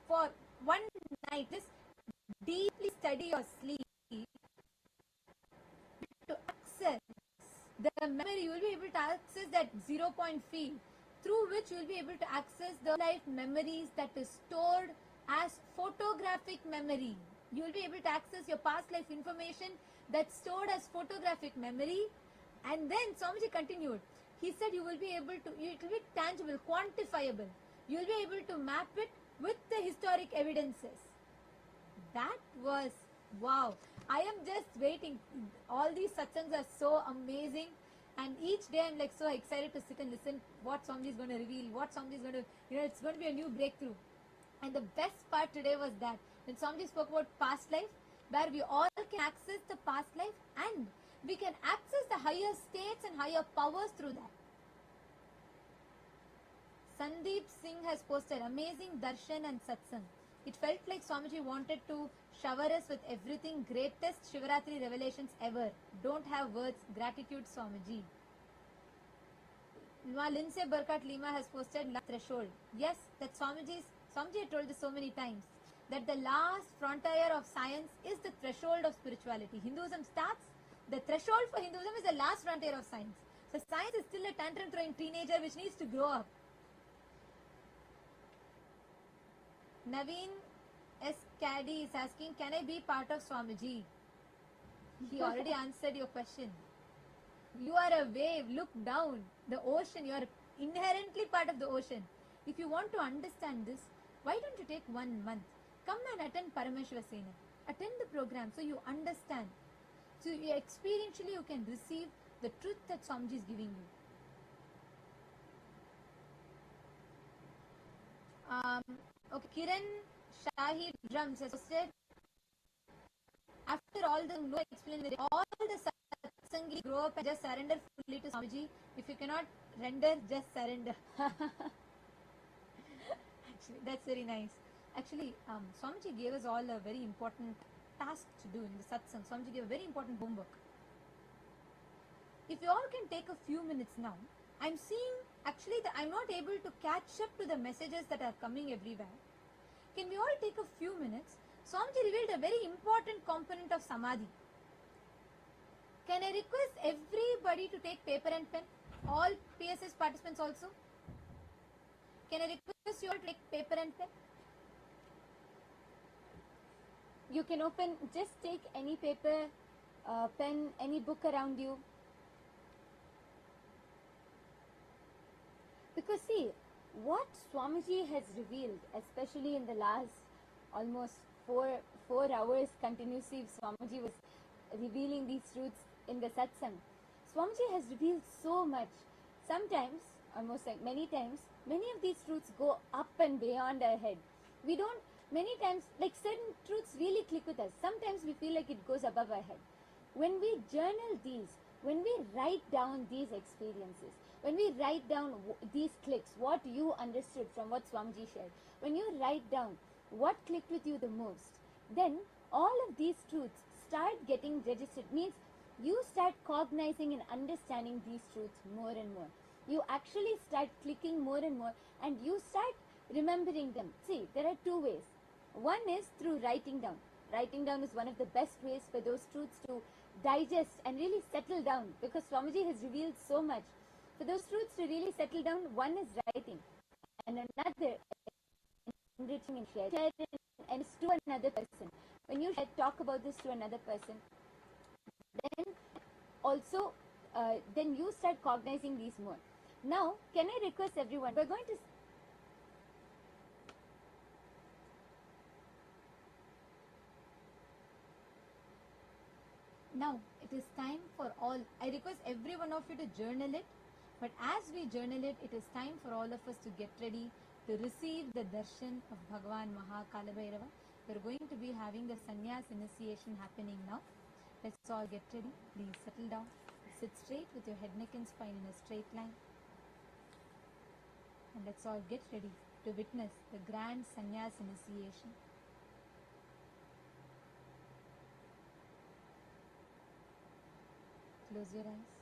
for one night, just deeply study your sleep to access the memory, you will be able to access that 0-point field through which you will be able to access the life memories that is stored as photographic memory. You will be able to access your past life information that's stored as photographic memory. And then Swamiji continued. He said you will be able to, it will be tangible, quantifiable. You will be able to map it with the historic evidences. That was wow. I am just waiting. All these satsangs are so amazing. And each day I'm like so excited to sit and listen what Swamiji is going to reveal, what Swamiji is going to, it's going to be a new breakthrough. And the best part today was that when Swamiji spoke about past life, where we all can access the past life and we can access the higher states and higher powers through that. Sandeep Singh has posted amazing darshan and satsang. It felt like Swamiji wanted to shower us with everything, greatest Shivaratri revelations ever. Don't have words, gratitude Swamiji. Lindsay Burkhardt Lima has posted threshold. Yes, that Swamiji had told this so many times, that the last frontier of science is the threshold of spirituality. Hinduism starts, the threshold for Hinduism is the last frontier of science. So science is still a tantrum throwing teenager which needs to grow up. Naveen S. Caddy is asking, can I be part of Swamiji? He already answered your question. You are a wave, look down. The ocean, you are inherently part of the ocean. If you want to understand this, why don't you take 1 month? Come and attend Parameshwar Sena. Attend the program so you understand. So you experientially you can receive the truth that Swamiji is giving you. Okay, Kiran Shahi Drums has said, after all the no explanation, all the satsangi grow up and just surrender fully to Swamiji. If you cannot render, just surrender. Actually, that's very nice. Actually, Swamiji gave us all a very important task to do in the satsang. Swamiji gave a very important homework. If you all can take a few minutes now, I'm seeing actually that I'm not able to catch up to the messages that are coming everywhere. Can we all take a few minutes? Swamiji revealed a very important component of Samadhi. Can I request everybody to take paper and pen? All PSS participants also? Can I request you all to take paper and pen? You can just take any paper, pen, any book around you. Because see, what Swamiji has revealed, especially in the last almost four hours continuously, Swamiji was revealing these truths in the satsang. Swamiji has revealed so much. Sometimes, almost like many times, many of these truths go up and beyond our head. We don't, many times, like certain truths really click with us. Sometimes we feel like it goes above our head. When we journal these, when we write down these experiences, when we write down these clicks, what you understood from what Swamiji shared, when you write down what clicked with you the most, then all of these truths start getting registered. Means you start cognizing and understanding these truths more and more. You actually start clicking more and more, and you start remembering them. See, there are two ways. One is through writing down. Writing down is one of the best ways for those truths to digest and really settle down, because Swamiji has revealed so much. For those truths to really settle down, one is writing, and another enriching and sharing and to another person. When you talk about this to another person, then also then you start cognizing these more. Now, can I request everyone? We're going to Now, it is time for all. I request every one of you to journal it. But as we journal it, it is time for all of us to get ready to receive the darshan of Bhagavan Mahakala Bhairava. We're going to be having the sannyas initiation happening now. Let's all get ready. Please settle down. Sit straight with your head, neck and spine in a straight line. And let's all get ready to witness the grand sannyas initiation. Close your eyes.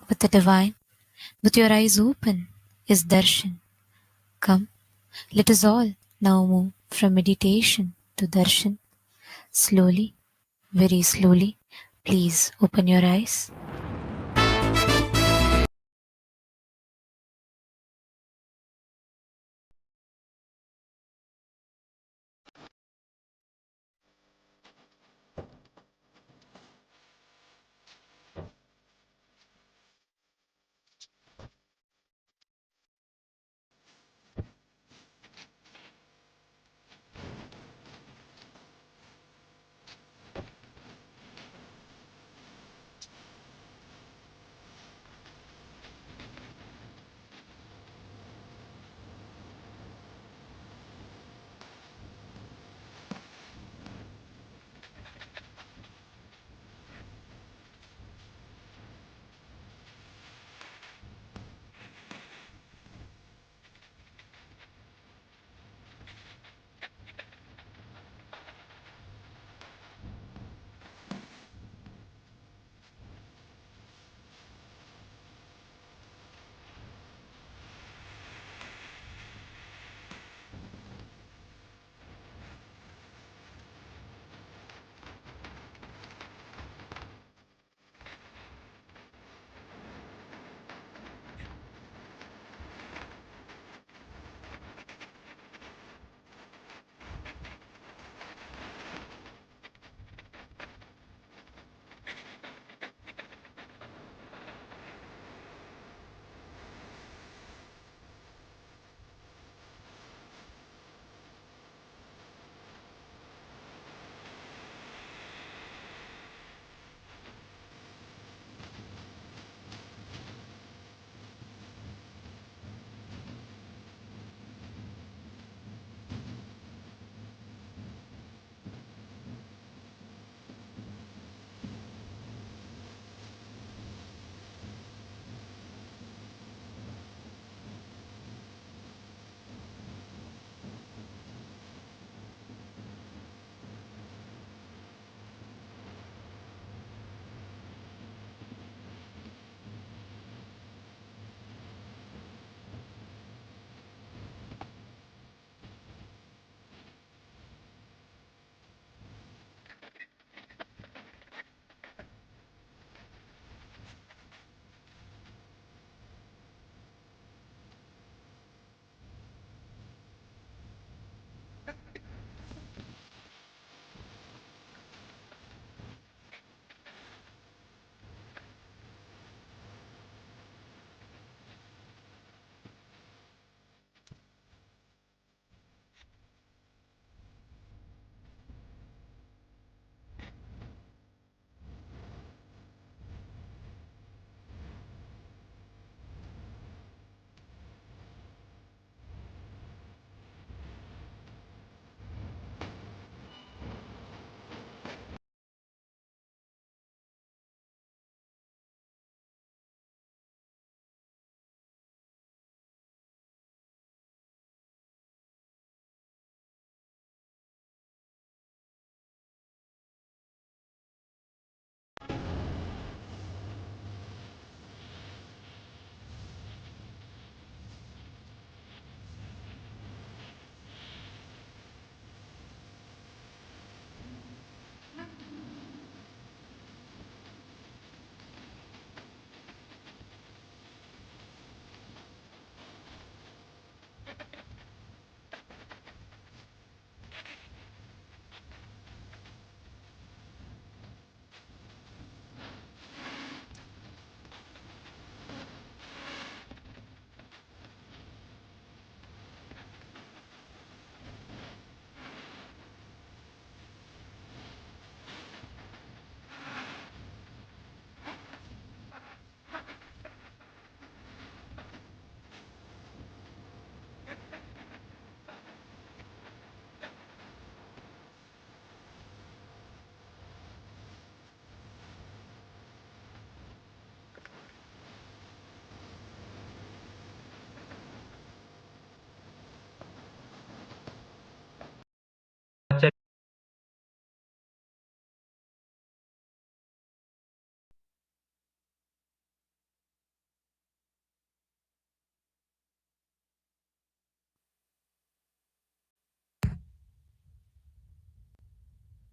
with the divine, with your eyes open, is darshan. Come, let us all now move from meditation to darshan. Slowly, very slowly, please open your eyes.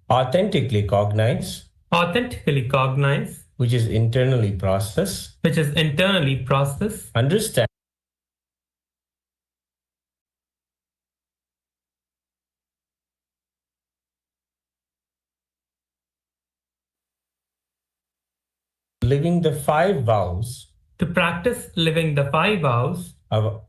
authentically cognize, which is internally process, understand, living the 5 vows of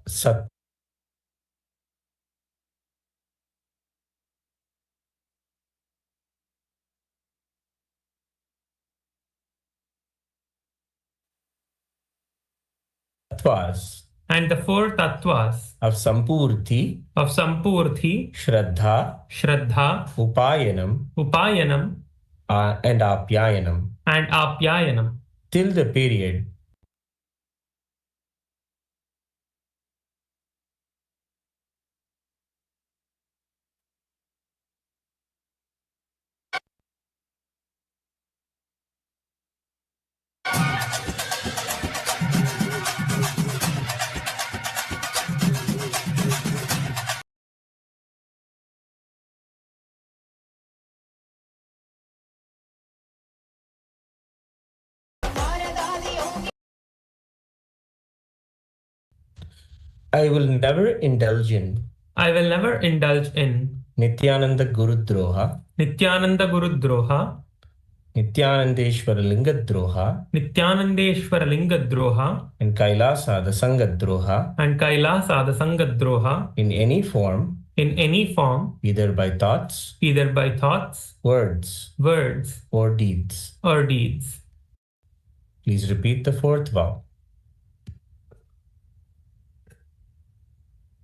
tattvas and the 4 tattvas of Sampurti, Shraddha, Upayanam, and Apyayanam and Apyayanam till the period I will never indulge in Nithyananda Gurudroha, Nithyanandeshwara Lingadroha, and Kailasa the Sangadroha in any form, either by thoughts, words, or deeds. Please repeat the 4th vow.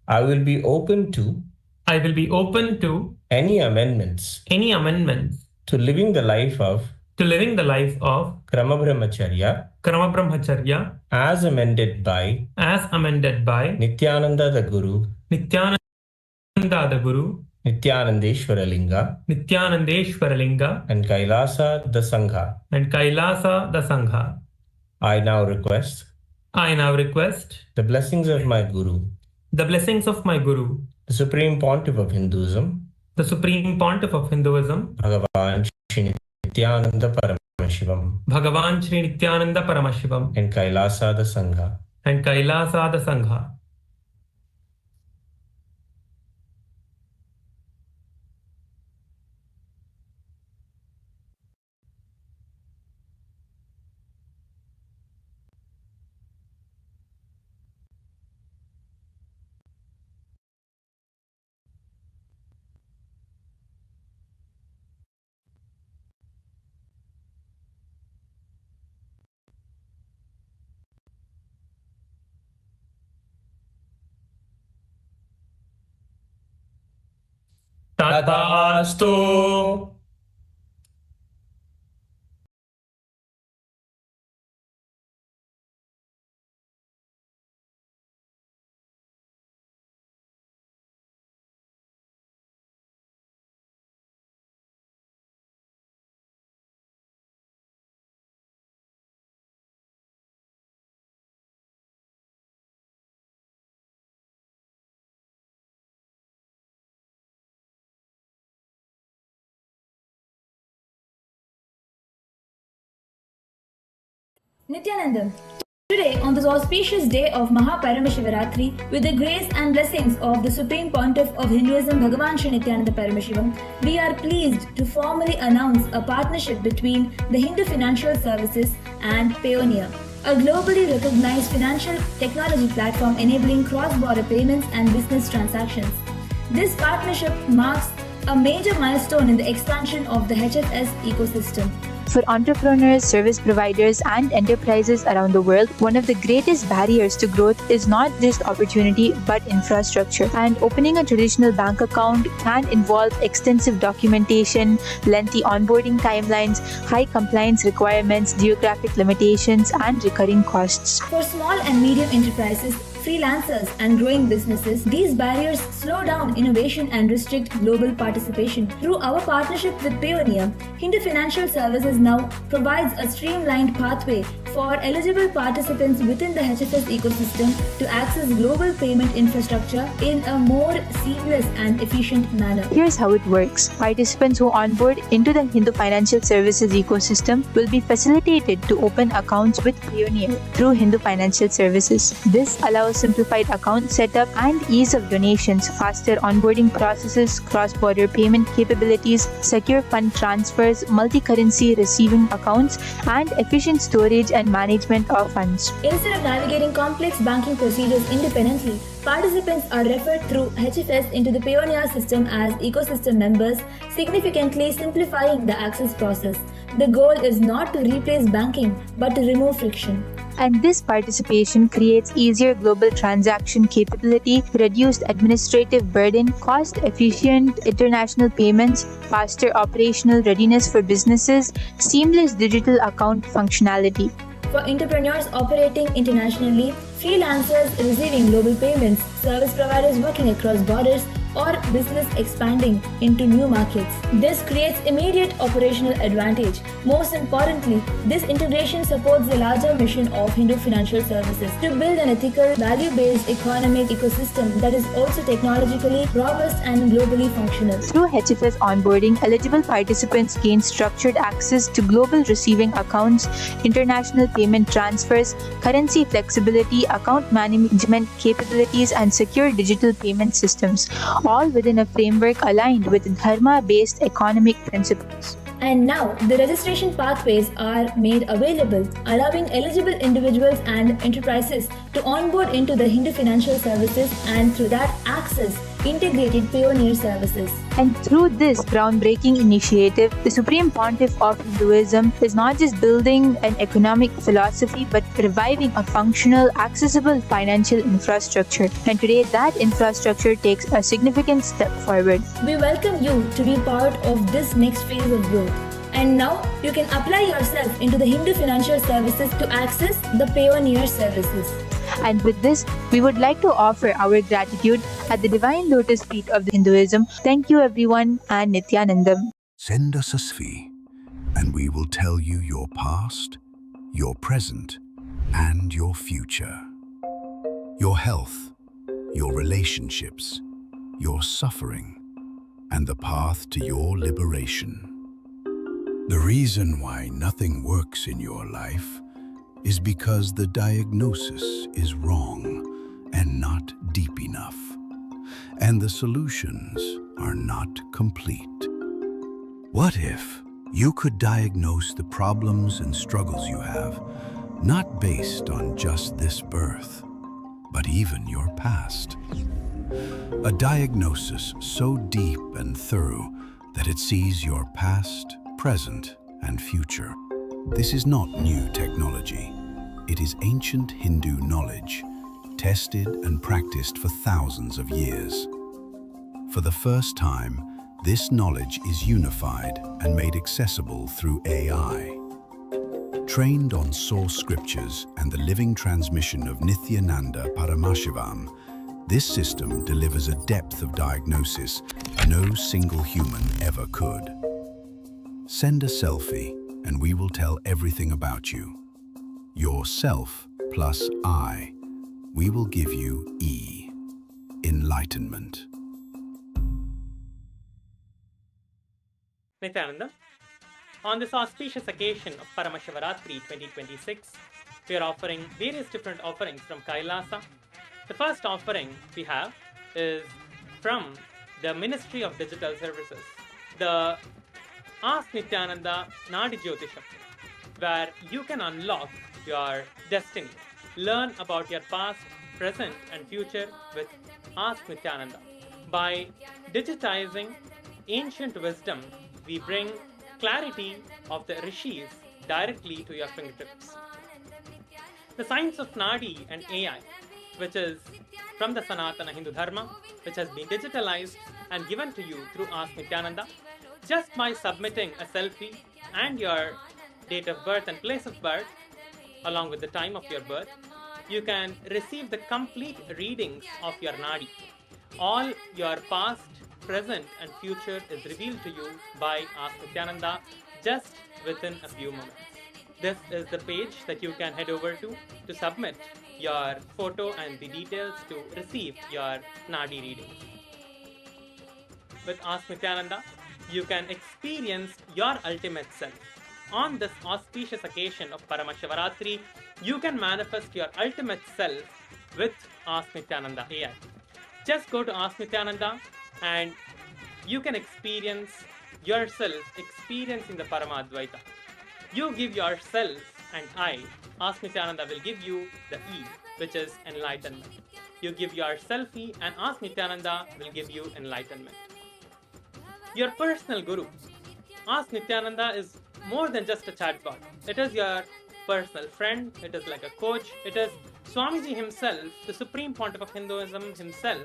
I will be open to any amendments to living the life of Krama Brahmacharya as amended by Nithyananda the Guru, Nithyanandeshwara Linga, and Kailasa the Sangha. I now request the blessings of my Guru, the Supreme Pontiff of Hinduism, Bhagavan Shri Nithyananda Paramashivam, and Kailasa the Sangha. Tathastu. Nithyananda, today on this auspicious day of Mahaparamashivratri, with the grace and blessings of the Supreme Pontiff of Hinduism, Bhagavan Shri Nithyananda Paramashivam, we are pleased to formally announce a partnership between the Hindu Financial Services and Payoneer, a globally recognized financial technology platform enabling cross-border payments and business transactions. This partnership marks a major milestone in the expansion of the HFS ecosystem. For entrepreneurs, service providers, and enterprises around the world, one of the greatest barriers to growth is not just opportunity but infrastructure. And opening a traditional bank account can involve extensive documentation, lengthy onboarding timelines, high compliance requirements, geographic limitations, and recurring costs. For small and medium enterprises, freelancers, and growing businesses, these barriers slow down innovation and restrict global participation. Through our partnership with Payoneer, Hindu Financial Services now provides a streamlined pathway for eligible participants within the HFS ecosystem to access global payment infrastructure in a more seamless and efficient manner. Here's how it works. Participants who onboard into the Hindu Financial Services ecosystem will be facilitated to open accounts with Payoneer through Hindu Financial Services. This allows simplified account setup and ease of donations, faster onboarding processes, cross-border payment capabilities, secure fund transfers, multi-currency receiving accounts, and efficient storage and management of funds. Instead of navigating complex banking procedures independently, participants are referred through HFS into the Payoneer system as ecosystem members, significantly simplifying the access process. The goal is not to replace banking, but to remove friction. And this participation creates easier global transaction capability, reduced administrative burden, cost-efficient international payments, faster operational readiness for businesses, seamless digital account functionality. For entrepreneurs operating internationally, freelancers receiving global payments, service providers working across borders, or business expanding into new markets. This creates immediate operational advantage. Most importantly, this integration supports the larger mission of Hindu Financial Services to build an ethical, value-based economic ecosystem that is also technologically robust and globally functional. Through HFS onboarding, eligible participants gain structured access to global receiving accounts, international payment transfers, currency flexibility, account management capabilities, and secure digital payment systems, all within a framework aligned with Dharma-based economic principles. And now, the registration pathways are made available, allowing eligible individuals and enterprises to onboard into the Hindu Financial Services and through that access integrated Payoneer services. And through this groundbreaking initiative, the Supreme Pontiff of Hinduism is not just building an economic philosophy but reviving a functional, accessible financial infrastructure. And today, that infrastructure takes a significant step forward. We welcome you to be part of this next phase of growth. And now, you can apply yourself into the Hindu Financial Services to access the Payoneer services. And with this, we would like to offer our gratitude at the Divine Lotus Feet of Hinduism. Thank you everyone, and Nithyananda. Send us a Svi, and we will tell you your past, your present, and your future. Your health, your relationships, your suffering, and the path to your liberation. The reason why nothing works in your life is because the diagnosis is wrong and not deep enough, and the solutions are not complete. What if you could diagnose the problems and struggles you have, not based on just this birth, but even your past? A diagnosis so deep and thorough that it sees your past, present, and future. This is not new technology. It is ancient Hindu knowledge, tested and practiced for thousands of years. For the first time, this knowledge is unified and made accessible through AI. Trained on source scriptures and the living transmission of Nithyananda Paramashivam, this system delivers a depth of diagnosis no single human ever could. Send a selfie and we will tell everything about you. Yourself plus I, we will give you E, enlightenment. Nithyananda, on this auspicious occasion of Paramashivaratri 2026, we are offering various different offerings from Kailasa. The first offering we have is from the Ministry of Digital Services, the Ask Nithyananda Nadi Jyotisham, where you can unlock your destiny. Learn about your past, present, and future with Ask Nithyananda. By digitizing ancient wisdom, we bring clarity of the rishis directly to your fingertips. The science of Nadi and AI, which is from the Sanatana Hindu Dharma, which has been digitalized and given to you through Ask Nithyananda, just by submitting a selfie and your date of birth and place of birth, along with the time of your birth, you can receive the complete readings of your Nadi. All your past, present, and future is revealed to you by Ask Nithyananda just within a few moments. This is the page that you can head over to submit your photo and the details to receive your Nadi readings. With Ask Nithyananda, you can experience your ultimate self. On this auspicious occasion of Paramashavaratri, you can manifest your ultimate self with Ask Nithyananda AI. Just go to Ask Nithyananda and you can experience yourself experiencing the Paramadvaita. You give yourself and I, Ask Nithyananda will give you the E, which is enlightenment. You give yourself E and Ask Nithyananda will give you enlightenment. Your personal guru. Ask Nithyananda is more than just a chatbot. It is your personal friend, it is like a coach, it is Swamiji himself, the Supreme Pontiff of Hinduism himself,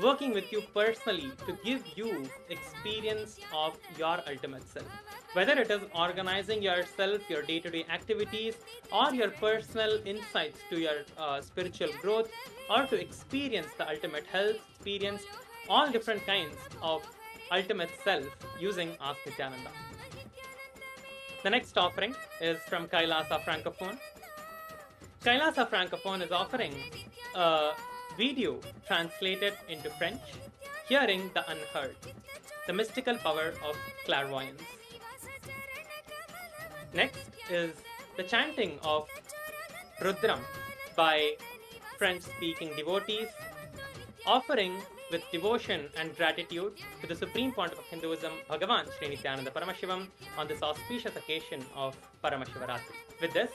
working with you personally to give you experience of your ultimate self. Whether it is organizing yourself, your day-to-day activities, or your personal insights to your spiritual growth, or to experience the ultimate health, experience all different kinds of ultimate self using Ask Nithyananda. The next offering is from Kailasa Francophone. Kailasa Francophone is offering a video translated into French, Hearing the Unheard, the mystical power of clairvoyance. Next is the chanting of Rudram by French-speaking devotees, offering with devotion and gratitude to the Supreme Pontiff of Hinduism, Bhagavan Sri Nithyananda Paramashivam, on this auspicious occasion of Paramashavaratri. With this,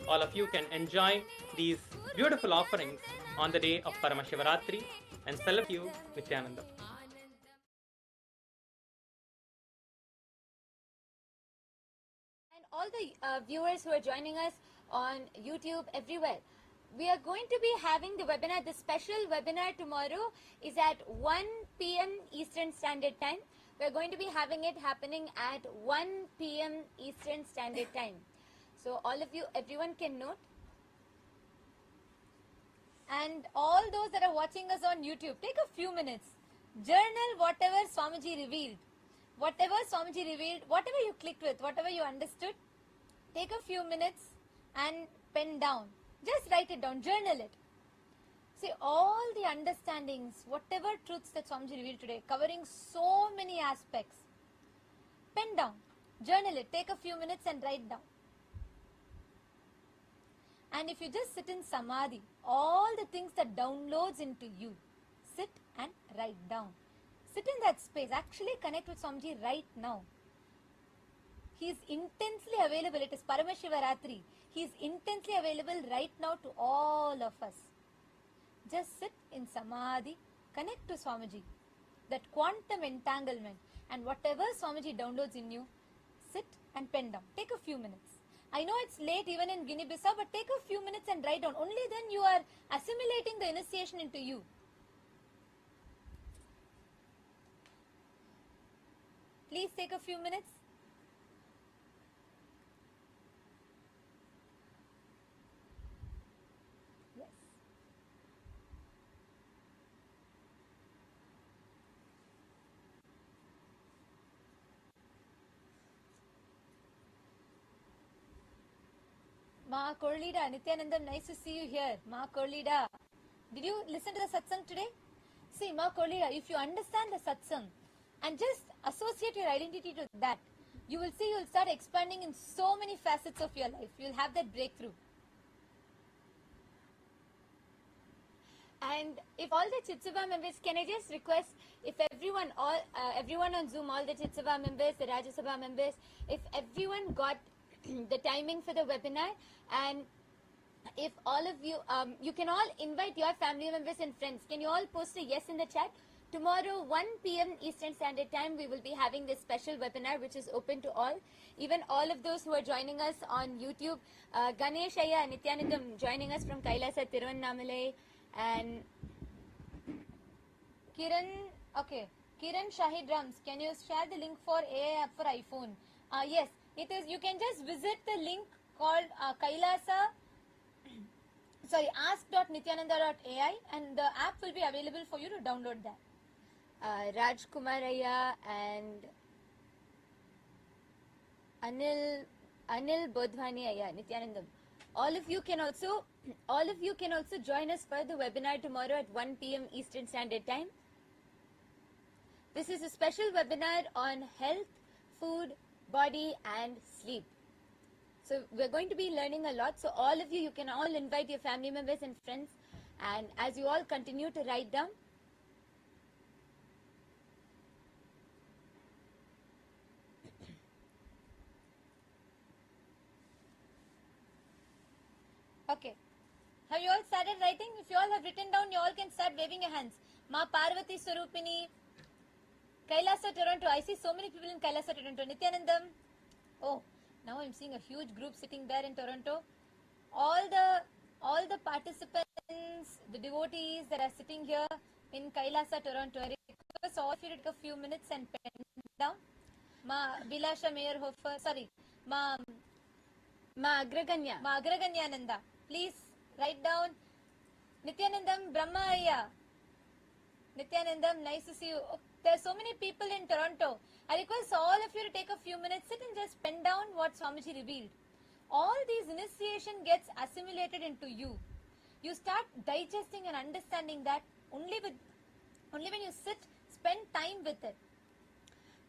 all of you can enjoy these beautiful offerings on the day of Paramashavaratri and celebrate you Nithyananda. And all the viewers who are joining us on YouTube, everywhere, we are going to be having the webinar. The special webinar tomorrow is at 1 p.m. Eastern Standard Time. We are going to be having it happening at 1 p.m. Eastern Standard Time. So all of you, everyone can note. And all those that are watching us on YouTube, take a few minutes. Journal whatever Swamiji revealed. Whatever Swamiji revealed, whatever you clicked with, whatever you understood, take a few minutes and pen down. Just write it down, journal it. See, all the understandings, whatever truths that Swamiji revealed today, covering so many aspects, pen down, journal it, take a few minutes and write down. And if you just sit in Samadhi, all the things that downloads into you, sit and write down. Sit in that space, actually connect with Swamiji right now. He is intensely available. It is Paramashavaratri. He is intensely available right now to all of us. Just sit in Samadhi, connect to Swamiji. That quantum entanglement, and whatever Swamiji downloads in you, sit and pen down. Take a few minutes. I know it's late even in Guinea-Bissau, but take a few minutes and write down. Only then you are assimilating the initiation into you. Please take a few minutes. Yes. Ma Korlida, Nithyanandam, nice to see you here. Ma Korlida, did you listen to the satsang today? See, Ma Korlida, if you understand the satsang and just associate your identity to that, you will see you will start expanding in so many facets of your life. You will have that breakthrough. And if all the Chitsava members, can I just request, if everyone on Zoom, all the Chitsava members, the Rajya Sabha members, if everyone got the timing for the webinar, and if all of you, you can all invite your family members and friends. Can you all post a yes in the chat? Tomorrow, 1 p.m. Eastern Standard Time, we will be having this special webinar, which is open to all. Even all of those who are joining us on YouTube. Ganesh Ayya, Nithyanandam joining us from Kailasa, Tiruvannamalai. And Kiran, okay. Kiran Shahid Rams, can you share the link for AI app for iPhone? Yes, it is. You can just visit the link called Kailasa sorry, ask.nithyananda.ai, and the app will be available for you to download that. Raj Kumaraya and Anil Bodhwani Aya, Nithyanandam. All of you can also join us for the webinar tomorrow at 1 p.m. Eastern Standard Time. This is a special webinar on health, food, body and sleep. So we're going to be learning a lot. So all of you can all invite your family members and friends. And as you all continue to write down, Okay. Have you all started writing? If you all have written down, you all can start waving your hands. Ma Parvati Swarupini, Kailasa Toronto. I see so many people in Kailasa Toronto. Nithyanandam. Oh, now I'm seeing a huge group sitting there in Toronto. All the participants, the devotees that are sitting here in Kailasa Toronto, I request all of you to take a few minutes and pen down. Ma Bilasha Meyerhofer, sorry, Ma Agraganya Nanda. Please write down. Nithyanandam Brahma Ayya. Nithyanandam, nice to see you. Oh, there are so many people in Toronto. I request all of you to take a few minutes, sit and just pen down what Swamiji revealed. All these initiation gets assimilated into you. You start digesting and understanding that only when you sit, spend time with it.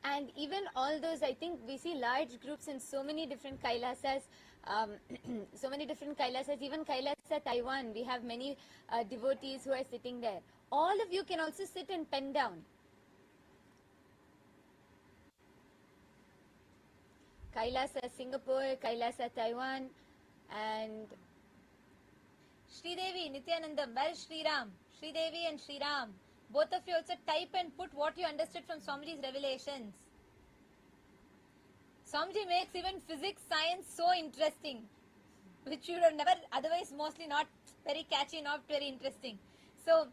and even all those, I think we see large groups in so many different Kailasas, even Kailasa Taiwan, we have many devotees who are sitting there. All of you can also sit and pen down. Kailasa Singapore, Kailasa Taiwan, and Sridevi, Nithyanandam, where is Sriram? Sridevi and Sriram. Both of you also type and put what you understood from Swamiji's revelations. Swamiji makes even physics, science so interesting, which you would have never, otherwise mostly not very catchy, not very interesting. So,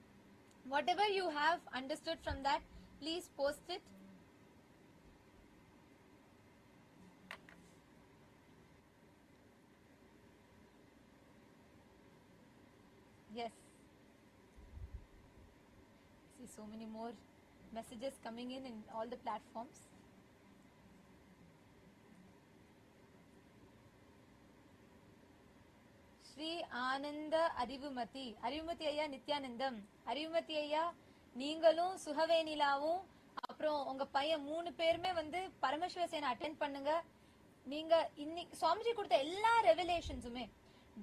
whatever you have understood from that, please post it. Yes. See so many more messages coming in all the platforms. Sri Ananda Arivumati. Arivumati ஐயா Nithyanandam. Arivumati ஐயா நீங்களும் சுகவேனிலாவும் அப்புறம் உங்க பையன் 3 பேருமே வந்து பரமசிவசேனை attend பண்ணுங்க. நீங்க இன்னைக்கு சுவாமிஜி கொடுத்த எல்லா ரெவலேஷன்ஸுமே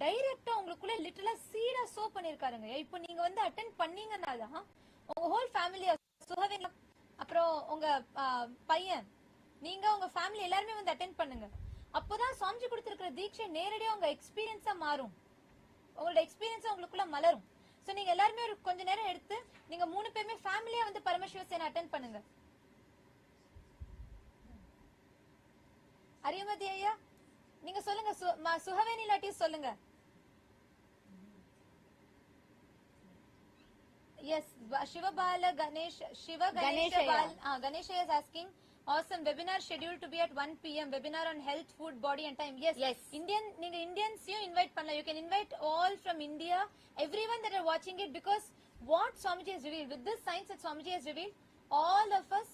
டைரக்டா உங்களுக்குள்ள லிட்டரலா சீடா சோ பண்ணிருக்காருங்க. இப்போ நீங்க வந்து அட்டெண்ட் பண்ணீங்கன்னா தான் உங்க ஹோல் ஃபேமிலியா சுகவேனிலா அப்புறம் உங்க பையன் நீங்க உங்க ஃபேமிலி எல்லாருமே வந்து அட்டெண்ட் பண்ணுங்க. அப்போதான் சுவாமிஜி கொடுத்திருக்கிற தீட்சை நேரடியா உங்க எக்ஸ்பீரியன்ஸா மாறும். உங்களோட எக்ஸ்பீரியன்ஸ் உங்களுக்குள்ள மலரும். சோ நீங்க எல்லாருமே ஒரு கொஞ்ச நேரம் எடுத்து நீங்க 3 பேருமே ஃபேமிலியா வந்து பரமசிவசேனை அட்டெண்ட் பண்ணுங்க. அரியமதி ஐயா நீங்க சொல்லுங்க, சுகவேணி லாட்டி சொல்லுங்க. Yes, Shivabala Ganesh, Ganesha is asking, awesome webinar scheduled to be at 1 p.m. webinar on health, food, body and time. Yes. Indians you invite panna. You can invite all from India, everyone that are watching it, because what Swamiji has revealed, with this science that Swamiji has revealed, all of us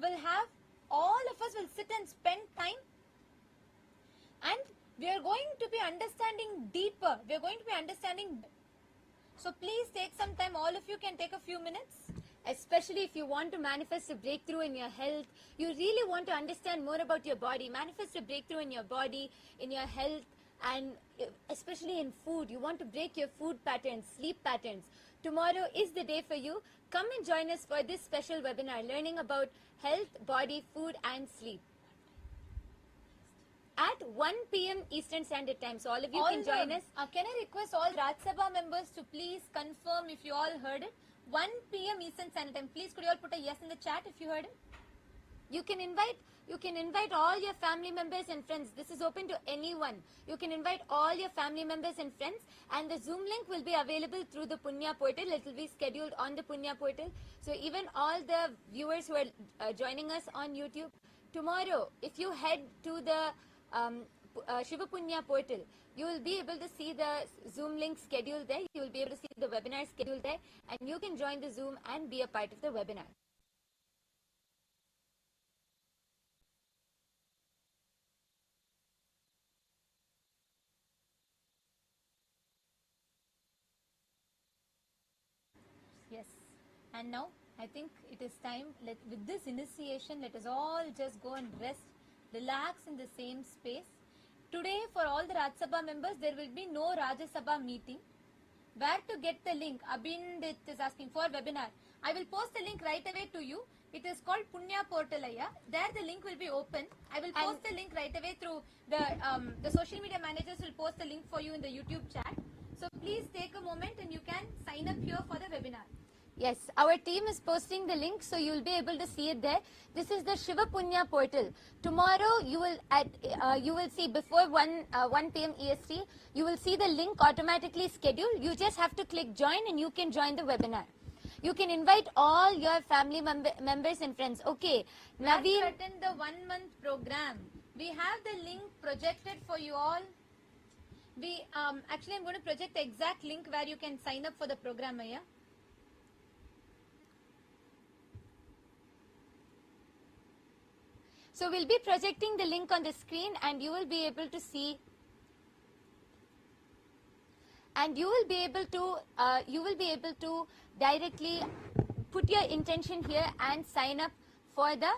will sit and spend time, and we are going to be understanding deeper. We are going to be understanding. So please take some time. All of you can take a few minutes. especially if you want to manifest a breakthrough in your health, you really want to understand more about your body, manifest a breakthrough in your body, in your health, and especially in food. You want to break your food patterns, sleep patterns. Tomorrow is the day for you. Come and join us for this special webinar, learning about health, body, food and sleep at 1 p.m. Eastern Standard Time. So all of you can join us. Can I request all Raj Sabha members to please confirm if you all heard it? 1 p.m. Eastern Standard Time. Please could you all put a yes in the chat if you heard it? You can invite all your family members and friends. This is open to anyone. You can invite all your family members and friends, and the Zoom link will be available through the Punya portal. It will be scheduled on the Punya portal. So even all the viewers who are joining us on YouTube, tomorrow, if you head to the Shiva Punya portal. You will be able to see the Zoom link schedule there. You will be able to see the webinar schedule there, and you can join the Zoom and be a part of the webinar. Yes, and now I think it is time, with this initiation, let us all just go and rest, relax in the same space. Today, for all the Rajya Sabha members, there will be no Rajya Sabha meeting. Where to get the link? Abhindit is asking for webinar. I will post the link right away to you. It is called Punya Portal. There the link will be open. I will post the link right away through the social media managers will post the link for you in the YouTube chat. So please take a moment and you can sign up here for the webinar. Yes, our team is posting the link, so you will be able to see it there. This is the Shiva Punya portal. Tomorrow you will see before 1 p.m. EST, you will see the link automatically scheduled. You just have to click join and you can join the webinar. You can invite all your family members and friends. Okay, Naveen, attend the 1 month program. We have the link projected for you all. Actually I'm going to project the exact link where you can sign up for the program. So we'll be projecting the link on the screen, and you will be able to see, and you will be able to directly put your intention here and sign up for the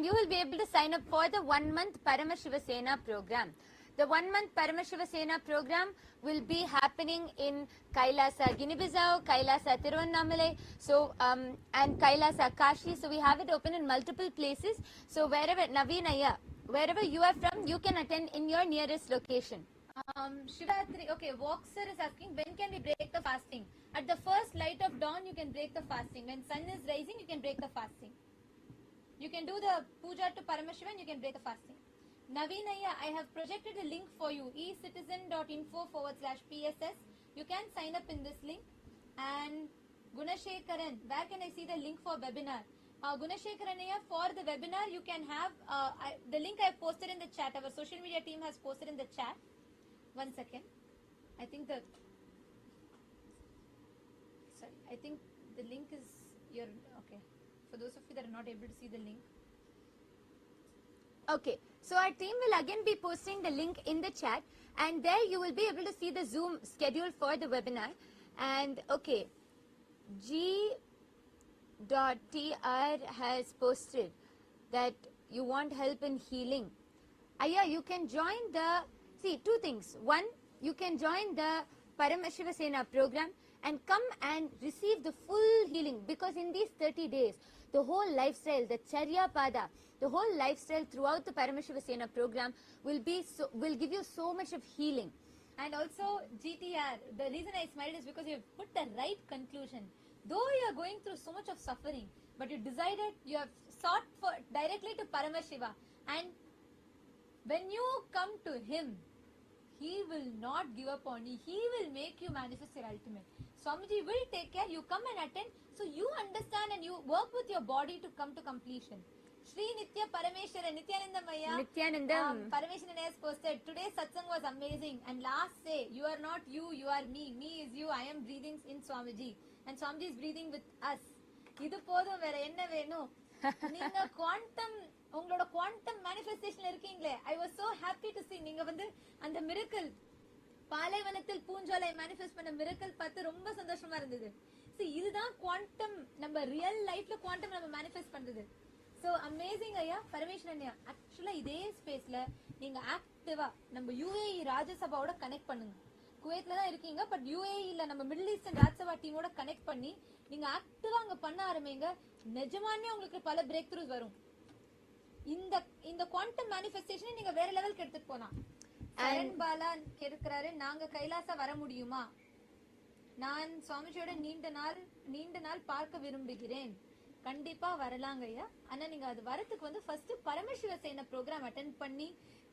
you will be able to sign up for the 1 month Paramashiva Sena program. The 1 month Paramashiva Sena program will be happening in Kailasa, Guinea-Bissau, Kailasa, Tiruvannamalai, and Kailasa, Kashi. So we have it open in multiple places. So wherever, Naveenaya, wherever you are from, you can attend in your nearest location. Shivatri, okay, Voxer is asking, when can we break the fasting? At the first light of dawn, you can break the fasting. When sun is rising, you can break the fasting. You can do the puja to Paramashiva and you can break the fasting. Naveenaya, I have projected a link for you, ecitizen.info/PSS. You can sign up in this link. And Gunashekaran, where can I see the link for webinar? Gunashekaranaya, for the webinar, you can have the link I have posted in the chat. Our social media team has posted in the chat. 1 second. I think the link is your, okay. For those of you that are not able to see the link. Okay, so our team will again be posting the link in the chat, and there you will be able to see the Zoom schedule for the webinar. And okay, G.TR has posted that you want help in healing. You can join two things. One, you can join the Paramashiva Sena program and come and receive the full healing, because in these 30 days, the whole lifestyle, the Charya Pada, the whole lifestyle throughout the Paramashiva Sena program will give you so much of healing. And also, GTR, the reason I smiled is because you have put the right conclusion. Though you are going through so much of suffering, but you decided, you have sought for directly to Paramashiva, and when you come to him, he will not give up on you. He will make you manifest your ultimate. Swamiji will take care. You come and attend. So you understand and you work with your body to come to completion. Shri Nitya Parameshwara, Nithyananda Maya. Nithyanandam. Parameshwaran has posted, today's satsang was amazing. And last say, you are not you, you are me. Me is you. I am breathing in Swamiji. And Swamiji is breathing with us. இது போதும் வேற என்ன வேணும்? நீங்க quantum உங்களோட quantum மேனிஃபெஸ்டேஷன்ல இருக்கீங்களே. I was so happy to see நீங்க வந்து அந்த மிரக்கல் பாலைவனத்தில் பூஞ்சோலை மேனிஃபெஸ்ட் பண்ண மிரக்கல் பார்த்து ரொம்ப சந்தோஷமா இருந்தது. இதுதான் குவாண்டம், நம்ம ரியல் லைஃப்ல குவாண்டம் நம்ம மேனிஃபெஸ்ட் பண்றது. So amazing ஐயா, பரமேஸ்வரன் ஐயா. ஆக்சுவலா இதே ஸ்பேஸ்ல நீங்க ஆக்டிவா நம்ம UAE ராஜ்யசபாவோட கனெக்ட் பண்ணுங்க. குவைத்ல தான் இருக்கீங்க, பட் UAEல நம்ம மிடில் ஈஸ்டர்ன் ராஜ்யசபா டீமோட கனெக்ட் பண்ணி நீங்க ஆக்டிவா அங்க பண்ண ஆரம்பிங்க. நிஜமானே உங்களுக்கு பல பிரேக் த்ரூஸ் வரும். இந்த குவாண்டம் மேனிஃபெஸ்டேஷனை நீங்க வேற லெவலுக்கு எடுத்துட்டு போலாம். சரண் பாலா கேட்கிறாரு, நாங்க கைலாசா வர முடியுமா? நான் சுவாமிஜியோட நீண்ட நாள் பார்க்க விரும்புகிறேன். கண்டிப்பா வரலாங்க ஐயா. ஆனா நீங்க அது வரத்துக்கு வந்து ஃபர்ஸ்ட் பரமசிவ சேன ப்ரோக்ராம் அட்டென்ட் பண்ணி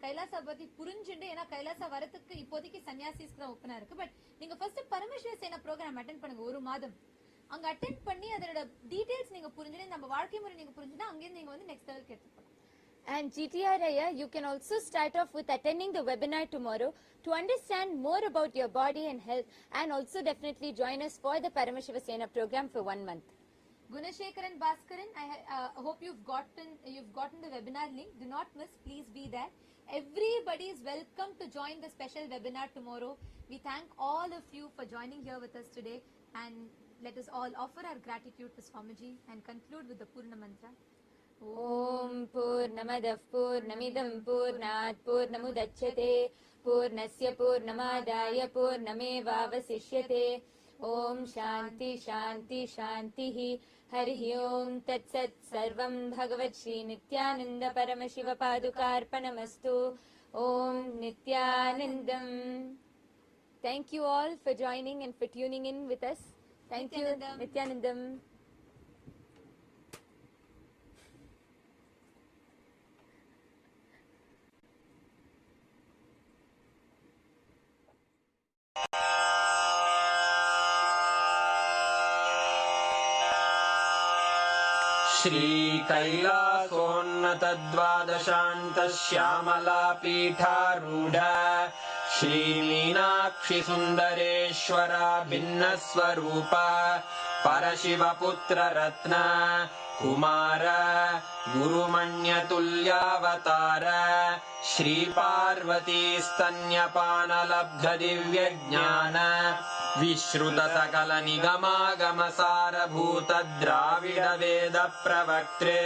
கைலாசா பத்தி புரிஞ்சுட்டு, ஏன்னா கைலாசா வரத்துக்கு இப்போதைக்கு சன்னியாசிஸ்க்கு தான் ஓப்பனா இருக்கு. பட் நீங்க ஃபர்ஸ்ட் பரமசிவ சேன ப்ரோக்ராம் அட்டென்ட் பண்ணுங்க 1 மாதம். அங்க அட்டெண்ட் பண்ணி அதோட டீடைல்ஸ் நீங்க புரிஞ்சுட்டு நம்ம வாழ்க்கை முறை நீங்க புரிஞ்சுனா அங்க இருந்து நீங்க வந்து நெக்ஸ்ட் லெவலுக்கு எடுத்து போலாம். And GTRIA, you can also start off with attending the webinar tomorrow to understand more about your body and health, and also definitely join us for the Paramashiva Sena program for 1 month. Gunashekar and Bhaskaran, I hope you've gotten the webinar link. Do not miss, please be there. Everybody is welcome to join the special webinar tomorrow. We thank all of you for joining here with us today, and let us all offer our gratitude to Swamiji and conclude with the Purna Mantra. Om Purnamadah Purnamidam Purnat Purnamudachyate Purnasya Purnamadaya Purnamevavasishyate. Om Shanti Shanti Shantihi. Harihi Om Tat Sat Sarvam Bhagavat Shri Nithyananda Paramashiva Padukarpanamastu. Om Nithyanandam. Thank you all for joining and for tuning in with us. Thank you, Nithyanandam. श्रीकैलासोन्नतद्वादशान्तश्यामलापीठारूढ श्रीमीनाक्षि सुन्दरेश्वरा भिन्नस्वरूप परशिवपुत्ररत्न Kumar गुरुमण्यतुल्यावतार श्रीपार्वतीस्तन्यपानलब्धदिव्यज्ञान विश्रुतसकलनिगमागमसारभूत द्राविडवेद प्रवक्त्रे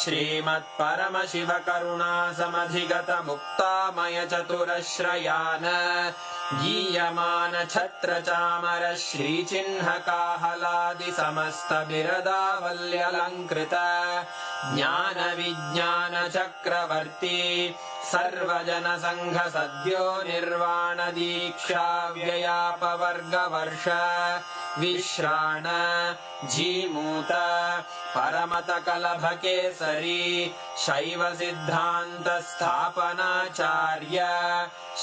श्रीमत्परमशिवकरुणासमधिगत मुक्तामय चतुरश्रयान गीयमान छत्रचामर श्रीचिह्नकाहलादि समस्त बिरदावल्यलङ्कृत ज्ञान विज्ञान चक्रवर्ती सर्वजन संघ सद्यो निर्वाण दीक्षा व्ययापवर्गवर्ष विश्राण जीमूत परमत कलभ केसरी शैव सिद्धांत स्थापनाचार्य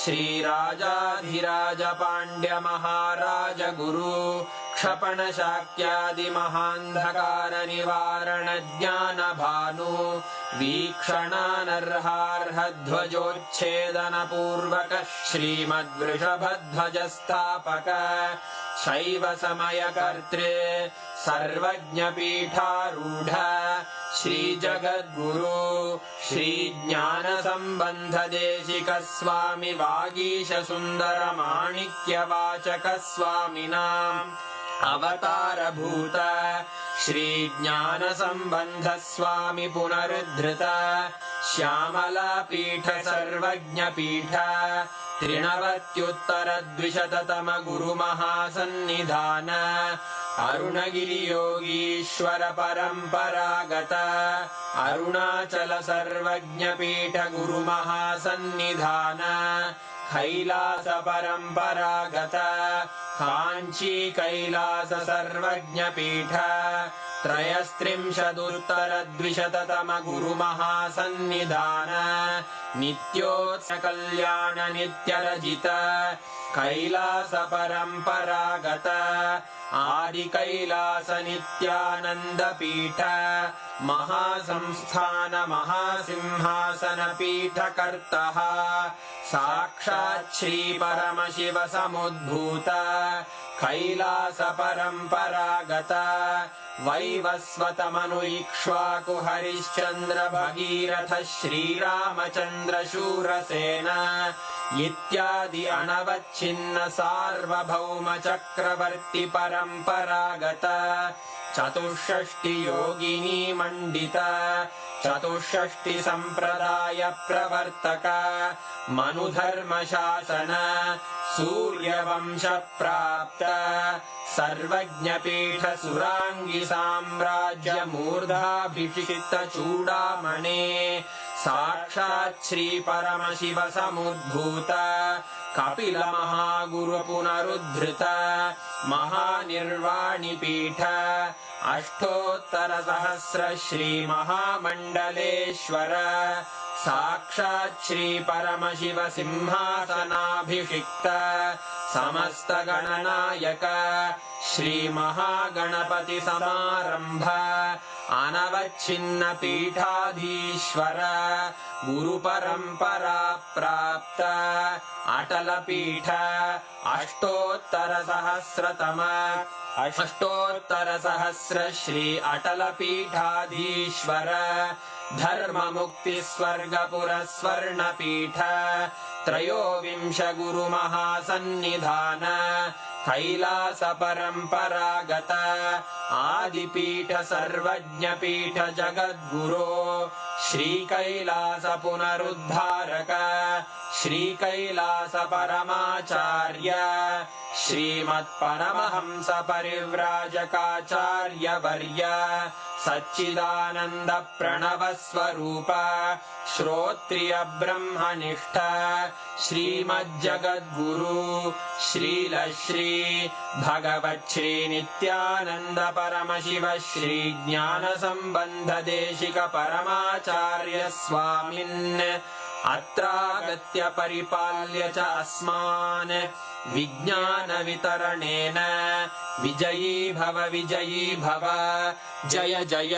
श्रीराजाधिराज पांड्य महाराज गुरु क्षपण शाक्यादि महांधकार निवारण ज्ञान भानु वीक्षणानर्हार्ह ध्वजोच्छेदन पूर्वक श्रीमद्वृषभध्वज स्थापक शैव समय कर्त्रे सर्वज्ञ पीठारूढ़ श्री जगद्गुरु श्री ज्ञान संबंध देशिक स्वामी वागीश सुंदर माणिक्य वाचक स्वामिनाम् अवतार भूत श्री ज्ञान संबंध स्वामी पुनरुद्धृत श्यामला पीठ सर्वज्ञ पीठ त्रिनवत्युत्तर द्विशततम गुरु महासन्निधान अरुणगिरि योगीश्वर परंपरागत अरुणाचल सर्वज्ञ पीठ गुरु महासन्निधान कैलास परंपरागत कांची कैलास सर्वज्ञ पीठ त्रयस्त्रिंशदुत्तर द्विशततम गुरु महासन्निधान नित्योत्सव कल्याण नित्यरजित कैलास परंपरागत आदि कैलास नित्यानंद पीठ महासंस्थान महासिंहासन पीठ कर्तः साक्षात् श्री परमशिव समुद्भूत कैलास परंपरागत वैवस्वत मनु इक्ष्वाकु हरिश्चंद्र भगीरथ श्रीरामचंद्र शूरसेन इत्यादि अनवच्छिन्न सार्वभौम चक्रवर्ती परंपरागत चतुष्षष्टि योगिनी मंडित चतुष्षष्टि संप्रदाय प्रवर्तक मनुधर्म शासन सूर्यवंश प्राप्त सर्वज्ञ पीठ सुरांगी साम्राज्य मूर्धाभिषिक्त चूड़ामणे साक्षात् श्री परमशिव समुद्भूत कपिल महागुरु पुनरुद्धृत महानिर्वाणि पीठ अष्टोत्तर सहस्र श्री महामंडलेश्वर साक्षात् श्री परमशिव सिंहासनाभिषिक्त समस्त गणनायक श्री महागणपति समारंभ अनवच्छिन्न पीठाधीश्वर गुरु परंपरा प्राप्त अटल पीठ अष्टोत्तर सहस्र श्री अटल पीठाधीश्वर धर्म मुक्ति स्वर्गपुर स्वर्ण पीठ त्रयोविंश गुरु महासन्निधान कैलास परंपरागत आदिपीठ सर्वज्ञ पीठ जगद्गुरो श्री कैलास पुनरुद्धारक श्री कैलास परमाचार्य श्रीमत्परमहंस परिव्राजकाचार्य वर्य सच्चिदानंद प्रणव स्वरूप श्रोत्रिय ब्रह्मनिष्ठ श्रीमज्जगद्गुरु श्रील श्री भगवत् श्री नित्यानंद परमशिव श्री ज्ञान संबंध देशिक परमाचार्य स्वामिन् अत्रागत्य परिपाल्य च अस्मान् विज्ञान वितरणेन विजयी भव जय जय।